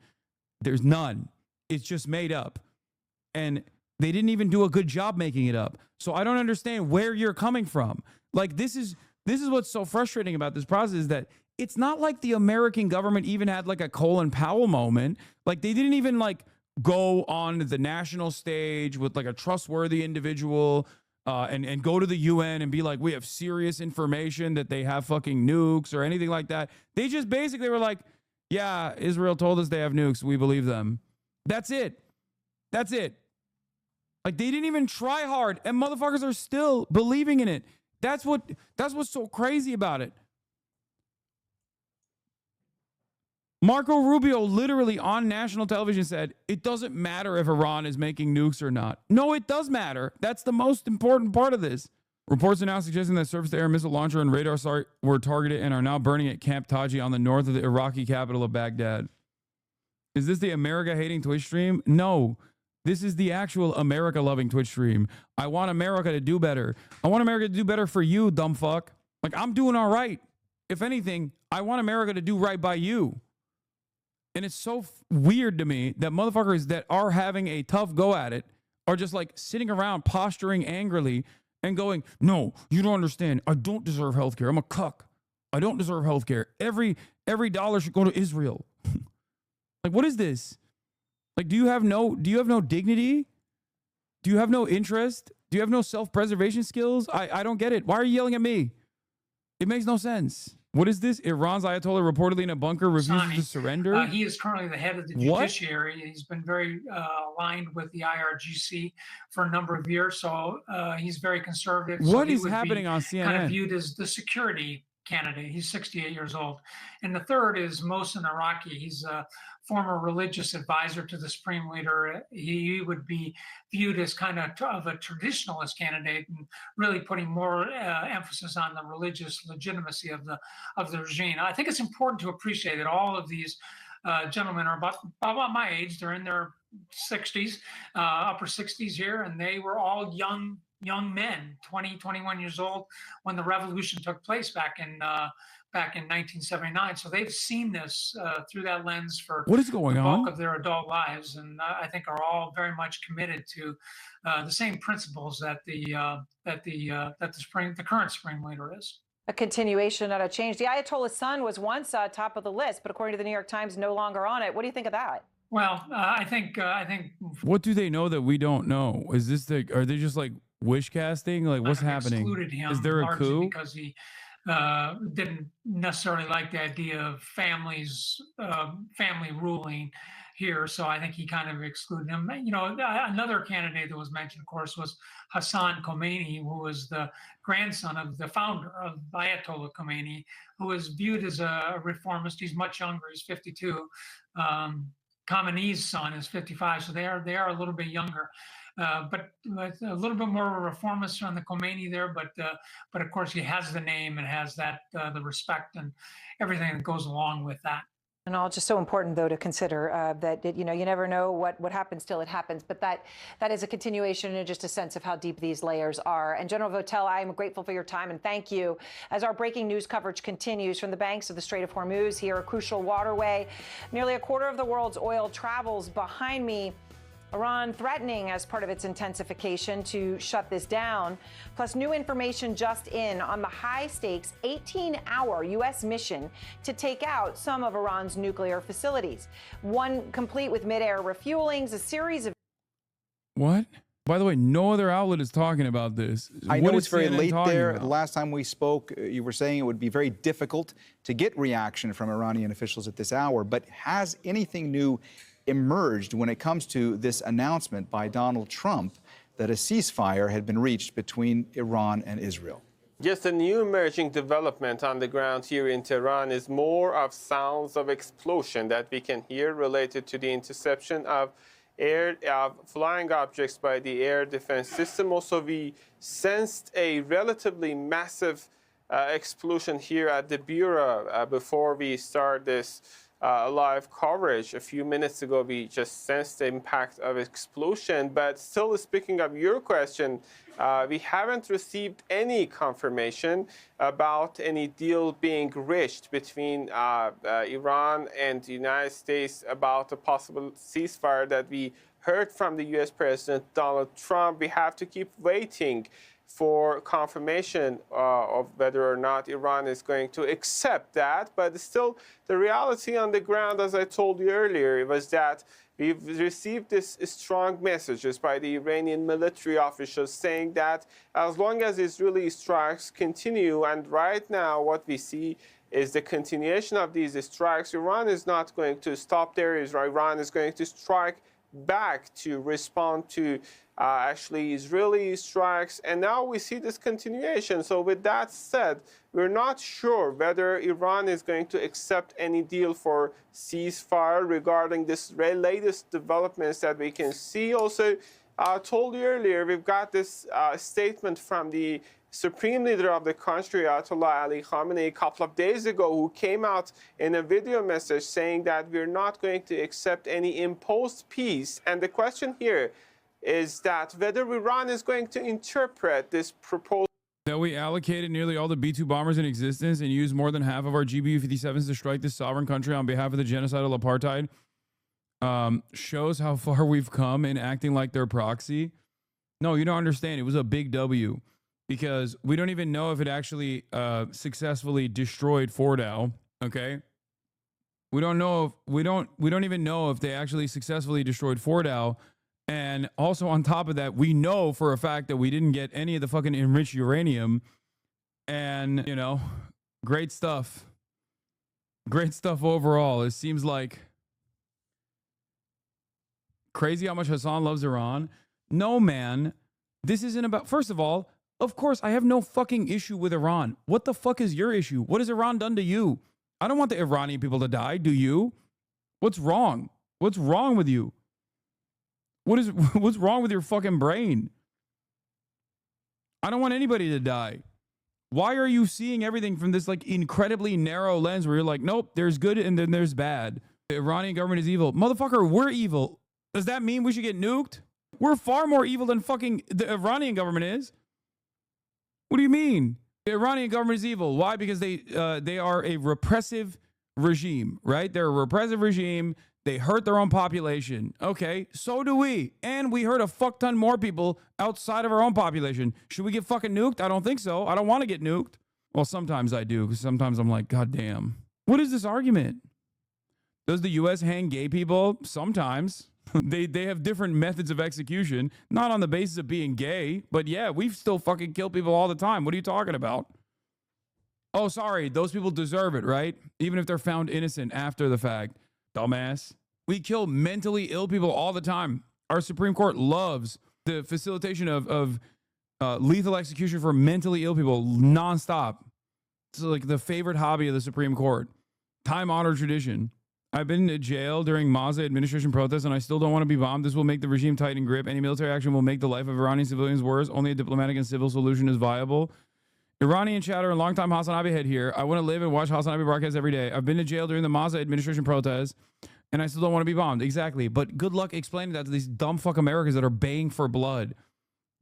There's none. It's just made up. And they didn't even do a good job making it up. So I don't understand where you're coming from. Like this is what's so frustrating about this process is that it's not like the American government even had like a Colin Powell moment. Like they didn't even like go on the national stage with like a trustworthy individual and go to the UN and be like, we have serious information that they have fucking nukes or anything like that. They just basically were like, yeah, Israel told us they have nukes. We believe them. That's it. That's it. Like they didn't even try hard and motherfuckers are still believing in it. That's what's so crazy about it. Marco Rubio literally on national television said, it doesn't matter if Iran is making nukes or not. No, it does matter. That's the most important part of this. Reports are now suggesting that surface-to-air missile launcher and radar were targeted and are now burning at Camp Taji on the north of the Iraqi capital of Baghdad. Is this the America-hating Twitch stream? No. This is the actual America-loving Twitch stream. I want America to do better. I want America to do better for you, dumb fuck. Like, I'm doing all right. If anything, I want America to do right by you. And it's so weird to me that motherfuckers that are having a tough go at it are just like sitting around posturing angrily and going, no, you don't understand. I don't deserve healthcare. I'm a cuck. I don't deserve healthcare. Every dollar should go to Israel. Like, what is this? Like, do you have no dignity? Do you have no interest? Do you have no self-preservation skills? I don't get it. Why are you yelling at me? It makes no sense. What is this? Iran's Ayatollah reportedly in a bunker refuses to surrender? He is currently the head of the judiciary. He's been very aligned with the IRGC for a number of years, so he's very conservative. What is happening on CNN? Kind of viewed as the security candidate. He's 68 years old. And the third is Mohsen Iraqi. He's a former religious advisor to the Supreme Leader. He would be viewed as kind of a traditionalist candidate and really putting more emphasis on the religious legitimacy of the regime. I think it's important to appreciate that all of these gentlemen are about my age. They're in their 60s, upper 60s here, and they were all young men, 20, 21 years old when the revolution took place back in 1979. So they've seen this through that lens for what is going the bulk on of their adult lives, and I think are all very much committed to the same principles that the current Supreme Leader is. A continuation, not a change. The Ayatollah's son was once top of the list, but according to the New York Times, no longer on it. What do you think of that? Well, I think what do they know that we don't know? Is this are they just like wish casting? Like what's happening? Excluded him is there a coup? Because he didn't necessarily like the idea of family ruling here, so I think he kind of excluded him. You know, another candidate that was mentioned, of course, was Hassan Khomeini, who was the grandson of the founder of Ayatollah Khomeini, who is viewed as a reformist. He's much younger; he's 52. Khamenei's son is 55, so they are a little bit younger. But a little bit more reformist on the Khomeini there, but of course he has the name and has that the respect and everything that goes along with that. And all just so important, though, to consider that, you never know what happens till it happens. But that is a continuation and just a sense of how deep these layers are. And General Votel, I am grateful for your time and thank you. As our breaking news coverage continues from the banks of the Strait of Hormuz, here, a crucial waterway, nearly a quarter of the world's oil travels behind me. Iran threatening as part of its intensification to shut this down. Plus new information just in on the high-stakes 18-hour U.S. mission to take out some of Iran's nuclear facilities. One complete with mid-air refuelings, a series of... What? By the way, no other outlet is talking about this. I know it's very late there. The last time we spoke, you were saying it would be very difficult to get reaction from Iranian officials at this hour. But has anything new emerged when it comes to this announcement by Donald Trump that a ceasefire had been reached between Iran and Israel? Yes, the new emerging development on the ground here in Tehran is more of sounds of explosion that we can hear related to the interception of flying objects by the air defense system. Also, we sensed a relatively massive explosion here at the Bureau before we start this live coverage. A few minutes ago, we just sensed the impact of explosion. But still, speaking of your question, we haven't received any confirmation about any deal being reached between Iran and the United States about a possible ceasefire that we heard from the U.S. President Donald Trump. We have to keep waiting for confirmation of whether or not Iran is going to accept that. But still, the reality on the ground, as I told you earlier, was that we've received this strong messages by the Iranian military officials saying that as long as Israeli strikes continue, and right now what we see is the continuation of these strikes, Iran is not going to stop there. Iran is going to strike back to respond to actually Israeli strikes, and now we see this continuation. So with that said, we're not sure whether Iran is going to accept any deal for ceasefire regarding this latest developments that we can see. Also, I told you earlier, we've got this statement from the Supreme Leader of the country, Ayatollah Ali Khamenei, a couple of days ago, who came out in a video message saying that we're not going to accept any imposed peace. And the question here is that whether Iran is going to interpret this proposal. That we allocated nearly all the B-2 bombers in existence and used more than half of our GBU-57s to strike this sovereign country on behalf of the genocidal apartheid shows how far we've come in acting like their proxy. No, you don't understand. It was a big W because we don't even know if it actually successfully destroyed Fordow. Okay. We don't even know if they actually successfully destroyed Fordow. And also on top of that, we know for a fact that we didn't get any of the fucking enriched uranium. And, great stuff. Great stuff overall. It seems like crazy how much Hassan loves Iran. No, man, this isn't about, first of all, Of course, I have no fucking issue with Iran. What the fuck is your issue? What has Iran done to you? I don't want the Iranian people to die, do you? What's wrong? What's wrong with you? What's wrong with your fucking brain? I don't want anybody to die. Why are you seeing everything from this like incredibly narrow lens where you're like, nope, there's good and then there's bad. The Iranian government is evil. Motherfucker, we're evil. Does that mean we should get nuked? We're far more evil than fucking the Iranian government is. What do you mean? The Iranian government is evil. Why? Because they are a repressive regime, right? They're a repressive regime. They hurt their own population. Okay, so do we. And we hurt a fuck ton more people outside of our own population. Should we get fucking nuked? I don't think so. I don't want to get nuked. Well, sometimes I do, because sometimes I'm like, God damn. What is this argument? Does the U.S. hang gay people? Sometimes. They have different methods of execution, not on the basis of being gay, but yeah, we still fucking kill people all the time. What are you talking about? Oh, sorry, those people deserve it, right? Even if they're found innocent after the fact. Dumbass. We kill mentally ill people all the time. Our Supreme Court loves the facilitation of lethal execution for mentally ill people nonstop. It's like the favorite hobby of the Supreme Court. Time-honored tradition. I've been to jail during Mazda administration protests, and I still don't want to be bombed. This will make the regime tighten grip. Any military action will make the life of Iranian civilians worse. Only a diplomatic and civil solution is viable. Iranian chatter and longtime Hasanabi head here. I want to live and watch Hasanabi broadcasts every day. I've been to jail during the Mazda administration protests, and I still don't want to be bombed. Exactly. But good luck explaining that to these dumb fuck Americans that are baying for blood.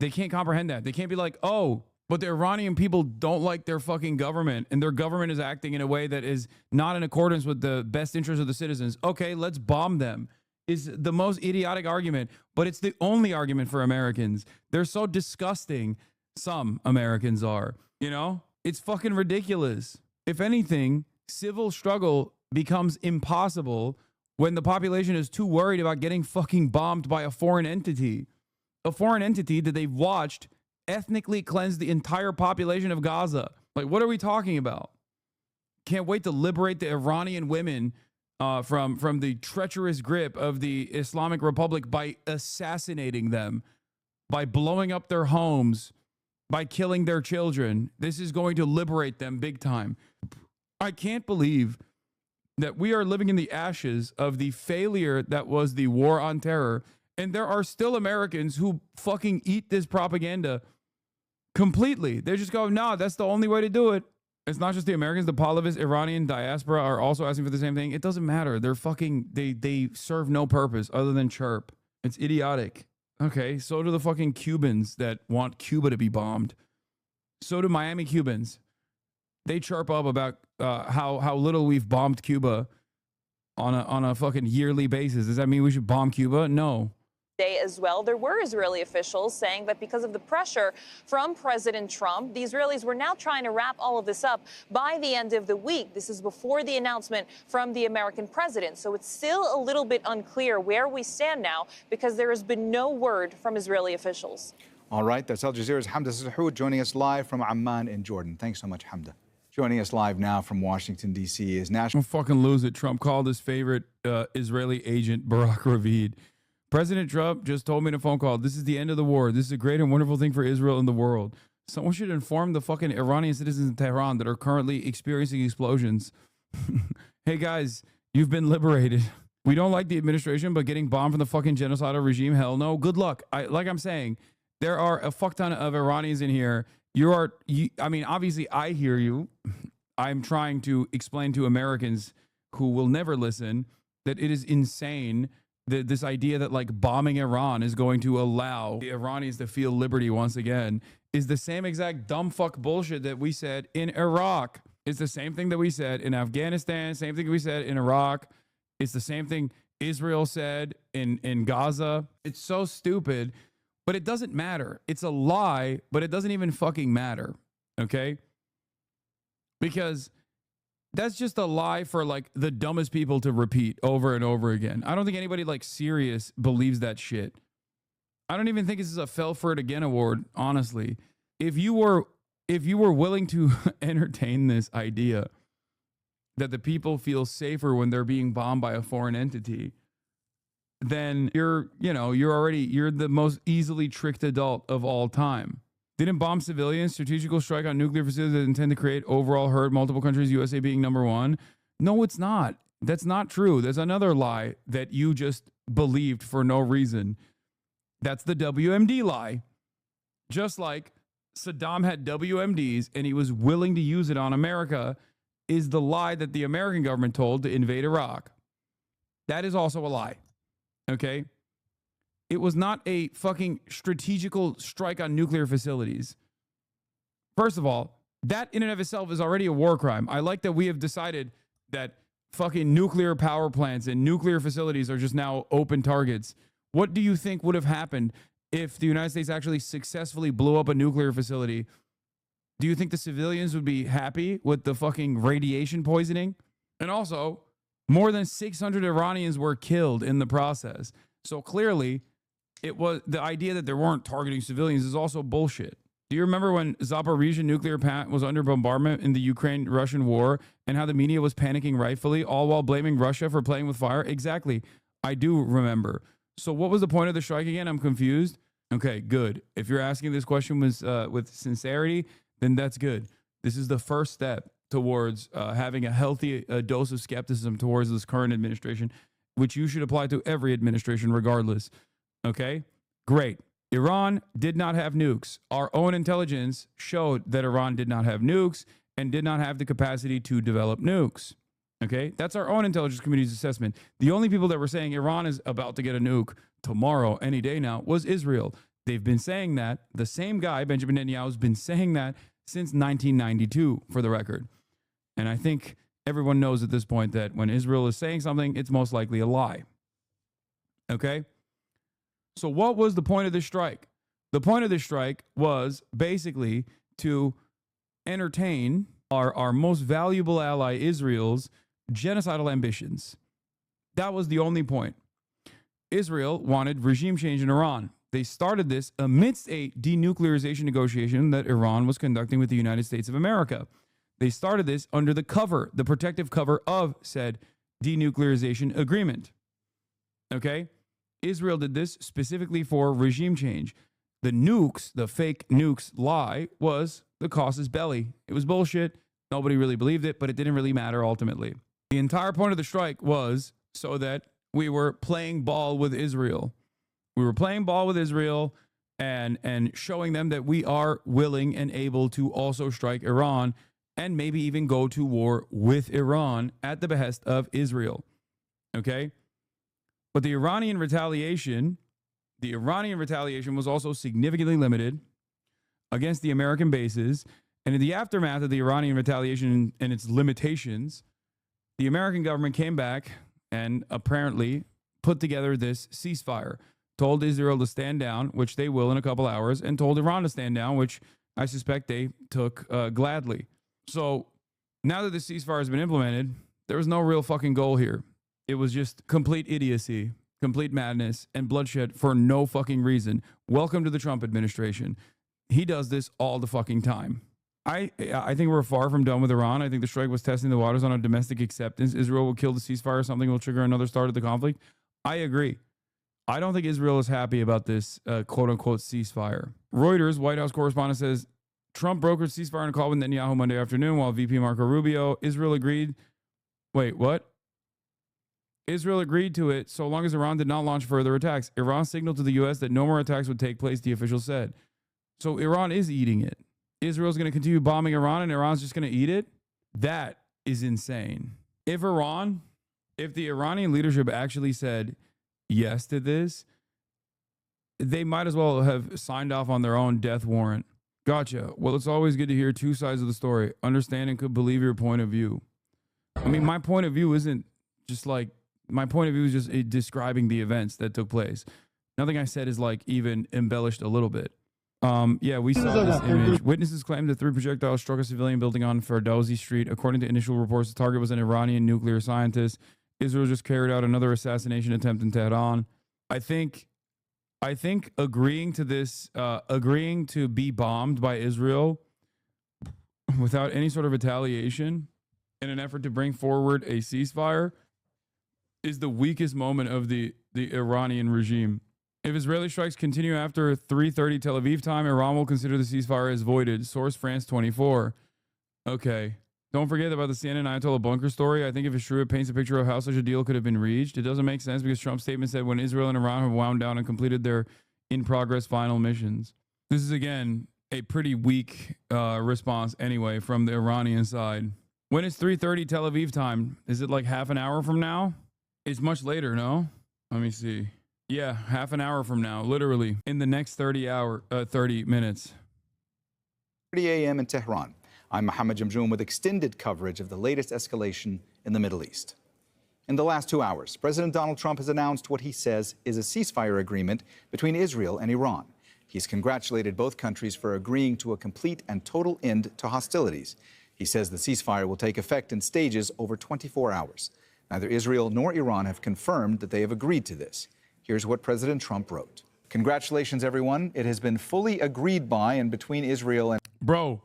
They can't comprehend that. They can't be like, oh, but the Iranian people don't like their fucking government, and their government is acting in a way that is not in accordance with the best interests of the citizens. Okay, let's bomb them. Is the most idiotic argument, but it's the only argument for Americans. They're so disgusting. Some Americans are, you know? It's fucking ridiculous. If anything, civil struggle becomes impossible when the population is too worried about getting fucking bombed by a foreign entity. A foreign entity that they've watched ethnically cleanse the entire population of Gaza. Like, what are we talking about? Can't wait to liberate the Iranian women from the treacherous grip of the Islamic Republic by assassinating them, by blowing up their homes, by killing their children. This is going to liberate them big time. I can't believe that we are living in the ashes of the failure that was the war on terror, and there are still Americans who fucking eat this propaganda completely. They just go, no, that's the only way to do it. It's not just the Americans. The Pahlavis Iranian diaspora are also asking for the same thing. It doesn't matter. They're fucking, they serve no purpose other than chirp. It's idiotic. Okay, so do the fucking Cubans that want Cuba to be bombed. So do Miami Cubans. They chirp up about how little we've bombed Cuba on a fucking yearly basis. Does that mean we should bomb Cuba? No. As well, there were Israeli officials saying that because of the pressure from President Trump, the Israelis were now trying to wrap all of this up by the end of the week. This is before the announcement from the American president. So it's still a little bit unclear where we stand now because there has been no word from Israeli officials. All right, that's Al Jazeera's Hamda Sahoud joining us live from Amman in Jordan. Thanks so much, Hamda. Joining us live now from Washington, D.C. is national... Don't fucking lose it. Trump called his favorite Israeli agent, Barak Ravid. President Trump just told me in a phone call, this is the end of the war. This is a great and wonderful thing for Israel and the world. Someone should inform the fucking Iranian citizens in Tehran that are currently experiencing explosions. Hey guys, you've been liberated. We don't like the administration, but getting bombed from the fucking genocidal regime, hell no. Good luck. Like I'm saying, there are a fuck ton of Iranians in here. I mean, obviously I hear you. I'm trying to explain to Americans who will never listen that it is insane this idea that like bombing Iran is going to allow the Iranians to feel liberty once again is the same exact dumb fuck bullshit that we said in Iraq. It's the same thing that we said in Afghanistan, same thing we said in Iraq. It's the same thing Israel said in Gaza. It's so stupid, but it doesn't matter. It's a lie, but it doesn't even fucking matter. Okay? Because that's just a lie for like the dumbest people to repeat over and over again. I don't think anybody like serious believes that shit. I don't even think this is a fell for it again award, honestly. If you were willing to entertain this idea that the people feel safer when they're being bombed by a foreign entity, then you're the most easily tricked adult of all time. Didn't bomb civilians, strategical strike on nuclear facilities that intend to create overall hurt, multiple countries, USA being number one. No, it's not. That's not true. There's another lie that you just believed for no reason. That's the WMD lie. Just like Saddam had WMDs and he was willing to use it on America is the lie that the American government told to invade Iraq. That is also a lie. Okay? It was not a fucking strategical strike on nuclear facilities. First of all, that in and of itself is already a war crime. I like that we have decided that fucking nuclear power plants and nuclear facilities are just now open targets. What do you think would have happened if the United States actually successfully blew up a nuclear facility? Do you think the civilians would be happy with the fucking radiation poisoning? And also, more than 600 Iranians were killed in the process. So clearly, it was the idea that they weren't targeting civilians is also bullshit. Do you remember when Zaporizhzhia nuclear plant was under bombardment in the Ukraine-Russian war and how the media was panicking rightfully, all while blaming Russia for playing with fire? Exactly. I do remember. So what was the point of the strike again? I'm confused. Okay, good. If you're asking this question with sincerity, then that's good. This is the first step towards having a healthy dose of skepticism towards this current administration, which you should apply to every administration regardless. Okay, great. Iran did not have nukes. Our own intelligence showed that Iran did not have nukes and did not have the capacity to develop nukes. Okay, that's our own intelligence community's assessment. The only people that were saying Iran is about to get a nuke tomorrow, any day now, was Israel. They've been saying that. The same guy, Benjamin Netanyahu, has been saying that since 1992, for the record. And I think everyone knows at this point that when Israel is saying something, it's most likely a lie. Okay? So what was the point of this strike? The point of this strike was basically to entertain our most valuable ally, Israel's genocidal ambitions. That was the only point. Israel wanted regime change in Iran. They started this amidst a denuclearization negotiation that Iran was conducting with the United States of America. They started this under the cover, the protective cover of said denuclearization agreement. Okay? Israel did this specifically for regime change. The nukes, the fake nukes lie was the casus belli. It was bullshit. Nobody really believed it, but it didn't really matter ultimately. The entire point of the strike was so that we were playing ball with Israel. We were playing ball with Israel and showing them that we are willing and able to also strike Iran and maybe even go to war with Iran at the behest of Israel. Okay? But the Iranian retaliation was also significantly limited against the American bases. And in the aftermath of the Iranian retaliation and its limitations, the American government came back and apparently put together this ceasefire, told Israel to stand down, which they will in a couple hours, and told Iran to stand down, which I suspect they took gladly. So now that the ceasefire has been implemented, there was no real fucking goal here. It was just complete idiocy, complete madness, and bloodshed for no fucking reason. Welcome to the Trump administration. He does this all the fucking time. I think we're far from done with Iran. I think the strike was testing the waters on a domestic acceptance. Israel will kill the ceasefire or something will trigger another start of the conflict. I agree. I don't think Israel is happy about this quote-unquote ceasefire. Reuters White House correspondent says Trump brokered ceasefire in a call with Netanyahu Monday afternoon while VP Marco Rubio. Israel agreed. Wait, what? Israel agreed to it so long as Iran did not launch further attacks. Iran signaled to the U.S. that no more attacks would take place, the official said. So Iran is eating it. Israel's going to continue bombing Iran and Iran's just going to eat it? That is insane. If the Iranian leadership actually said yes to this, they might as well have signed off on their own death warrant. Gotcha. Well, it's always good to hear two sides of the story. Understand and could believe your point of view. I mean, my point of view isn't just like, my point of view is just describing the events that took place. Nothing I said is like even embellished a little bit. Yeah, we saw this image. Witnesses claimed that 3 projectiles struck a civilian building on Ferdowsi Street. According to initial reports, the target was an Iranian nuclear scientist. Israel just carried out another assassination attempt in Tehran. I think agreeing to this, agreeing to be bombed by Israel without any sort of retaliation in an effort to bring forward a ceasefire is the weakest moment of the Iranian regime. If Israeli strikes continue after 3:30 Tel Aviv time, Iran will consider the ceasefire as voided. Source France 24. Okay. Don't forget about the CNN Ayatollah bunker story. I think if it's true, it paints a picture of how such a deal could have been reached. It doesn't make sense because Trump's statement said when Israel and Iran have wound down and completed their in-progress final missions. This is, again, a pretty weak response anyway from the Iranian side. When it's 3:30 Tel Aviv time, is it like half an hour from now? It's much later, no? Let me see. Yeah, half an hour from now, literally in the next 30 minutes. 30 a.m. in Tehran. I'm Mohammed Jamjoon with extended coverage of the latest escalation in the Middle East. In the last 2 hours, President Donald Trump has announced what he says is a ceasefire agreement between Israel and Iran. He's congratulated both countries for agreeing to a complete and total end to hostilities. He says the ceasefire will take effect in stages over 24 hours. Neither Israel nor Iran have confirmed that they have agreed to this. Here's what President Trump wrote. Congratulations, everyone. It has been fully agreed by and between Israel and... Bro,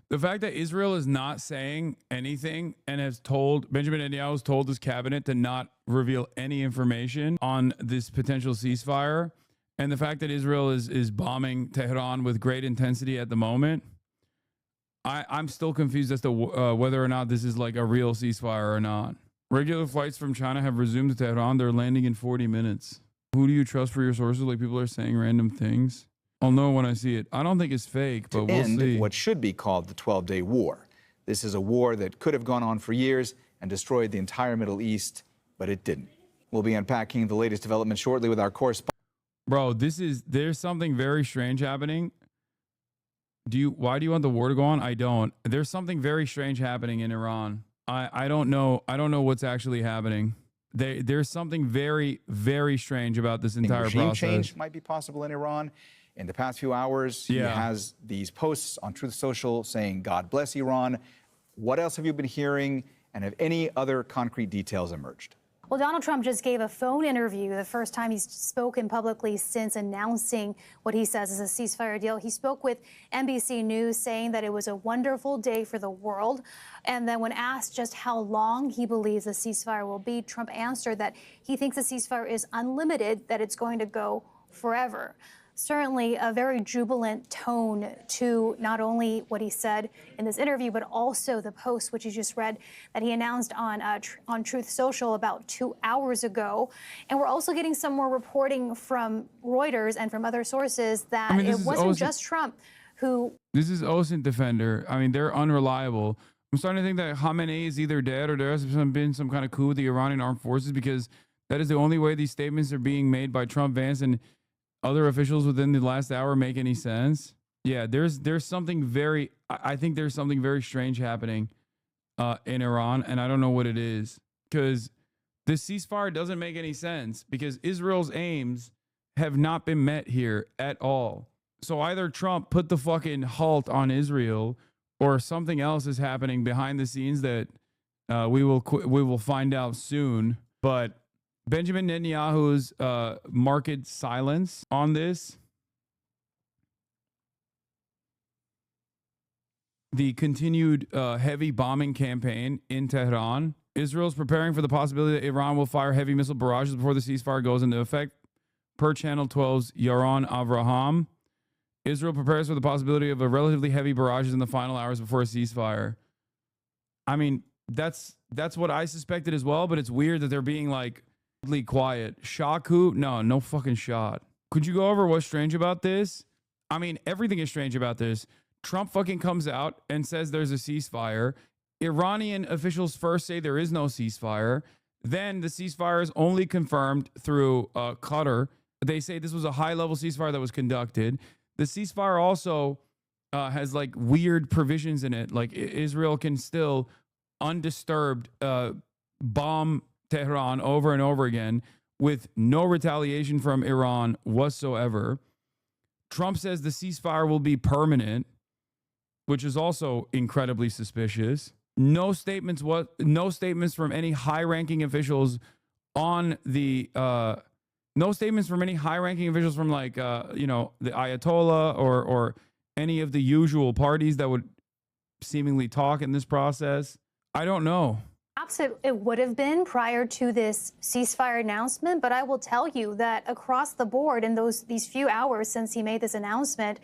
the fact that Israel is not saying anything and has told, Benjamin Netanyahu has told his cabinet to not reveal any information on this potential ceasefire, and the fact that Israel is bombing Tehran with great intensity at the moment, I'm still confused as to whether or not this is like a real ceasefire or not. Regular flights from China have resumed to Tehran. They're landing in 40 minutes. Who do you trust for your sources? Like, people are saying random things. I'll know when I see it. I don't think it's fake, but we'll see. What should be called the 12-day war. This is a war that could have gone on for years and destroyed the entire Middle East, but it didn't. We'll be unpacking the latest development shortly with our correspondent. Bro, there's something very strange happening. Why do you want the war to go on? I don't. There's something very strange happening in Iran. I don't know. I don't know what's actually happening. There's something very, very strange about this entire process. Change might be possible in Iran. In the past few hours, he has these posts on Truth Social saying, God bless Iran. What else have you been hearing? And have any other concrete details emerged? Well, Donald Trump just gave a phone interview, the first time he's spoken publicly since announcing what he says is a ceasefire deal. He spoke with NBC News saying that it was a wonderful day for the world. And then when asked just how long he believes the ceasefire will be, Trump answered that he thinks the ceasefire is unlimited, that it's going to go forever. Certainly a very jubilant tone to not only what he said in this interview, but also the post, which you just read, that he announced on Truth Social about 2 hours ago. And we're also getting some more reporting from Reuters and from other sources that it wasn't just Trump who... This is OSINT Defender. I mean, they're unreliable. I'm starting to think that Khamenei is either dead or there has been some kind of coup with the Iranian armed forces, because that is the only way these statements are being made by Trump, Vance, and other officials within the last hour make any sense. Yeah, there's something very, I think there's something very strange happening in Iran, and I don't know what it is, because the ceasefire doesn't make any sense, because Israel's aims have not been met here at all. So either Trump put the fucking halt on Israel, or something else is happening behind the scenes that we will find out soon. But Benjamin Netanyahu's marked silence on this, the continued heavy bombing campaign in Tehran, Israel's preparing for the possibility that Iran will fire heavy missile barrages before the ceasefire goes into effect. Per Channel 12's Yaron Avraham, Israel prepares for the possibility of a relatively heavy barrages in the final hours before a ceasefire. I mean, that's what I suspected as well, but it's weird that they're being like quiet. Shot coup? No fucking shot. Could you go over what's strange about this? I mean, everything is strange about this. Trump fucking comes out and says there's a ceasefire. Iranian officials first say there is no ceasefire. Then the ceasefire is only confirmed through Qatar. They say this was a high-level ceasefire that was conducted. The ceasefire also has like weird provisions in it. Like Israel can still undisturbed bomb Tehran over and over again with no retaliation from Iran whatsoever. Trump says the ceasefire will be permanent, which is also incredibly suspicious. No statements from any high-ranking officials on the no statements from any high-ranking officials from like the Ayatollah or any of the usual parties that would seemingly talk in this process. I don't know. perhaps it would have been prior to this ceasefire announcement, but I will tell you that across the board in these few hours since he made this announcement,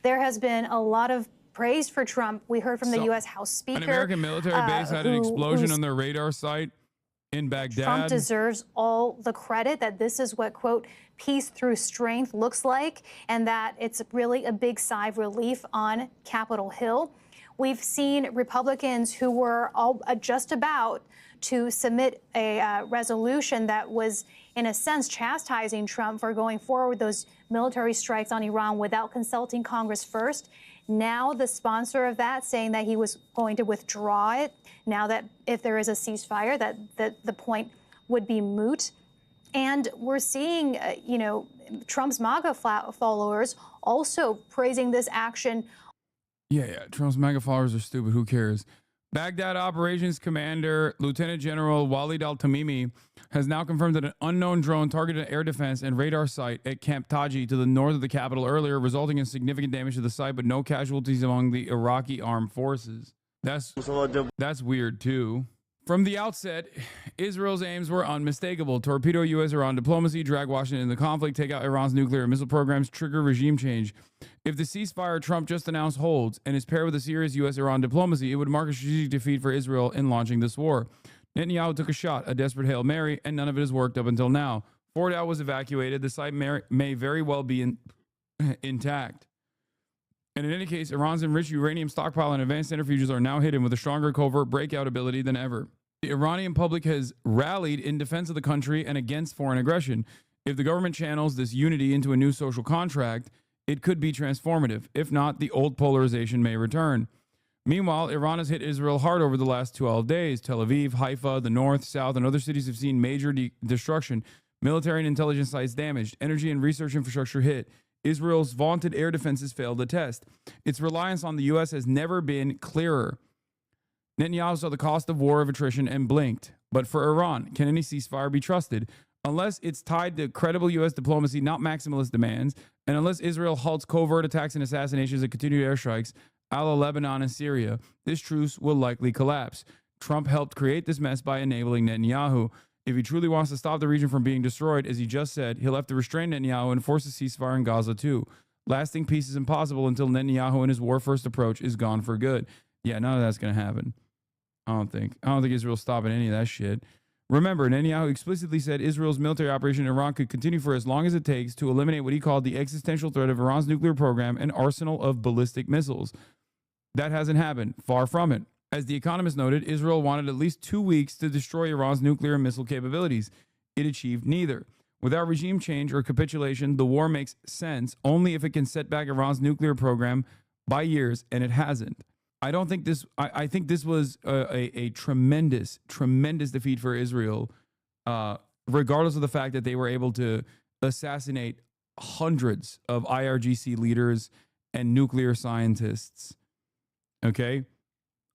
there has been a lot of praise for Trump. We heard from the U.S. House Speaker. An American military base had an explosion on their radar site in Baghdad. Trump deserves all the credit that this is what, quote, peace through strength looks like, and that it's really a big sigh of relief on Capitol Hill. We've seen Republicans who were all just about to submit a resolution that was, in a sense, chastising Trump for going forward with those military strikes on Iran without consulting Congress first. Now the sponsor of that saying that he was going to withdraw it, now that if there is a ceasefire, that the point would be moot. And we're seeing, Trump's MAGA followers also praising this action. Yeah. Trump's MAGA followers are stupid. Who cares? Baghdad Operations Commander Lieutenant General Walid al-Tamimi has now confirmed that an unknown drone targeted an air defense and radar site at Camp Taji to the north of the capital earlier, resulting in significant damage to the site, but no casualties among the Iraqi armed forces. That's weird, too. From the outset, Israel's aims were unmistakable. Torpedo U.S.-Iran diplomacy, drag Washington in the conflict, take out Iran's nuclear and missile programs, trigger regime change. If the ceasefire Trump just announced holds and is paired with a serious U.S.-Iran diplomacy, it would mark a strategic defeat for Israel in launching this war. Netanyahu took a shot, a desperate Hail Mary, and none of it has worked up until now. Fort Al was evacuated. The site may very well be intact. And in any case, Iran's enriched uranium stockpile and advanced centrifuges are now hidden with a stronger covert breakout ability than ever. The Iranian public has rallied in defense of the country and against foreign aggression. If the government channels this unity into a new social contract, it could be transformative. If not, the old polarization may return. Meanwhile, Iran has hit Israel hard over the last 12 days. Tel Aviv, Haifa, the north, south, and other cities have seen major destruction. Military and intelligence sites damaged. Energy and research infrastructure hit. Israel's vaunted air defenses failed the test. Its reliance on the U.S. has never been clearer. Netanyahu saw the cost of war of attrition and blinked. But for Iran, can any ceasefire be trusted? Unless it's tied to credible U.S. diplomacy, not maximalist demands, and unless Israel halts covert attacks and assassinations and continued airstrikes, a la Lebanon and Syria, this truce will likely collapse. Trump helped create this mess by enabling Netanyahu. If he truly wants to stop the region from being destroyed, as he just said, he'll have to restrain Netanyahu and force a ceasefire in Gaza too. Lasting peace is impossible until Netanyahu and his war-first approach is gone for good. Yeah, none of that's going to happen. I don't think Israel's stopping any of that shit. Remember, Netanyahu explicitly said Israel's military operation in Iran could continue for as long as it takes to eliminate what he called the existential threat of Iran's nuclear program and arsenal of ballistic missiles. That hasn't happened. Far from it. As The Economist noted, Israel wanted at least 2 weeks to destroy Iran's nuclear and missile capabilities. It achieved neither. Without regime change or capitulation, the war makes sense only if it can set back Iran's nuclear program by years, and it hasn't. I think this was a tremendous, tremendous defeat for Israel, regardless of the fact that they were able to assassinate hundreds of IRGC leaders and nuclear scientists. Okay,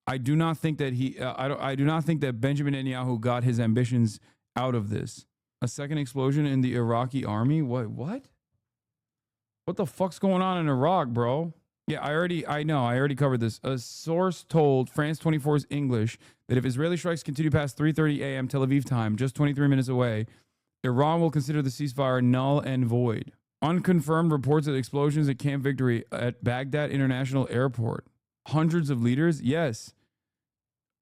I do not think that I do not think that Benjamin Netanyahu got his ambitions out of this. A second explosion in the Iraqi army? What? What the fuck's going on in Iraq, bro? Yeah, I already covered this. A source told France 24's English that if Israeli strikes continue past 3:30 a.m. Tel Aviv time, just 23 minutes away, Iran will consider the ceasefire null and void. Unconfirmed reports of explosions at Camp Victory at Baghdad International Airport. Hundreds of leaders? Yes.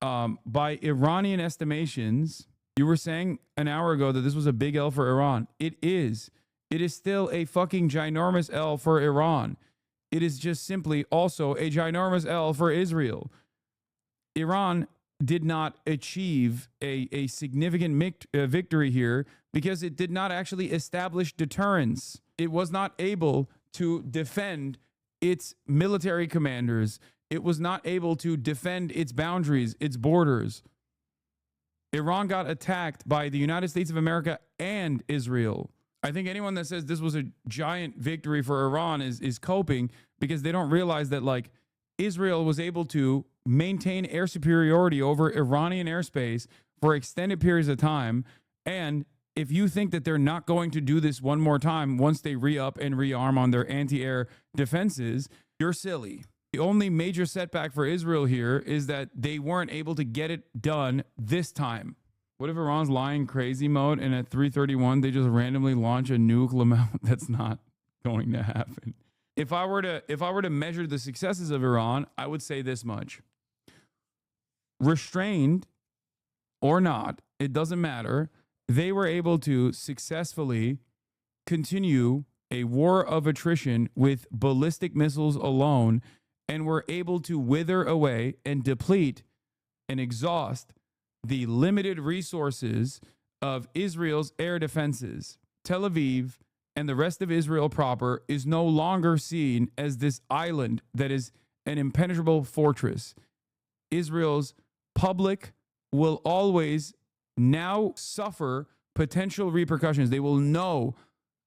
By Iranian estimations, you were saying an hour ago that this was a big L for Iran. It is. It is still a fucking ginormous L for Iran. It is just simply also a ginormous L for Israel. Iran did not achieve a significant victory here because it did not actually establish deterrence. It was not able to defend its military commanders. It was not able to defend its boundaries, its borders. Iran got attacked by the United States of America and Israel. I think anyone that says this was a giant victory for Iran is coping because they don't realize that, like, Israel was able to maintain air superiority over Iranian airspace for extended periods of time. And if you think that they're not going to do this one more time once they re-up and rearm on their anti-air defenses, you're silly. The only major setback for Israel here is that they weren't able to get it done this time. What if Iran's lying crazy mode and at 3:31 they just randomly launch a nuke? That's not going to happen. If I were to measure the successes of Iran, I would say this much. Restrained or not, it doesn't matter. They were able to successfully continue a war of attrition with ballistic missiles alone, and were able to wither away and deplete and exhaust the limited resources of Israel's air defenses. Tel Aviv and the rest of Israel proper is no longer seen as this island that is an impenetrable fortress. Israel's public will always now suffer potential repercussions. They will know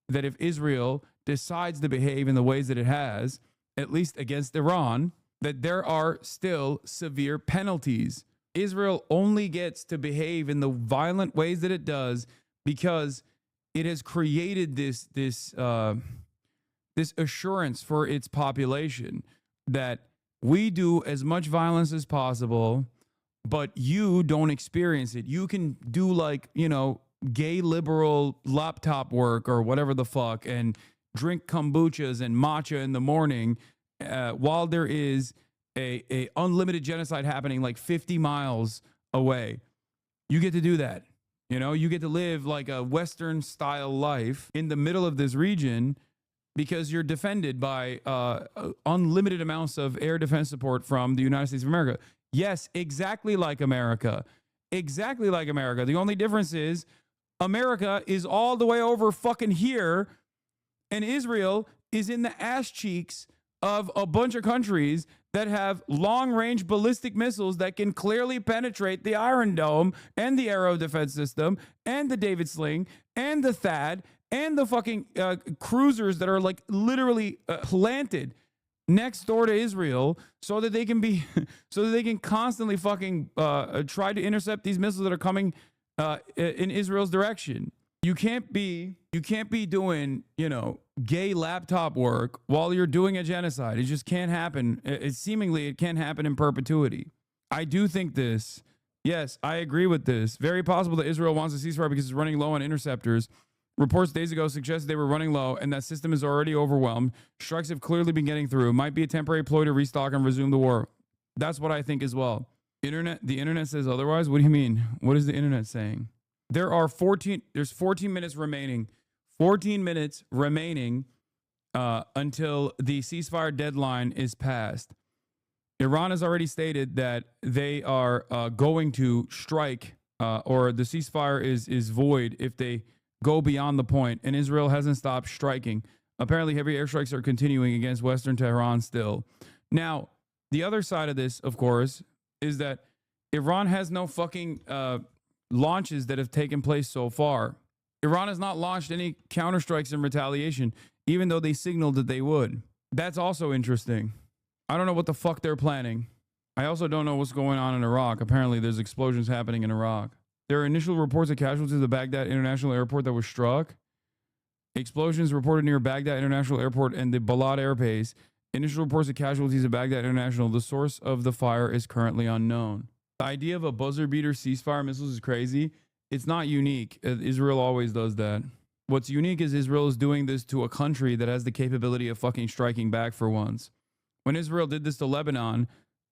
that if Israel decides to behave in the ways that it has, at least against Iran, that there are still severe penalties. Israel only gets to behave in the violent ways that it does because it has created this assurance for its population that we do as much violence as possible, but you don't experience it. You can do, like, you know, gay liberal laptop work or whatever the fuck and drink kombuchas and matcha in the morning while there is a unlimited genocide happening like 50 miles away. You get to do that. You know, you get to live like a Western style life in the middle of this region because you're defended by unlimited amounts of air defense support from the United States of America. Yes, exactly like America. Exactly like America. The only difference is America is all the way over fucking here, and Israel is in the ass cheeks of a bunch of countries that have long-range ballistic missiles that can clearly penetrate the Iron Dome and the Aero Defense System and the David Sling and the THAAD and the fucking cruisers that are like literally planted next door to Israel so that they can be so that they can constantly fucking try to intercept these missiles that are coming in Israel's direction. You can't be doing, you know, gay laptop work while you're doing a genocide. It just can't happen. It can't happen in perpetuity. I do think this. Yes, I agree with this. Very possible that Israel wants a ceasefire because it's running low on interceptors. Reports days ago suggested they were running low and that system is already overwhelmed. Strikes have clearly been getting through. Might be a temporary ploy to restock and resume the war. That's what I think as well. The internet says otherwise. What do you mean? What is the internet saying? There's 14 minutes remaining. 14 minutes remaining until the ceasefire deadline is passed. Iran has already stated that they are going to strike or the ceasefire is void if they go beyond the point, and Israel hasn't stopped striking. Apparently, heavy airstrikes are continuing against Western Tehran still. Now, the other side of this, of course, is that Iran has no fucking launches that have taken place so far. Iran has not launched any counterstrikes in retaliation, even though they signaled that they would. That's also interesting. I don't know what the fuck they're planning. I also don't know what's going on in Iraq. Apparently, there's explosions happening in Iraq. There are initial reports of casualties at the Baghdad International Airport that was struck. Explosions reported near Baghdad International Airport and the Balad Air Base. Initial reports of casualties at Baghdad International. The source of the fire is currently unknown. The idea of a buzzer beater ceasefire missiles is crazy. It's not unique. Israel always does that. What's unique is Israel is doing this to a country that has the capability of fucking striking back for once. When Israel did this to Lebanon,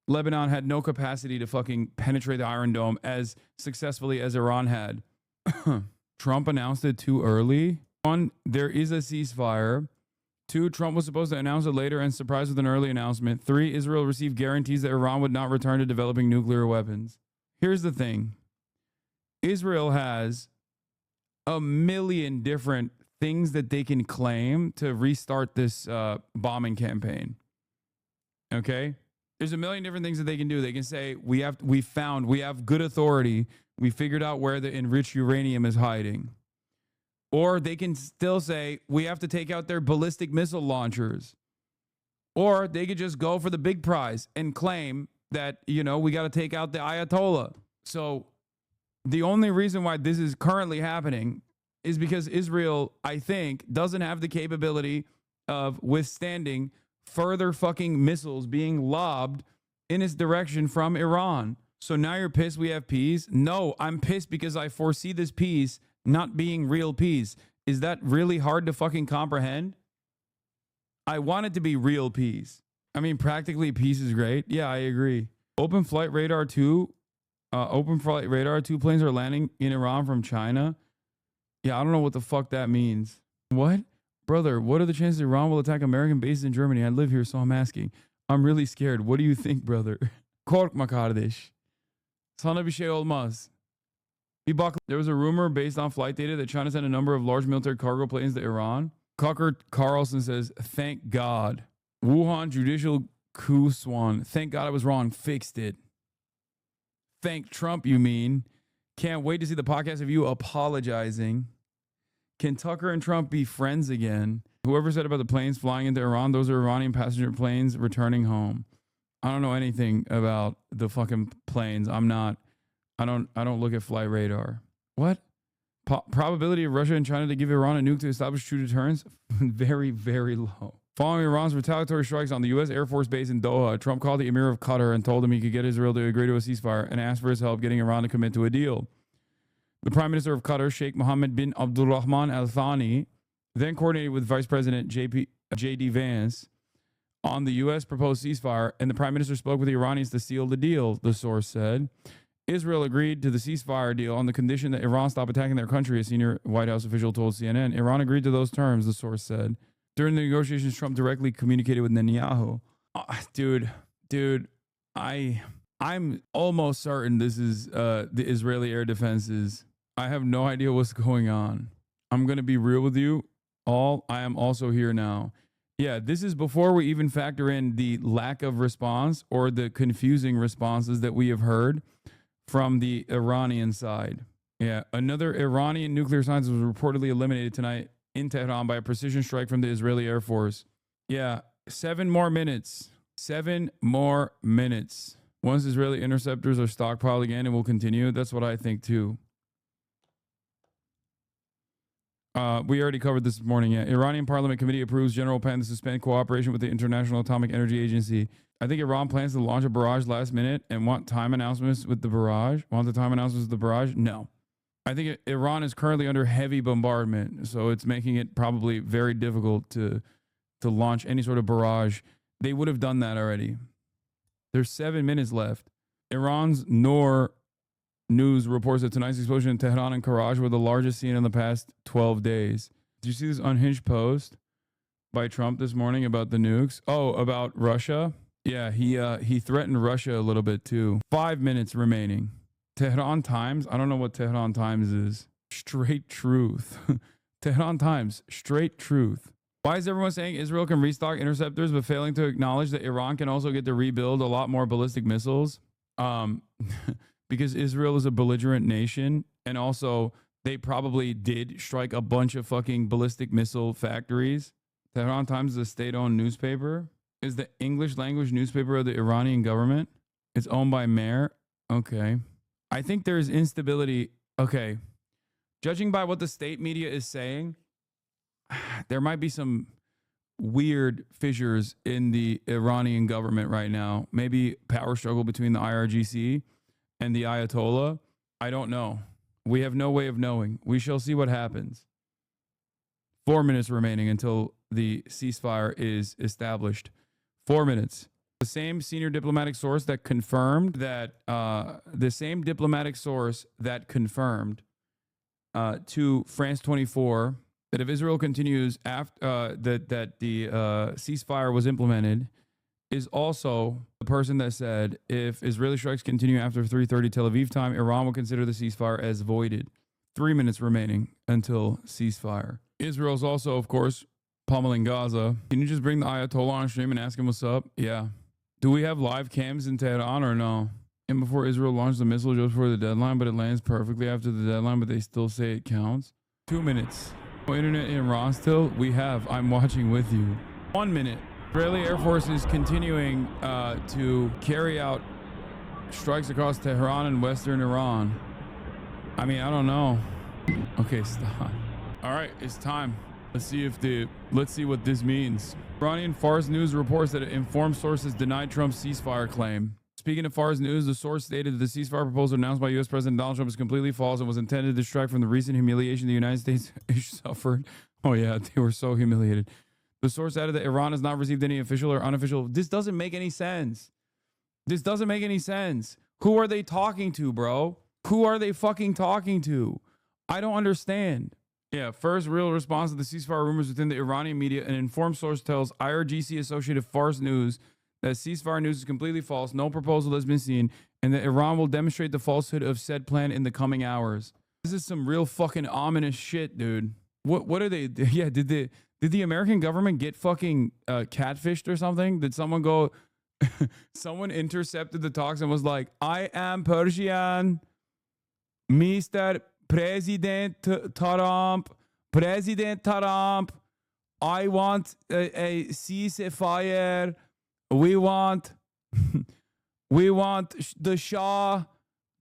Lebanon had no capacity to fucking penetrate the Iron Dome as successfully as Iran had. Trump announced it too early. 1, there is a ceasefire. 2, Trump was supposed to announce it later and surprise with an early announcement. 3, Israel received guarantees that Iran would not return to developing nuclear weapons. Here's the thing. Israel has a million different things that they can claim to restart this bombing campaign. Okay? There's a million different things that they can do. They can say, we have good authority. We figured out where the enriched uranium is hiding. Or they can still say, we have to take out their ballistic missile launchers. Or they could just go for the big prize and claim that, you know, we got to take out the Ayatollah. So the only reason why this is currently happening is because Israel, I think, doesn't have the capability of withstanding further fucking missiles being lobbed in its direction from Iran. So now you're pissed we have peace? No, I'm pissed because I foresee this peace not being real peace. Is that really hard to fucking comprehend? I want it to be real peace. I mean, practically peace is great. Yeah, I agree. Open flight radar 2 planes are landing in Iran from China. Yeah, I don't know what the fuck that means. What? Brother, what are the chances Iran will attack American bases in Germany? I live here, so I'm asking. I'm really scared. What do you think, brother? Korkma kardeş. Sana bir şey olmaz. There was a rumor based on flight data that China sent a number of large military cargo planes to Iran. Tucker Carlson says, thank God. Wuhan judicial coup swan. Thank God I was wrong. Fixed it. Thank Trump, you mean. Can't wait to see the podcast of you apologizing. Can Tucker and Trump be friends again? Whoever said about the planes flying into Iran, those are Iranian passenger planes returning home. I don't know anything about the fucking planes. I don't look at flight radar. What? Probability of Russia and China to give Iran a nuke to establish true deterrence? Very, very low. Following Iran's retaliatory strikes on the U.S. Air Force Base in Doha, Trump called the Emir of Qatar and told him he could get Israel to agree to a ceasefire and asked for his help getting Iran to commit to a deal. The Prime Minister of Qatar, Sheikh Mohammed bin Abdulrahman Al Thani, then coordinated with Vice President J.D. Vance on the U.S. proposed ceasefire, and the Prime Minister spoke with the Iranians to seal the deal, the source said. Israel agreed to the ceasefire deal on the condition that Iran stop attacking their country, a senior White House official told CNN. Iran agreed to those terms, the source said. During the negotiations, Trump directly communicated with Netanyahu. Dude, I'm almost certain this is the Israeli air defenses. I have no idea what's going on. I'm going to be real with you all. I am also here now. Yeah, this is before we even factor in the lack of response or the confusing responses that we have heard from the Iranian side. Yeah, another Iranian nuclear scientist was reportedly eliminated tonight in Tehran by a precision strike from the Israeli Air Force. Yeah, 7 more minutes. 7 more minutes. Once Israeli interceptors are stockpiled again, it will continue. That's what I think too. We already covered this morning. Yeah. Iranian Parliament Committee approves general plan to suspend cooperation with the International Atomic Energy Agency. I think Iran plans to launch a barrage last minute and want time announcements with the barrage. Want the time announcements with the barrage? No. I think Iran is currently under heavy bombardment, so it's making it probably very difficult to launch any sort of barrage. They would have done that already. There's 7 minutes left. Iran's Noor News reports that tonight's explosion in Tehran and Karaj were the largest seen in the past 12 days. Did you see this unhinged post by Trump this morning about the nukes? Oh, about Russia? Yeah, he threatened Russia a little bit too. 5 minutes remaining. Tehran Times? I don't know what Tehran Times is. Straight truth. Tehran Times, straight truth. Why is everyone saying Israel can restock interceptors but failing to acknowledge that Iran can also get to rebuild a lot more ballistic missiles? Because Israel is a belligerent nation, and also they probably did strike a bunch of fucking ballistic missile factories. Tehran Times is a state-owned newspaper. Is the English language newspaper of the Iranian government. It's owned by Mayor. Okay. I think there's instability. Okay. Judging by what the state media is saying, there might be some weird fissures in the Iranian government right now. Maybe power struggle between the IRGC and the Ayatollah. I don't know. We have no way of knowing. We shall see what happens. 4 minutes remaining until the ceasefire is established. 4 minutes. The same senior diplomatic source that confirmed that to France 24 that if Israel continues after that the ceasefire was implemented is also the person that said if Israeli strikes continue after 3:30 Tel Aviv time, Iran will consider the ceasefire as voided. 3 minutes remaining until ceasefire. Israel's also, of course, pummeling Gaza. Can you just bring the Ayatollah on stream and ask him what's up? Yeah. Do we have live cams in Tehran or no? And before Israel launched the missile just before the deadline, but it lands perfectly after the deadline, but they still say it counts. 2 minutes. No internet in Iran still? We have. I'm watching with you. 1 minute. Israeli Air Force is continuing to carry out strikes across Tehran and western Iran. I mean, I don't know. Okay, stop. All right, it's time. Let's see what this means. Iranian Fars News reports that informed sources denied Trump's ceasefire claim. Speaking of Fars News, the source stated that the ceasefire proposal announced by U.S. President Donald Trump is completely false and was intended to distract from the recent humiliation the United States suffered. Oh yeah, they were so humiliated. The source added that Iran has not received any official or unofficial. This doesn't make any sense. This doesn't make any sense. Who are they talking to, bro? Who are they fucking talking to? I don't understand. Yeah, first real response to the ceasefire rumors within the Iranian media. An informed source tells IRGC Associated Fars News that ceasefire news is completely false, no proposal has been seen, and that Iran will demonstrate the falsehood of said plan in the coming hours. This is some real fucking ominous shit, dude. What are they? Yeah, did the American government get fucking catfished or something? Did someone go? Someone intercepted the talks and was like, "I am Persian, Mr. President Trump, I want a ceasefire. We want the Shah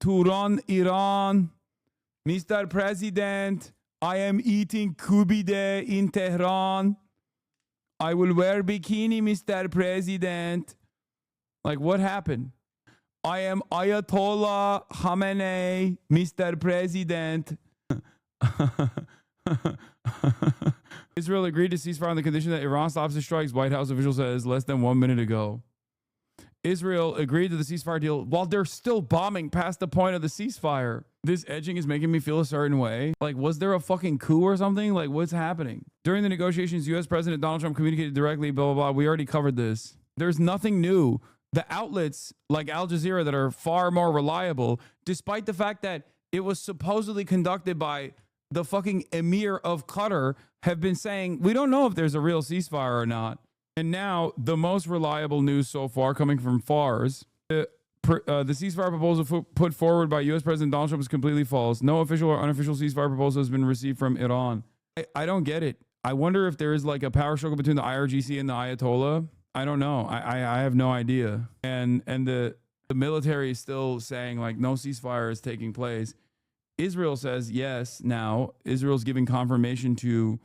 to run Iran. Mr. President, I am eating kubide in Tehran. I will wear bikini, Mr. President." Like, what happened? I am Ayatollah Khamenei, Mr. President. Israel agreed to ceasefire on the condition that Iran stops the strikes, White House official says less than 1 minute ago. Israel agreed to the ceasefire deal while they're still bombing past the point of the ceasefire. This edging is making me feel a certain way. Like, was there a fucking coup or something? Like, what's happening? During the negotiations, U.S. President Donald Trump communicated directly, blah, blah, blah. We already covered this. There's nothing new. The outlets like Al Jazeera that are far more reliable, despite the fact that it was supposedly conducted by the fucking emir of Qatar, have been saying, we don't know if there's a real ceasefire or not. And now the most reliable news so far coming from Fars, the ceasefire proposal put forward by U.S. President Donald Trump is completely false. No official or unofficial ceasefire proposal has been received from Iran. I don't get it. I wonder if there is like a power struggle between the IRGC and the Ayatollah. I don't know. I have no idea. And the military is still saying like no ceasefire is taking place. Israel says yes. Now Israel's giving confirmation to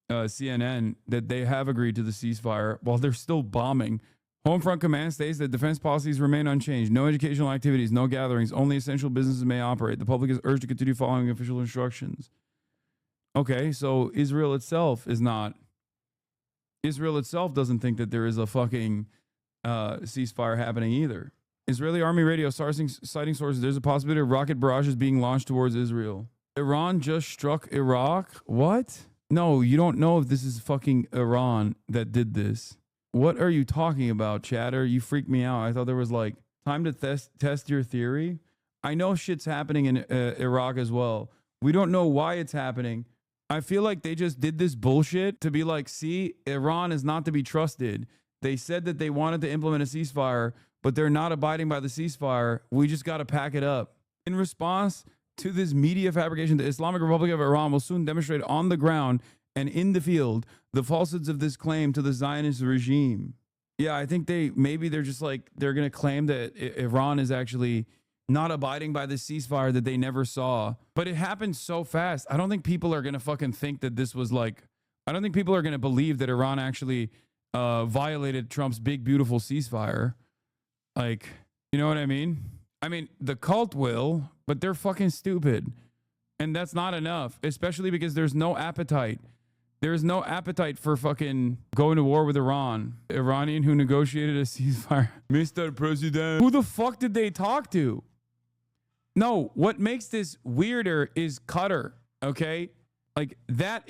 CNN that they have agreed to the ceasefire while they're still bombing. Homefront Command states that defense policies remain unchanged. No educational activities, no gatherings, only essential businesses may operate. The public is urged to continue following official instructions. Okay, so Israel itself doesn't think that there is a fucking ceasefire happening either. Israeli Army radio citing sources, there's a possibility of rocket barrages being launched towards Israel. Iran just struck Iraq? What? No, you don't know if this is fucking Iran that did this. What are you talking about, chatter? You freaked me out. I thought there was like time to test your theory. I know shit's happening in Iraq as well. We don't know why it's happening. I feel like they just did this bullshit to be like, see, Iran is not to be trusted. They said that they wanted to implement a ceasefire, but they're not abiding by the ceasefire. We just got to pack it up. In response to this media fabrication, the Islamic Republic of Iran will soon demonstrate on the ground and in the field the falsehoods of this claim to the Zionist regime. Yeah, I think they're just like, they're going to claim that Iran is actually not abiding by the ceasefire that they never saw. But it happened so fast. I don't think people are going to fucking think that this was like, I don't think people are going to believe that Iran actually violated Trump's big, beautiful ceasefire. Like, you know what I mean? I mean, the cult will, but they're fucking stupid. And that's not enough, especially because there's no appetite. There's no appetite for fucking going to war with Iran. Iranian who negotiated a ceasefire. Mr. President. Who the fuck did they talk to? No, what makes this weirder is Qatar, okay? Like, that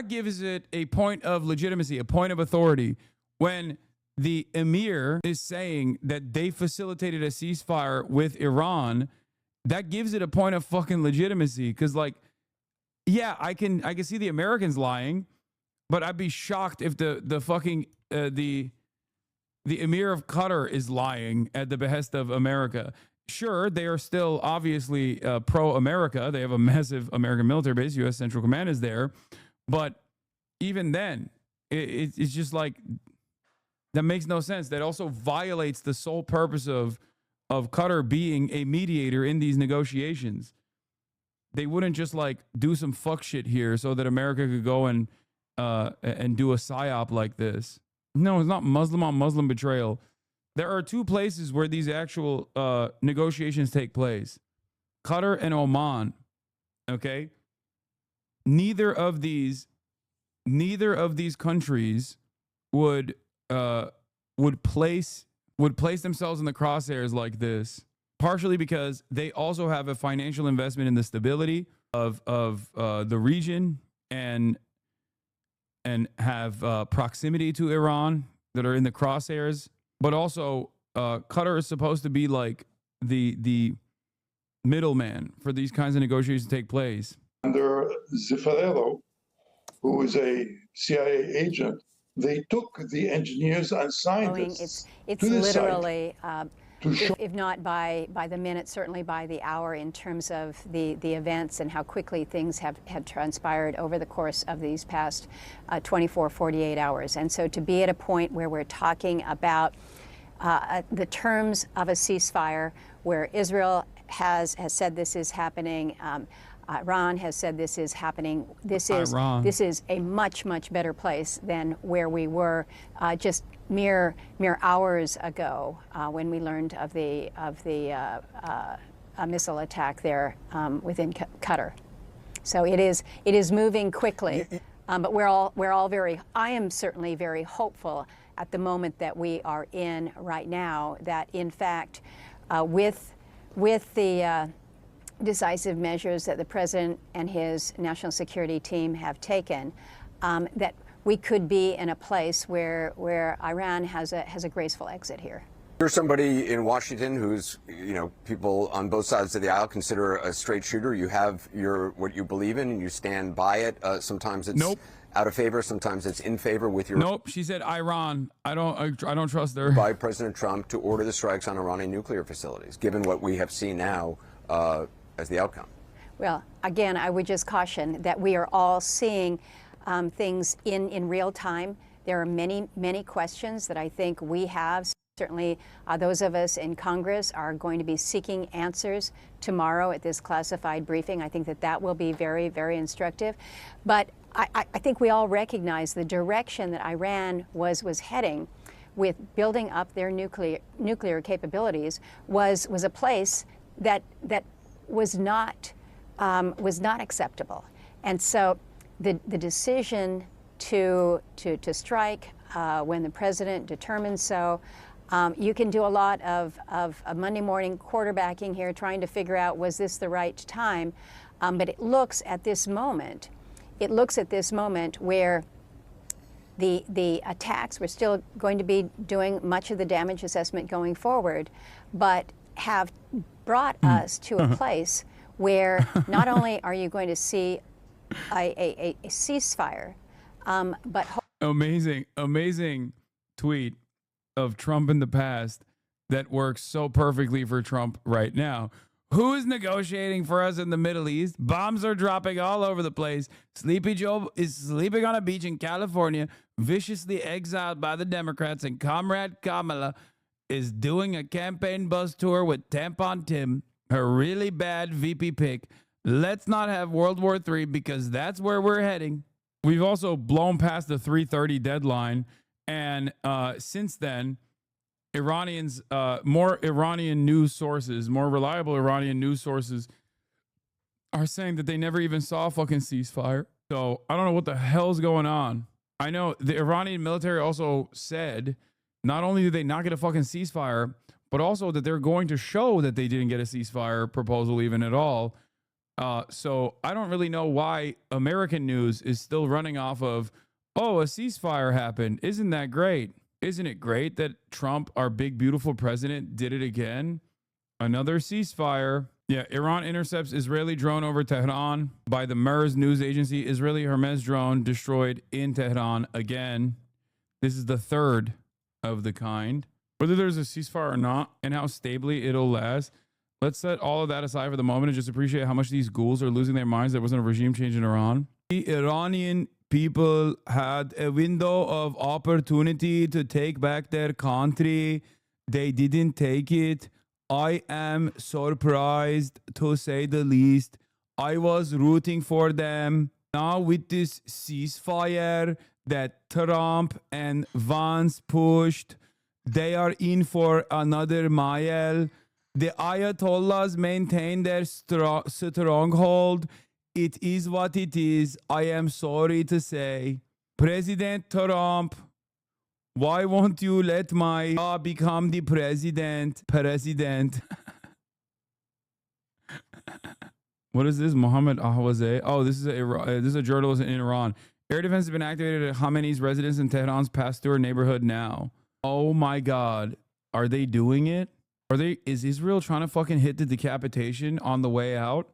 gives it a point of legitimacy, a point of authority. When the emir is saying that they facilitated a ceasefire with Iran, that gives it a point of fucking legitimacy. Because, like, yeah, I can see the Americans lying, but I'd be shocked if the fucking the emir of Qatar is lying at the behest of America. Sure, they are still obviously pro-America. They have a massive American military base. U.S. Central Command is there. But even then, it's just like, that makes no sense. That also violates the sole purpose of Qatar being a mediator in these negotiations. They wouldn't just like do some fuck shit here so that America could go and and do a psyop like this. No, it's not Muslim on Muslim betrayal. There are two places where these actual negotiations take place: Qatar and Oman. Okay, neither of these countries would place themselves in the crosshairs like this. Partially because they also have a financial investment in the stability of the region and have proximity to Iran that are in the crosshairs. But also, Qatar is supposed to be like the middleman for these kinds of negotiations to take place. Under Zeffirello, who is a CIA agent, they took the engineers and scientists It's to the literally, site if not by the minute, certainly by the hour, in terms of the events and how quickly things have transpired over the course of these past 24, 48 hours. And so to be at a point where we're talking about the terms of a ceasefire, where Israel has said this is happening, Iran has said this is happening. This is a much better place than where we were just mere hours ago when we learned of the missile attack there within Qatar. So it is moving quickly, but we're all very. I am certainly very hopeful at the moment that we are in right now, that in fact with the decisive measures that the president and his national security team have taken, that we could be in a place where Iran has a graceful exit here. You're somebody in Washington who's, people on both sides of the aisle consider a straight shooter. You have what you believe in, and you stand by it. Sometimes it's out of favor, sometimes it's in favor with your. Nope, she said Iran. I don't trust her. By President Trump to order the strikes on Iranian nuclear facilities, given what we have seen now as the outcome. Well, again, I would just caution that we are all seeing things in real time. There are many questions that I think we have. Certainly, those of us in Congress are going to be seeking answers tomorrow at this classified briefing. I think that will be very, very instructive. But I think we all recognize the direction that Iran was heading with building up their nuclear capabilities was a place that was not acceptable. And so the decision to strike when the president determined so. You can do a lot of Monday morning quarterbacking here, trying to figure out, was this the right time? But it looks at this moment where the attacks, we're still going to be doing much of the damage assessment going forward, but have brought us to a place where not only are you going to see a ceasefire, but amazing tweet of Trump in the past that works so perfectly for Trump right now. Who is negotiating for us in the Middle East? Bombs are dropping all over the place. Sleepy Joe is sleeping on a beach in California, viciously exiled by the Democrats, and Comrade Kamala is doing a campaign bus tour with Tampon Tim, her really bad VP pick. Let's not have World War III, because that's where we're heading. We've also blown past the 3:30 deadline. And since then, more Iranian news sources, more reliable Iranian news sources are saying that they never even saw a fucking ceasefire. So I don't know what the hell's going on. I know the Iranian military also said not only did they not get a fucking ceasefire, but also that they're going to show that they didn't get a ceasefire proposal even at all. So I don't really know why American news is still running off of, oh, a ceasefire happened. Isn't that great? Isn't it great that Trump, our big, beautiful president, did it again? Another ceasefire. Yeah, Iran intercepts Israeli drone over Tehran by the MERS news agency. Israeli Hermes drone destroyed in Tehran again. This is the third of the kind. Whether there's a ceasefire or not and how stably it'll last, let's set all of that aside for the moment and just appreciate how much these ghouls are losing their minds. There wasn't a regime change in Iran. The Iranian people had a window of opportunity to take back their country. They didn't take it. I am surprised, to say the least. I was rooting for them. Now with this ceasefire that Trump and Vance pushed, they are in for another mile. The Ayatollahs maintain their stronghold. It is what it is. I am sorry to say. President Trump, why won't you let my become the president? What is this? Mohammed Ahwazeh. Oh, this is a journalist in Iran. Air defense has been activated at Khamenei's residence in Tehran's Pasteur neighborhood now. Oh my God. Are they doing it? Is Israel trying to fucking hit the decapitation on the way out?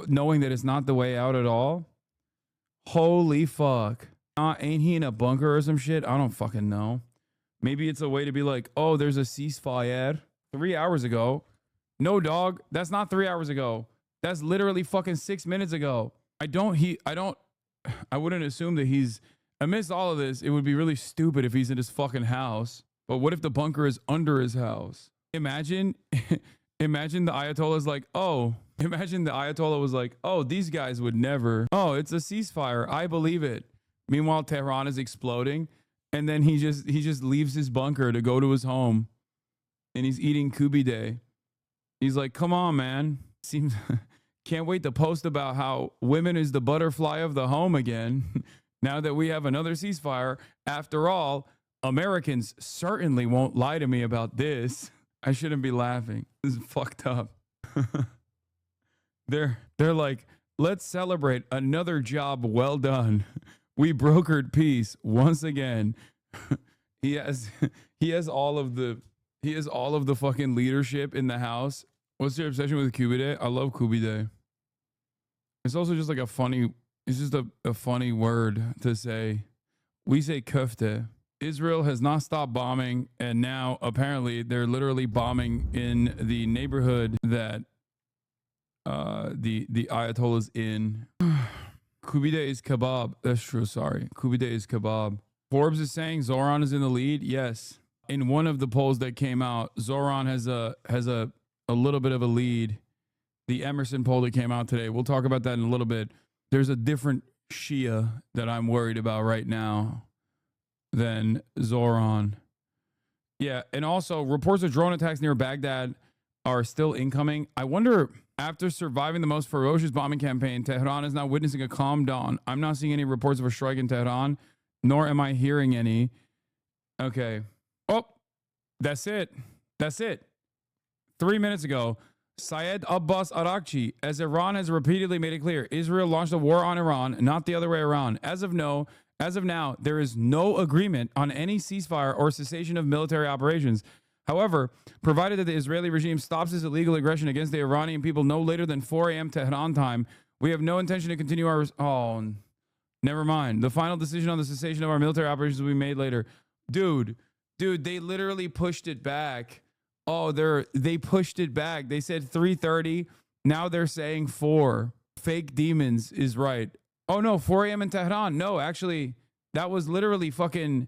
Knowing that it's not the way out at all? Holy fuck. Ain't he in a bunker or some shit? I don't fucking know. Maybe it's a way to be like, oh, there's a ceasefire 3 hours ago. No, dog. That's not 3 hours ago. That's literally fucking 6 minutes ago. I wouldn't assume that he's, amidst all of this, it would be really stupid if he's in his fucking house. But what if the bunker is under his house? Imagine the Ayatollah's like, oh, imagine the Ayatollah was like, oh, these guys would never. Oh, it's a ceasefire. I believe it. Meanwhile, Tehran is exploding. And then he just leaves his bunker to go to his home. And he's eating kubide. He's like, come on, man. Can't wait to post about how women is the butterfly of the home again. Now that we have another ceasefire. After all, Americans certainly won't lie to me about this. I shouldn't be laughing. This is fucked up. They're like, let's celebrate another job well done. We brokered peace once again. He has all of the fucking leadership in the house. What's your obsession with kubide? I love kubide. It's also just like a funny word to say. We say kofte. Israel has not stopped bombing, and now apparently they're literally bombing in the neighborhood that the Ayatollah's in. Kubide is kebab. That's true. Sorry. Kubide is kebab. Forbes is saying Zoran is in the lead. Yes. In one of the polls that came out, Zoran has a little bit of a lead. The Emerson poll that came out today. We'll talk about that in a little bit. There's a different Shia that I'm worried about right now than Zoran. Yeah, and also reports of drone attacks near Baghdad are still incoming. I wonder, after surviving the most ferocious bombing campaign, Tehran is now witnessing a calm dawn. I'm not seeing any reports of a strike in Tehran, nor am I hearing any. Okay. Oh, that's it. 3 minutes ago, Syed Abbas Arakchi, as Iran has repeatedly made it clear, Israel launched a war on Iran, not the other way around. As of now, there is no agreement on any ceasefire or cessation of military operations. However, provided that the Israeli regime stops its illegal aggression against the Iranian people no later than 4 a.m. Tehran time, we have no intention to continue our... Oh, never mind. The final decision on the cessation of our military operations will be made later. Dude, they literally pushed it back. Oh, they pushed it back. They said 3:30. Now they're saying 4. Fake demons is right. Oh, no, 4 a.m. in Tehran. No, actually, that was literally fucking...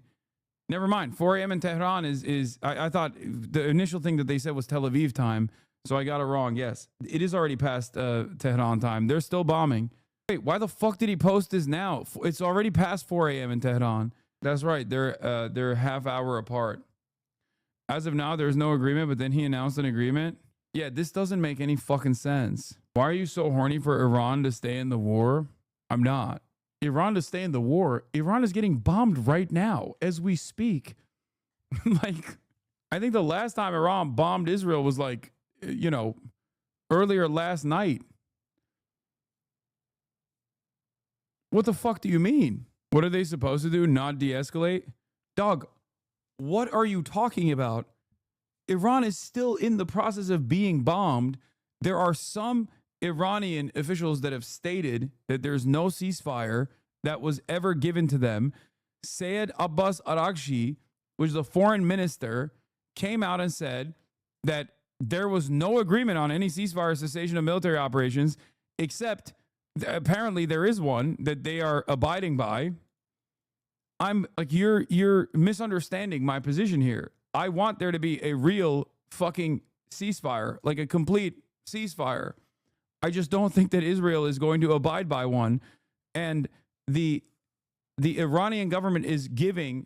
Never mind. 4 a.m. in Tehran is I thought the initial thing that they said was Tel Aviv time, so I got it wrong. Yes, it is already past Tehran time. They're still bombing. Wait, why the fuck did he post this now? It's already past 4 a.m. in Tehran. That's right. They're half hour apart. As of now, there's no agreement, but then he announced an agreement. Yeah, this doesn't make any fucking sense. Why are you so horny for Iran to stay in the war? I'm not. Iran to stay in the war. Iran is getting bombed right now as we speak. Like, I think the last time Iran bombed Israel was like, earlier last night. What the fuck do you mean? What are they supposed to do? Not de-escalate? Dog, what are you talking about? Iran is still in the process of being bombed. There are some Iranian officials that have stated that there's no ceasefire that was ever given to them. Syed Abbas Arakchi, which is a foreign minister, came out and said that there was no agreement on any ceasefire or cessation of military operations, except apparently there is one that they are abiding by. I'm like, you're misunderstanding my position here. I want there to be a real fucking ceasefire, like a complete ceasefire. I just don't think that Israel is going to abide by one. And the Iranian government is giving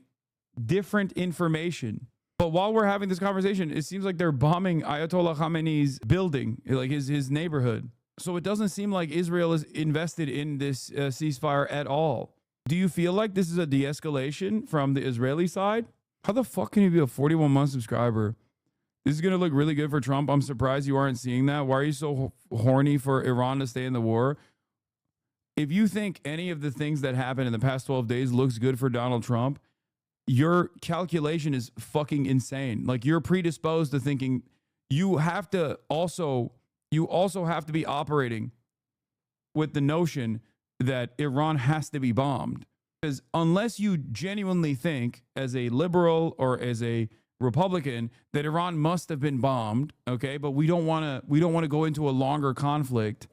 different information. But while we're having this conversation, it seems like they're bombing Ayatollah Khamenei's building, like his neighborhood. So it doesn't seem like Israel is invested in this ceasefire at all. Do you feel like this is a de-escalation from the Israeli side? How the fuck can you be a 41-month subscriber? This is going to look really good for Trump. I'm surprised you aren't seeing that. Why are you so horny for Iran to stay in the war? If you think any of the things that happened in the past 12 days looks good for Donald Trump, your calculation is fucking insane. Like, you're predisposed to thinking you also have to be operating with the notion that Iran has to be bombed. Because unless you genuinely think as a liberal or as a Republican that Iran must have been bombed, okay, but we don't want to go into a longer conflict,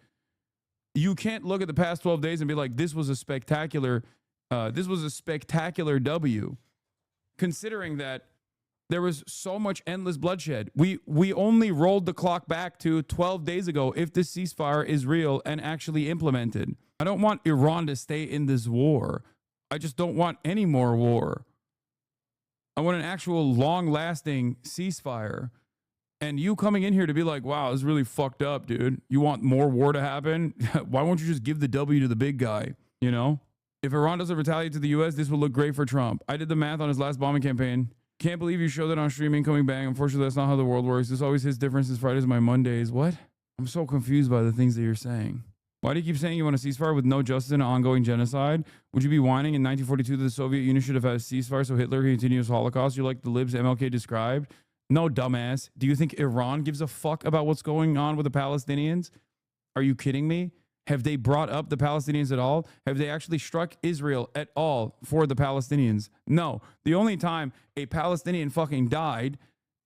you can't look at the past 12 days and be like, this was a spectacular W, considering that there was so much endless bloodshed. We only rolled the clock back to 12 days ago if this ceasefire is real and actually implemented. I don't want Iran to stay in this war. I just don't want any more war. I want an actual long-lasting ceasefire. And you coming in here to be like, wow, this is really fucked up, dude. You want more war to happen? Why won't you just give the W to the big guy, you know? If Iran doesn't retaliate to the U.S., this will look great for Trump. I did the math on his last bombing campaign. Can't believe you showed that on streaming coming bang. Unfortunately, that's not how the world works. This always hits differences. Fridays are my Mondays. What? I'm so confused by the things that you're saying. Why do you keep saying you want a ceasefire with no justice and an ongoing genocide? Would you be whining in 1942 that the Soviet Union should have had a ceasefire so Hitler could continue his Holocaust? You like the libs MLK described? No, dumbass. Do you think Iran gives a fuck about what's going on with the Palestinians? Are you kidding me? Have they brought up the Palestinians at all? Have they actually struck Israel at all for the Palestinians? No. The only time a Palestinian fucking died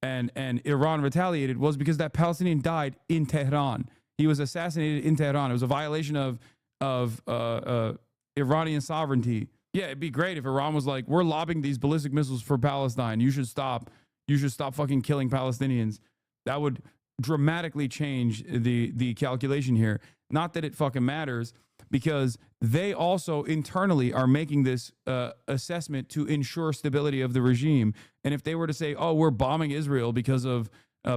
and Iran retaliated was because that Palestinian died in Tehran. He was assassinated in Tehran. It was a violation of Iranian sovereignty. Yeah, it'd be great if Iran was like, we're lobbing these ballistic missiles for Palestine. You should stop. You should stop fucking killing Palestinians. That would dramatically change the calculation here. Not that it fucking matters, because they also internally are making this assessment to ensure stability of the regime. And if they were to say, oh, we're bombing Israel because of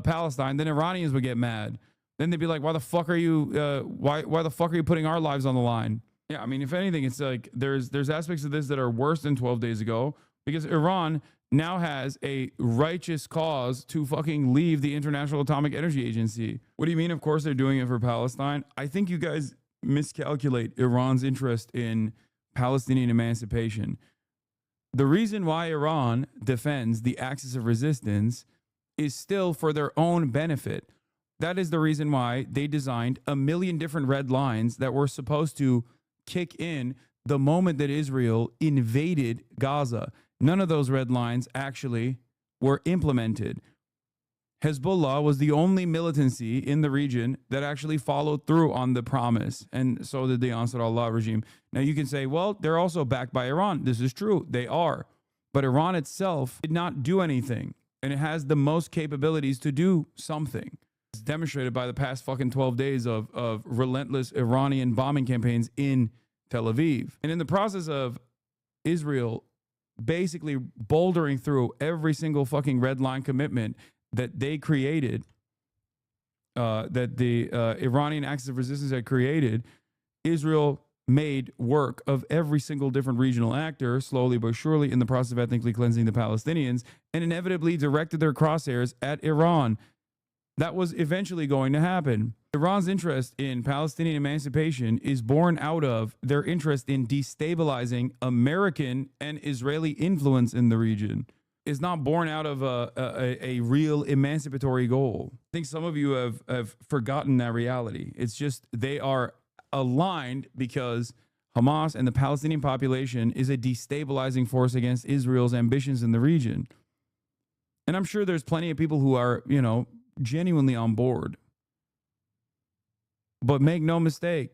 Palestine, then Iranians would get mad. Then they'd be like, why the fuck are you putting our lives on the line? Yeah, I mean, if anything, it's like there's aspects of this that are worse than 12 days ago, because Iran now has a righteous cause to fucking leave the International Atomic Energy Agency. What do you mean? Of course they're doing it for Palestine. I think you guys miscalculate Iran's interest in Palestinian emancipation. The reason why Iran defends the axis of resistance is still for their own benefit. That is the reason why they designed a million different red lines that were supposed to kick in the moment that Israel invaded Gaza. None of those red lines actually were implemented. Hezbollah was the only militancy in the region that actually followed through on the promise, and so did the Ansar Allah regime. Now you can say, well, they're also backed by Iran. This is true. They are. But Iran itself did not do anything, and it has the most capabilities to do something. It's demonstrated by the past fucking 12 days of relentless Iranian bombing campaigns in Tel Aviv. And in the process of Israel basically bouldering through every single fucking red line commitment that they created, that the Iranian axis of resistance had created, Israel made work of every single different regional actor, slowly but surely, in the process of ethnically cleansing the Palestinians, and inevitably directed their crosshairs at Iran. That was eventually going to happen. Iran's interest in Palestinian emancipation is born out of their interest in destabilizing American and Israeli influence in the region. It's not born out of a real emancipatory goal. I think some of you have forgotten that reality. It's just they are aligned because Hamas and the Palestinian population is a destabilizing force against Israel's ambitions in the region. And I'm sure there's plenty of people who are, genuinely on board. But make no mistake,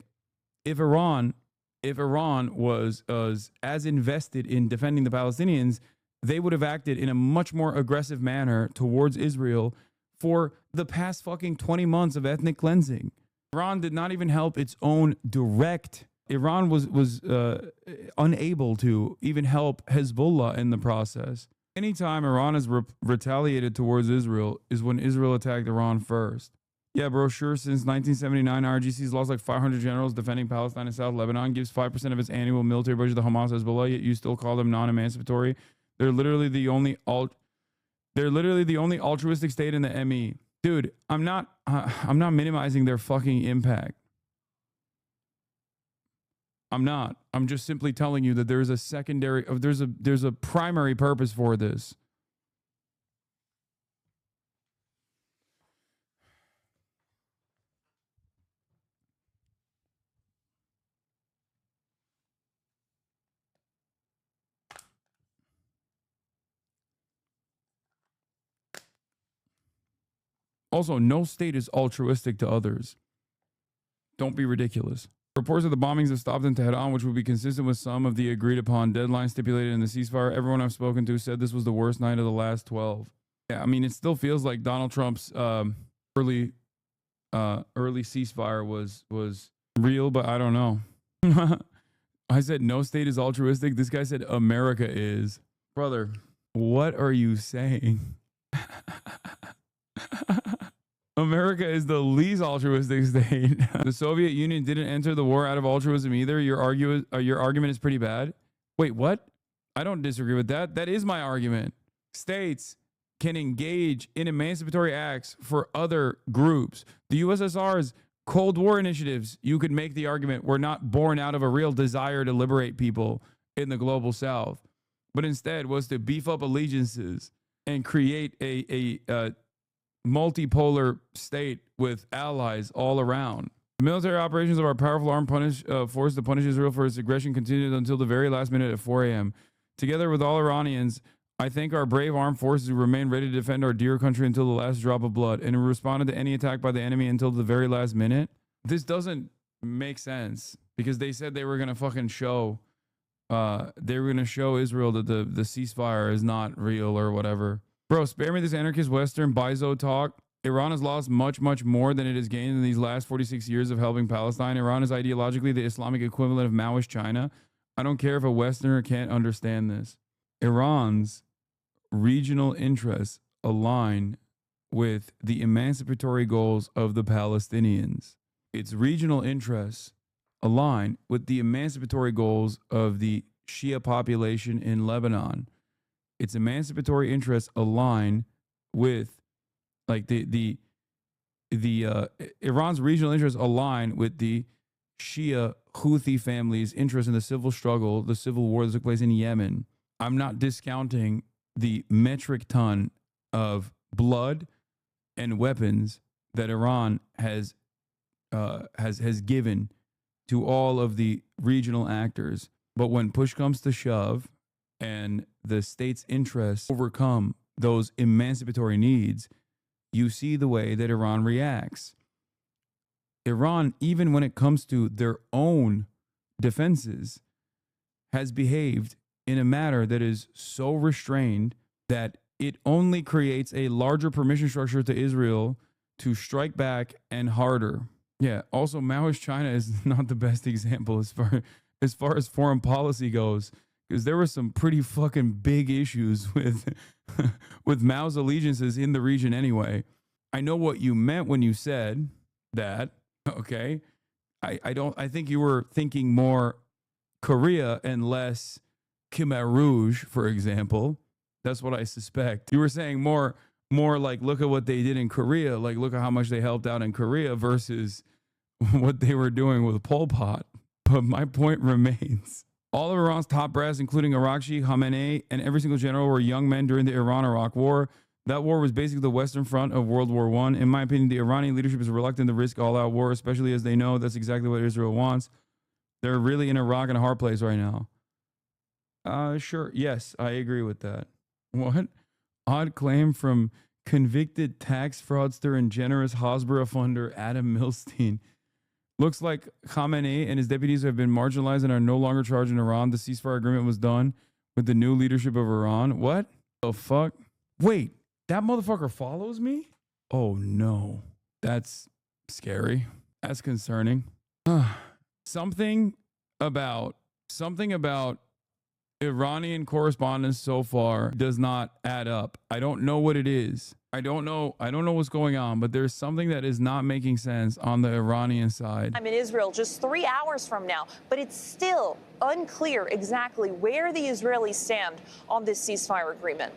if Iran was as invested in defending the Palestinians, they would have acted in a much more aggressive manner towards Israel for the past fucking 20 months of ethnic cleansing. Iran did not even help its own direct Iran was unable to even help Hezbollah in the process. Anytime Iran has retaliated towards Israel is when Israel attacked Iran first. Yeah, bro, sure. Since 1979, RGC's lost like 500 generals defending Palestine and South Lebanon, gives 5% of its annual military budget to Hamas, Hezbollah, yet you still call them non-emancipatory. They're literally the only altruistic state in the ME. Dude, I'm not minimizing their fucking impact. I'm not. I'm just simply telling you that there's a secondary, there's a primary purpose for this. Also, no state is altruistic to others. Don't be ridiculous. Reports of the bombings have stopped in Tehran, which would be consistent with some of the agreed upon deadlines stipulated in the ceasefire. Everyone I've spoken to said this was the worst night of the last 12. Yeah, I mean, it still feels like Donald Trump's early ceasefire was real, but I don't know. I said no state is altruistic. This guy said America is. Brother, what are you saying? America is the least altruistic state. The Soviet Union didn't enter the war out of altruism either. Your argument is pretty bad. Wait, what? I don't disagree with that. That is my argument. States can engage in emancipatory acts for other groups. The USSR's Cold War initiatives, you could make the argument, were not born out of a real desire to liberate people in the global South, but instead was to beef up allegiances and create a multipolar state with allies all around. The military operations of our powerful armed force to punish Israel for its aggression continued until the very last minute at 4 a.m. Together with all Iranians, I thank our brave armed forces who remain ready to defend our dear country until the last drop of blood and who responded to any attack by the enemy until the very last minute. This doesn't make sense because they said they were going to fucking show Israel that the ceasefire is not real or whatever. Bro, spare me this anarchist Western bizo talk. Iran has lost much, much more than it has gained in these last 46 years of helping Palestine. Iran is ideologically the Islamic equivalent of Maoist China. I don't care if a Westerner can't understand this. Iran's regional interests align with the emancipatory goals of the Palestinians. Its regional interests align with the emancipatory goals of the Shia population in Lebanon. Its emancipatory interests align with, like, Iran's regional interests align with the Shia Houthi family's interest in the civil struggle, the civil war that took place in Yemen. I'm not discounting the metric ton of blood and weapons that Iran has given to all of the regional actors. But when push comes to shove and the state's interests overcome those emancipatory needs, you see the way that Iran reacts. Iran, even when it comes to their own defenses, has behaved in a manner that is so restrained that it only creates a larger permission structure to Israel to strike back and harder. Yeah, also Maoist China is not the best example as far as foreign policy goes, because there were some pretty fucking big issues with with Mao's allegiances in the region anyway. I know what you meant when you said that, okay? I think you were thinking more Korea and less Khmer Rouge, for example. That's what I suspect. You were saying more like, look at what they did in Korea, like look at how much they helped out in Korea versus what they were doing with Pol Pot. But my point remains. All of Iran's top brass, including Arakchi, Khamenei, and every single general were young men during the Iran-Iraq War. That war was basically the Western Front of World War I. In my opinion, the Iranian leadership is reluctant to risk all-out war, especially as they know that's exactly what Israel wants. They're really in a rock and a hard place right now. Sure. Yes, I agree with that. What? Odd claim from convicted tax fraudster and generous Hasbara funder Adam Milstein. Looks like Khamenei and his deputies have been marginalized and are no longer charged in Iran. The ceasefire agreement was done with the new leadership of Iran. What the fuck? Wait, that motherfucker follows me? Oh no. That's scary. That's concerning. Something about something about Iranian correspondence so far does not add up. I don't know what it is. I don't know what's going on, but there's something that is not making sense on the Iranian side. I'm in Israel just 3 hours from now, but it's still unclear exactly where the Israelis stand on this ceasefire agreement.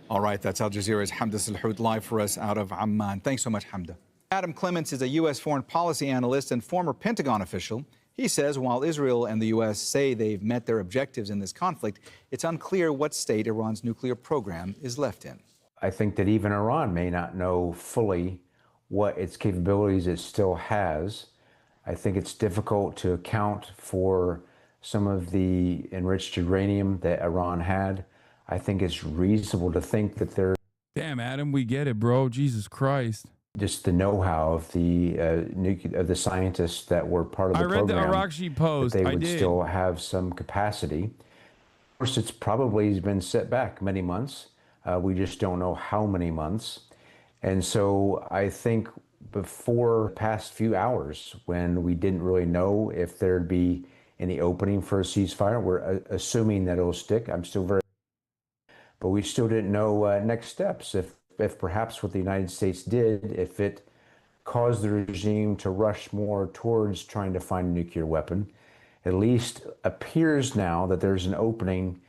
All right, that's Al Jazeera's Hamda Salhoud live for us out of Amman. Thanks so much, Hamda. Adam Clements is a U.S. foreign policy analyst and former Pentagon official. He says while Israel and the U.S. say they've met their objectives in this conflict, it's unclear what state Iran's nuclear program is left in. I think that even Iran may not know fully what its capabilities it still has. I think it's difficult to account for some of the enriched uranium that Iran had. I think it's reasonable to think that there's... Damn, Adam, we get it, bro. Jesus Christ. Just the know-how of the scientists that were part of the program. I read the Arakshi post. They would still have some capacity. Of course, it's probably been set back many months. We just don't know how many months. And so I think before the past few hours, when we didn't really know if there'd be any opening for a ceasefire, we're assuming that it'll stick. But we still didn't know next steps. If perhaps what the United States did, if it caused the regime to rush more towards trying to find a nuclear weapon, at least appears now that there's an opening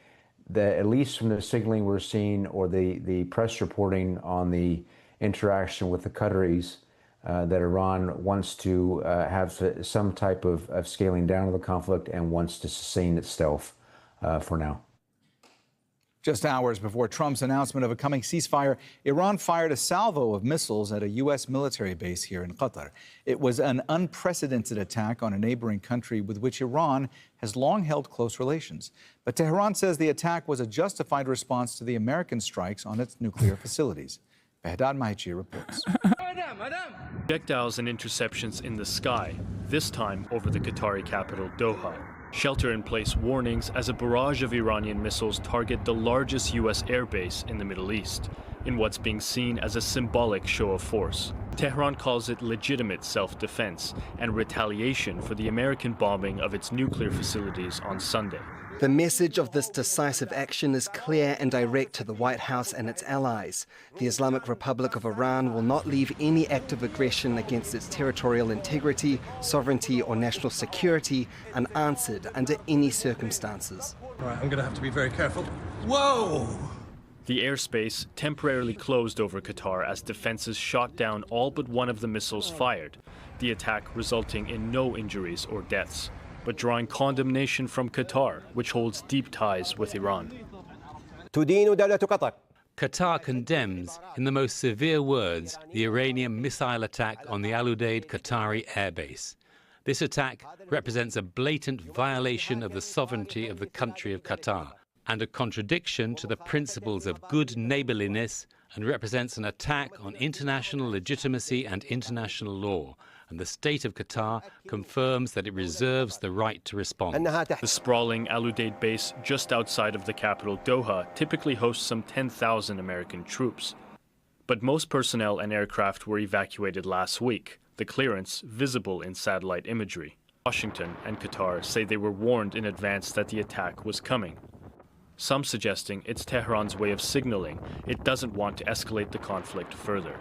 that, at least from the signaling we're seeing or the press reporting on the interaction with the Qataris, that Iran wants to have some type of scaling down of the conflict and wants to sustain itself for now. Just hours before Trump's announcement of a coming ceasefire, Iran fired a salvo of missiles at a U.S. military base here in Qatar. It was an unprecedented attack on a neighboring country with which Iran has long held close relations. But Tehran says the attack was a justified response to the American strikes on its nuclear facilities. Behdad Mahichi reports. Projectiles and interceptions in the sky, this time over the Qatari capital, Doha. Shelter-in-place warnings as a barrage of Iranian missiles target the largest U.S. airbase in the Middle East, in what's being seen as a symbolic show of force. Tehran calls it legitimate self-defense and retaliation for the American bombing of its nuclear facilities on Sunday. The message of this decisive action is clear and direct to the White House and its allies. The Islamic Republic of Iran will not leave any act of aggression against its territorial integrity, sovereignty, or national security unanswered under any circumstances. All right, I'm going to have to be very careful. Whoa! The airspace temporarily closed over Qatar as defenses shot down all but one of the missiles fired, the attack resulting in no injuries or deaths, but drawing condemnation from Qatar, which holds deep ties with Iran. Qatar condemns, in the most severe words, the Iranian missile attack on the Al Udeid Qatari airbase. This attack represents a blatant violation of the sovereignty of the country of Qatar and a contradiction to the principles of good neighborliness, and represents an attack on international legitimacy and international law. And the state of Qatar confirms that it reserves the right to respond. The sprawling Al Udeid base just outside of the capital, Doha, typically hosts some 10,000 American troops. But most personnel and aircraft were evacuated last week, the clearance visible in satellite imagery. Washington and Qatar say they were warned in advance that the attack was coming. Some suggesting it's Tehran's way of signaling it doesn't want to escalate the conflict further.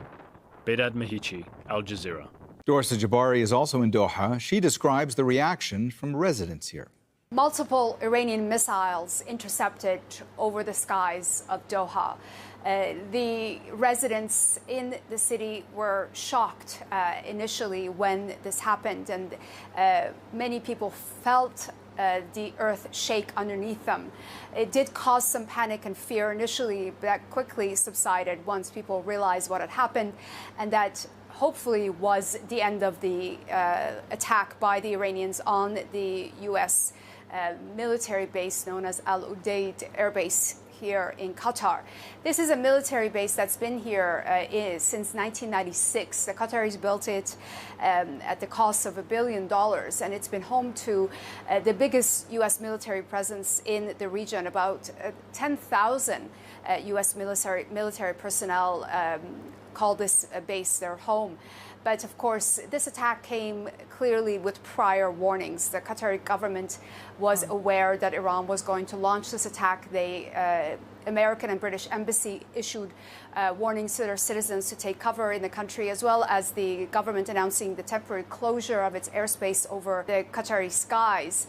Behdad Mahichi, Al Jazeera. Dorsa Jabari is also in Doha. She describes the reaction from residents here. Multiple Iranian missiles intercepted over the skies of Doha. The residents in the city were shocked initially when this happened, and many people felt the earth shake underneath them. It did cause some panic and fear initially, but that quickly subsided once people realized what had happened, and that hopefully was the end of the attack by the Iranians on the U.S. Military base known as Al Udeid Air Base here in Qatar. This is a military base that's been here since 1996. The Qataris built it at the cost of $1 billion, and it's been home to the biggest U.S. military presence in the region. About 10,000 U.S. military personnel call this base their home. But of course, this attack came clearly with prior warnings. The Qatari government was aware that Iran was going to launch this attack. The American and British embassy issued warnings to their citizens to take cover in the country, as well as the government announcing the temporary closure of its airspace over the Qatari skies.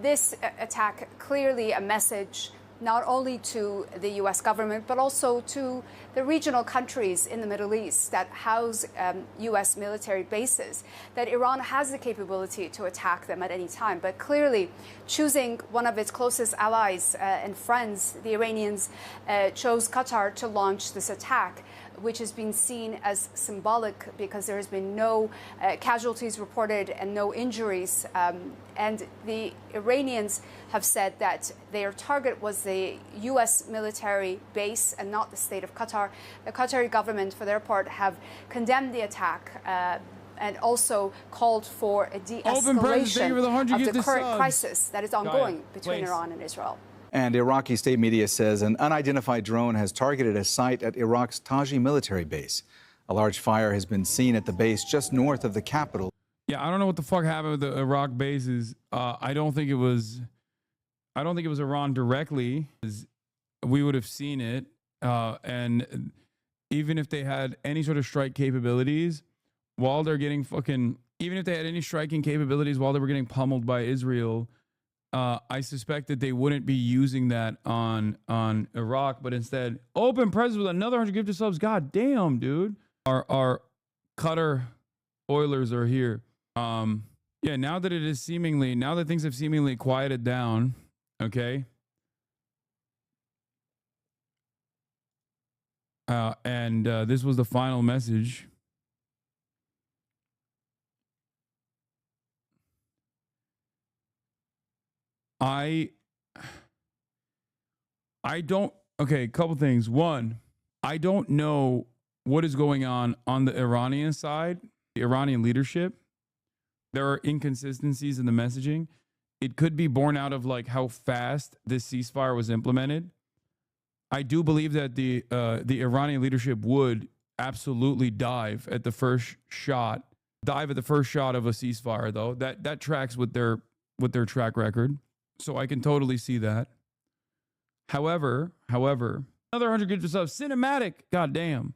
This attack clearly a message not only to the U.S. government, but also to the regional countries in the Middle East that house U.S. military bases, that Iran has the capability to attack them at any time. But clearly, choosing one of its closest allies and friends, the Iranians chose Qatar to launch this attack, which has been seen as symbolic because there has been no casualties reported and no injuries. And the Iranians have said that their target was the U.S. military base and not the state of Qatar. The Qatari government, for their part, have condemned the attack and also called for a de-escalation of the current crisis that is ongoing between Iran and Israel. And Iraqi state media says an unidentified drone has targeted a site at Iraq's Taji military base. A large fire has been seen at the base just north of the capital. Yeah, I don't know what the fuck happened with the Iraq bases. I don't think it was Iran directly. We would have seen it. And even if they had any sort of strike capabilities, while they're getting even if they had any striking capabilities while they were getting pummeled by Israel, I suspect that they wouldn't be using that on Iraq, but instead open presents with another 100 gifted subs. God damn, dude. Our Qatar Oilers are here. Yeah, now that things have seemingly quieted down, okay. And this was the final message. Okay, a couple things. One, I don't know what is going on the Iranian side, the Iranian leadership. There are inconsistencies in the messaging. It could be born out of like how fast this ceasefire was implemented. I do believe that the Iranian leadership would absolutely dive at the first shot of a ceasefire, though. That tracks with their track record. So I can totally see that. However, another 100 gifted subs, cinematic. Goddamn.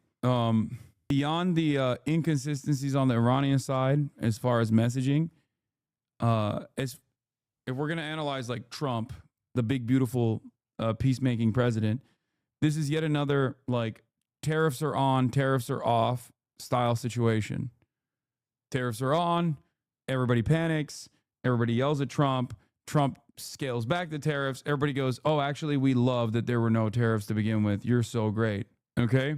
Beyond the inconsistencies on the Iranian side, as far as messaging, if we're gonna analyze like Trump, the big beautiful peacemaking president, this is yet another like tariffs are on, tariffs are off style situation. Tariffs are on, everybody panics, everybody yells at Trump. Trump scales back the tariffs. Everybody goes, oh, actually, we love that there were no tariffs to begin with. You're so great. Okay.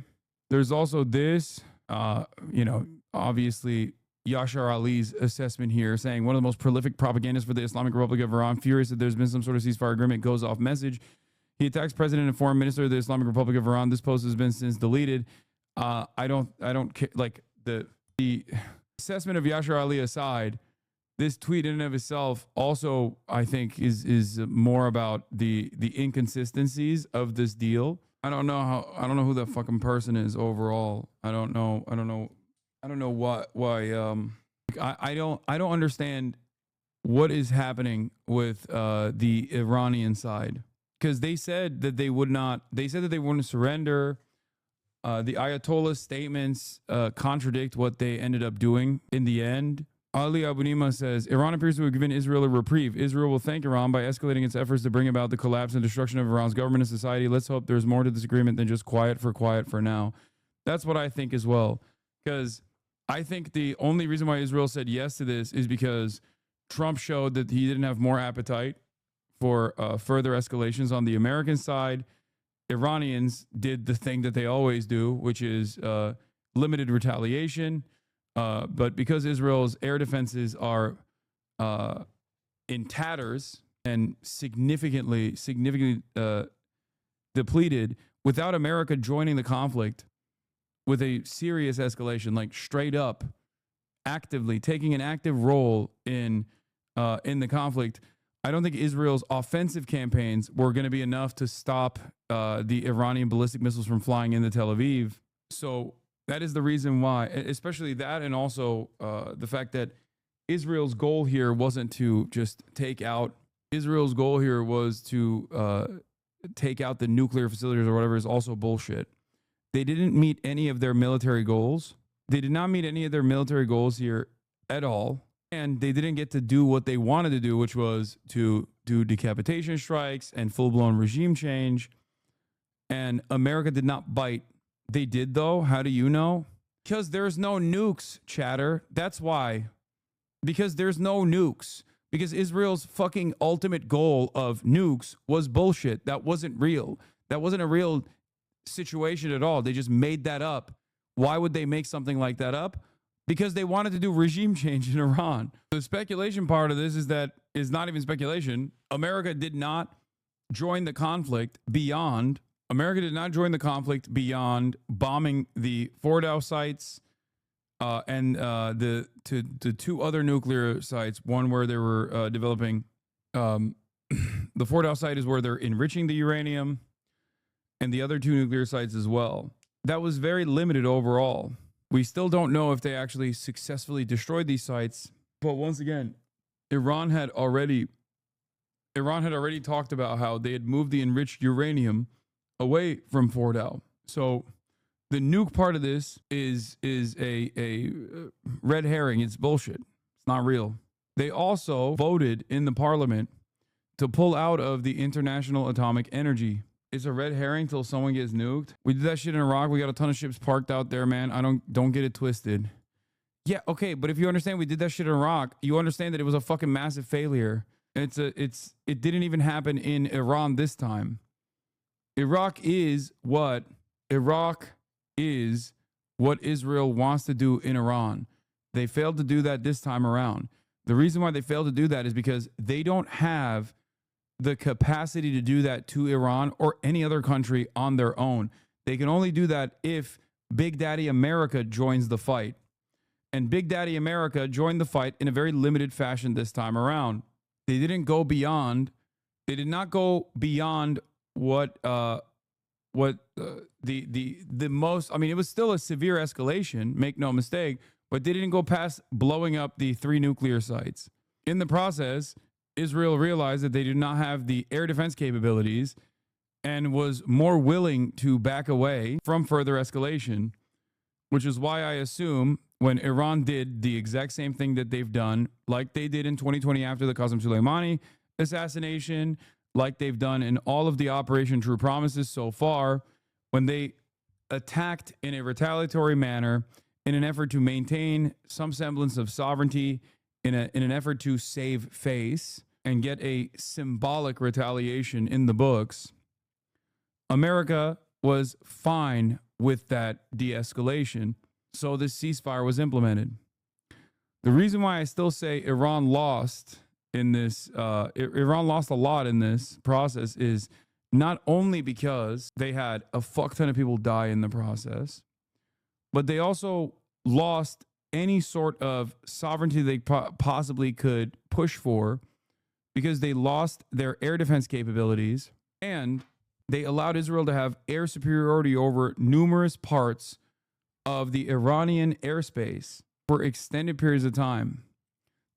There's also this, obviously Yashar Ali's assessment here saying one of the most prolific propagandists for the Islamic Republic of Iran, furious that there's been some sort of ceasefire agreement, goes off message. He attacks President and Foreign Minister of the Islamic Republic of Iran. This post has been since deleted. I don't care. Like the assessment of Yashar Ali aside, this tweet in and of itself also, I think, is more about the inconsistencies of this deal. I don't know who that fucking person is overall. I don't know why. I don't understand what is happening with the Iranian side, because they said that they wouldn't surrender. The Ayatollah's statements contradict what they ended up doing in the end. Ali Abunimah says, Iran appears to have given Israel a reprieve. Israel will thank Iran by escalating its efforts to bring about the collapse and destruction of Iran's government and society. Let's hope there's more to this agreement than just quiet for now. That's what I think as well. Because I think the only reason why Israel said yes to this is because Trump showed that he didn't have more appetite for further escalations on the American side. Iranians did the thing that they always do, which is limited retaliation. But because Israel's air defenses are in tatters and significantly depleted, without America joining the conflict with a serious escalation, like straight up, actively taking an active role in the conflict, I don't think Israel's offensive campaigns were going to be enough to stop the Iranian ballistic missiles from flying into Tel Aviv. So That is the reason why, especially that, and also the fact that Israel's goal here wasn't to just take out. Israel's goal here was to take out the nuclear facilities or whatever is also bullshit. They didn't meet any of their military goals. They did not meet any of their military goals here at all. And they didn't get to do what they wanted to do, which was to do decapitation strikes and full-blown regime change. And America did not bite. They did, though. How do you know? Because there's no nukes, chatter. That's why. Because there's no nukes. Because Israel's fucking ultimate goal of nukes was bullshit. That wasn't real. That wasn't a real situation at all. They just made that up. Why would they make something like that up? Because they wanted to do regime change in Iran. The speculation part of this is not even speculation. America did not join the conflict beyond bombing the Fordow sites and the two other nuclear sites. One where they were developing the Fordow site is where they're enriching the uranium, and the other two nuclear sites as well. That was very limited overall. We still don't know if they actually successfully destroyed these sites. But once again, Iran had already talked about how they had moved the enriched uranium away from Fordow. So the nuke part of this is a red herring. It's bullshit. It's not real. They also voted in the parliament to pull out of the International Atomic Energy. It's a red herring till someone gets nuked. We did that shit in Iraq. We got a ton of ships parked out there, man. Don't get it twisted. Yeah, okay, but if you understand we did that shit in Iraq, you understand that it was a fucking massive failure. It didn't even happen in Iran this time. Iraq is what Israel wants to do in Iran. They failed to do that this time around. The reason why they failed to do that is because they don't have the capacity to do that to Iran or any other country on their own. They can only do that if Big Daddy America joins the fight. And Big Daddy America joined the fight in a very limited fashion this time around. They did not go beyond what the most, I mean, it was still a severe escalation, make no mistake, but they didn't go past blowing up the 3 nuclear sites. In the process, Israel realized that they did not have the air defense capabilities and was more willing to back away from further escalation, which is why I assume when Iran did the exact same thing that they've done, like they did in 2020 after the Qasem Soleimani assassination, like they've done in all of the Operation True Promises so far, when they attacked in a retaliatory manner in an effort to maintain some semblance of sovereignty, in an effort to save face and get a symbolic retaliation in the books, America was fine with that de-escalation, so this ceasefire was implemented. The reason why I still say Iran lost in this, Iran lost a lot in this process is not only because they had a fuck ton of people die in the process, but they also lost any sort of sovereignty they possibly could push for because they lost their air defense capabilities and they allowed Israel to have air superiority over numerous parts of the Iranian airspace for extended periods of time.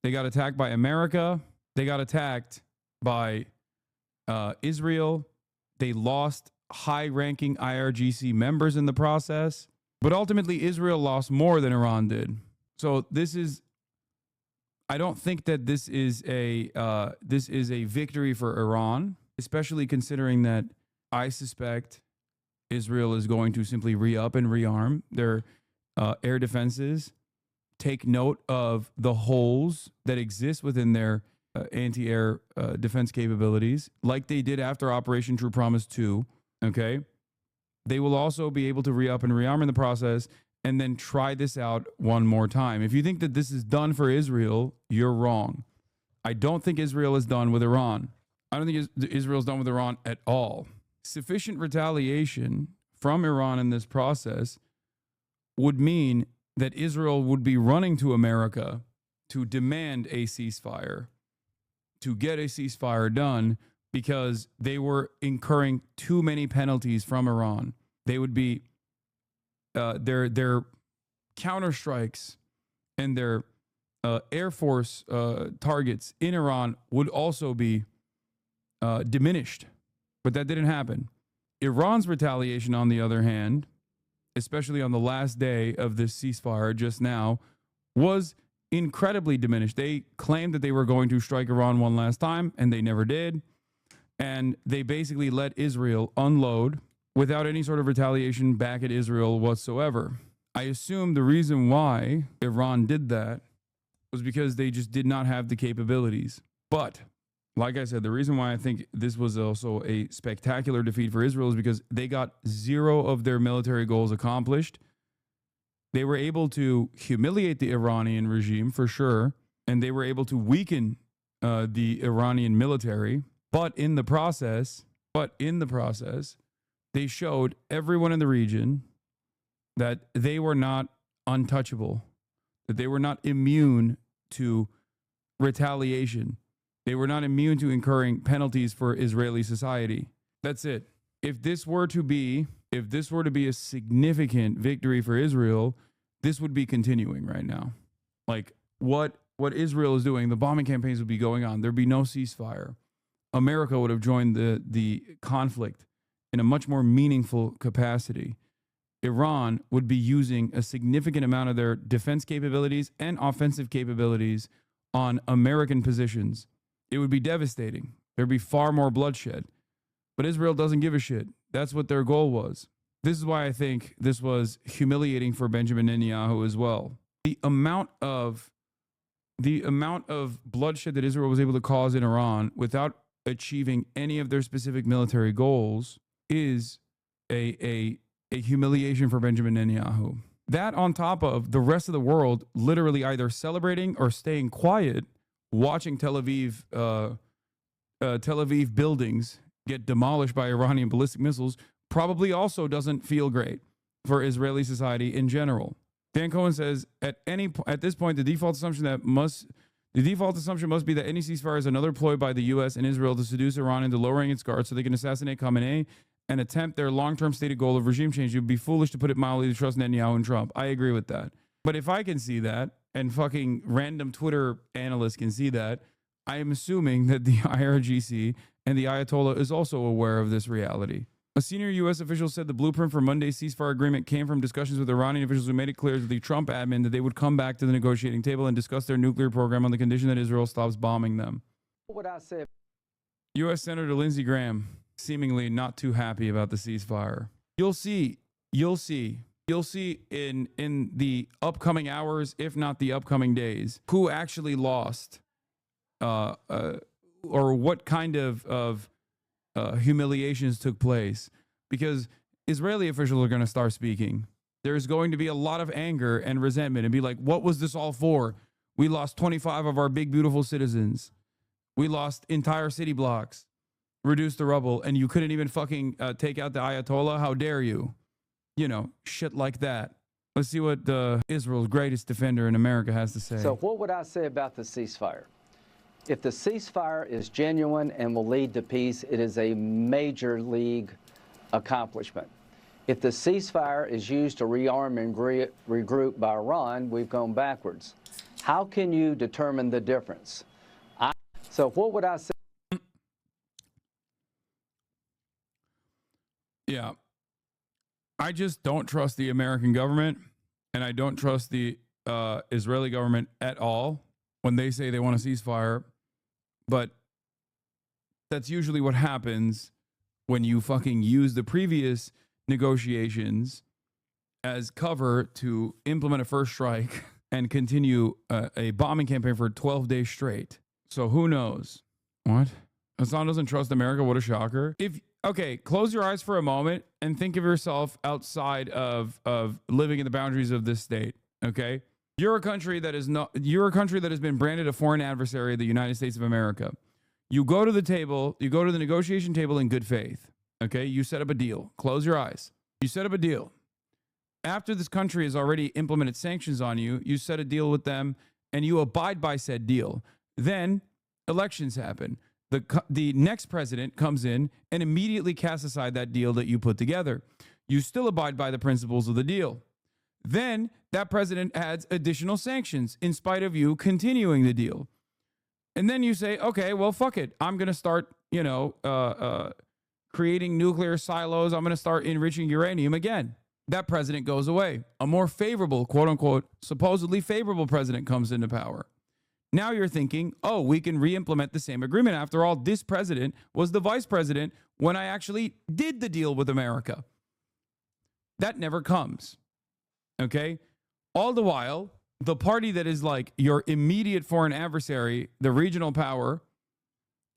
They got attacked by America. They got attacked by Israel. They lost high-ranking IRGC members in the process. But ultimately, Israel lost more than Iran did. So I don't think that this is a victory for Iran, especially considering that I suspect Israel is going to simply re-up and rearm their air defenses, take note of the holes that exist within their anti-air defense capabilities, like they did after Operation True Promise 2, okay? They will also be able to re-up and rearm in the process and then try this out one more time. If you think that this is done for Israel, you're wrong. I don't think Israel is done with Iran. I don't think Israel's done with Iran at all. Sufficient retaliation from Iran in this process would mean that Israel would be running to America to demand a ceasefire, to get a ceasefire done, because they were incurring too many penalties from Iran. They would be their counterstrikes and their Air Force targets in Iran would also be diminished. But that didn't happen. Iran's retaliation, on the other hand, especially on the last day of this ceasefire just now, was incredibly diminished. They claimed that they were going to strike Iran one last time, and they never did. And they basically let Israel unload without any sort of retaliation back at Israel whatsoever. I assume the reason why Iran did that was because they just did not have the capabilities. But like I said, the reason why I think this was also a spectacular defeat for Israel is because they got 0 of their military goals accomplished. They were able to humiliate the Iranian regime for sure, and they were able to weaken the Iranian military. But in the process, they showed everyone in the region that they were not untouchable, that they were not immune to retaliation. They were not immune to incurring penalties for Israeli society. That's it. If this were to be a significant victory for Israel, this would be continuing right now. Like what Israel is doing, the bombing campaigns would be going on. There'd be no ceasefire. America would have joined the conflict in a much more meaningful capacity. Iran would be using a significant amount of their defense capabilities and offensive capabilities on American positions. It would be devastating. There'd be far more bloodshed. But Israel doesn't give a shit. That's what their goal was. This is why I think this was humiliating for Benjamin Netanyahu as well. The amount of bloodshed that Israel was able to cause in Iran without achieving any of their specific military goals is a humiliation for Benjamin Netanyahu. That on top of the rest of the world literally either celebrating or staying quiet, watching Tel Aviv buildings get demolished by Iranian ballistic missiles probably also doesn't feel great for Israeli society in general. Dan Cohen says at this point the default assumption must be that any ceasefire is another ploy by the U.S. and Israel to seduce Iran into lowering its guard so they can assassinate Khamenei and attempt their long-term stated goal of regime change. It would be foolish, to put it mildly, to trust Netanyahu and Trump. I agree with that. But if I can see that, and fucking random Twitter analysts can see that, I am assuming that the IRGC and the Ayatollah is also aware of this reality. A senior U.S. official said the blueprint for Monday's ceasefire agreement came from discussions with Iranian officials who made it clear to the Trump admin that they would come back to the negotiating table and discuss their nuclear program on the condition that Israel stops bombing them. What I said. U.S. Senator Lindsey Graham seemingly not too happy about the ceasefire. You'll see in the upcoming hours, if not the upcoming days, who actually lost, or what kind of humiliations took place, because Israeli officials are going to start speaking. There's going to be a lot of anger and resentment and be like, what was this all for? We lost 25 of our big, beautiful citizens. We lost entire city blocks, reduced to rubble, and you couldn't even fucking take out the Ayatollah. How dare you? You know, shit like that. Let's see what Israel's greatest defender in America has to say. So what would I say about the ceasefire? If the ceasefire is genuine and will lead to peace, it is a major league accomplishment. If the ceasefire is used to rearm and regroup by Iran, we've gone backwards. How can you determine the difference? So what would I say? Yeah. I just don't trust the American government, and I don't trust the Israeli government at all when they say they want a ceasefire. But that's usually what happens when you fucking use the previous negotiations as cover to implement a first strike and continue a bombing campaign for 12 days straight. So who knows? What? Hassan doesn't trust America. What a shocker. Okay, close your eyes for a moment and think of yourself outside of living in the boundaries of this state. Okay, you're a country that has been branded a foreign adversary of the United States of America. You go to the table, you go to the negotiation table in good faith. Okay, you set up a deal. Close your eyes. You set up a deal. After this country has already implemented sanctions on you, you set a deal with them and you abide by said deal. Then elections happen. The next president comes in and immediately casts aside that deal that you put together. You still abide by the principles of the deal. Then that president adds additional sanctions in spite of you continuing the deal. And then you say, okay, well, fuck it. I'm going to start, creating nuclear silos. I'm going to start enriching uranium again. That president goes away. A more favorable, quote unquote, supposedly favorable president comes into power. Now you're thinking, oh, we can re-implement the same agreement. After all, this president was the vice president when I actually did the deal with America. That never comes. Okay? All the while, the party that is like your immediate foreign adversary, the regional power,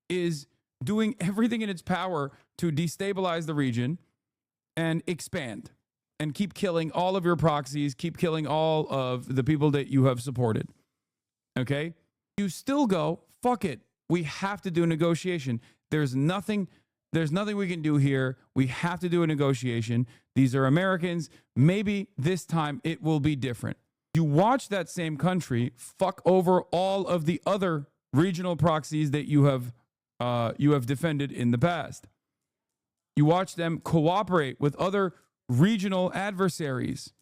is doing everything in its power to destabilize the region and expand and keep killing all of your proxies, keep killing all of the people that you have supported. Okay? You still go, fuck it. We have to do a negotiation. There's nothing we can do here. We have to do a negotiation. These are Americans. Maybe this time it will be different. You watch that same country fuck over all of the other regional proxies that you have defended in the past. You watch them cooperate with other regional adversaries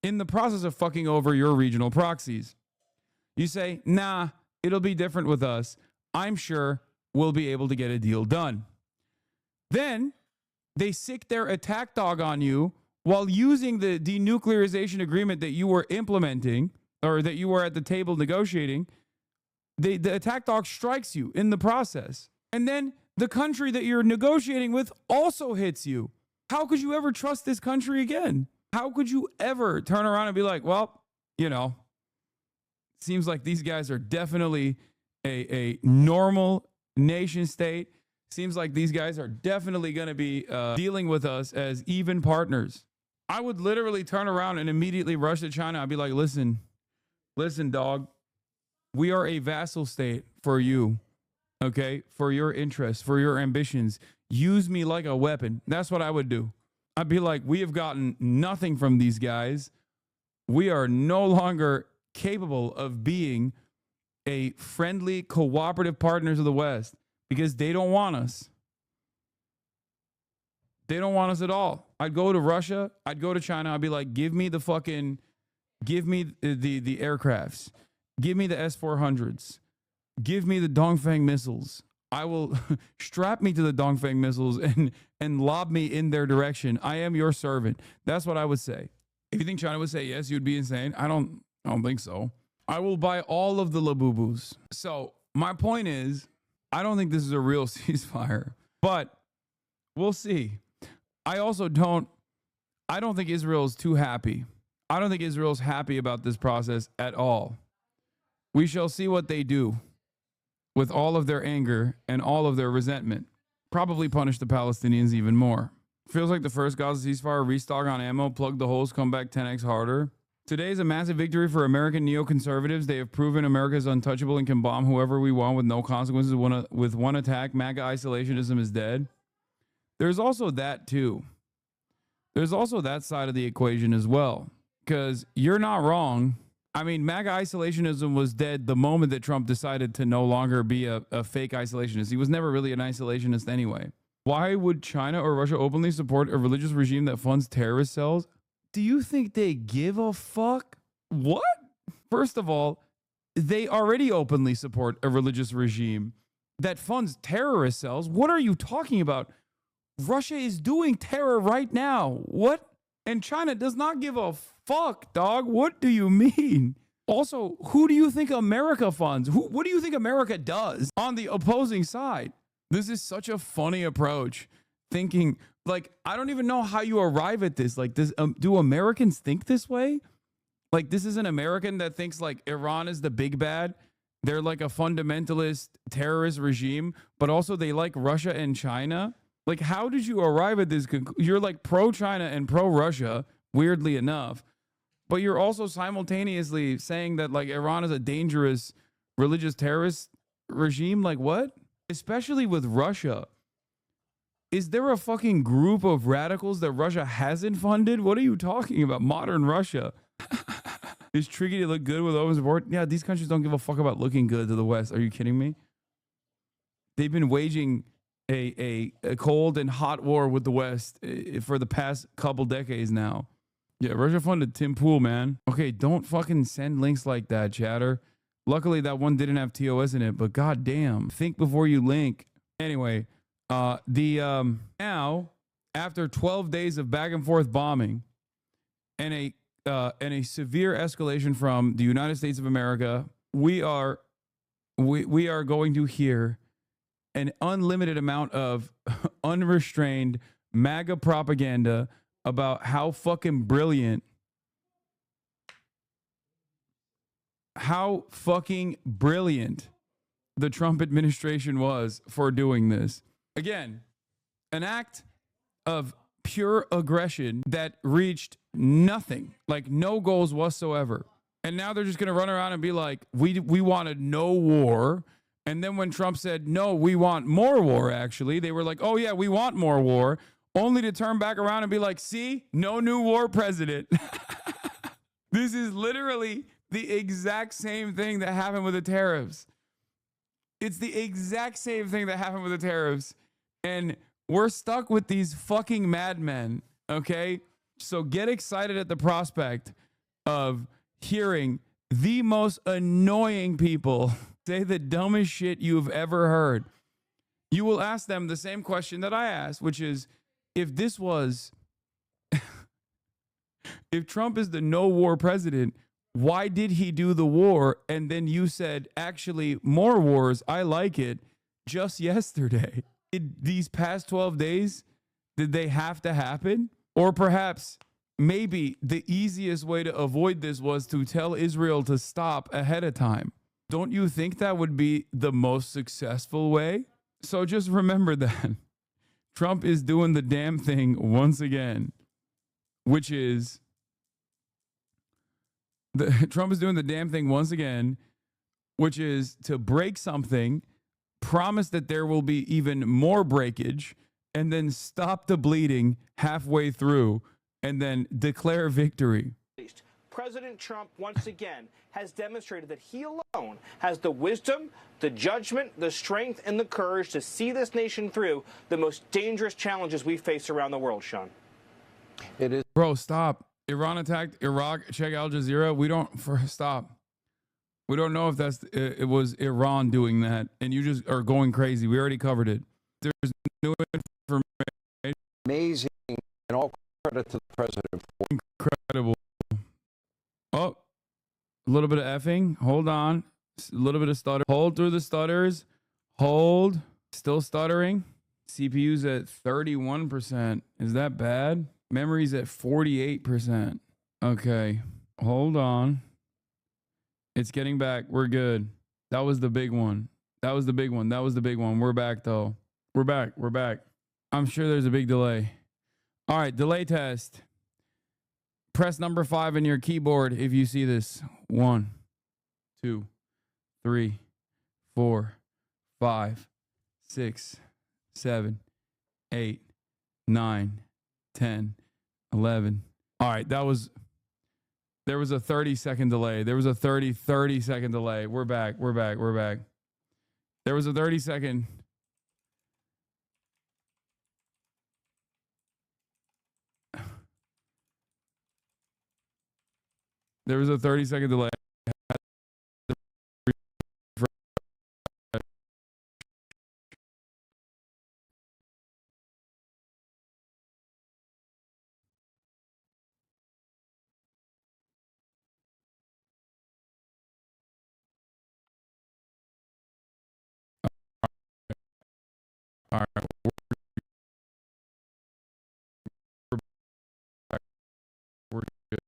in the process of fucking over your regional proxies. You say, nah, it'll be different with us. I'm sure we'll be able to get a deal done. Then they sick their attack dog on you while using the denuclearization agreement that you were implementing or that you were at the table negotiating. The attack dog strikes you in the process. And then the country that you're negotiating with also hits you. How could you ever trust this country again? How could you ever turn around and be like, well, seems like these guys are definitely a normal nation state. Seems like these guys are definitely going to be dealing with us as even partners. I would literally turn around and immediately rush to China. I'd be like, listen, dog, we are a vassal state for you, okay? For your interests, for your ambitions. Use me like a weapon. That's what I would do. I'd be like, we have gotten nothing from these guys. We are no longer capable of being a friendly, cooperative partners of the West because they don't want us. They don't want us at all. I'd go to Russia. I'd go to China. I'd be like, give me the aircrafts. Give me the S-400s. Give me the Dongfeng missiles. I will strap me to the Dongfeng missiles and lob me in their direction. I am your servant. That's what I would say. If you think China would say yes, you'd be insane. I don't think so. I will buy all of the Labubus. So my point is, I don't think this is a real ceasefire, but we'll see. I don't think Israel's too happy. I don't think Israel's happy about this process at all. We shall see what they do with all of their anger and all of their resentment. Probably punish the Palestinians even more. Feels like the first Gaza ceasefire, restock on ammo, plug the holes, come back 10x harder. Today is a massive victory for American neoconservatives. They have proven America is untouchable and can bomb whoever we want with no consequences. With one attack, MAGA isolationism is dead. There's also that too. There's also that side of the equation as well. Because you're not wrong. I mean, MAGA isolationism was dead the moment that Trump decided to no longer be a fake isolationist. He was never really an isolationist anyway. Why would China or Russia openly support a religious regime that funds terrorist cells? Do you think they give a fuck? What? First of all, they already openly support a religious regime that funds terrorist cells. What are you talking about? Russia is doing terror right now. What? And China does not give a fuck, dog. What do you mean? Also, who do you think America funds? What do you think America does on the opposing side? This is such a funny approach. Thinking, like, I don't even know how you arrive at this. Like, do Americans think this way? Like, this is an American that thinks, like, Iran is the big bad. They're like a fundamentalist terrorist regime, but also they like Russia and China. Like, how did you arrive at this? You're like pro-China and pro-Russia, weirdly enough, but you're also simultaneously saying that, like, Iran is a dangerous religious terrorist regime. Like, what? Especially with Russia. Is there a fucking group of radicals that Russia hasn't funded? What are you talking about? Modern Russia. Is tricky to look good with open support? Yeah, these countries don't give a fuck about looking good to the West. Are you kidding me? They've been waging a cold and hot war with the West for the past couple decades now. Yeah, Russia funded Tim Pool, man. Okay, don't fucking send links like that, chatter. Luckily, that one didn't have TOS in it, but goddamn, think before you link. Anyway, now after 12 days of back and forth bombing and a severe escalation from the United States of America, we are going to hear an unlimited amount of unrestrained MAGA propaganda about how fucking brilliant the Trump administration was for doing this. Again, an act of pure aggression that reached nothing, like no goals whatsoever. And now they're just going to run around and be like, we wanted no war. And then when Trump said, no, we want more war, actually, they were like, oh, yeah, we want more war, only to turn back around and be like, see, no new war president. This is literally the exact same thing that happened with the tariffs. It's the exact same thing that happened with the tariffs. And we're stuck with these fucking madmen, okay? So get excited at the prospect of hearing the most annoying people say the dumbest shit you've ever heard. You will ask them the same question that I asked, which is, if this was, if Trump is the no war president, why did he do the war? And then you said, actually, more wars, I like it, just yesterday. These past 12 days, did they have to happen? Or perhaps maybe the easiest way to avoid this was to tell Israel to stop ahead of time. Don't you think that would be the most successful way? So just remember that Trump is doing the damn thing once again, which is Trump is doing the damn thing once again, which is to break something, promise that there will be even more breakage, and then stop the bleeding halfway through and then declare victory. President Trump, once again, has demonstrated that he alone has the wisdom, the judgment, the strength, and the courage to see this nation through the most dangerous challenges we face around the world, Sean. It is. Bro, stop. Iran attacked Iraq. Check Al Jazeera. Stop. We don't know if it was Iran doing that, and you just are going crazy. We already covered it. There's new information. Amazing, and all credit to the president. Incredible. Oh, a little bit of effing. Hold on. A little bit of stutter. Hold through the stutters. Hold. Still stuttering. CPU's at 31%. Is that bad? Memory's at 48%. Okay. Hold on. It's getting back. We're good. That was the big one. That was the big one. That was the big one. We're back, though. We're back. We're back. I'm sure there's a big delay. All right. Delay test. Press number 5 in your keyboard if you see this. 1, 2, 3, 4, 5, 6, 7, 8, 9, 10, 11. All right, there was a 30-second delay. There was a 30-second delay. We're back. We're back. We're back. There was a 30-second. There was a 30-second delay. All right. We're good.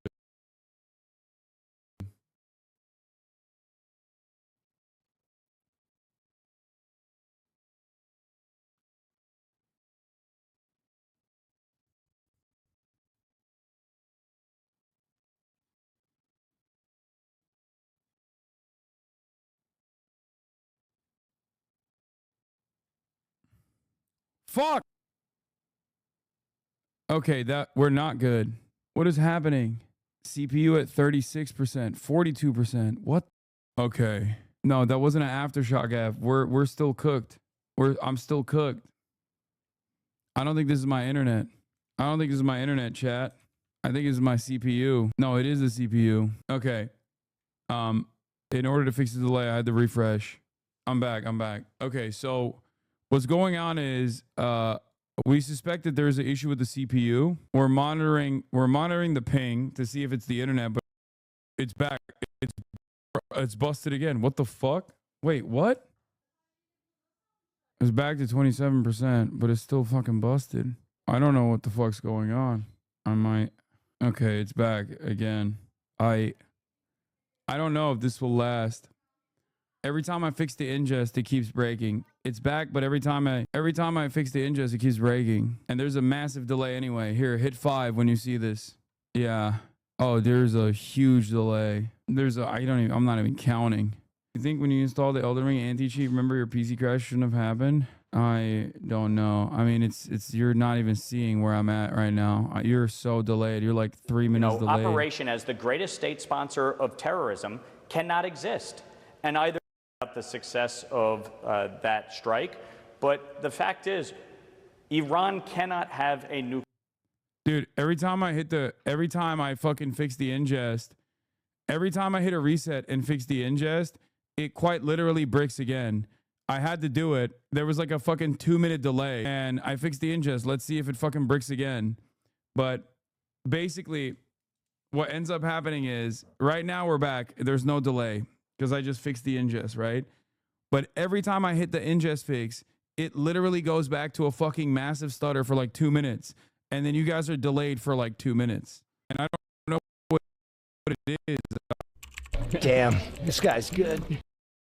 Fuck. Okay, we're not good. What is happening? CPU at 36%, 42%. What? Okay. No, that wasn't an aftershock app. We're still cooked. I'm still cooked. I don't think this is my internet. I don't think this is my internet, chat. I think it's my CPU. No, it is the CPU. Okay. In order to fix the delay, I had to refresh. I'm back. Okay, so what's going on is we suspect that there's an issue with the CPU. We're monitoring the ping to see if it's the internet, but it's back. It's busted again. What the fuck? Wait, what? It's back to 27%, but it's still fucking busted. I don't know what the fuck's going on. Okay, it's back again. I don't know if this will last. Every time I fix the ingest, it keeps breaking. It's back, but every time I fix the ingest, it keeps breaking. And there's a massive delay anyway. Here, hit 5 when you see this. Yeah. Oh, there's a huge delay. I'm not even counting. You think when you install the Elden Ring anti-cheat, remember your PC crash shouldn't have happened? I don't know. I mean, it's you're not even seeing where I'm at right now. You're so delayed. You're like 3 minutes delayed. Operation as the greatest state sponsor of terrorism cannot exist. And either the success of that strike, but the fact is, Iran cannot have a nuclear. Dude, every time I fucking fix the ingest, every time I hit a reset and fix the ingest, it quite literally bricks again. I had to do it. There was like a fucking 2-minute delay and I fixed the ingest. Let's see if it fucking bricks again. But basically what ends up happening is right now we're back. There's no delay because I just fixed the ingest, right? But every time I hit the ingest fix, it literally goes back to a fucking massive stutter for like 2 minutes. And then you guys are delayed for like 2 minutes. And I don't know what it is. Damn, this guy's good.